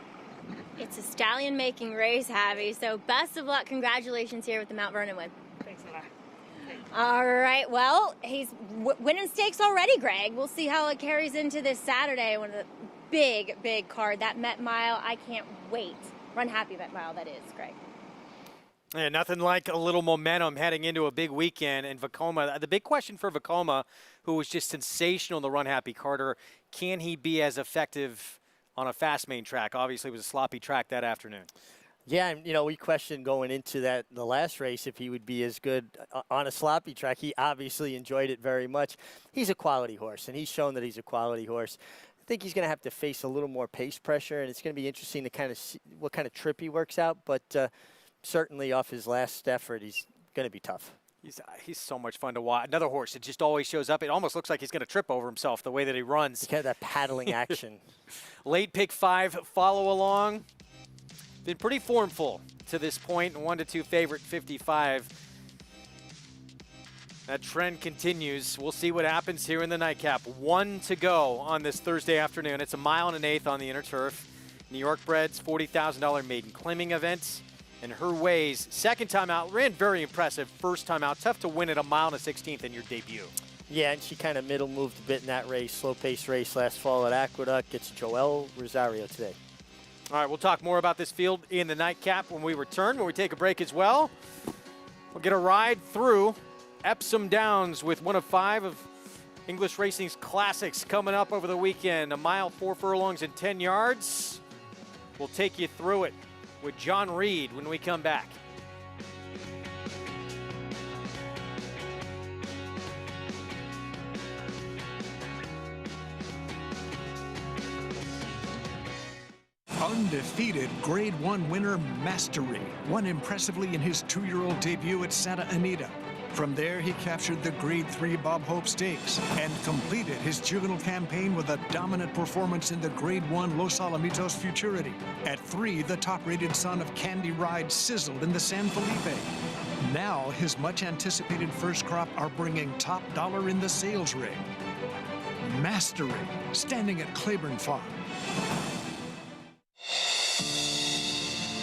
It's a stallion-making race, Javi, so best of luck. Congratulations here with the Mount Vernon win. Thanks a lot. All right, well, he's winning stakes already, Greg. We'll see how it carries into this Saturday, one of the big card, that Met Mile. I can't wait. Run Happy Met Mile, that is, Greg. Yeah, nothing like a little momentum heading into a big weekend. And Vekoma, the big question for Vekoma, who was just sensational in the Run Happy Carter, can he be as effective on a fast main track? Obviously, it was a sloppy track that afternoon. Yeah, and, we questioned going into the last race if he would be as good on a sloppy track. He obviously enjoyed it very much. He's a quality horse, and he's shown that he's a quality horse. I think he's going to have to face a little more pace pressure, and it's going to be interesting to kind of see what kind of trip he works out. But certainly off his last effort, he's going to be tough. He's so much fun to watch. Another horse that just always shows up. It almost looks like he's going to trip over himself the way that he runs. He's got that paddling action. Late pick 5, follow along. Been pretty formful to this point. 1-2 favorite 55. That trend continues. We'll see what happens here in the nightcap. 1 to go on this Thursday afternoon. It's a 1 1/8 mile on the inner turf. New York Bred's $40,000 maiden claiming event. And Her Ways, second time out, ran very impressive first time out. Tough to win at a 1/16 in your debut. Yeah, and she kind of middle moved a bit in that race. Slow pace race last fall at Aqueduct. Gets Joel Rosario today. All right, we'll talk more about this field in the nightcap when we return, when we take a break as well. We'll get a ride through Epsom Downs with one of 5 of English Racing's classics coming up over the weekend. 1 mile, 4 furlongs, and 10 yards. We'll take you through it with John Reed when we come back. Undefeated Grade 1 winner Mastery won impressively in his 2-year-old debut at Santa Anita. From there, he captured the Grade 3 Bob Hope Stakes and completed his juvenile campaign with a dominant performance in the Grade 1 Los Alamitos Futurity. At 3, the top-rated son of Candy Ride sizzled in the San Felipe. Now, his much-anticipated first crop are bringing top dollar in the sales ring. Mastery, standing at Claiborne Farm.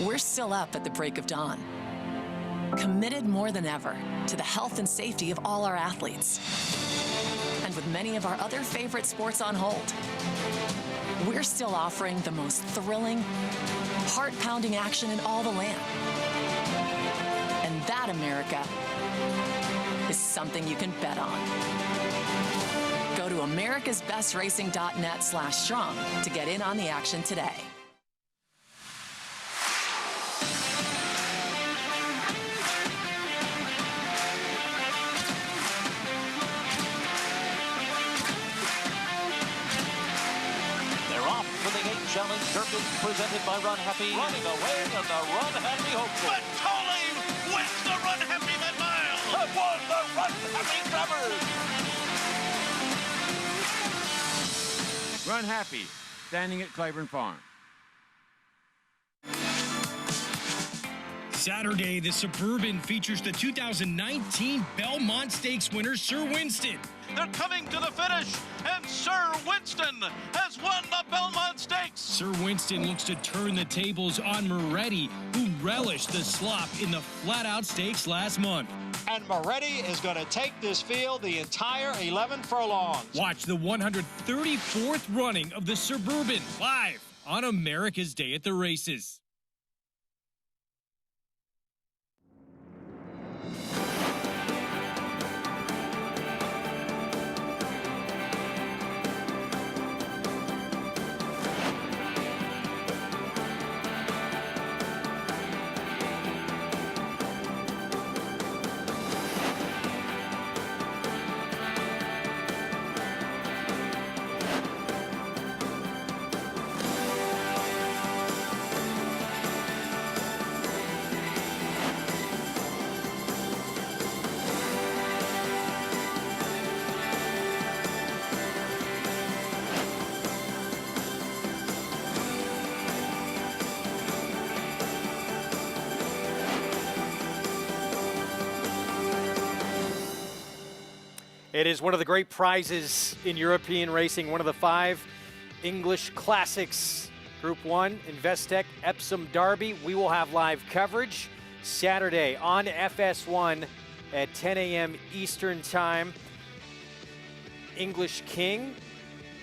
We're still up at the break of dawn, committed more than ever to the health and safety of all our athletes. And with many of our other favorite sports on hold, we're still offering the most thrilling, heart-pounding action in all the land. And that, America, is something you can bet on. Go to americasbestracing.net/strong to get in on the action today. Challenge Circuit presented by Run Happy. Running away in the Run Happy Hopeful. Mentoli wins the Run Happy Med Mile. Have won the Run Happy Grabbers. Run Happy, standing at Claiborne Farm. Saturday, the Suburban features the 2019 Belmont Stakes winner, Sir Winston. They're coming to the finish, and Sir Winston has won the Belmont Stakes. Sir Winston looks to turn the tables on Moretti, who relished the slop in the flat-out stakes last month. And Moretti is going to take this field the entire 11 furlongs. Watch the 134th running of the Suburban live on America's Day at the Races. It is one of the great prizes in European racing, one of the 5 English classics. Group 1, Investec Epsom Derby. We will have live coverage Saturday on FS1 at 10 a.m. Eastern Time. English King,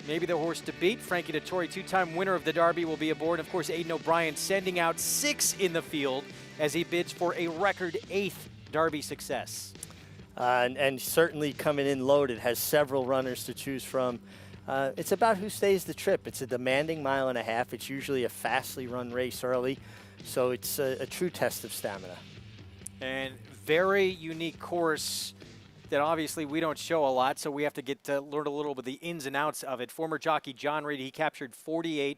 maybe the horse to beat. Frankie Dettori, 2-time winner of the Derby, will be aboard. Of course, Aidan O'Brien sending out 6 in the field as he bids for a record 8th Derby success. And certainly coming in loaded, has several runners to choose from. It's about who stays the trip. It's a demanding mile and a half. It's usually a fastly run race early, so it's a true test of stamina. And very unique course that obviously we don't show a lot, so we have to get to learn a little bit of the ins and outs of it. Former jockey John Reed, he captured 48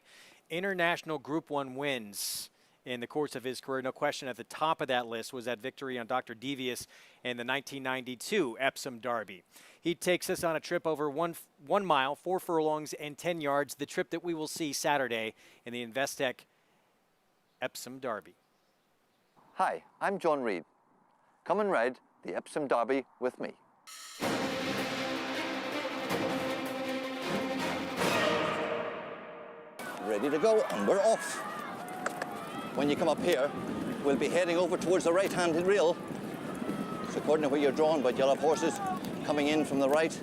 international Group 1 wins in the course of his career. No question at the top of that list was that victory on Dr. Devious in the 1992 Epsom Derby. He takes us on a trip over one mile, 4 furlongs, and 10 yards, the trip that we will see Saturday in the Investec Epsom Derby. Hi, I'm John Reed. Come and ride the Epsom Derby with me. Ready to go, and we're off. When you come up here, we'll be heading over towards the right-hand rail. So according to where you're drawn, but you'll have horses coming in from the right.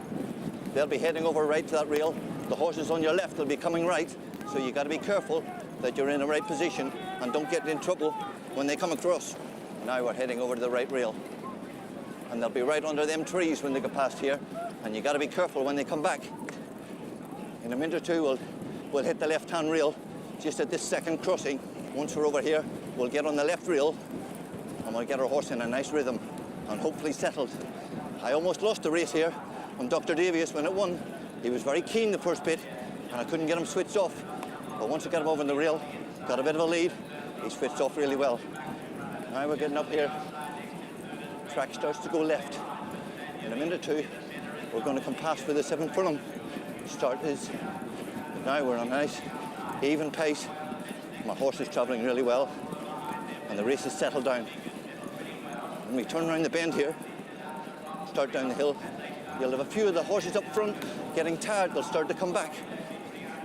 They'll be heading over right to that rail. The horses on your left will be coming right, so you got to be careful that you're in the right position and don't get in trouble when they come across. Now we're heading over to the right rail. And they'll be right under them trees when they go past here, and you got to be careful when they come back. In a minute or two, we'll hit the left-hand rail just at this second crossing. Once we're over here, we'll get on the left rail and we'll get our horse in a nice rhythm and hopefully settled. I almost lost the race here on Dr. Davies when it won. He was very keen the first bit and I couldn't get him switched off. But once I got him over in the rail, got a bit of a lead, he switched off really well. Now we're getting up here. Track starts to go left. In a minute or two, we're going to come past where the 7 furlong start is. Now we're on a nice, even pace. My horse is travelling really well, and the race is settled down. When we turn around the bend here, start down the hill, you'll have a few of the horses up front getting tired. They'll start to come back.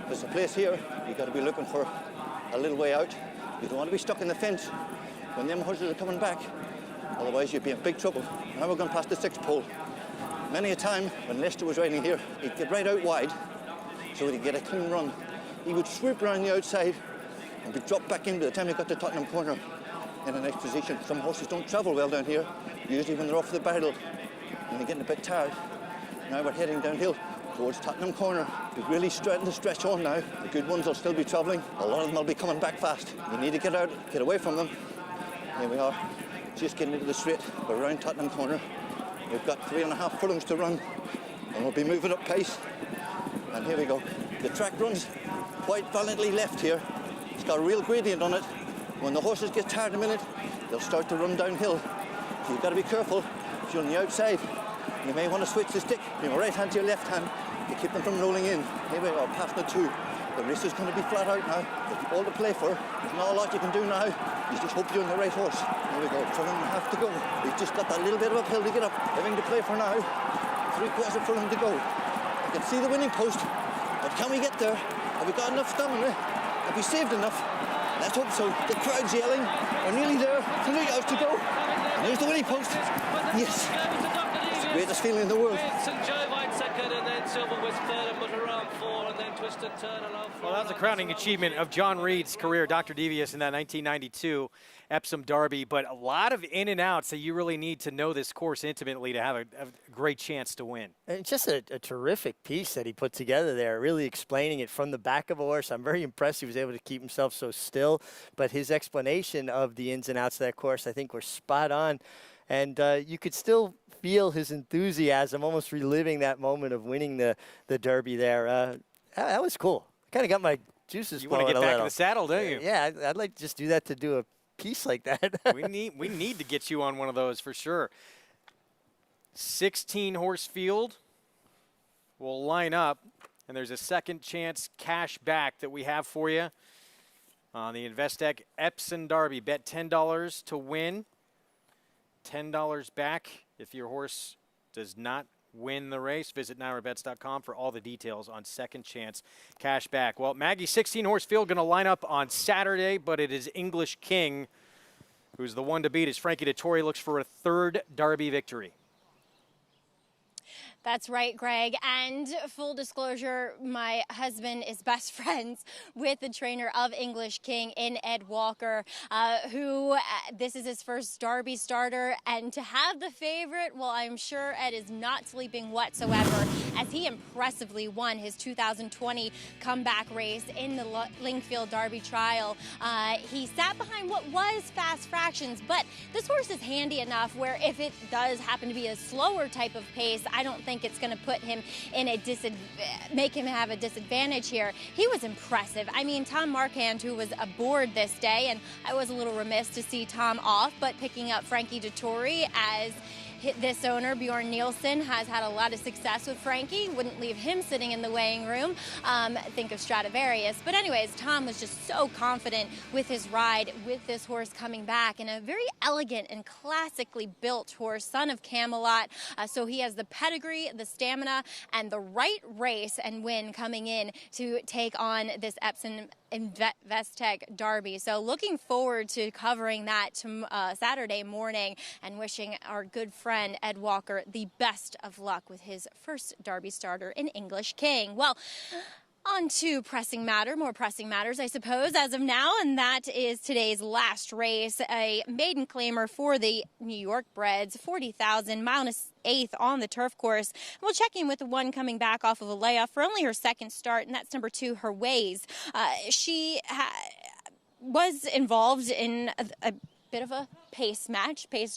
There's a place here you've got to be looking for a little way out. You don't want to be stuck in the fence when them horses are coming back. Otherwise, you'd be in big trouble. Now we're going past the 6th pole. Many a time when Lester was riding here, he'd get right out wide so he'd get a clean run. He would swoop around the outside and be dropped back in by the time he got to Tottenham Corner in a nice position. Some horses don't travel well down here, usually when they're off the battle and they're getting a bit tired. Now we're heading downhill towards Tottenham Corner. We're really starting to stretch on now. The good ones will still be travelling. A lot of them will be coming back fast. You need to get out, get away from them. Here we are, just getting into the straight. We're around Tottenham Corner. We've got 3.5 furlongs to run and we'll be moving up pace. And here we go. The track runs quite valiantly left here. It's got a real gradient on it. When the horses get tired a minute, they'll start to run downhill. So you've got to be careful. If you're on the outside, you may want to switch the stick from your right hand to your left hand to keep them from rolling in. Here we are, past the 2. The race is going to be flat out now. There's all to play for. There's not a lot you can do now. You just hope you're on the right horse. Here we go, 4.5 to go. We've just got that little bit of uphill to get up. Everything to play for now. 3/4 furlong to go. I can see the winning post, but can we get there? Have we got enough stamina? Have we saved enough? Let's hope so. The crowd's yelling. We're nearly there. 3 hours to go. And there's the winning post. Yes. It's the greatest feeling in the world. St. Jovine second, and then Silver was third, and was around 4, and then Twist and Turn around 4. Well, that was a crowning achievement of John Reed's career, Dr. Devious, in that 1992 Epsom Derby. But a lot of in and outs that you really need to know this course intimately to have a great chance to win. And just a terrific piece that he put together there, really explaining it from the back of a horse. I'm very impressed he was able to keep himself so still. But his explanation of the ins and outs of that course, I think, were spot on. And you could still feel his enthusiasm, almost reliving that moment of winning the Derby there. That was cool. Kind of got my juices flowing. You want to get back in the saddle, don't you? Yeah, I'd like to just do that to do a piece like that. we need to get you on one of those for sure. 16 horse field will line up, and there's a second chance cash back that we have for you on the Investec Epsom Derby. Bet $10 to win. $10 back if your horse does not win the race. Visit NYRABets.com for all the details on second chance cash back. Well, Maggie, 16 horse field going to line up on Saturday, but it is English King who's the one to beat as Frankie Dettori looks for a third Derby victory. That's right, Greg. And full disclosure, my husband is best friends with the trainer of English King in Ed Walker, who this is his first Derby starter. And to have the favorite, well, I'm sure Ed is not sleeping whatsoever as he impressively won his 2020 comeback race in the Lingfield Derby Trial. He sat behind what was Fast Fractions, but this horse is handy enough where if it does happen to be a slower type of pace, I don't think it's going to put him in a make him have a disadvantage here. He was impressive. I mean, Tom Marquand, who was aboard this day, and I was a little remiss to see Tom off, but picking up Frankie Dettori as this owner, Bjorn Nielsen, has had a lot of success with Frankie. Wouldn't leave him sitting in the weighing room. Think of Stradivarius. But anyways, Tom was just so confident with his ride with this horse coming back, and a very elegant and classically built horse, son of Camelot. So he has the pedigree, the stamina, and the right race and win coming in to take on this Epsom Investec Derby. So looking forward to covering that Saturday morning, and wishing our good friend Ed Walker the best of luck with his first Derby starter in English King. Well, on to more pressing matters, I suppose, as of now, and that is today's last race, a maiden claimer for the New York breds, 40,000, mile and 1/8 on the turf course. We'll check in with the one coming back off of a layoff for only her second start, and that's number 2, Her Ways. She was involved in a bit of a pace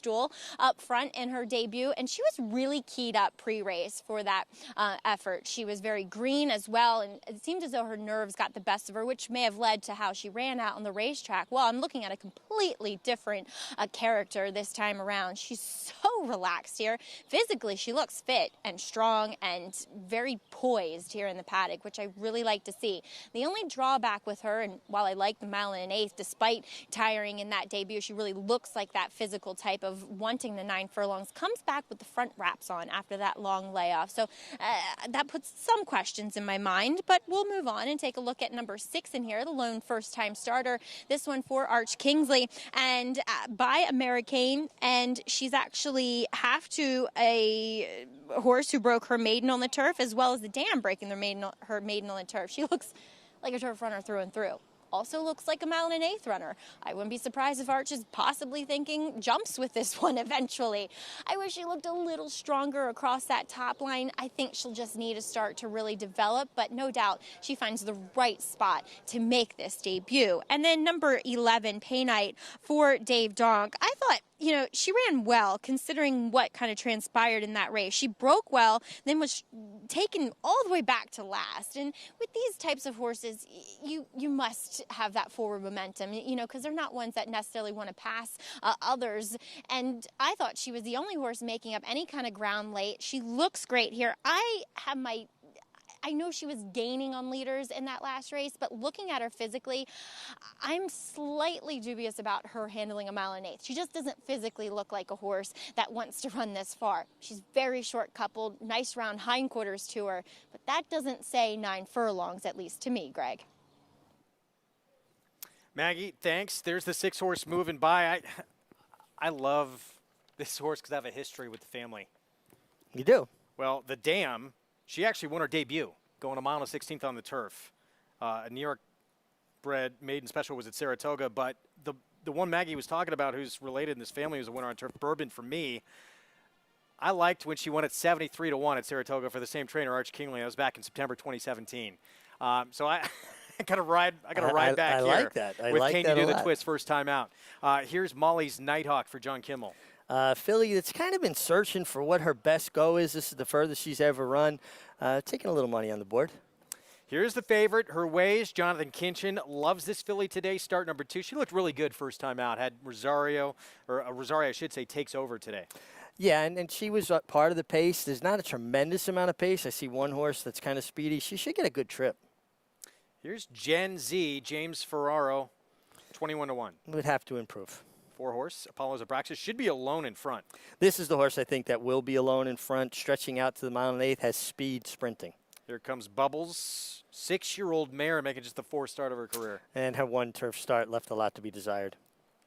duel up front in her debut, and she was really keyed up pre-race for that effort. She was very green as well, and it seemed as though her nerves got the best of her, which may have led to how she ran out on the racetrack. Well, I'm looking at a completely different character this time around. She's so relaxed here. Physically, she looks fit and strong and very poised here in the paddock, which I really like to see. The only drawback with her, and while I like the mile and 1/8, despite tiring in that debut, she really looks like that physical type of wanting the 9 furlongs, comes back with the front wraps on after that long layoff. So that puts some questions in my mind, but we'll move on and take a look at number 6 in here, the lone first-time starter. This one for Arch Kingsley, and by Americain, and she's actually half to a horse who broke her maiden on the turf, as well as the dam breaking her maiden on the turf. She looks like a turf runner through and through. Also looks like a mile and 1/8 runner. I wouldn't be surprised if Arch is possibly thinking jumps with this one eventually. I wish she looked a little stronger across that top line. I think she'll just need a start to really develop, but no doubt she finds the right spot to make this debut. And then number 11, Pay Night for Dave Donk. I thought you know, she ran well considering what kind of transpired in that race. She broke well, then was taken all the way back to last. And with these types of horses, you must have that forward momentum, you know, because they're not ones that necessarily want to pass others. And I thought she was the only horse making up any kind of ground late. She looks great here. I know she was gaining on leaders in that last race, but looking at her physically, I'm slightly dubious about her handling a mile and eighth. She just doesn't physically look like a horse that wants to run this far. She's very short coupled, nice round hindquarters to her, but that doesn't say 9 furlongs, at least to me, Greg. Maggie, thanks. There's the 6-horse moving by. I love this horse because I have a history with the family. You do? Well, the Dam, she actually won her debut, going a mile and 16th on the turf. A New York bred maiden special was at Saratoga, but the one Maggie was talking about who's related in this family was a winner on turf, Bourbon for me. I liked when she won at 73-1 at Saratoga for the same trainer, Arch Kingley. That was back in September 2017. So I gotta ride back here. I like that. I with like Can that You a Do the lot. Twist first time out. Here's Molly's Nighthawk for John Kimmel. Filly that's kind of been searching for what her best go is. This is the furthest she's ever run. Taking a little money on the board. Here's the favorite, Her Ways. Jonathan Kinchin loves this filly today, start number 2. She looked really good first time out. Had Rosario I should say, takes over today. Yeah, and she was part of the pace. There's not a tremendous amount of pace. I see one horse that's kind of speedy. She should get a good trip. Here's Gen Z, James Ferraro, 21-1. Would have to improve. 4-horse, Apollo's Abraxas should be alone in front. This is the horse I think that will be alone in front, stretching out to the mile and eighth, has speed sprinting. Here comes Bubbles, 6-year-old mare making just the 4th start of her career. And her one turf start left a lot to be desired.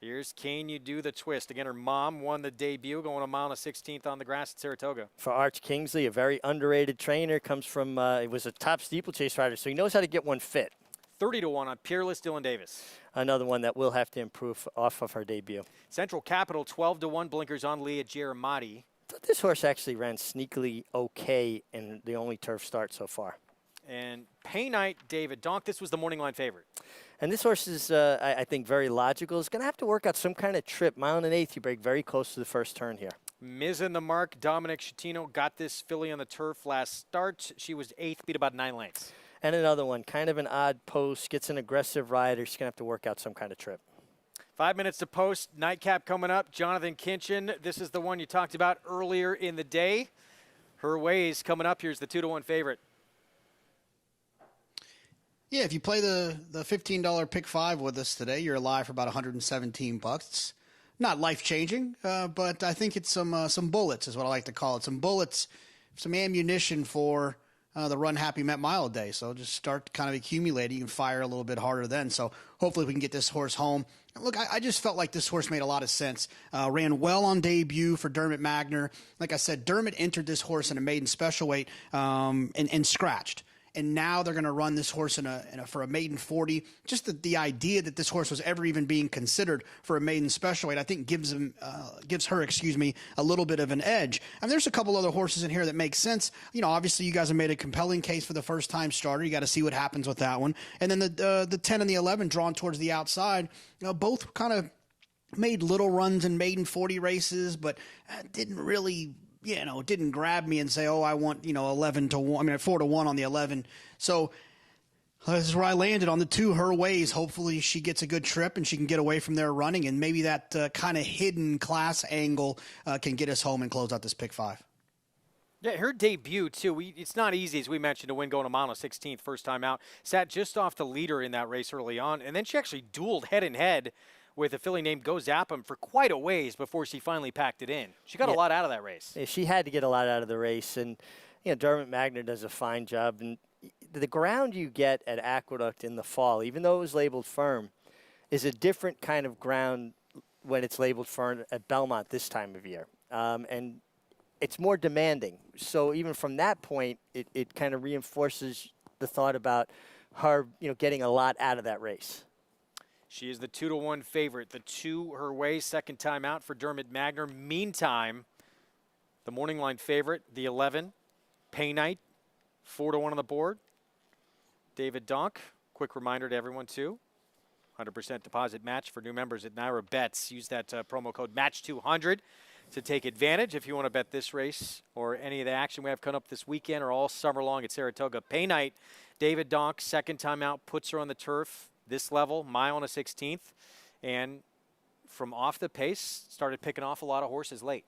Here's Can You Do the Twist. Again, her mom won the debut, going a mile and 16th on the grass at Saratoga. For Arch Kingsley, a very underrated trainer, comes from, he was a top steeplechase rider, so he knows how to get one fit. 30-1 on Peerless Dylan Davis. Another one that will have to improve off of her debut. Central Capital, 12-1, blinkers on Leah Giaramatti. Thought this horse actually ran sneakily okay in the only turf start so far. And Pay Night, David Donk, this was the morning line favorite. And this horse is, I think, very logical. It's going to have to work out some kind of trip. Mile and an eighth, you break very close to the first turn here. Miz in the mark, Dominic Schettino got this filly on the turf last start. She was 8th, beat about 9 lengths. And another one, kind of an odd post, gets an aggressive rider. She's going to have to work out some kind of trip. 5 minutes to post. Nightcap coming up. Jonathan Kinchin. This is the one you talked about earlier in the day. Her Ways coming up. Here's the 2-1 favorite. Yeah, if you play the $15 pick 5 with us today, you're alive for about $117. It's not life-changing, but I think it's some bullets is what I like to call it. Some bullets, some ammunition for the Run Happy Met Mile day. So just start kind of accumulating. You can fire a little bit harder then. So hopefully we can get this horse home. Look, I just felt like this horse made a lot of sense. Ran well on debut for Dermot Magner. Like I said, Dermot entered this horse in a maiden special weight and scratched. And now they're going to run this horse for a maiden 40. Just the idea that this horse was ever even being considered for a maiden special weight, I think gives her a little bit of an edge. And there's a couple other horses in here that make sense. You know, obviously you guys have made a compelling case for the first time starter. You got to see what happens with that one. And then the 10 and the 11 drawn towards the outside, both kind of made little runs in maiden 40 races, but didn't really, didn't grab me and say, oh, I want, 4-1 on the 11. So this is where I landed on the 2, Her Ways. Hopefully she gets a good trip and she can get away from there running, and maybe that kind of hidden class angle can get us home and close out this pick 5. Yeah, her debut, too. It's not easy, as we mentioned, to win going a mile and 16th first time out. Sat just off the leader in that race early on, and then she actually dueled head-and-head with a filly named Go Zap 'Em for quite a ways before she finally packed it in. She got a lot out of that race. Yeah, she had to get a lot out of the race, and Dermot Magner does a fine job. And the ground you get at Aqueduct in the fall, even though it was labeled firm, is a different kind of ground when it's labeled firm at Belmont this time of year. And it's more demanding. So even from that point, it kind of reinforces the thought about her, getting a lot out of that race. She is the 2-1 favorite. The 2, Her Way, second time out for Dermot Magner. Meantime, the morning line favorite, the 11, Pay Night, 4-1 on the board. David Donk, quick reminder to everyone, too. 100% deposit match for new members at Naira Bets. Use that promo code MATCH200 to take advantage if you want to bet this race or any of the action we have coming up this weekend or all summer long at Saratoga. Pay night, David Donk, second time out, puts her on the turf this level, mile and a 16th, and from off the pace, started picking off a lot of horses late.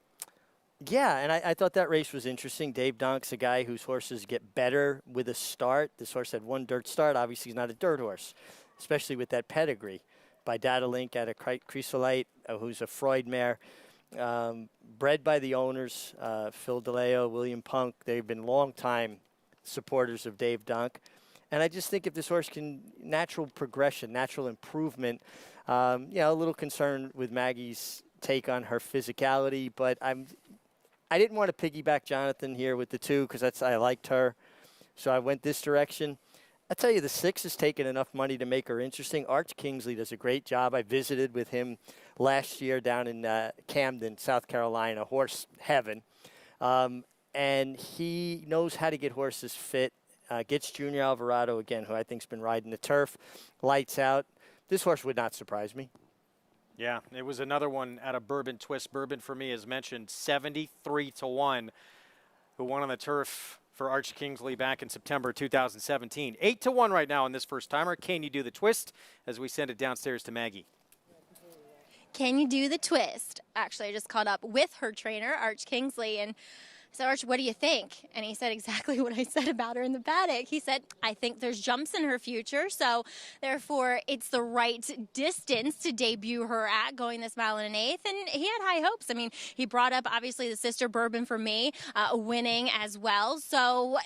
Yeah, and I thought that race was interesting. Dave Donk's a guy whose horses get better with a start. This horse had one dirt start. Obviously, he's not a dirt horse, especially with that pedigree by Data Link out of Chrysolite, who's a Freud mare. Bred by the owners, Phil DeLeo, William Punk. They've been long-time supporters of Dave Donk. And I just think if this horse can, natural progression, natural improvement, a little concerned with Maggie's take on her physicality, but I didn't want to piggyback Jonathan here with the 2 because I liked her. So I went this direction. I tell you, the 6 has taken enough money to make her interesting. Arch Kingsley does a great job. I visited with him last year down in Camden, South Carolina, horse heaven. And he knows how to get horses fit. Gets Junior Alvarado again, who I think's been riding the turf. Lights out. This horse would not surprise me. Yeah, it was another one out of Bourbon Twist. Bourbon, for me, as mentioned, 73-1, who won on the turf for Arch Kingsley back in September 2017. 8-1 right now on this first-timer. Can you do the twist as we send it downstairs to Maggie? Can you do the twist? Actually, I just caught up with her trainer, Arch Kingsley, and I said, Arch, what do you think? And he said exactly what I said about her in the paddock. He said, I think there's jumps in her future, so therefore it's the right distance to debut her at, going this mile and an eighth. And he had high hopes. I mean, he brought up, obviously, the sister Bourbon for me, winning as well. So,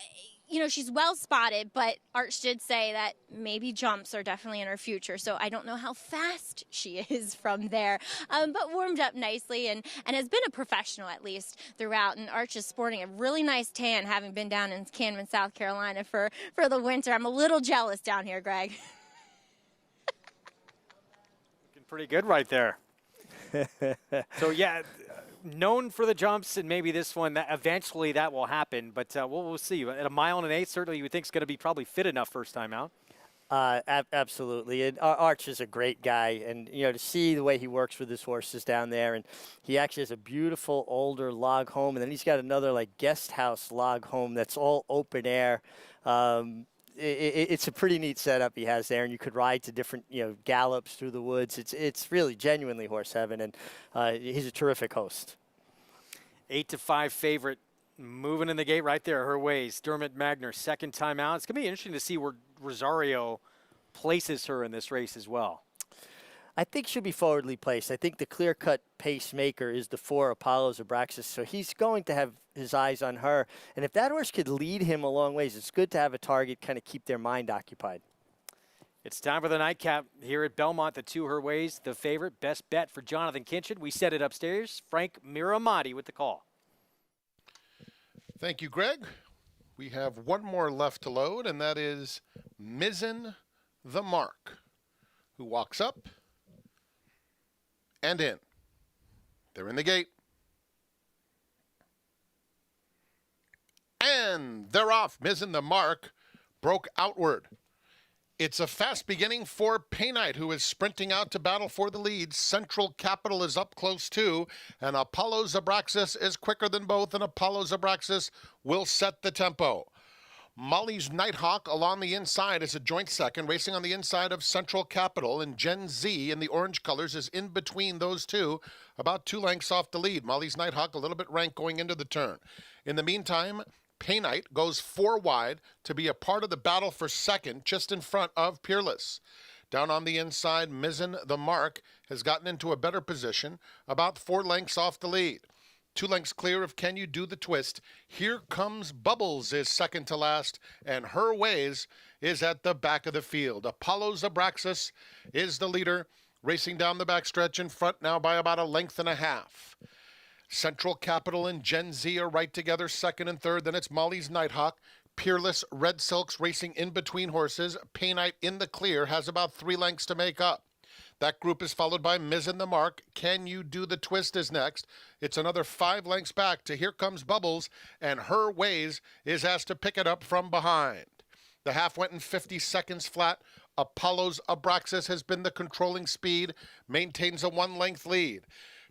she's well spotted, but Arch did say that maybe jumps are definitely in her future. So I don't know how fast she is from there, but warmed up nicely and has been a professional at least throughout. And Arch is sporting a really nice tan, having been down in Camden, South Carolina for the winter. I'm a little jealous down here, Greg. Looking pretty good right there. So, yeah, known for the jumps, and maybe this one, that eventually that will happen, but we'll see. At a mile and an eighth, certainly you would think is going to be probably fit enough first time out. Absolutely. And Arch is a great guy, and to see the way he works with his horses down there, and he actually has a beautiful older log home, and then he's got another like guest house log home that's all open air. It's a pretty neat setup he has there, and you could ride to different gallops through the woods. It's really genuinely horse heaven, and he's a terrific host. 8-5 favorite, moving in the gate right there, her ways. Dermot Magner, second time out. It's going to be interesting to see where Rosario places her in this race as well. I think she'll be forwardly placed. I think the clear-cut pacemaker is the 4 Apollo's Abraxas, so he's going to have his eyes on her. And if that horse could lead him a long ways, it's good to have a target, kind of keep their mind occupied. It's time for the nightcap here at Belmont. The 2 her ways, the favorite, best bet for Jonathan Kinchin. We set it upstairs. Frank Miramati with the call. Thank you, Greg. We have one more left to load, and that is Mizzen the Mark, who walks up and in. They're in the gate. And they're off. Mizzen the Mark broke outward. It's a fast beginning for Pay Night, who is sprinting out to battle for the lead. Central Capital is up close too, and Apollo Zabraxis is quicker than both, and Apollo Zabraxis will set the tempo. Molly's Nighthawk along the inside is a joint second, racing on the inside of Central Capital, and Gen Z in the orange colors is in between those two, about 2 lengths off the lead. Molly's Nighthawk a little bit rank going into the turn. In the meantime, Pay Night goes 4 wide to be a part of the battle for second, just in front of Peerless. Down on the inside, Mizzen the Mark has gotten into a better position, about 4 lengths off the lead. 2 lengths clear of Can You Do the Twist. Here Comes Bubbles is second to last, and Her Ways is at the back of the field. Apollo Zabraxis is the leader, racing down the backstretch in front now by about 1.5 lengths. Central Capital and Gen Z are right together, second and third. Then it's Molly's Nighthawk. Peerless, Red Silks racing in between horses. Pay Night in the clear has about 3 lengths to make up. That group is followed by Mizzen the Mark. Can You Do the Twist is next. It's another 5 lengths back to Here Comes Bubbles, and Her Ways is asked to pick it up from behind. The half went in 50 seconds flat Apollo's Abraxas has been the controlling speed, maintains a 1-length lead.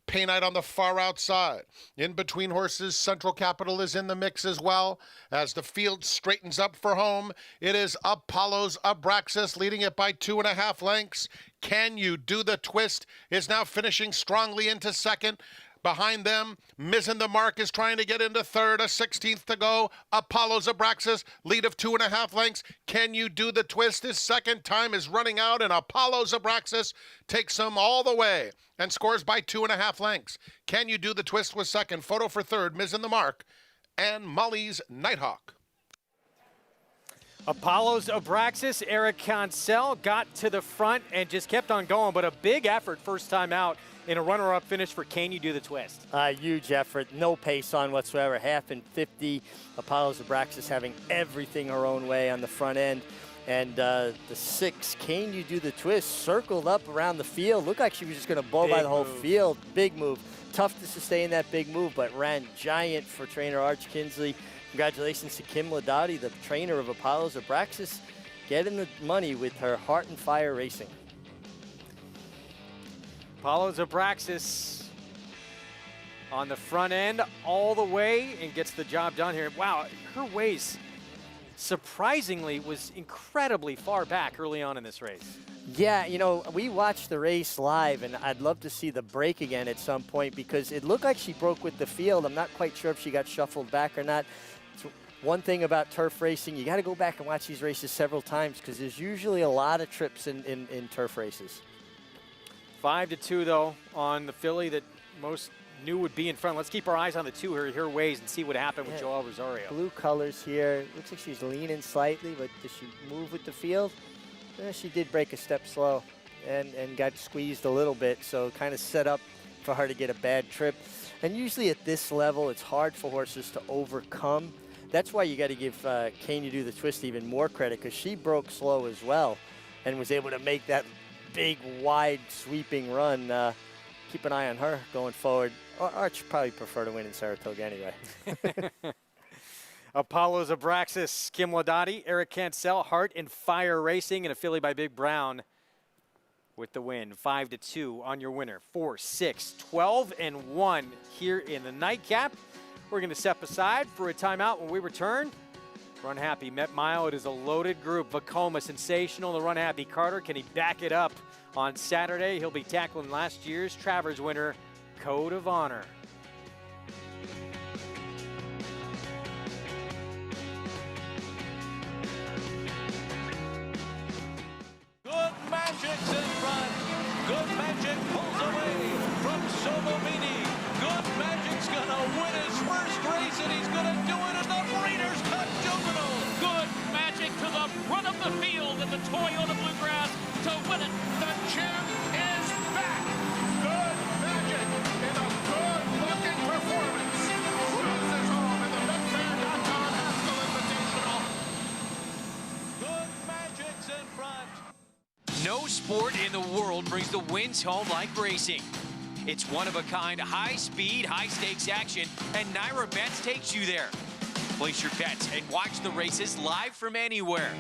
Painite on the far outside. In between horses, Central Capital is in the mix as well. As the field straightens up for home, it is Apollo's Abraxas leading it by 2.5 lengths. Can You Do the Twist is now finishing strongly into second. Behind them, Mizzen the Mark is trying to get into third, a 16th to go. Apollo's Abraxas, lead of 2.5 lengths. Can You Do the Twist? His second time is running out, and Apollo's Abraxas takes him all the way and scores by 2.5 lengths. Can You Do the Twist was second. Photo for third, Mizzen the Mark, and Molly's Nighthawk. Apollo's Abraxas, Eric Cancel got to the front and just kept on going, but a big effort first time out in a runner-up finish for Can You Do the Twist? Huge effort, no pace on whatsoever, 1/2 Apollo's Abraxas having everything her own way on the front end. And the 6, Can You Do the Twist, circled up around the field. Looked like she was just going to blow by the whole field. Big move. Tough to sustain that big move, but ran giant for trainer Arch Kinsley. Congratulations to Kim Ladati, the trainer of Apollo's Abraxas, getting the money with her Heart and Fire Racing. Apollo's Abraxas on the front end all the way and gets the job done here. Wow, her ways surprisingly was incredibly far back early on in this race. Yeah, you know, we watched the race live, and I'd love to see the break again at some point because it looked like she broke with the field. I'm not quite sure if she got shuffled back or not. So one thing about turf racing, you got to go back and watch these races several times because there's usually a lot of trips in turf races. 5-2 though on the filly that most knew would be in front. Let's keep our eyes on the 2 here, her ways, and see what happened with Joel Rosario. Blue colors here. Looks like she's leaning slightly, but does she move with the field? She did break a step slow and got squeezed a little bit, so kind of set up for her to get a bad trip. And usually at this level, it's hard for horses to overcome. That's why you got to give Can You Do the Twist even more credit, because she broke slow as well and was able to make that big, wide, sweeping run. Keep an eye on her going forward. Arch probably prefer to win in Saratoga anyway. Apollo's Abraxas, Kim Ladati, Eric Cancel, Heart and Fire Racing, and a filly by Big Brown with the win. 5-2 on your winner. 4, 6, 12, and 1 here in the nightcap. We're going to step aside for a timeout. When we return, Run Happy Met Mile. It is a loaded group. Vacoma, sensational. The Run Happy Carter. Can he back it up on Saturday? He'll be tackling last year's Travers winner, Code of Honor. Good Magic's in front. Good Magic pulls away from Somomini. Good Magic's gonna win his first race, and he's gonna do it in the Breeders' Cup Juvenile. Good Magic to the front of the field in the Toyota Bluegrass to win it. The champ is back. Good Magic in a good-looking performance. Cruises home in the BetFair.com Haskell Invitational. Good Magic's in front. No sport in the world brings the wins home like racing. It's one-of-a-kind, high-speed, high-stakes action, and Naira Bets takes you there. Place your bets and watch the races live from anywhere.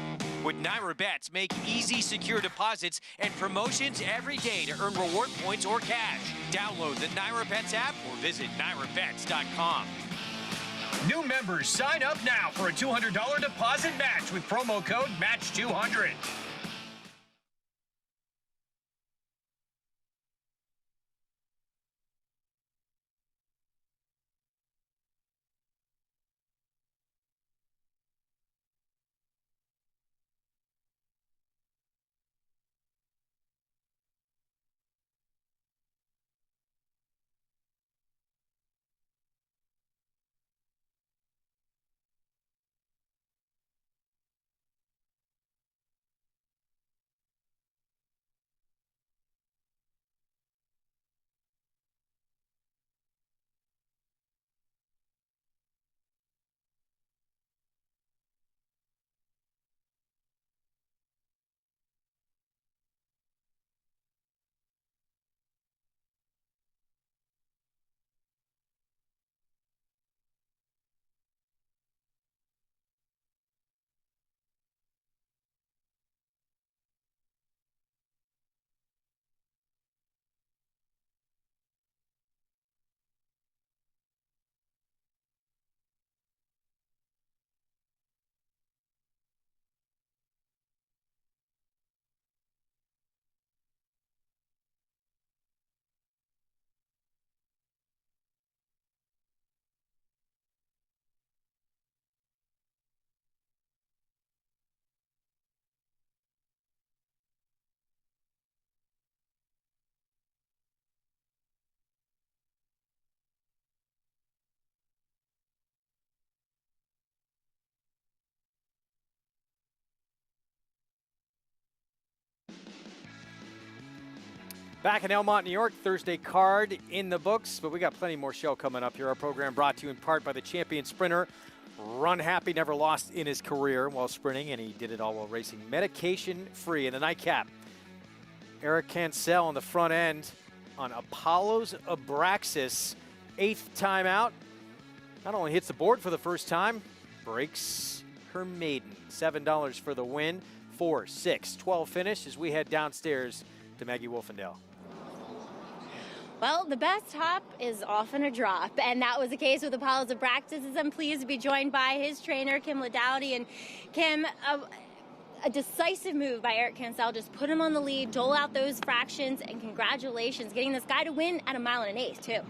With Naira Bets, make easy, secure deposits and promotions every day to earn reward points or cash. Download the Naira Bets app or visit NairaBets.com. New members, sign up now for a $200 deposit match with promo code MATCH200. Back in Belmont, New York, Thursday card in the books, but we got plenty more show coming up here. Our program brought to you in part by the champion sprinter. Run Happy never lost in his career while sprinting, and he did it all while racing medication-free. In the nightcap, Eric Cancel on the front end on Apollo's Abraxas. 8th time out. Not only hits the board for the first time, breaks her maiden. $7 for the win. 4, 6, 12 finish as we head downstairs to Maggie Wolfendale. Well, the best hop is often a drop, and that was the case with Apollo's Abraxas, as I'm pleased to be joined by his trainer, Kim Ladowdy. And Kim, a decisive move by Eric Cancel, just put him on the lead, dole out those fractions, and congratulations, getting this guy to win at 1 1/8 miles, too.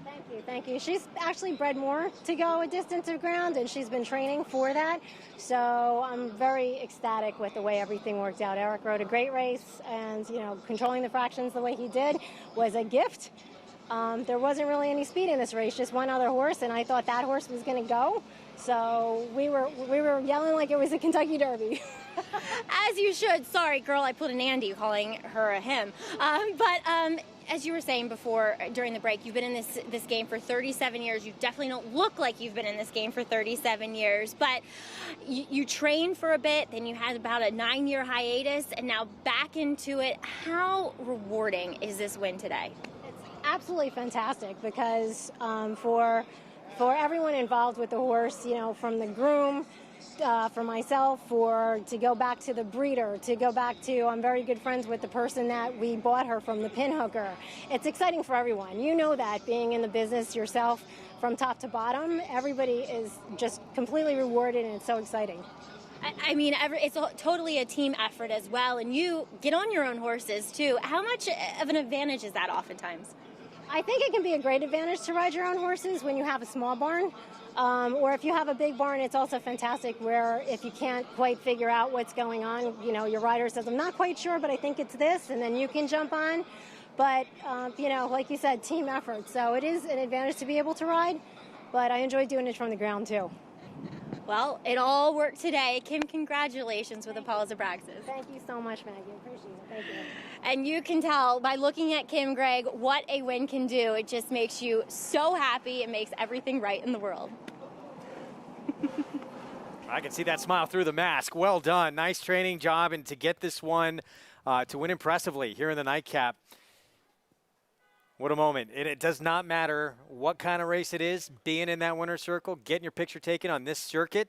Thank you. She's actually bred more to go a distance of ground, and she's been training for that. So I'm very ecstatic with the way everything worked out. Eric rode a great race, and, you know, controlling the fractions the way he did was a gift. There wasn't really any speed in this race, just one other horse, and I thought that horse was going to go. So we were yelling like it was a Kentucky Derby. As you should. Sorry, girl, I pulled an Andy calling her a him. But as you were saying before, during the break, you've been in this game for 37 years. You definitely don't look like you've been in this game for 37 years. But you trained for a bit, then you had about a 9-year hiatus, and now back into it. How rewarding is this win today? Absolutely fantastic, because for everyone involved with the horse, you know, from the groom, for myself, to go back to the breeder, to go back to, I'm very good friends with the person that we bought her from, the pinhooker. It's exciting for everyone. You know that, being in the business yourself from top to bottom, everybody is just completely rewarded, and it's so exciting. I mean, it's totally a team effort as well, and you get on your own horses, too. How much of an advantage is that oftentimes? I think it can be a great advantage to ride your own horses when you have a small barn. Or if you have a big barn, it's also fantastic where if you can't quite figure out what's going on, you know, your rider says, I'm not quite sure, but I think it's this, and then you can jump on. But, you know, like you said, team effort. So it is an advantage to be able to ride, but I enjoy doing it from the ground, too. Well, it all worked today. Kim, congratulations with Apollo's Abraxas. Thank you so much, Maggie. Appreciate it. Thank you. And you can tell by looking at Kim, Greg, what a win can do. It just makes you so happy. It makes everything right in the world. I can see that smile through the mask. Well done. Nice training job, and to get this one to win impressively here in the nightcap. What a moment. And it does not matter what kind of race it is, being in that winner's circle, getting your picture taken on this circuit,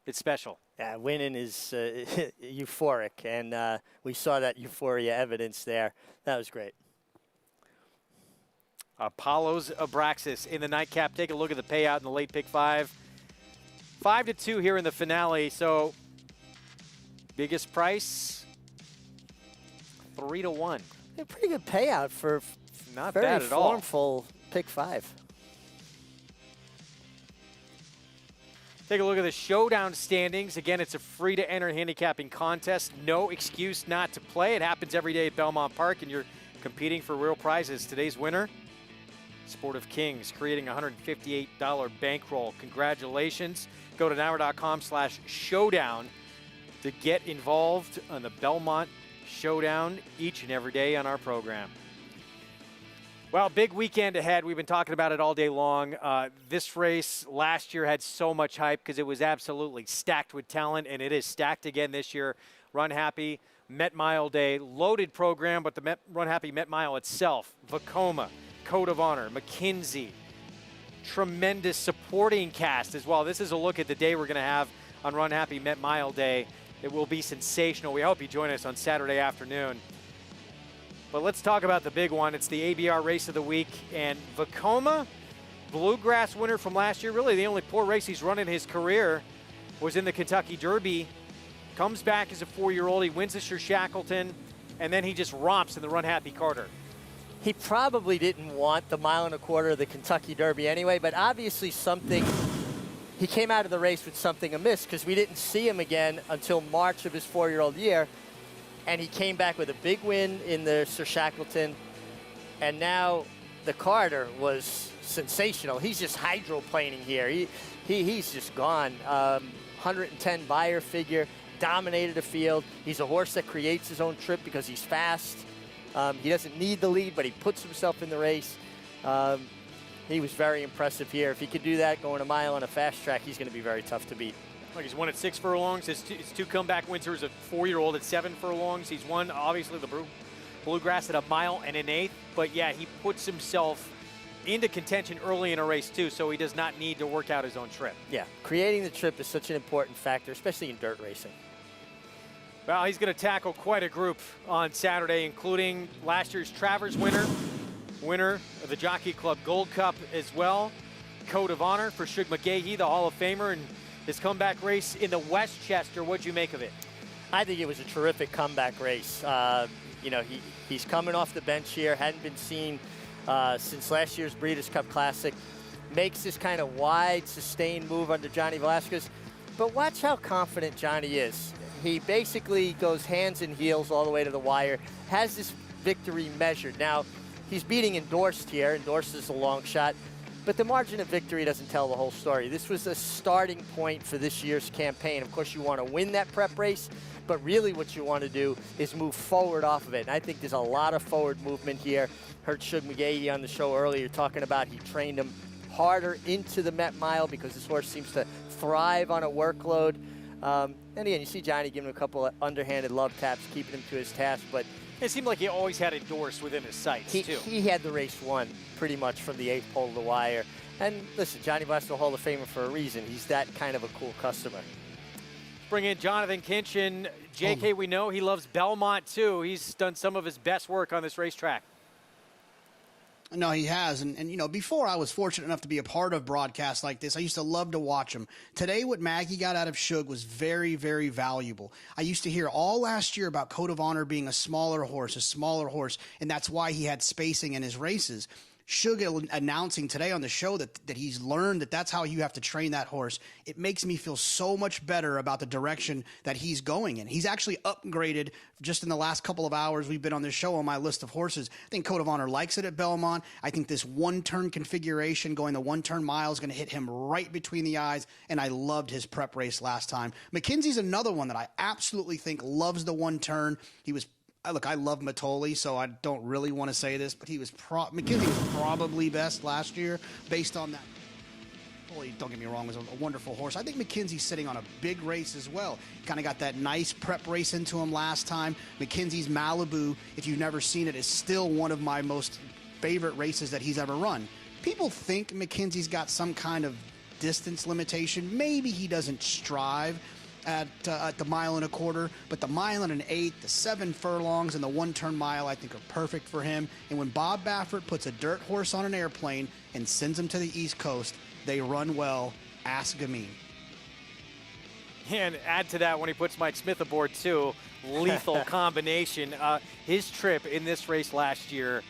it's special. Yeah, winning is euphoric, and we saw that euphoria evidence there. That was great. Apollo's Abraxas in the nightcap. Take a look at the payout in the late pick 5. 5-2 here in the finale, so biggest price, 3-1. A pretty good payout for not very bad at all. formful pick 5. Take a look at the showdown standings. Again, it's a free-to-enter handicapping contest. No excuse not to play. It happens every day at Belmont Park, and you're competing for real prizes. Today's winner, Sport of Kings, creating a $158 bankroll. Congratulations. Go to NYRA.com/showdown to get involved on the Belmont Showdown each and every day on our program. Well, big weekend ahead. We've been talking about it all day long. This race last year had so much hype because it was absolutely stacked with talent, and it is stacked again this year. Run Happy, Met Mile Day, loaded program, but the Run Happy Met Mile itself, Vacoma, Code of Honor, McKinsey, tremendous supporting cast as well. This is a look at the day we're going to have on Run Happy Met Mile Day. It will be sensational. We hope you join us on Saturday afternoon. But let's talk about the big one. It's the ABR Race of the Week. And Vacoma, Bluegrass winner from last year, really the only poor race he's run in his career was in the Kentucky Derby. Comes back as a 4-year-old. He wins the Sir Shackleton, and then he just romps in the Run Happy Carter. He probably didn't want the 1.25 miles of the Kentucky Derby anyway, but obviously he came out of the race with something amiss because we didn't see him again until March of his 4-year-old year. And he came back with a big win in the Sir Shackleton. And now the Carter was sensational. He's just hydroplaning here. He's just gone. 110 buyer figure, dominated the field. He's a horse that creates his own trip because he's fast. He doesn't need the lead, but he puts himself in the race. He was very impressive here. If he could do that going a mile on a fast track, he's going to be very tough to beat. Look, he's won at 6 furlongs. His two comeback wins. There's a 4-year-old at 7 furlongs. He's won, obviously, the Bluegrass at a mile and an 1/8. But, yeah, he puts himself into contention early in a race, too, so he does not need to work out his own trip. Yeah, creating the trip is such an important factor, especially in dirt racing. Well, he's going to tackle quite a group on Saturday, including last year's Travers winner of the Jockey Club Gold Cup as well. Code of Honor for Shug McGahee, the Hall of Famer, and his comeback race in the Westchester. What'd you make of it? I think it was a terrific comeback race. You know, he's coming off the bench here, hadn't been seen since last year's Breeders' Cup Classic. Makes this kind of wide, sustained move under Johnny Velasquez. But watch how confident Johnny is. He basically goes hands and heels all the way to the wire, has this victory measured. Now, he's beating Endorsed here. Endorsed is a long shot. But the margin of victory doesn't tell the whole story. This was a starting point for this year's campaign. Of course, you want to win that prep race, but really what you want to do is move forward off of it. And I think there's a lot of forward movement here. Heard Shug McGahee on the show earlier talking about he trained him harder into the Met Mile because this horse seems to thrive on a workload. And again, you see Johnny giving him a couple of underhanded love taps, keeping him to his task, but it seemed like he always had Endorsed within his sights, too. He had the race won pretty much from the 8th pole to the wire. And listen, Johnny Velasquez, Hall of Famer for a reason. He's that kind of a cool customer. Bring in Jonathan Kinch, and JK, we know he loves Belmont, too. He's done some of his best work on this racetrack. No, he has. And, you know, before I was fortunate enough to be a part of broadcasts like this, I used to love to watch them. Today, what Maggie got out of Shug was very, very valuable. I used to hear all last year about Code of Honor being a smaller horse, and that's why he had spacing in his races. Shug announcing today on the show that he's learned that that's how you have to train that horse. It makes me feel so much better about the direction that he's going in. He's actually upgraded just in the last couple of hours we've been on this show on my list of horses. I think Code of Honor likes it at Belmont. I think this one-turn configuration, going the one-turn mile, is going to hit him right between the eyes, and I loved his prep race last time. McKenzie's another one that I absolutely think loves the one-turn. Look, I love Matoli, so I don't really want to say this, but McKenzie was probably best last year based on that. Matoli, don't get me wrong, was a wonderful horse. I think McKenzie's sitting on a big race as well. Kind of got that nice prep race into him last time. McKenzie's Malibu, if you've never seen it, is still one of my most favorite races that he's ever run. People think McKenzie's got some kind of distance limitation. Maybe he doesn't strive at the 1.25 miles, but the 1.8 miles, the 7 furlongs, and the one-turn mile I think are perfect for him. And when Bob Baffert puts a dirt horse on an airplane and sends him to the East Coast, they run well. Ask Gamine. And add to that when he puts Mike Smith aboard too, lethal combination. His trip in this race last year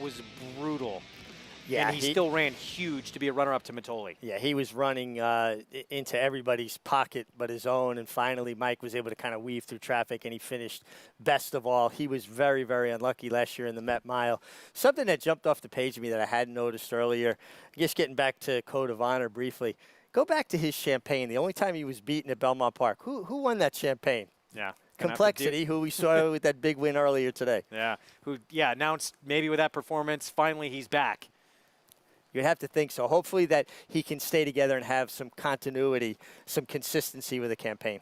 was brutal. Yeah, and he still ran huge to be a runner-up to Matoli. Yeah, he was running into everybody's pocket but his own, and finally Mike was able to kind of weave through traffic, and he finished best of all. He was very, very unlucky last year in the Met Mile. Something that jumped off the page of me that I hadn't noticed earlier, just getting back to Code of Honor briefly, go back to his Champagne. The only time he was beaten at Belmont Park. Who won that Champagne? Yeah. Complexity, who we saw with that big win earlier today. Yeah, announced maybe with that performance, finally he's back. You'd have to think so. Hopefully that he can stay together and have some continuity, some consistency with the campaign.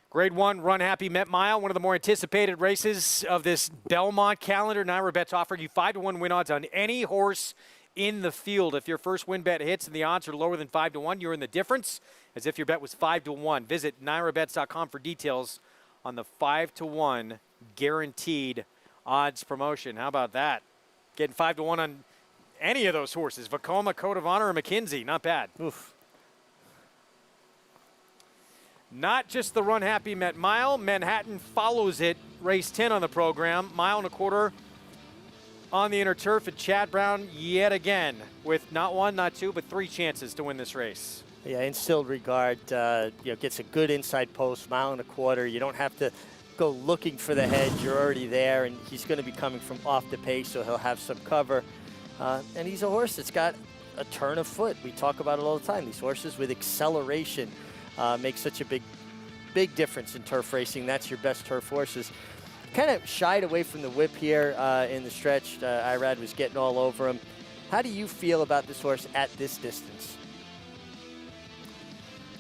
Grade 1 Run Happy Met Mile, one of the more anticipated races of this Belmont calendar. NYRA Bet's offering you 5-to-1 win odds on any horse in the field. If your first win bet hits and the odds are lower than 5-to-1, you're in the difference, as if your bet was 5-to-1. Visit NYRABets.com for details on the 5-to-1 guaranteed odds promotion. How about that? Getting 5-to-1 on any of those horses, Vacoma, Code of Honor, or McKenzie. Not bad. Oof. Not just the Run Happy Met Mile. Manhattan follows it. Race 10 on the program. 1.25 miles on the inner turf at Chad Brown yet again with not 1, not 2, but 3 chances to win this race. Yeah, instilled regard, gets a good inside post, 1.25 miles. You don't have to go looking for the hedge. You're already there, and he's going to be coming from off the pace, so he'll have some cover. And he's a horse that's got a turn of foot. We talk about it all the time. These horses with acceleration make such a big difference in turf racing. That's your best turf horses. kind of shied away from the whip here in the stretch. Irad was getting all over him. How do you feel about this horse at this distance?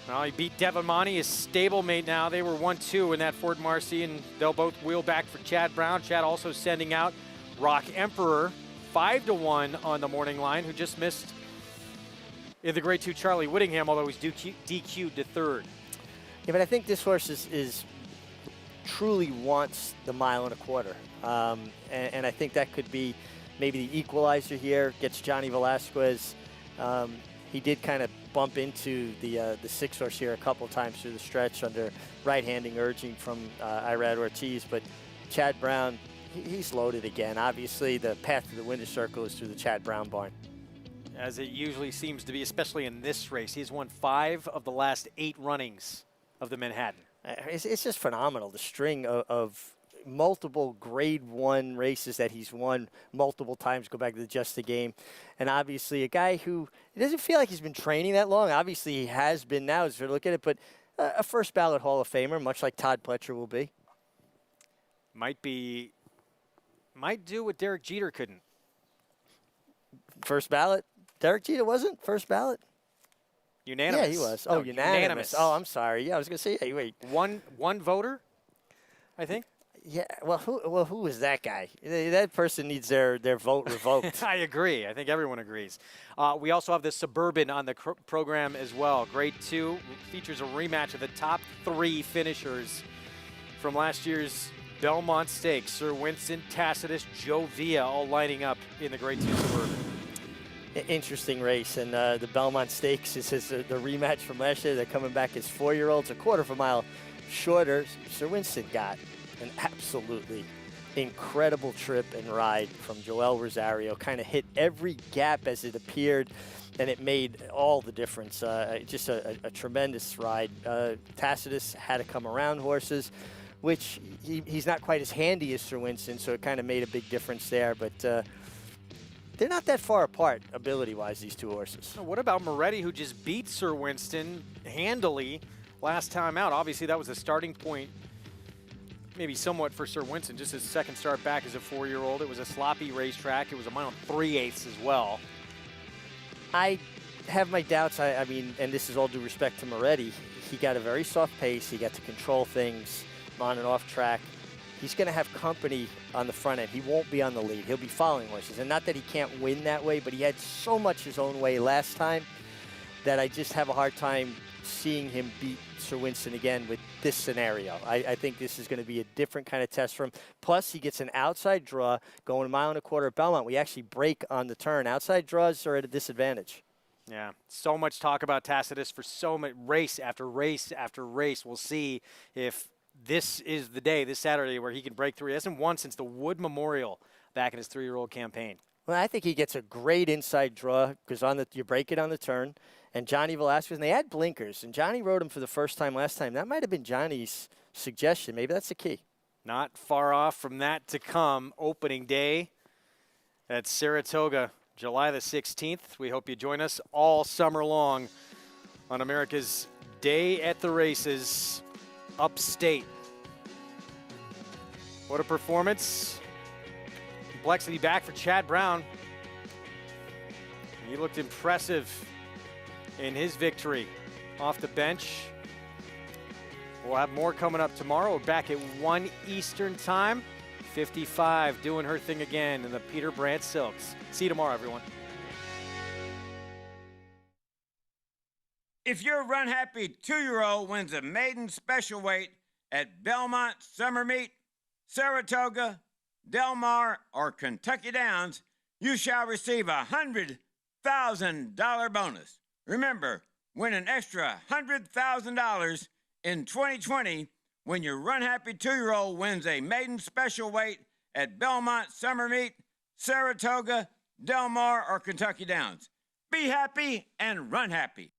Well, he beat Devon Monty, his stablemate now. They were 1-2 in that Fort Marcy, and they'll both wheel back for Chad Brown. Chad also sending out Rock Emperor, 5-1 on the morning line, who just missed in the Grade 2 Charlie Whittingham, although he's DQ'd to third. Yeah, but I think this horse is truly wants the 1.25 miles. And I think that could be maybe the equalizer here, gets Johnny Velasquez. He did kind of bump into the 6-horse here a couple times through the stretch under right-handing urging from Irad Ortiz, but Chad Brown, he's loaded again. Obviously, the path to the winner's circle is through the Chad Brown barn. As it usually seems to be, especially in this race. He's won 5 of the last 8 runnings of the Manhattan. It's just phenomenal, the string of multiple Grade 1 races that he's won multiple times. Go back to Just the Game. And obviously a guy who, it doesn't feel like he's been training that long. Obviously he has been now as we look at it, but a first ballot Hall of Famer, much like Todd Pletcher will be. Might do what Derek Jeter couldn't. First ballot? Derek Jeter wasn't first ballot? Unanimous. Yeah, he was. No, Oh, unanimous. Oh, I'm sorry. Yeah, I was going to say, hey, wait. One voter, I think? Yeah, well, who was that guy? That person needs their vote revoked. I agree. I think everyone agrees. We also have the Suburban on the program as well. Grade 2 features a rematch of the top 3 finishers from last year's Belmont Stakes. Sir Winston, Tacitus, Joe Villa all lining up in the Grade 2 Suburban. Interesting race, and the Belmont Stakes is the rematch from last year. They're coming back as 4-year-olds, a 1/4 mile shorter. Sir Winston got an absolutely incredible trip and ride from Joel Rosario. Kind of hit every gap as it appeared, and it made all the difference. Just a tremendous ride. Tacitus had to come around horses, which he's not quite as handy as Sir Winston, so it kind of made a big difference there. But they're not that far apart ability-wise, these two horses. What about Moretti, who just beat Sir Winston handily last time out? Obviously, that was a starting point, maybe somewhat for Sir Winston, just his second start back as a 4-year-old. It was a sloppy racetrack. It was a 1 3/8 as well. I have my doubts. I mean, and this is all due respect to Moretti. He got a very soft pace. He got to control things on and off track. He's going to have company on the front end. He won't be on the lead. He'll be following horses. And not that he can't win that way, but he had so much his own way last time that I just have a hard time seeing him beat Sir Winston again with this scenario. I think this is going to be a different kind of test for him. Plus, he gets an outside draw going 1 1/4 at Belmont. We actually break on the turn. Outside draws are at a disadvantage. Yeah, so much talk about Tacitus for so much race after race after race. We'll see if this is the day, this Saturday, where he can break through. He hasn't won since the Wood Memorial back in his 3-year-old campaign. Well, I think he gets a great inside draw because you break it on the turn. And Johnny Velasquez, and they had blinkers, and Johnny rode him for the first time last time. That might have been Johnny's suggestion. Maybe that's the key. Not far off from that to come. Opening day at Saratoga, July the 16th. We hope you join us all summer long on America's Day at the Races upstate. What a performance. Complexity back for Chad Brown. He looked impressive in his victory off the bench. We'll have more coming up tomorrow. We're back at 1 Eastern time. 55 doing her thing again in the Peter Brandt Silks. See you tomorrow, everyone. If your run-happy 2-year-old wins a maiden special weight at Belmont Summer Meet, Saratoga, Del Mar, or Kentucky Downs, you shall receive a $100,000 bonus. Remember, win an extra $100,000 in 2020 when your run-happy 2-year-old wins a maiden special weight at Belmont Summer Meet, Saratoga, Del Mar, or Kentucky Downs. Be happy and run happy.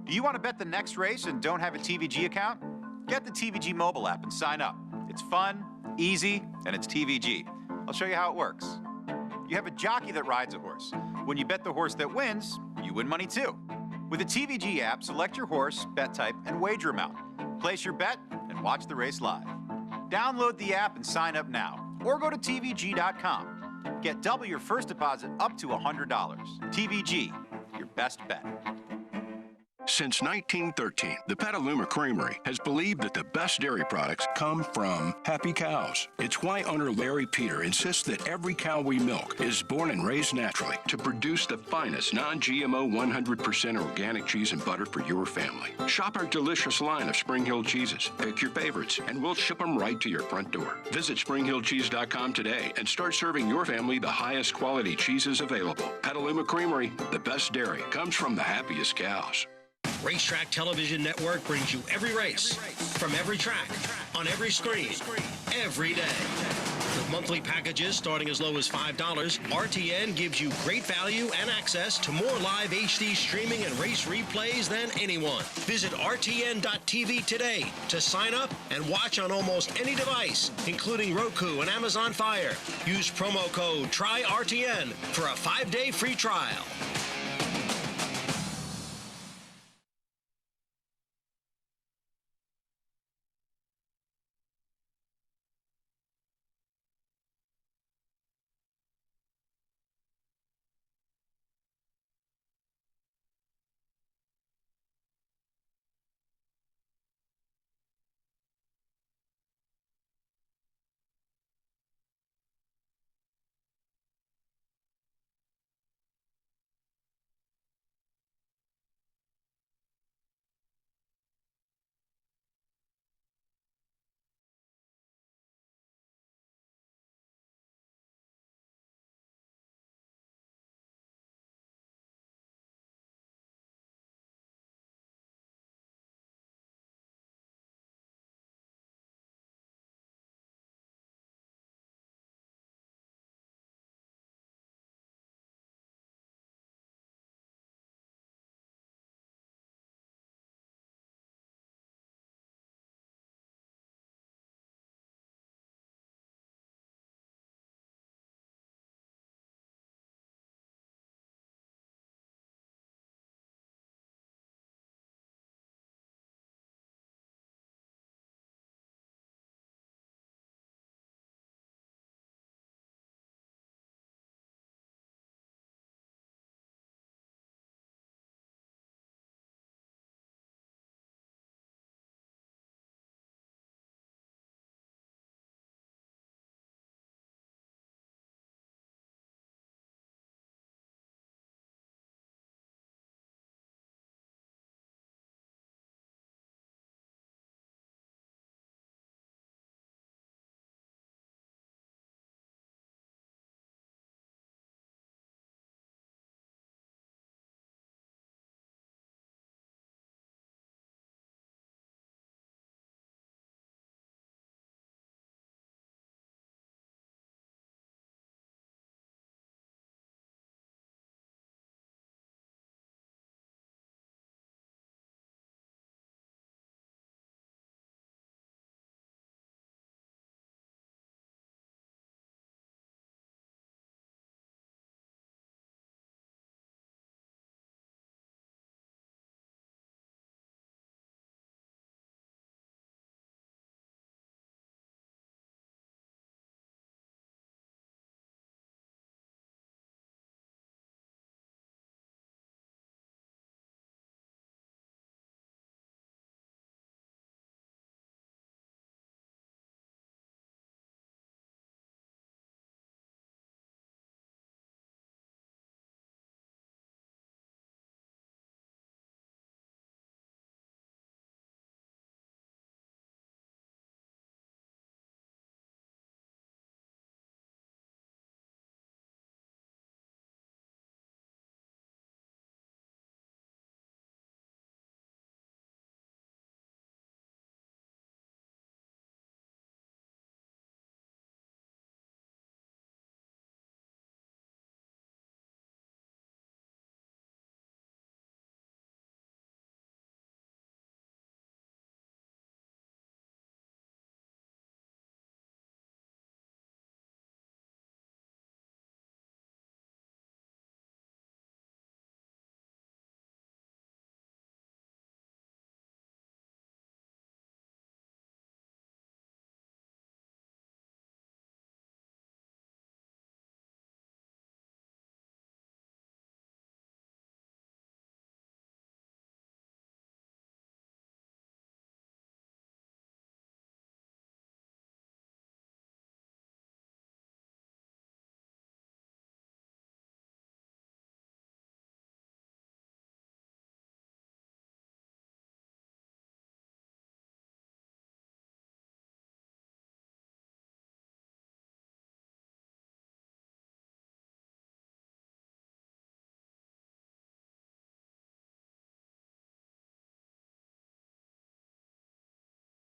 Do you want to bet the next race and don't have a TVG account? Get the TVG mobile app and sign up. It's fun, easy, and it's TVG. I'll show you how it works. You have a jockey that rides a horse. When you bet the horse that wins, you win money too. With the TVG app, select your horse, bet type, and wager amount. Place your bet and watch the race live. Download the app and sign up now, or go to TVG.com. Get double your first deposit up to $100. TVG, your best bet. Since 1913, the Petaluma Creamery has believed that the best dairy products come from happy cows. It's why owner Larry Peter insists that every cow we milk is born and raised naturally to produce the finest non-GMO 100% organic cheese and butter for your family. Shop our delicious line of Spring Hill cheeses. Pick your favorites, and we'll ship them right to your front door. Visit SpringHillCheese.com today and start serving your family the highest quality cheeses available. Petaluma Creamery, the best dairy comes from the happiest cows. Racetrack Television Network brings you every race, from every track, on every screen, every day. With monthly packages starting as low as $5, RTN gives you great value and access to more live HD streaming and race replays than anyone. Visit RTN.tv today to sign up and watch on almost any device, including Roku and Amazon Fire. Use promo code TRYRTN for a 5-day free trial.